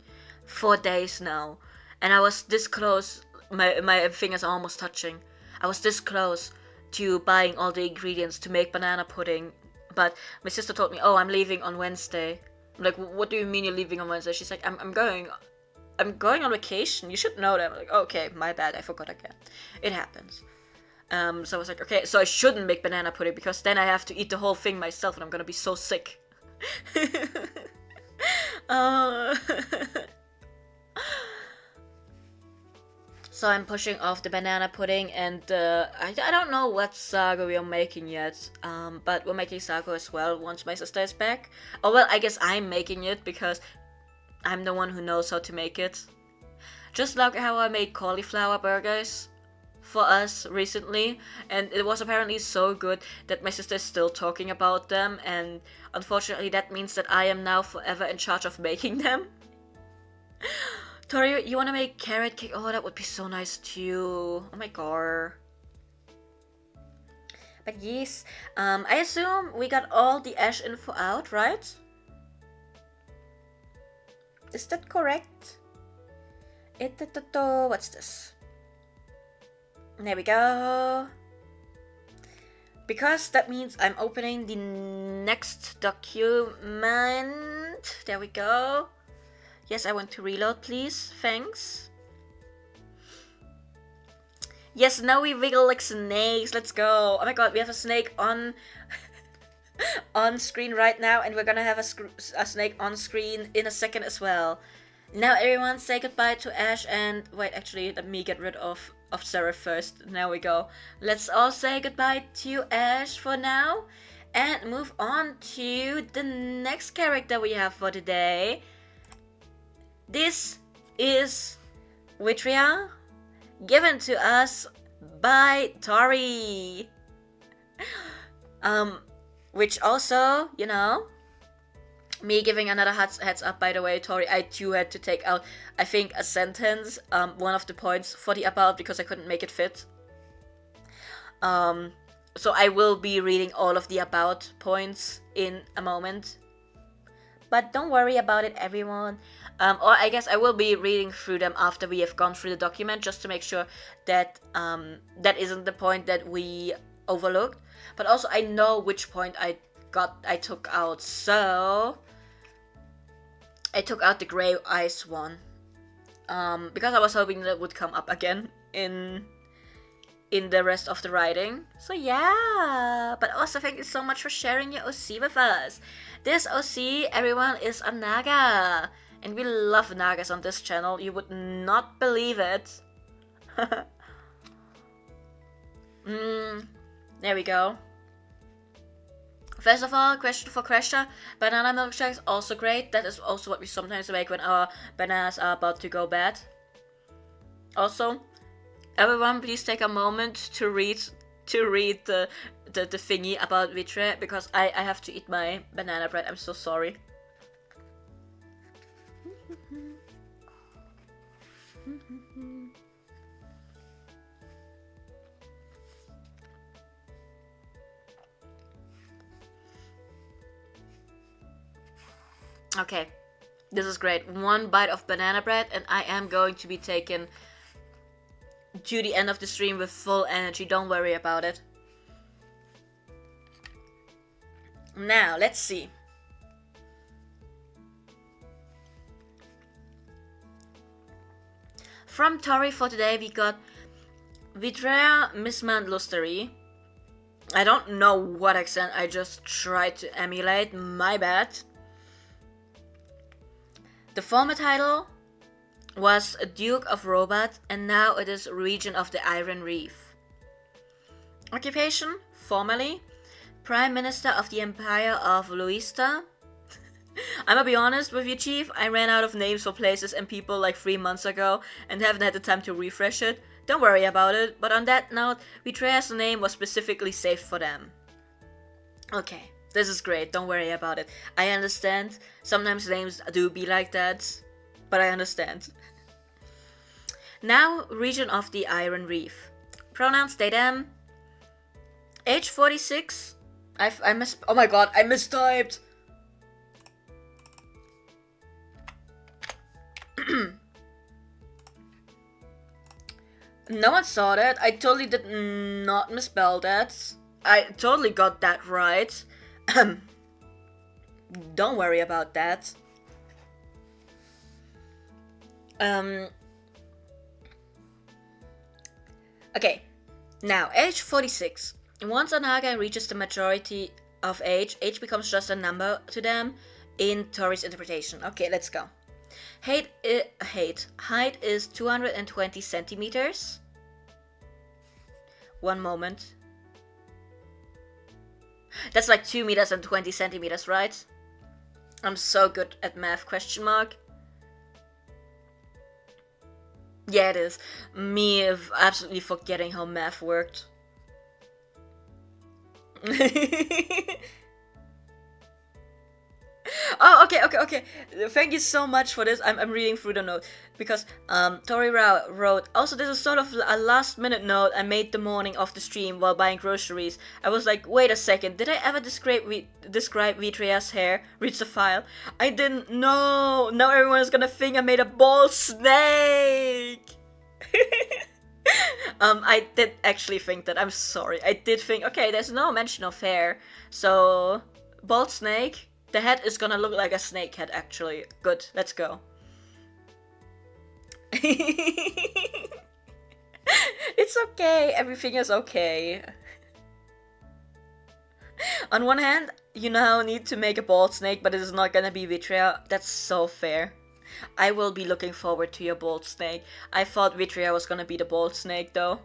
for days now, and I was this close. My fingers are almost touching. I was this close to buying all the ingredients to make banana pudding, but my sister told me, "Oh, I'm leaving on Wednesday." I'm like, "What do you mean you're leaving on Wednesday?" She's like, I'm going on vacation. You should know that." I'm like, "Okay, my bad. I forgot again. It happens." So I was like, "Okay, so I shouldn't make banana pudding because then I have to eat the whole thing myself, and I'm gonna be so sick." So I'm pushing off the banana pudding, and I don't know what sago we are making yet. But we're making sago as well once my sister is back. Oh well, I guess I'm making it because I'm the one who knows how to make it. Just like how I made cauliflower burgers for us recently, and it was apparently so good that my sister is still talking about them, and unfortunately that means that I am now forever in charge of making them. Tori, you wanna make carrot cake? Oh, that would be so nice too. Oh my god. But yes, I assume we got all the Ash info out, right? Is that correct? What's this? There we go. Because that means I'm opening the next document. There we go. Yes, I want to reload, please. Thanks. Yes, now we wiggle like snakes. Let's go. Oh my god, we have a snake on on screen right now, and we're gonna have a snake on screen in a second as well. Now everyone say goodbye to Ash, and wait, actually let me get rid of Sarah first. There we go. Let's all say goodbye to Ash for now and move on to the next character we have for today. This is Vitria, given to us by Tori. Which also, you know, me giving another heads up, by the way, Tori, I too had to take out, I think, a sentence, one of the points for the about, because I couldn't make it fit. So I will be reading all of the about points in a moment. But don't worry about it, everyone. Or I guess I will be reading through them after we have gone through the document, just to make sure that that isn't the point that we overlooked. But also I know which point I took out. So I took out the gray ice one. Because I was hoping that would come up again in the rest of the writing. So yeah. But also thank you so much for sharing your OC with us. This OC, everyone, is a Naga. And we love Nagas on this channel. You would not believe it. There we go. First of all, question for Crasher. Banana milkshake is also great. That is also what we sometimes make when our bananas are about to go bad. Also, everyone please take a moment to read to read the thingy about Vitrea because I have to eat my banana bread. I'm so sorry. Okay, this is great. One bite of banana bread and I am going to be taken to the end of the stream with full energy. Don't worry about it. Now, let's see. From Tori for today, we got Vitrea Mismandlusteri. I don't know what accent I just tried to emulate, my bad. The former title was Duke of Robat, and now it is Regent of the Iron Reef. Occupation, formerly, Prime Minister of the Empire of Luista. I'm gonna be honest with you, Chief, I ran out of names for places and people like 3 months ago and haven't had the time to refresh it. Don't worry about it, but on that note, Vitrea's name was specifically saved for them. Okay, this is great, don't worry about it. I understand, sometimes names do be like that, but I understand. Now, Regent of the Iron Reef. Pronouns they them. Age 46. Oh my god, I mistyped. No one saw that. I totally did not misspell that. I totally got that right. Don't worry about that. Okay, now, age 46. Once a Naga reaches the majority of age becomes just a number to them in Tori's interpretation. Okay, let's go. Height is 220 centimeters. One moment. That's like 2 meters and 20 centimeters, right? I'm so good at math, question mark. Yeah, it is. Me absolutely forgetting how math worked. Oh, okay. Thank you so much for this. I'm reading through the note because Tori wrote, also this is sort of a last minute note I made the morning of the stream while buying groceries. I was like, wait a second, did I ever describe Vitrea's hair? Reads the file. I didn't know. Now everyone is gonna think I made a bald snake. I did actually think that. I'm sorry. I did think, okay, there's no mention of hair, so bald snake. The head is gonna look like a snake head, actually. Good, let's go. It's okay, everything is okay. On one hand, you now need to make a bald snake, but it is not gonna be Vitrea. That's so fair. I will be looking forward to your bald snake. I thought Vitrea was gonna be the bald snake, though.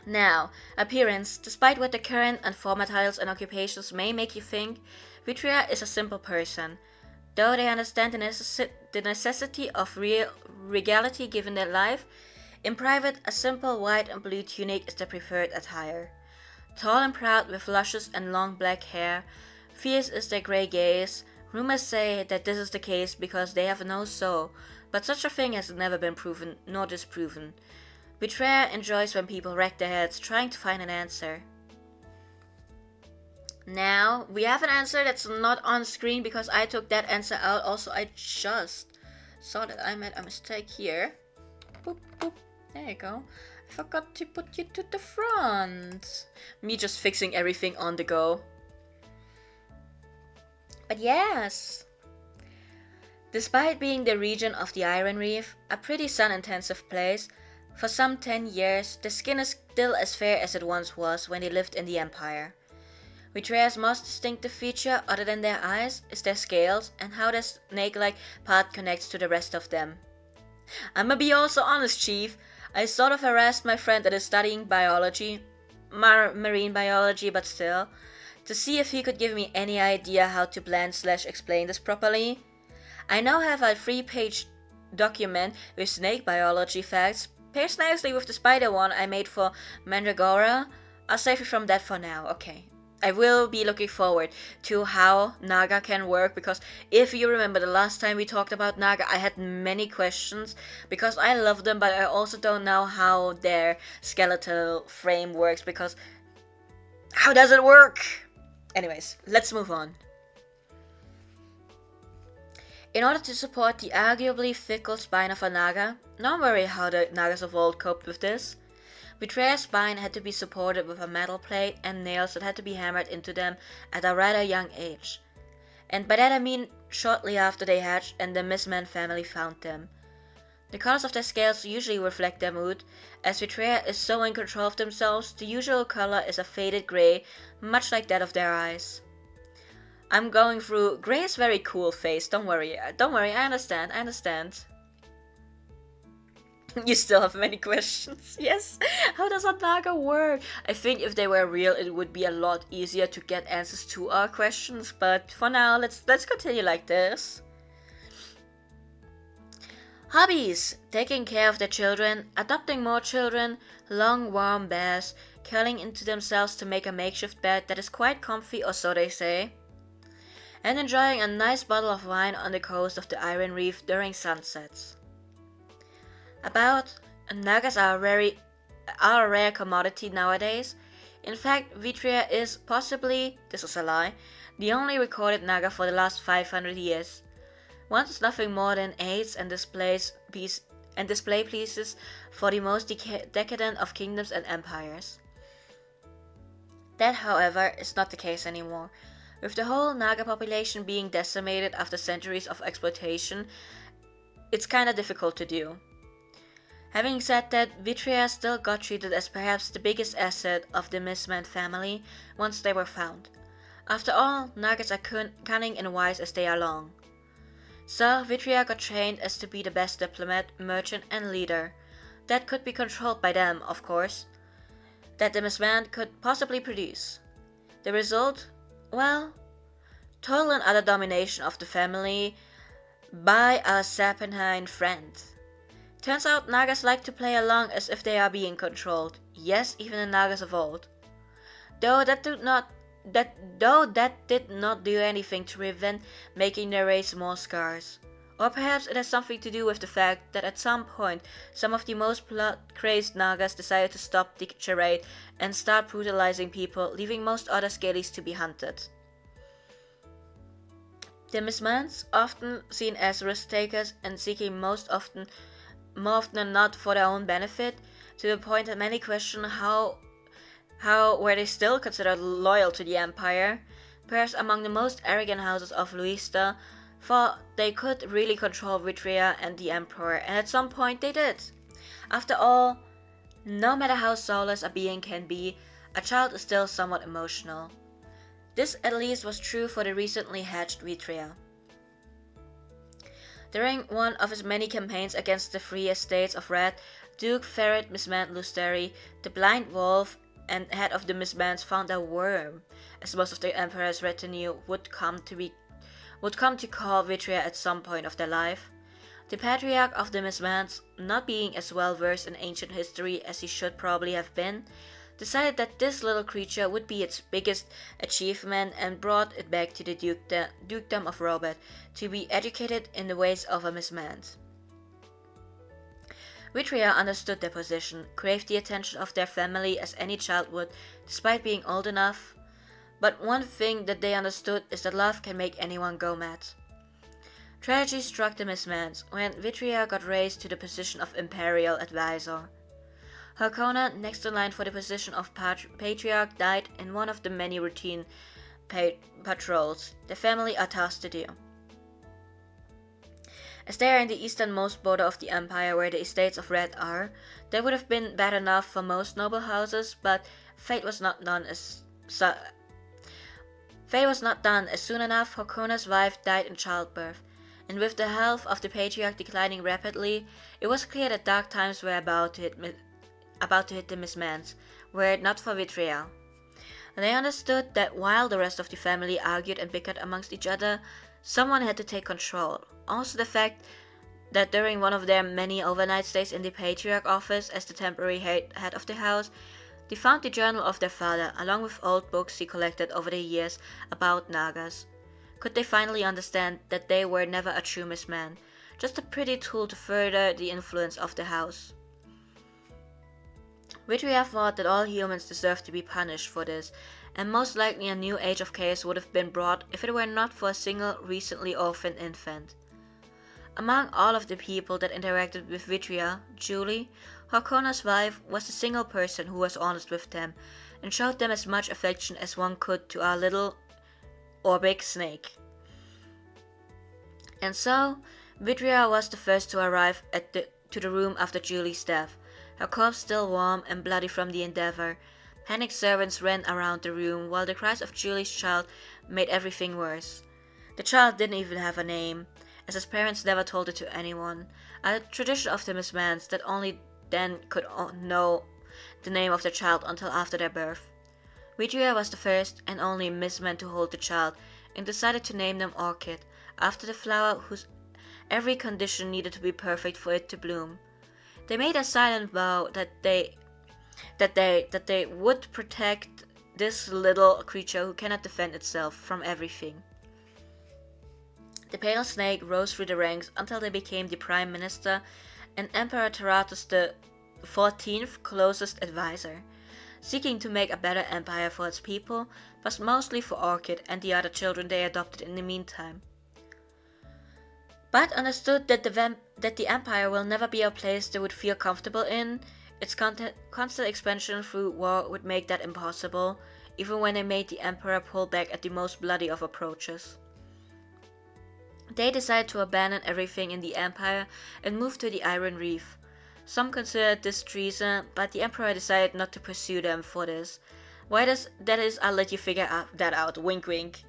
Now, appearance. Despite what the current and former titles and occupations may make you think, Vitrea is a simple person. Though they understand the necessity of regality given their life, in private, a simple white and blue tunic is the preferred attire. Tall and proud with luscious and long black hair, fierce is their grey gaze. Rumors say that this is the case because they have no soul, but such a thing has never been proven nor disproven. Vitrea enjoys when people wreck their heads trying to find an answer. Now, we have an answer that's not on screen because I took that answer out. Also, I just saw that I made a mistake here. Boop, boop. There you go. I forgot to put you to the front. Me just fixing everything on the go. But yes. Despite being the region of the Iron Reef, a pretty sun-intensive place, for some 10 years, the skin is still as fair as it once was when they lived in the Empire. Vitrea's most distinctive feature, other than their eyes, is their scales and how their snake-like part connects to the rest of them. I'ma be also honest, Chief. I sort of harassed my friend that is studying biology, marine biology, but still, to see if he could give me any idea how to blend/explain this properly. I now have a 3-page document with snake biology facts, pairs nicely with the spider one I made for Mandragora. I'll save it from that for now, okay. I will be looking forward to how Naga can work, because if you remember the last time we talked about Naga, I had many questions because I love them, but I also don't know how their skeletal frame works, because how does it work? Anyways, let's move on. In order to support the arguably fickle spine of a Naga, don't worry how the Nagas of old coped with this. Betrayer's spine had to be supported with a metal plate and nails that had to be hammered into them at a rather young age. And by that I mean shortly after they hatched and the Mistman family found them. The colors of their scales usually reflect their mood. As Betrayer is so in control of themselves, the usual color is a faded gray, much like that of their eyes. I'm going through gray is very cool phase, don't worry, I understand. You still have many questions. Yes. How does a Naga work? I think if they were real, it would be a lot easier to get answers to our questions. But for now, let's continue like this. Hobbies: taking care of their children, adopting more children, long warm baths, curling into themselves to make a makeshift bed that is quite comfy, or so they say, and enjoying a nice bottle of wine on the coast of the Iron Reef during sunsets. Nagas are a rare commodity nowadays. In fact, Vitria is possibly, this is a lie, the only recorded Naga for the last 500 years. Wants nothing more than aids and display pieces for the most decadent of kingdoms and empires. That, however, is not the case anymore. With the whole Naga population being decimated after centuries of exploitation, it's kinda difficult to do. Having said that, Vitria still got treated as perhaps the biggest asset of the Mistman family once they were found. After all, Nagas are cunning and wise as they are long. So, Vitria got trained as to be the best diplomat, merchant, and leader. That could be controlled by them, of course, that the Mistman could possibly produce. The result? Well, total and utter domination of the family by a serpentine friend. Turns out Nagas like to play along as if they are being controlled. Yes, even the Nagas of old. Though that did not do anything to prevent making their race more scarce. Or perhaps it has something to do with the fact that at some point some of the most blood-crazed Nagas decided to stop the charade and start brutalizing people, leaving most other scalies to be hunted. The Mistmans, often seen as risk-takers and seeking more often than not for their own benefit, to the point that many question how were they still considered loyal to the Empire, perhaps among the most arrogant houses of Luista, for they could really control Vitria and the Emperor, and at some point they did. After all, no matter how soulless a being can be, a child is still somewhat emotional. This at least was true for the recently hatched Vitria. During one of his many campaigns against the free estates of Red, Duke Ferret Mismant Lusteri, the Blind Wolf and head of the Mistmans, found a worm, as most of the Emperor's retinue would come to call Vitria at some point of their life. The Patriarch of the Mistmans, not being as well versed in ancient history as he should probably have been, decided that this little creature would be its biggest achievement and brought it back to the dukedom of Robert to be educated in the ways of a Mistman. Vitria understood their position, craved the attention of their family as any child would, despite being old enough. But one thing that they understood is that love can make anyone go mad. Tragedy struck the Mistmans when Vitria got raised to the position of Imperial Advisor. Harkonna, next in line for the position of Patriarch, died in one of the many routine patrols the family are tasked to do. As they are in the easternmost border of the Empire where the estates of Red are, they would have been bad enough for most noble houses, but fate was not done as soon enough. Harkonna's wife died in childbirth, and with the health of the Patriarch declining rapidly, it was clear that dark times were about to hit the Mistmans, were it not for Vitria. They understood that while the rest of the family argued and bickered amongst each other, someone had to take control. Also the fact that during one of their many overnight stays in the Patriarch office as the temporary head of the house, they found the journal of their father, along with old books he collected over the years about Nagas. Could they finally understand that they were never a true Mistman, just a pretty tool to further the influence of the house? Vitria thought that all humans deserved to be punished for this, and most likely a new age of chaos would have been brought if it were not for a single recently orphaned infant. Among all of the people that interacted with Vitria, Julie, Harkonna's wife, was the single person who was honest with them and showed them as much affection as one could to our little or big snake. And so, Vitria was the first to arrive to the room after Julie's death, her corpse still warm and bloody from the endeavor. Panicked servants ran around the room while the cries of Julie's child made everything worse. The child didn't even have a name, as his parents never told it to anyone, a tradition of the Mistmans that only then could know the name of the child until after their birth. Vitria was the first and only Mistman to hold the child and decided to name them Orchid, after the flower whose every condition needed to be perfect for it to bloom. They made a silent vow that they would protect this little creature who cannot defend itself from everything. The pale snake rose through the ranks until they became the Prime Minister and Emperor Taratus XIV's closest advisor, seeking to make a better empire for its people, but mostly for Orchid and the other children they adopted in the meantime. But understood that the empire will never be a place they would feel comfortable in. Its constant expansion through war would make that impossible, even when they made the emperor pull back at the most bloody of approaches. They decided to abandon everything in the empire and move to the Iron Reef. Some considered this treason, but the emperor decided not to pursue them for this. Why that is, I'll let you figure that out, wink wink.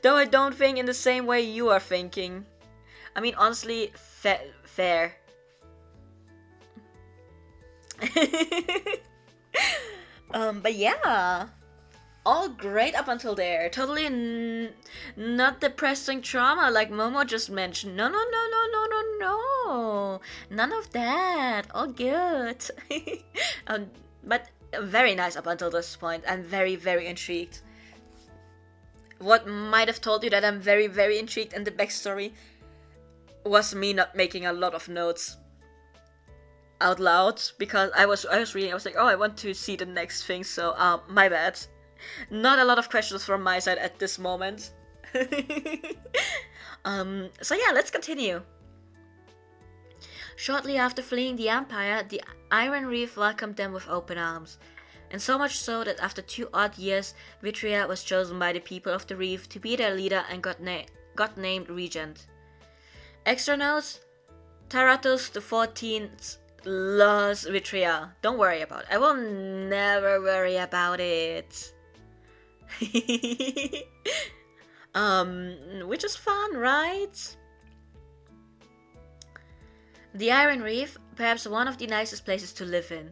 Though I don't think in the same way you are thinking. I mean, honestly, fair. But yeah, all great up until there. Totally not depressing trauma like Momo just mentioned. No. None of that. All good. But very nice up until this point. I'm very, very intrigued. What might have told you that I'm very, very intrigued in the backstory was me not making a lot of notes out loud, because I was reading, I was like, oh, I want to see the next thing, so my bad. Not a lot of questions from my side at this moment. So yeah, let's continue. Shortly after fleeing the Empire, the Iron Reef welcomed them with open arms, and so much so that after 2 odd years, Vitria was chosen by the people of the Reef to be their leader and got named Regent. Extra notes: Taratus XIV loves Vitria. Don't worry about it. I will never worry about it. Which is fun, right? The Iron Reef, perhaps one of the nicest places to live in.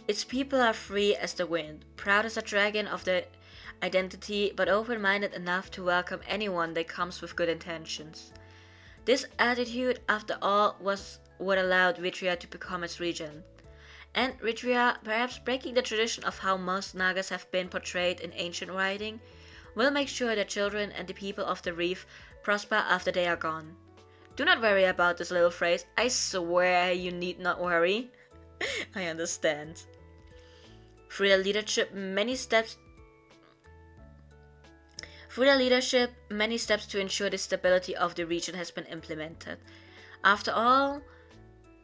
Its people are free as the wind, proud as a dragon of their identity, but open-minded enough to welcome anyone that comes with good intentions. This attitude, after all, was what allowed Vitria to become its regent. And Vitria, perhaps breaking the tradition of how most Nagas have been portrayed in ancient writing, will make sure that children and the people of the Reef prosper after they are gone. Do not worry about this little phrase. I swear you need not worry. I understand. Through their leadership, many steps to ensure the stability of the region has been implemented. After all,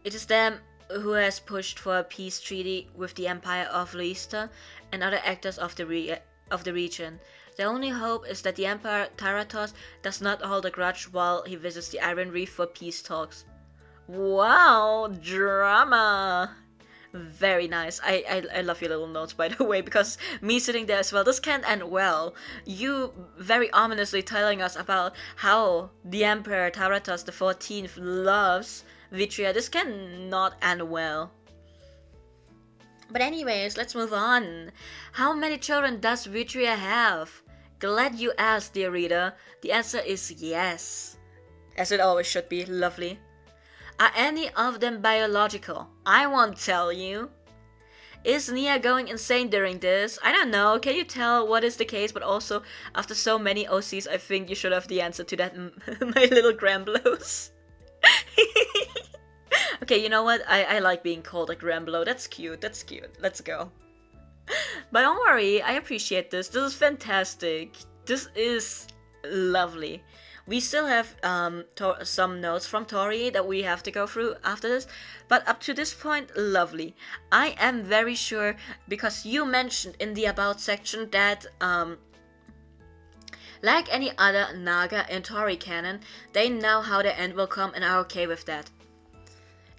it is them who has pushed for a peace treaty with the Empire of Leicester and other actors of the region. The only hope is that the Emperor Taratos does not hold a grudge while he visits the Iron Reef for peace talks. Wow, drama! Very nice. I love your little notes, by the way, because me sitting there as well, this can't end well. You very ominously telling us about how the Emperor Taratos XIV loves Vitria. This cannot end well. But anyways, let's move on. How many children does Vitria have? Glad you asked, dear reader. The answer is yes. As it always should be. Lovely. Are any of them biological? I won't tell you. Is Nia going insane during this? I don't know. Can you tell what is the case? But also, after so many OCs, I think you should have the answer to that, my little Gramblos. Okay, you know what? I like being called a Gramblo. That's cute. That's cute. Let's go. But don't worry. I appreciate this. This is fantastic. This is lovely. We still have some notes from Tori that we have to go through after this, but up to this point, lovely. I am very sure, because you mentioned in the About section that, like any other Naga and Tori canon, they know how the end will come and are okay with that.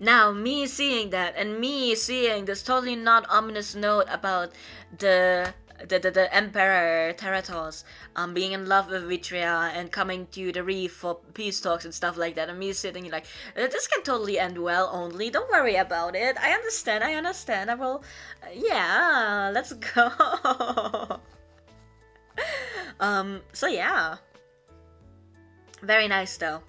Now, me seeing that, and me seeing this totally not ominous note about the Emperor Teratos being in love with Vitria and coming to the reef for peace talks and stuff like that, and me sitting like, this can totally end well, only don't worry about it. I understand, I will, yeah, let's go. So yeah, very nice though.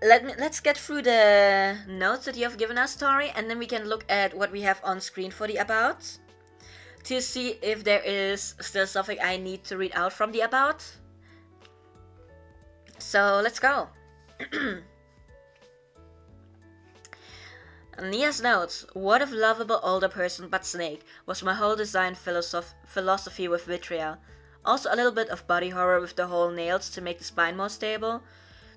Let's get through the notes that you have given us, Tori, and then we can look at what we have on screen for the About, to see if there is still something I need to read out from the About. So let's go. Nia's notes. What if lovable older person but snake was my whole design philosophy with Vitria. Also a little bit of body horror with the whole nails to make the spine more stable.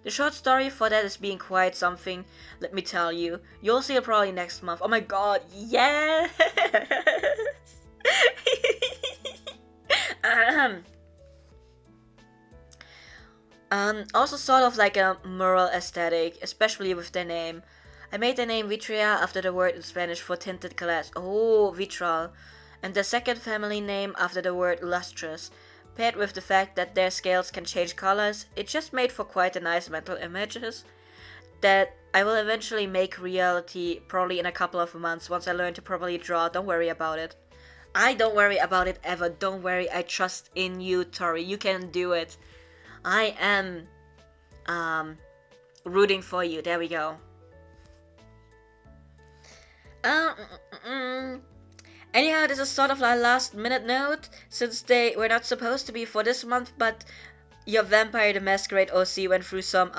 The short story for that is being quite something, let me tell you. You'll see it probably next month. Oh my god, yes! Also sort of like a moral aesthetic, especially with the name. I made the name Vitria after the word in Spanish for tinted glass. Oh, vitral. And the second family name after the word lustrous. Paired with the fact that their scales can change colors, it just made for quite a nice mental images that I will eventually make reality probably in a couple of months once I learn to properly draw. Don't worry about it. I don't worry about it ever. Don't worry, I trust in you, Tori. You can do it. I am rooting for you. There we go. Anyhow, this is sort of a last minute note, since they were not supposed to be for this month, but your Vampire the Masquerade OC went through some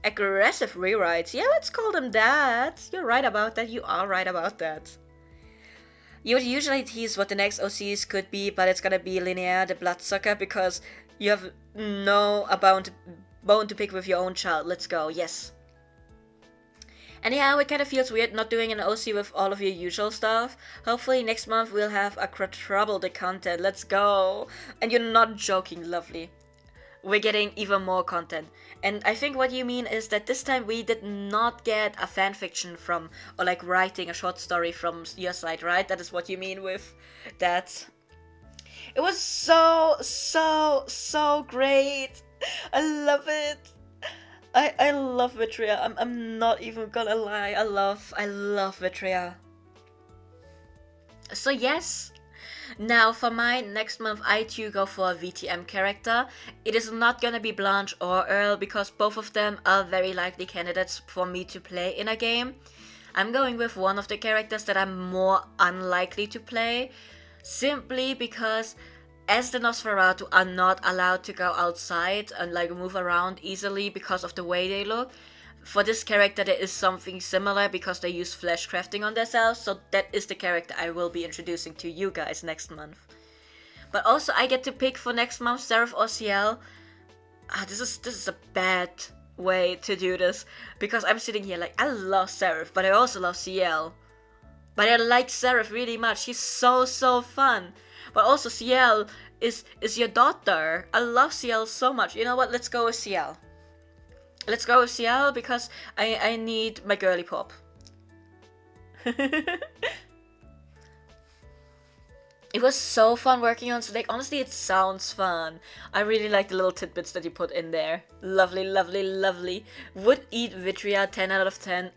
aggressive rewrites. Yeah, let's call them that. You're right about that. You are right about that. You would usually tease what the next OCs could be, but it's gonna be Linnea the Bloodsucker, because you have no bone to pick with your own child. Let's go. Yes. Anyhow, it kind of feels weird not doing an OC with all of your usual stuff. Hopefully next month we'll have a quadruple the content. Let's go! And you're not joking, lovely. We're getting even more content. And I think what you mean is that this time we did not get a fanfiction from, or like writing a short story from your side, right? That is what you mean with that. It was so great! I love it! I love Vitria. I'm not even gonna lie. I love Vitria. So yes. Now for mine, next month I too go for a VTM character. It is not gonna be Blanche or Earl, because both of them are very likely candidates for me to play in a game. I'm going with one of the characters that I'm more unlikely to play, simply because as the Nosferatu are not allowed to go outside and like move around easily because of the way they look, for this character there is something similar because they use flesh crafting on themselves, so that is the character I will be introducing to you guys next month. But also I get to pick for next month Seraph or CL. This is a bad way to do this, because I'm sitting here like, I love Seraph, but I also love CL. But I like Seraph really much. He's so fun. But also CL is your daughter. I love CL so much. You know what? Let's go with CL. Let's go with CL because I need my girly pop. It was so fun working on Snake. Honestly, it sounds fun. I really like the little tidbits that you put in there. Lovely, lovely, lovely. Would eat Vitria 10 out of 10.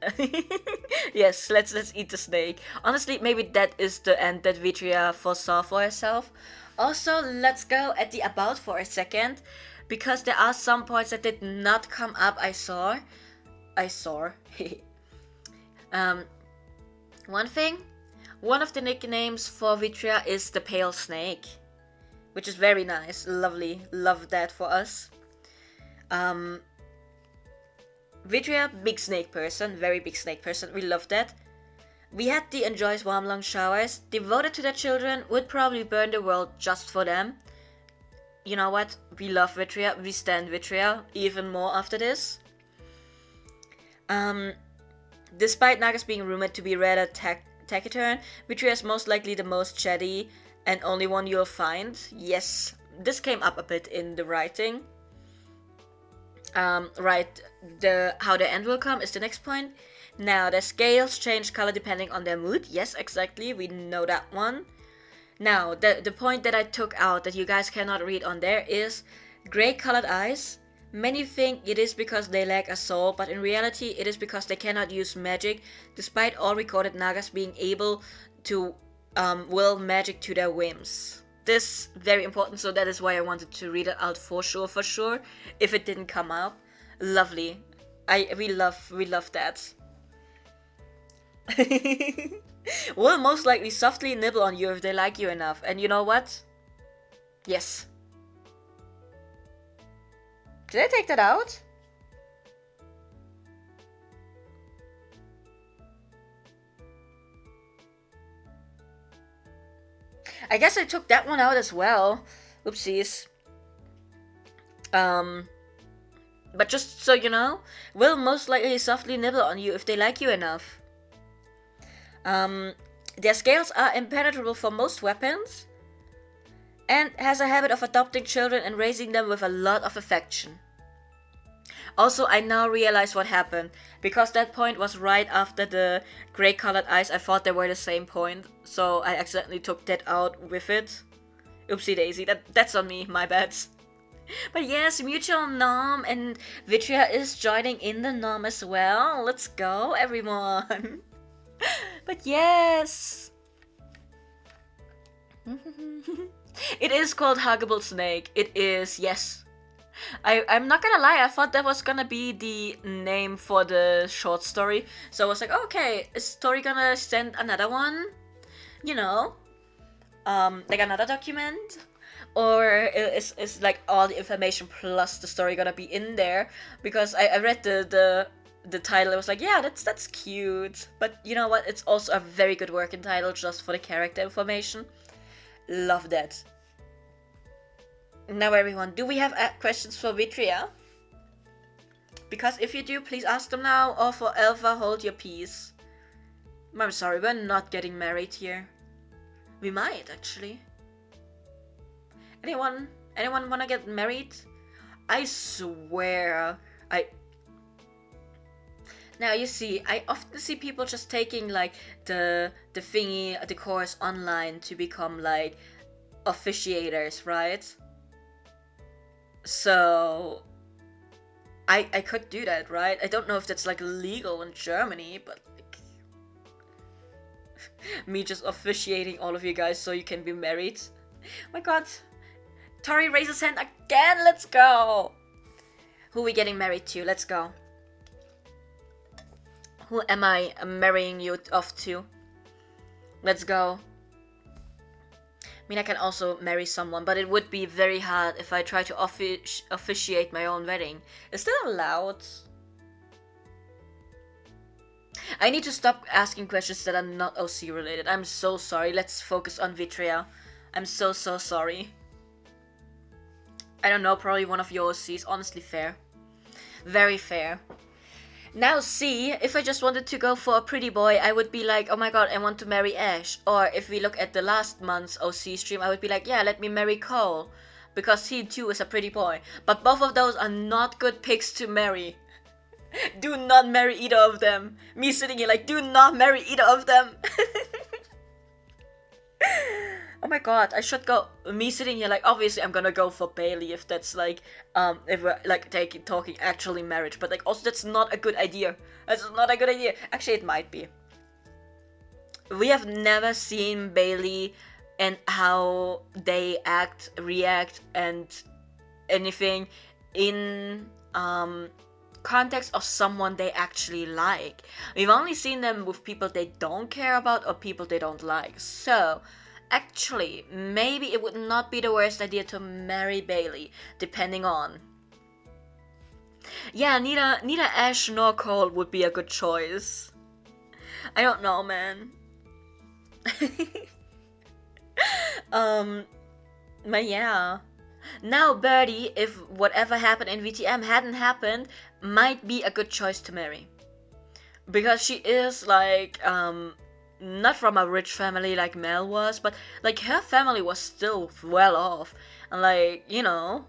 Yes, let's eat the snake. Honestly, maybe that is the end that Vitria foresaw for herself. Also, let's go at the About for a second. because there are some points that did not come up. I saw. One thing, one of the nicknames for Vitria is the Pale Snake, which is very nice, lovely, love that for us. Vitria, big snake person, very big snake person, we love that. We had the enjoys warm long showers, devoted to their children, would probably burn the world just for them. You know what, we love Vitria, we stand Vitria, even more after this. Despite Nagas being rumored to be rather taciturn, Vitria is most likely the most chatty and only one you'll find. Yes, this came up a bit in the writing. How the end will come is the next point. Now, the scales change color depending on their mood. Yes, exactly, we know that one. Now, the point that I took out that you guys cannot read on there is gray colored eyes. Many think it is because they lack a soul, but in reality it is because they cannot use magic, despite all recorded Nagas being able to will magic to their whims. This very important, so that is why I wanted to read it out for sure, if it didn't come up. Lovely. We love that. Will most likely softly nibble on you if they like you enough. And you know what? Yes. Did I take that out? I guess I took that one out as well. Oopsies. But just so you know, will most likely softly nibble on you if they like you enough. Their scales are impenetrable for most weapons, and has a habit of adopting children and raising them with a lot of affection. Also, I now realize what happened, because that point was right after the grey colored eyes. I thought they were the same point, so I accidentally took that out with it. Oopsie daisy, that's on me, my bad. But yes, mutual nom, and Vitria is joining in the nom as well. Let's go, everyone. But yes. It is called Huggable Snake. It is, yes. I'm not gonna lie, I thought that was gonna be the name for the short story. So I was like, okay, is Tori gonna send another one? You know? Like another document? Or is like all the information plus the story gonna be in there? Because I read the title, I was like, yeah, that's cute. But you know what? It's also a very good working title just for the character information. Love that. Now everyone, do we have questions for Vitria? Because if you do, please ask them now, or for Elva, hold your peace. I'm sorry, we're not getting married here. We might, actually. Anyone wanna get married? I swear, Now you see, I often see people just taking like the course online to become like officiators, right? So I could do that, right? I don't know if that's like legal in Germany, but like, me just officiating all of you guys so you can be married. My god. Tori raises hand again, let's go! Who are we getting married to? Let's go. Who am I marrying you off to? Let's go. I mean, I can also marry someone, but it would be very hard if I try to officiate my own wedding. Is that allowed? I need to stop asking questions that are not OC related. I'm so sorry. Let's focus on Vitria. I'm so sorry. I don't know, probably one of your OCs. Honestly, fair. Very fair. Now see, if I just wanted to go for a pretty boy, I would be like, oh my god, I want to marry Ash. Or if we look at the last month's OC stream, I would be like, yeah, let me marry Cole. Because he too is a pretty boy. But both of those are not good picks to marry. Do not marry either of them. Me sitting here like, do not marry either of them. Oh my god, I should go. Me sitting here like, obviously I'm gonna go for Bailey if that's like, if we're like talking actually marriage, but like also that's not a good idea. That's not a good idea. Actually, it might be. We have never seen Bailey and how they act, react, and anything in context of someone they actually like. We've only seen them with people they don't care about or people they don't like. So actually, maybe it would not be the worst idea to marry Bailey, depending on. Yeah, neither Ash nor Cole would be a good choice. I don't know, man. But yeah. Now Birdie, if whatever happened in VTM hadn't happened, might be a good choice to marry. Because she is like, not from a rich family like Mel was, but like her family was still well off. And like, you know,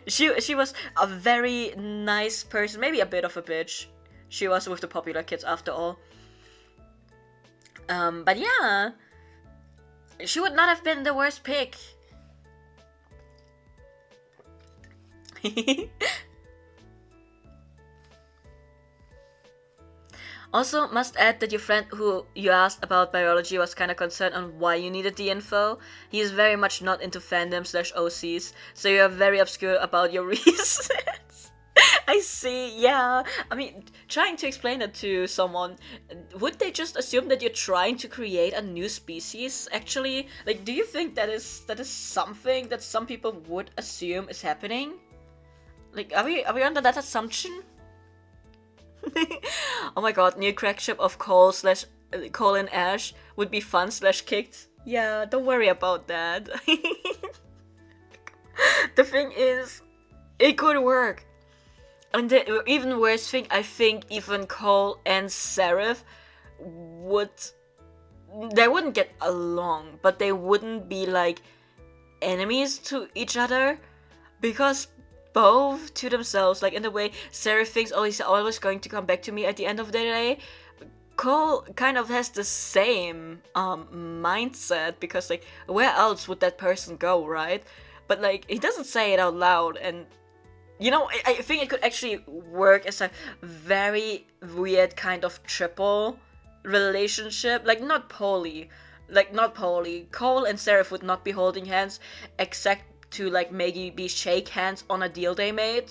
she was a very nice person, maybe a bit of a bitch. She was with the popular kids after all. But yeah, she would not have been the worst pick. Also, must add that your friend who you asked about biology was kind of concerned on why you needed the info. He is very much not into fandom/OCs, so you are very obscure about your reasons. I see, yeah. I mean, trying to explain it to someone, would they just assume that you're trying to create a new species, actually? Like, do you think that is something that some people would assume is happening? Like, are we under that assumption? Oh my god, new crack ship of Cole and Ash would be fun/kicked. Yeah, don't worry about that. The thing is, it could work. And the even worse thing, I think even Cole and Seraph they wouldn't get along, but they wouldn't be like enemies to each other, because both to themselves, like in the way Seraph thinks, oh, he's always going to come back to me at the end of the day, Cole kind of has the same mindset, because like where else would that person go, right? But like he doesn't say it out loud, and you know, I think it could actually work as a very weird kind of triple relationship, like not poly. Cole and Seraph would not be holding hands, except to like maybe shake hands on a deal they made.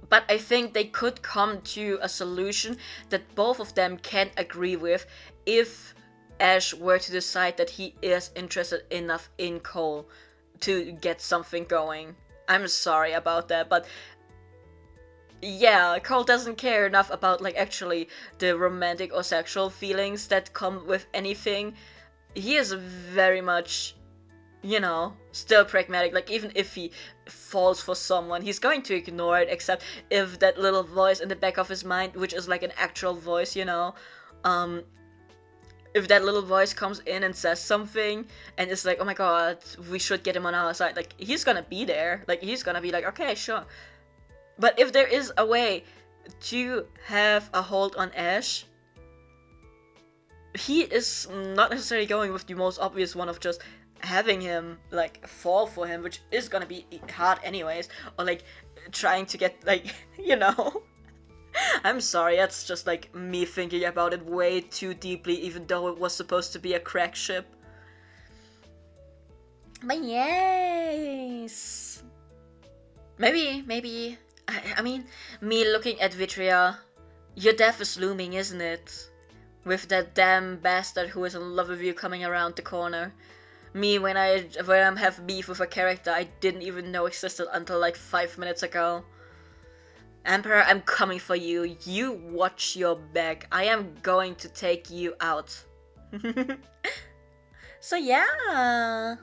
But I think they could come to a solution that both of them can agree with if Ash were to decide that he is interested enough in Cole to get something going. I'm sorry about that, but yeah, Cole doesn't care enough about like actually the romantic or sexual feelings that come with anything. He is very much, you know, still pragmatic. Like even if he falls for someone, he's going to ignore it, except if that little voice in the back of his mind, which is like an actual voice, you know, if that little voice comes in and says something and it's like, oh my god, we should get him on our side, like he's gonna be there, like he's gonna be like, okay, sure. But if there is a way to have a hold on Ash, he is not necessarily going with the most obvious one of just having him like fall for him, which is gonna be hard anyways, or like trying to get like, you know. I'm sorry, that's just like me thinking about it way too deeply, even though it was supposed to be a crack ship. But yes, maybe I mean, me looking at Vitria, your death is looming, isn't it? With that damn bastard who is in love with you coming around the corner. Me, when I have beef with a character I didn't even know existed until like 5 minutes ago. Emperor, I'm coming for you. You watch your back. I am going to take you out. So yeah.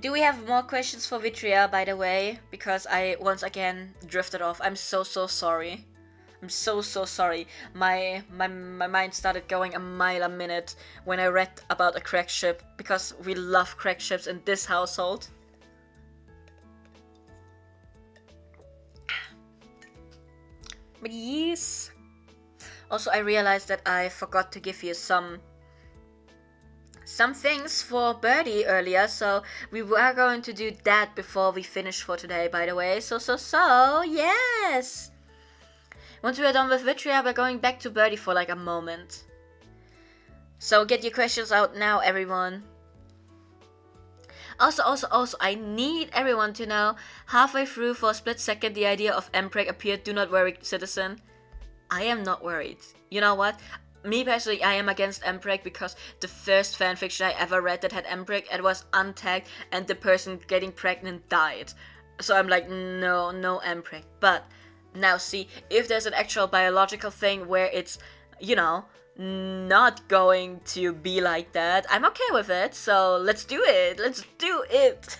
Do we have more questions for Vitria, by the way? Because I once again drifted off. I'm so sorry. I'm so sorry. My mind started going a mile a minute when I read about a crack ship, because we love crack ships in this household. But yes. Also, I realized that I forgot to give you some things for Birdie earlier, so we were going to do that before we finish for today, by the way. So, yes! Once we are done with Vitria, we're going back to Birdie for like a moment. So get your questions out now, everyone. Also, I need everyone to know, halfway through for a split second the idea of Mpreg appeared. Do not worry, citizen. I am not worried. You know what? Me personally, I am against Mpreg because the first fanfiction I ever read that had Mpreg, it was untagged and the person getting pregnant died. So I'm like, no Mpreg. But now see, if there's an actual biological thing where it's, you know, not going to be like that, I'm okay with it. So let's do it. Let's do it.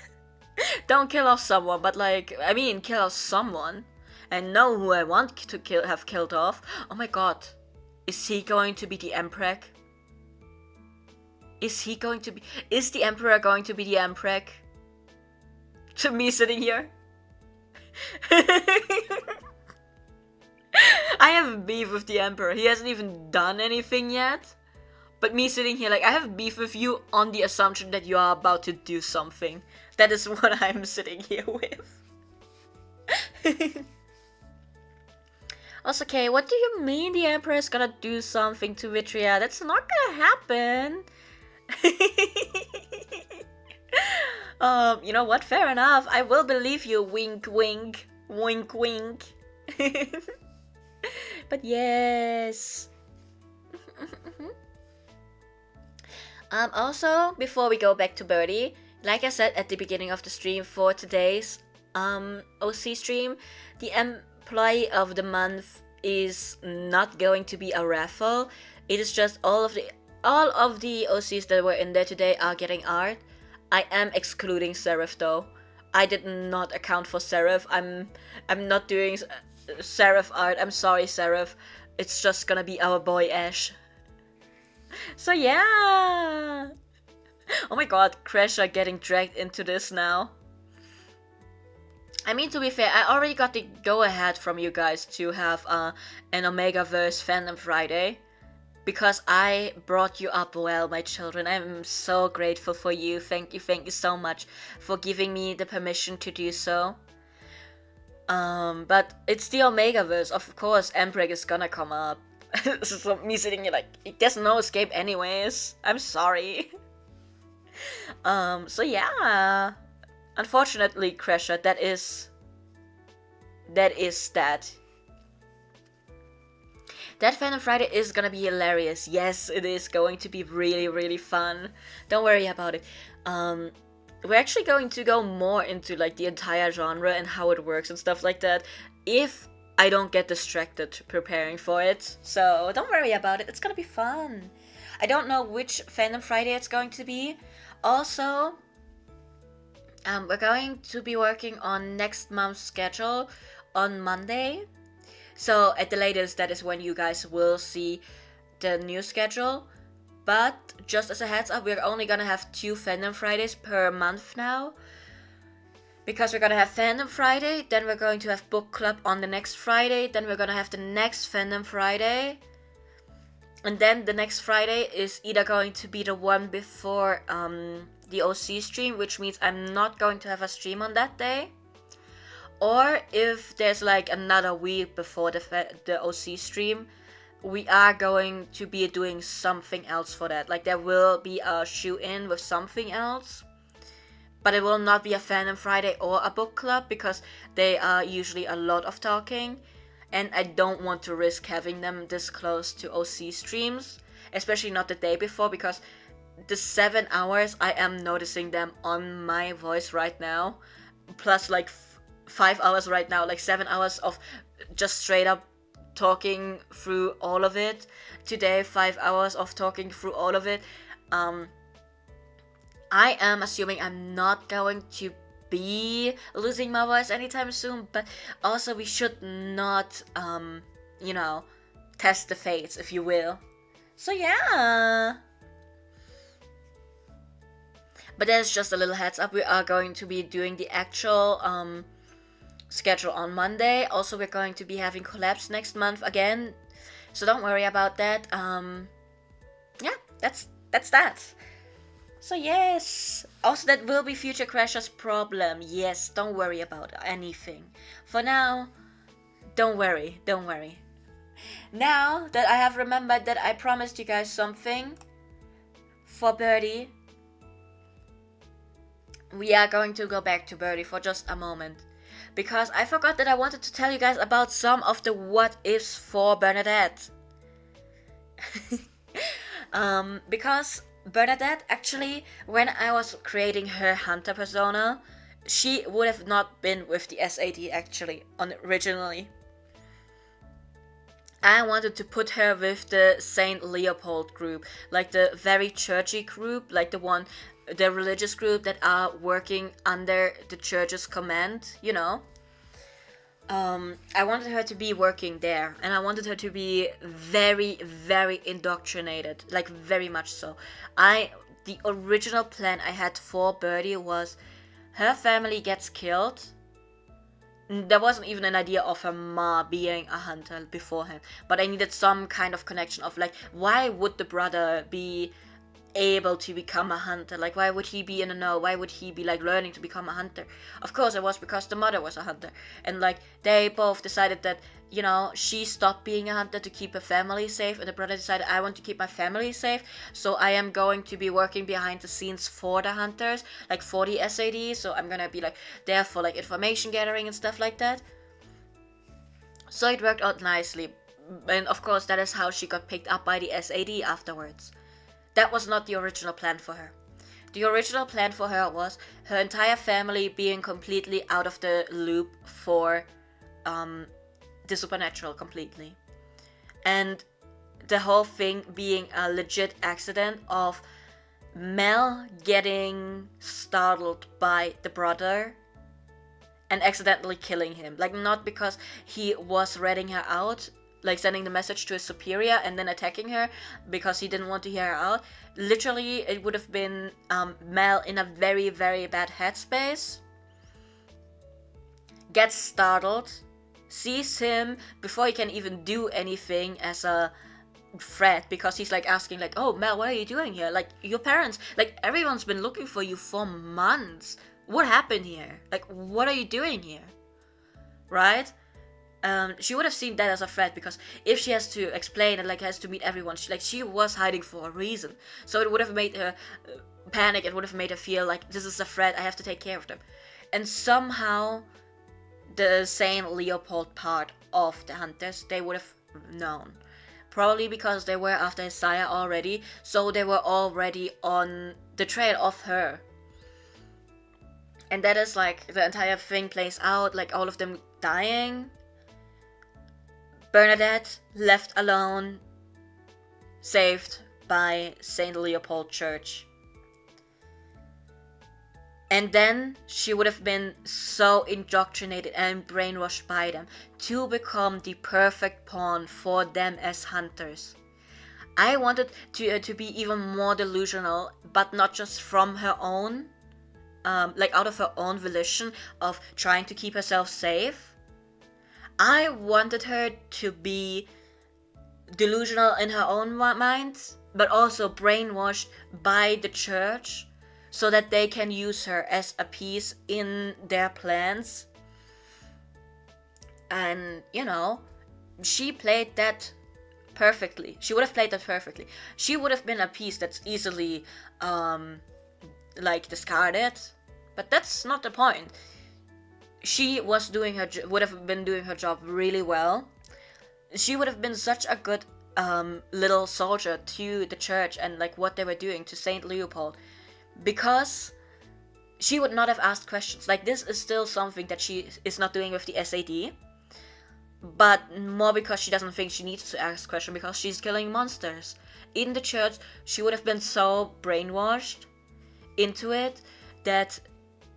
Don't kill off someone, but like, I mean, kill off someone. And know who I want to have killed off. Oh my god. Is he going to be the Mpreg? Is the Emperor going to be the Mpreg? To me sitting here? I have beef with the Emperor. He hasn't even done anything yet. But me sitting here, like, I have beef with you on the assumption that you are about to do something. That is what I'm sitting here with. Also, okay, what do you mean the Emperor is gonna do something to Vitria? That's not gonna happen. You know what? Fair enough. I will believe you. Wink, wink. Wink, wink. But yes. Also, before we go back to Birdie, like I said at the beginning of the stream for today's OC stream, the Employee of the Month is not going to be a raffle. It is just all of the OCs that were in there today are getting art. I am excluding Seraph though. I did not account for Seraph. I'm not doing Seraph art. I'm sorry, Seraph. It's just gonna be our boy Ash. So yeah. Oh my god, Crasher getting dragged into this now. I mean, to be fair, I already got the go-ahead from you guys to have an Omegaverse Fandom Friday. Because I brought you up well, my children. I'm so grateful for you. Thank you so much for giving me the permission to do so. But it's the Omegaverse. Of course, Mpreg is gonna come up. So me sitting here like, there's no escape anyways. I'm sorry. So yeah. Unfortunately, Crasher, that is that. That Fandom Friday is gonna be hilarious. Yes, it is going to be really, really fun. Don't worry about it. We're actually going to go more into like the entire genre and how it works and stuff like that, if I don't get distracted preparing for it. So don't worry about it. It's gonna be fun. I don't know which Fandom Friday it's going to be. Also, we're going to be working on next month's schedule on Monday. So at the latest, that is when you guys will see the new schedule. But just as a heads up, we're only gonna have 2 Fandom Fridays per month now. Because we're gonna have Fandom Friday, then we're going to have Book Club on the next Friday, then we're gonna have the next Fandom Friday. And then the next Friday is either going to be the one before the OC stream, which means I'm not going to have a stream on that day. Or if there's like another week before the OC stream, we are going to be doing something else for that. Like there will be a shoe-in with something else. But it will not be a Fandom Friday or a book club because they are usually a lot of talking. And I don't want to risk having them this close to OC streams. Especially not the day before, because the 7 hours, I am noticing them on my voice right now. Plus like 5 hours right now, like 7 hours of just straight up talking through all of it. Today, 5 hours of talking through all of it. I am assuming I'm not going to be losing my voice anytime soon, but also we should not, you know, test the fates, if you will. So yeah. But that's just a little heads up. We are going to be doing the actual schedule on Monday. Also, we're going to be having collabs next month again, so don't worry about that. Yeah, that's that. So yes, also that will be Future Crasher's problem. Yes, don't worry about anything. For now, don't worry. Now that I have remembered that I promised you guys something, for Birdie, we are going to go back to Birdie for just a moment. Because I forgot that I wanted to tell you guys about some of the what ifs for Bernadette. Because Bernadette, actually, when I was creating her hunter persona, she would have not been with the SAD actually, originally. I wanted to put her with the Saint Leopold group, like the very churchy group, like the religious group that are working under the church's command, you know. I wanted her to be working there, and I wanted her to be very, very indoctrinated, like very much so. The original plan I had for Birdie was her family gets killed. There wasn't even an idea of her ma being a hunter beforehand, but I needed some kind of connection of like, why would the brother be able to become a hunter? Like, why would he be in the know? Why would he be like learning to become a hunter? Of course it was because the mother was a hunter, and like they both decided that, you know, she stopped being a hunter to keep her family safe, and the brother decided, I want to keep my family safe, so I am going to be working behind the scenes for the hunters, like for the SAD, so I'm gonna be like there for like information gathering and stuff like that. So it worked out nicely, and of course that is how she got picked up by the SAD afterwards. That was not the original plan for her. The original plan for her was her entire family being completely out of the loop for the supernatural completely. And the whole thing being a legit accident of Mel getting startled by the brother and accidentally killing him. Like, not because he was ratting her out, like sending the message to his superior and then attacking her because he didn't want to hear her out. Literally, it would have been Mel in a very, very bad headspace. Gets startled, sees him before he can even do anything as a threat, because he's like asking like, oh Mel, what are you doing here? Like, your parents, like everyone's been looking for you for months. What happened here? Like, what are you doing here? Right? She would have seen that as a threat, because if she has to explain and like has to meet everyone, she was hiding for a reason. So it would have made her panic. It would have made her feel like, this is a threat, I have to take care of them. And somehow the Saint Leopold part of the hunters, they would have known. Probably because they were after Isaiah already, so they were already on the trail of her. And that is like, the entire thing plays out, like all of them dying. Bernadette left alone, saved by Saint Leopold Church. And then she would have been so indoctrinated and brainwashed by them to become the perfect pawn for them as hunters. I wanted to be even more delusional, but not just from her own, like out of her own volition of trying to keep herself safe. I wanted her to be delusional in her own mind, but also brainwashed by the church, so that they can use her as a piece in their plans. And, you know, she played that perfectly. She would have played that perfectly. She would have been a piece that's easily, like, discarded. But that's not the point. She was would have been doing her job really well. She would have been such a good little soldier to the church and, like, what they were doing to Saint Leopold. Because she would not have asked questions. Like, this is still something that she is not doing with the SAD, but more because she doesn't think she needs to ask questions, because she's killing monsters. In the church, she would have been so brainwashed into it that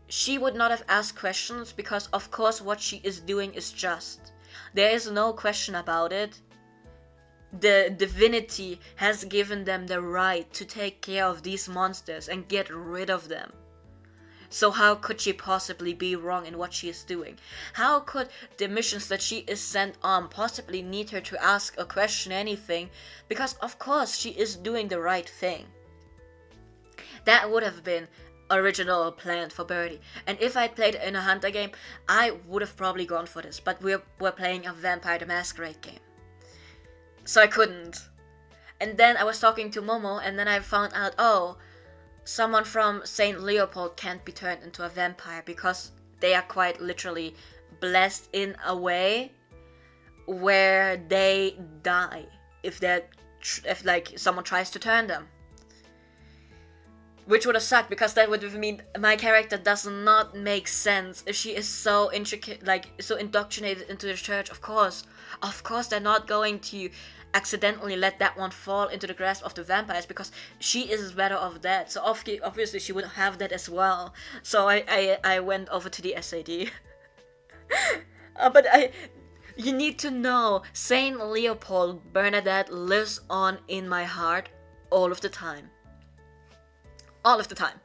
she would not have asked questions, because of course what she is doing is just. There is no question about it. The divinity has given them the right to take care of these monsters and get rid of them. So how could she possibly be wrong in what she is doing? How could the missions that she is sent on possibly need her to ask or question anything? Because of course she is doing the right thing. That would have been original plan for Birdie. And if I'd played it in a hunter game, I would have probably gone for this. But we're playing a Vampire the Masquerade game, so I couldn't. And then I was talking to Momo, and then I found out, oh, someone from Saint Leopold can't be turned into a vampire because they are quite literally blessed in a way where they die if like someone tries to turn them. Which would have sucked, because that would have mean my character does not make sense if she is so intricate, like so indoctrinated into the church. Of course they're not going to accidentally let that one fall into the grasp of the vampires, because she is better off that. So obviously she would have that as well. So I went over to the SAD. But you need to know, Saint Leopold Bernadette lives on in my heart all of the time. All of the time.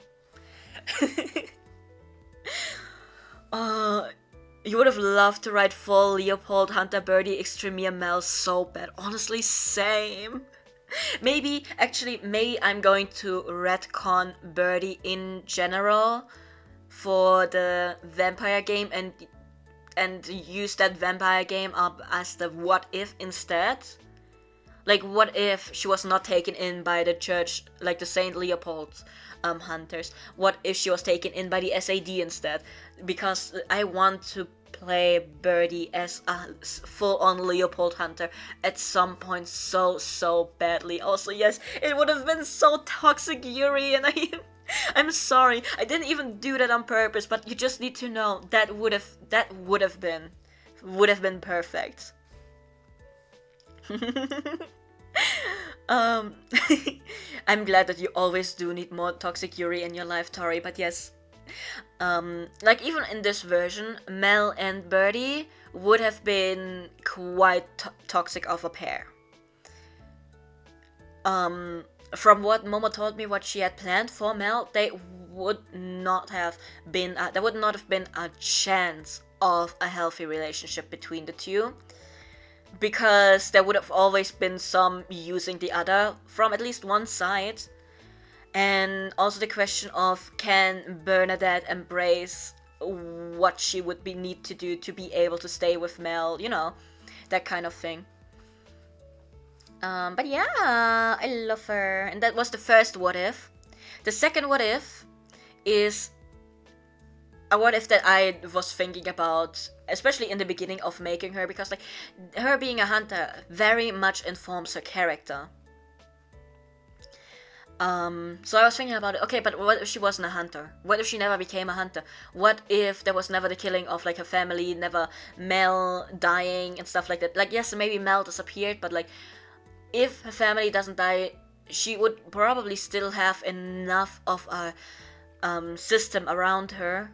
You would have loved to write full Leopold, Hunter, Birdie, Extremia, Mel so bad. Honestly, same. Maybe I'm going to retcon Birdie in general for the vampire game and use that vampire game up as the what if instead. Like, what if she was not taken in by the church, like the Saint Leopold hunters? What if she was taken in by the SAD instead? Because I want to play Birdie as a full-on Leopold hunter at some point so badly. Also, yes, it would have been so toxic, Yuri, and I'm sorry, I didn't even do that on purpose, but you just need to know that would have been perfect. I'm glad that you always do need more toxic Yuri in your life, Tori, but yes. Like, even in this version, Mel and Birdie would have been quite toxic of a pair. From what Momo told me, what she had planned for Mel, there would not have been a chance of a healthy relationship between the two. Because there would have always been some using the other from at least one side. And also the question of, can Bernadette embrace what she would need to do to be able to stay with Mel, you know, that kind of thing. But yeah, I love her. And that was the first what if. The second what if is a what if that I was thinking about, especially in the beginning of making her, because like her being a hunter very much informs her character. So I was thinking about it, okay, but what if she wasn't a hunter? What if she never became a hunter? What if there was never the killing of like her family, never Mel dying and stuff like that? Like, yes, maybe Mel disappeared, but like, if her family doesn't die, she would probably still have enough of a system around her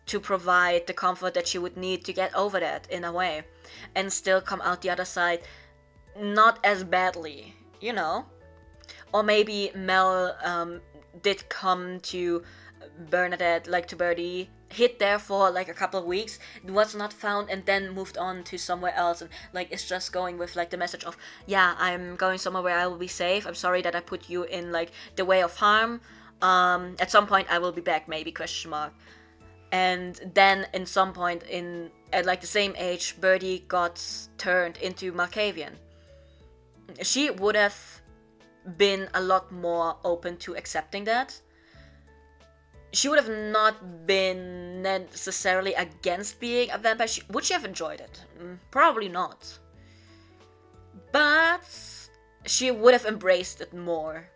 to provide the comfort that she would need to get over that in a way, and still come out the other side not as badly, you know? Or maybe Mel did come to Bernadette, like to Birdie, hid there for like a couple of weeks, was not found, and then moved on to somewhere else, and like it's just going with like the message of, yeah, I'm going somewhere where I will be safe. I'm sorry that I put you in like the way of harm. At some point I will be back, maybe, question mark. And then in some point at like the same age, Birdie got turned into Malkavian. She would have been a lot more open to accepting that. She would have not been necessarily against being a vampire. Would she have enjoyed it? Probably not. But she would have embraced it more.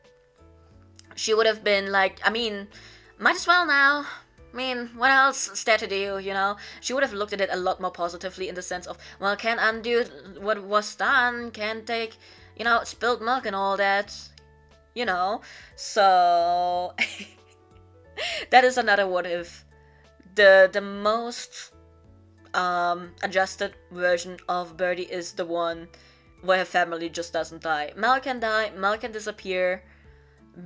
She would have been like, I mean, might as well now. I mean, what else is there to do, you know? She would have looked at it a lot more positively in the sense of, well, can't undo what was done, can't take, you know, spilled milk and all that, you know? So that is another what if. The most adjusted version of Birdie is the one where her family just doesn't die. Mel can die, Mel can disappear,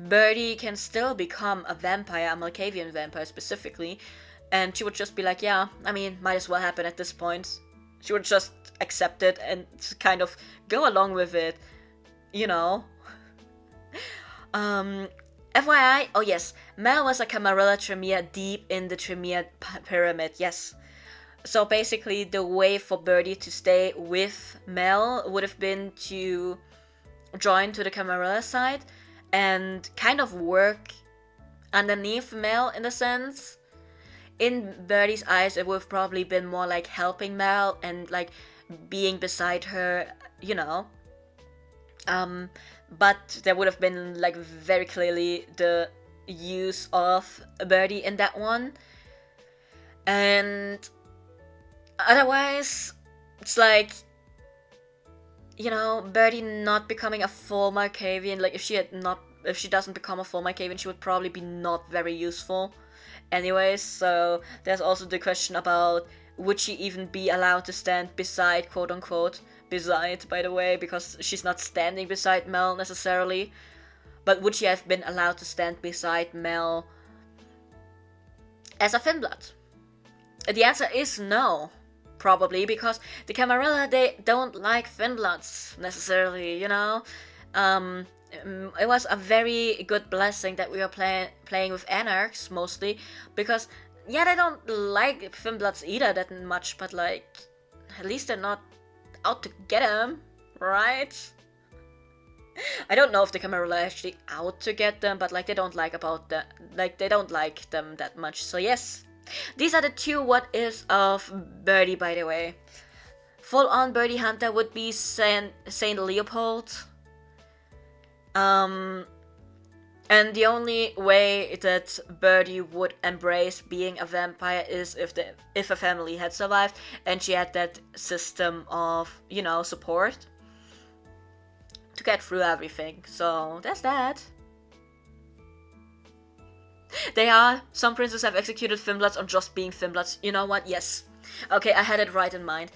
Birdie can still become a vampire, a Malkavian vampire specifically, and she would just be like, yeah, I mean, might as well happen at this point. She would just accept it and kind of go along with it, you know? FYI, oh yes, Mel was a Camarilla Tremere deep in the Tremere pyramid, yes. So basically, the way for Birdie to stay with Mel would have been to join to the Camarilla side and kind of work underneath Mel in a sense. In Birdie's eyes, it would have probably been more like helping Mel and like being beside her, you know. But there would have been like very clearly the use of Birdie in that one. And otherwise, it's like, you know, Birdie not becoming a full Markavian. Like if she doesn't become a full Markavian, she would probably be not very useful. Anyways, so there's also the question about would she even be allowed to stand beside, quote unquote, beside, by the way, because she's not standing beside Mel necessarily. But would she have been allowed to stand beside Mel as a Finnblood? The answer is no, probably, because the Camarilla, they don't like Finnbloods necessarily, you know? It was a very good blessing that we were playing with Anarchs, mostly, because, yeah, they don't like Finnbloods either that much, but, like, at least they're not out to get them, right? I don't know if the Camarilla are actually out to get them, but, like, they don't like they don't like them that much, so yes. These are the two what-ifs of Birdie, by the way. Full-on Birdie Hunter would be Saint Leopold. And the only way that Birdie would embrace being a vampire is if a family had survived and she had that system of, you know, support to get through everything. So that's that. Some princes have executed Finnbloods on just being Finnbloods. You know what? Yes. Okay, I had it right in mind.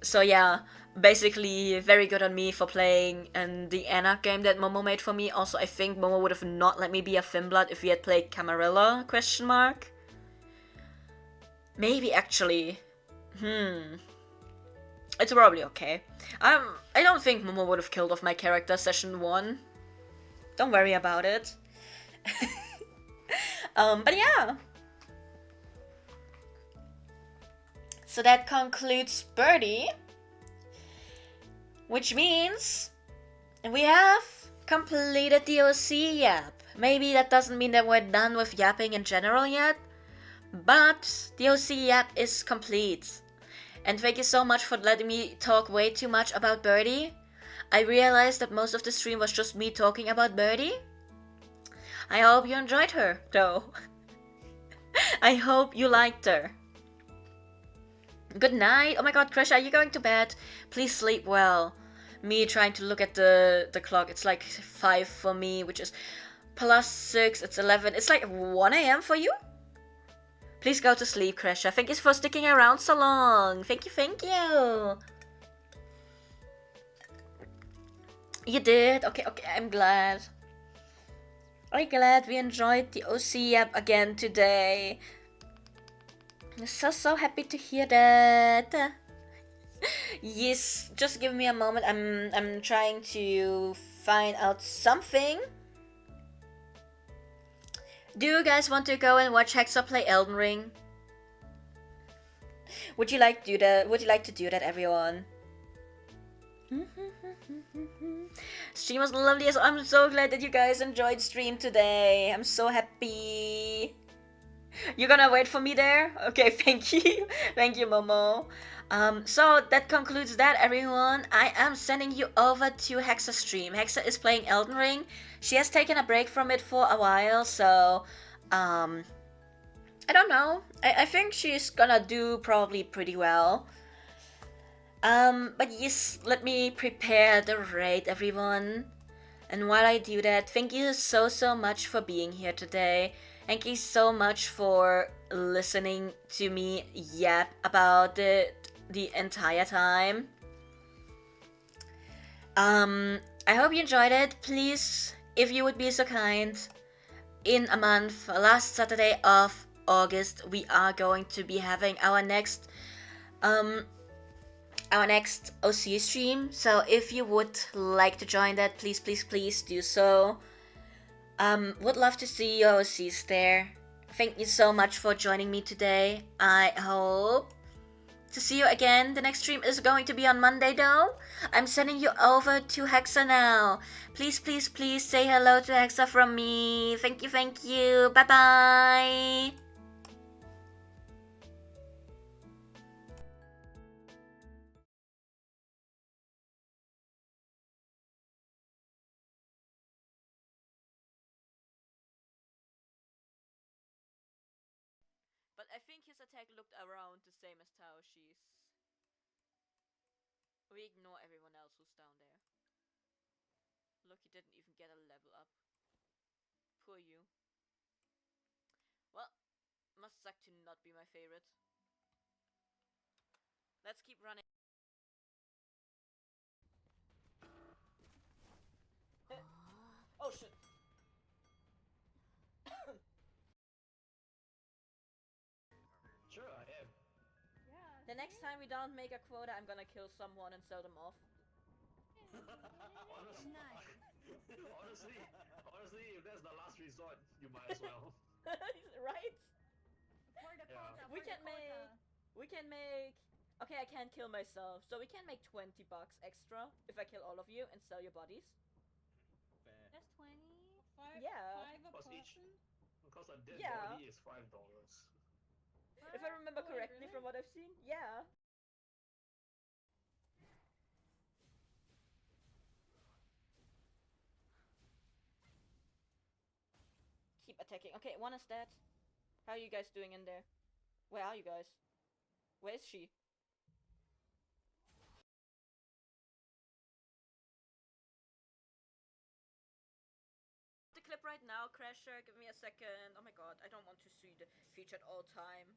So yeah, basically very good on me for playing and the Anarch game that Momo made for me. Also, I think Momo would have not let me be a Finnblood if we had played Camarilla, question mark. Maybe actually. It's probably okay. I don't think Momo would have killed off my character session 1. Don't worry about it. But yeah. So that concludes Birdie. Which means we have completed the OC yap. Maybe that doesn't mean that we're done with yapping in general yet, but the OC yap is complete. And thank you so much for letting me talk way too much about Birdie. I realized that most of the stream was just me talking about Birdie. I hope you enjoyed her, though. I hope you liked her. Good night. Oh my god, Crash, are you going to bed? Please sleep well. Me trying to look at the clock. It's like 5 for me, which is +6. It's 11. It's like 1 a.m. for you? Please go to sleep, Cresha. Thank you for sticking around so long. Thank you, thank you. You did? Okay, I'm glad. I'm glad we enjoyed the OC app again today. I'm so happy to hear that. Yes, just give me a moment. I'm trying to find out something. Do you guys want to go and watch Hexa play Elden Ring? Would you like to do that? Would you like to do that, everyone? Stream was lovely. I'm so glad that you guys enjoyed stream today. I'm so happy. You're gonna wait for me there? Okay, thank you. Thank you, Momo. So that concludes that, everyone. I am sending you over to Hexa stream. Hexa is playing Elden Ring. She has taken a break from it for a while, so I don't know. I think she's gonna do probably pretty well. But yes, let me prepare the raid, everyone. And while I do that, thank you so much for being here today. Thank you so much for listening to me yap about it the entire time. I hope you enjoyed it. Please, if you would be so kind, in a month, last Saturday of August, we are going to be having our next OC stream. So if you would like to join that, please do so. Would love to see your OCs there. Thank you so much for joining me today. I hope to see you again. The next stream is going to be on Monday though. I'm sending you over to Hexa now. Please, please, please say hello to Hexa from me. Thank you, thank you. Bye bye. But I think his attack looked around the same as Taoshi's. We ignore everyone else who's down there. Look, he didn't even get a level up. Poor you. Well, must suck to not be my favorite. Let's keep running. Oh shit. Sure, I am. Yeah. The next time we don't make a quota, I'm gonna kill someone and sell them off. honestly, Nice. honestly, if that's the last resort, you might as well. Right? For the Yeah. quota. We for can the quota. make. Okay, I can't kill myself, so we can make 20 bucks extra if I kill all of you and sell your bodies. Fair. That's 20. Yeah. Five a Because person? because a dead Yeah. body is $5. If I remember Oh, wait, correctly really? from what I've seen, yeah. Keep attacking. Okay, one is dead. How are you guys doing in there? Where are you guys? Where is she? The clip right now, Crasher. Give me a second. Oh my god, I don't want to see the featured all time.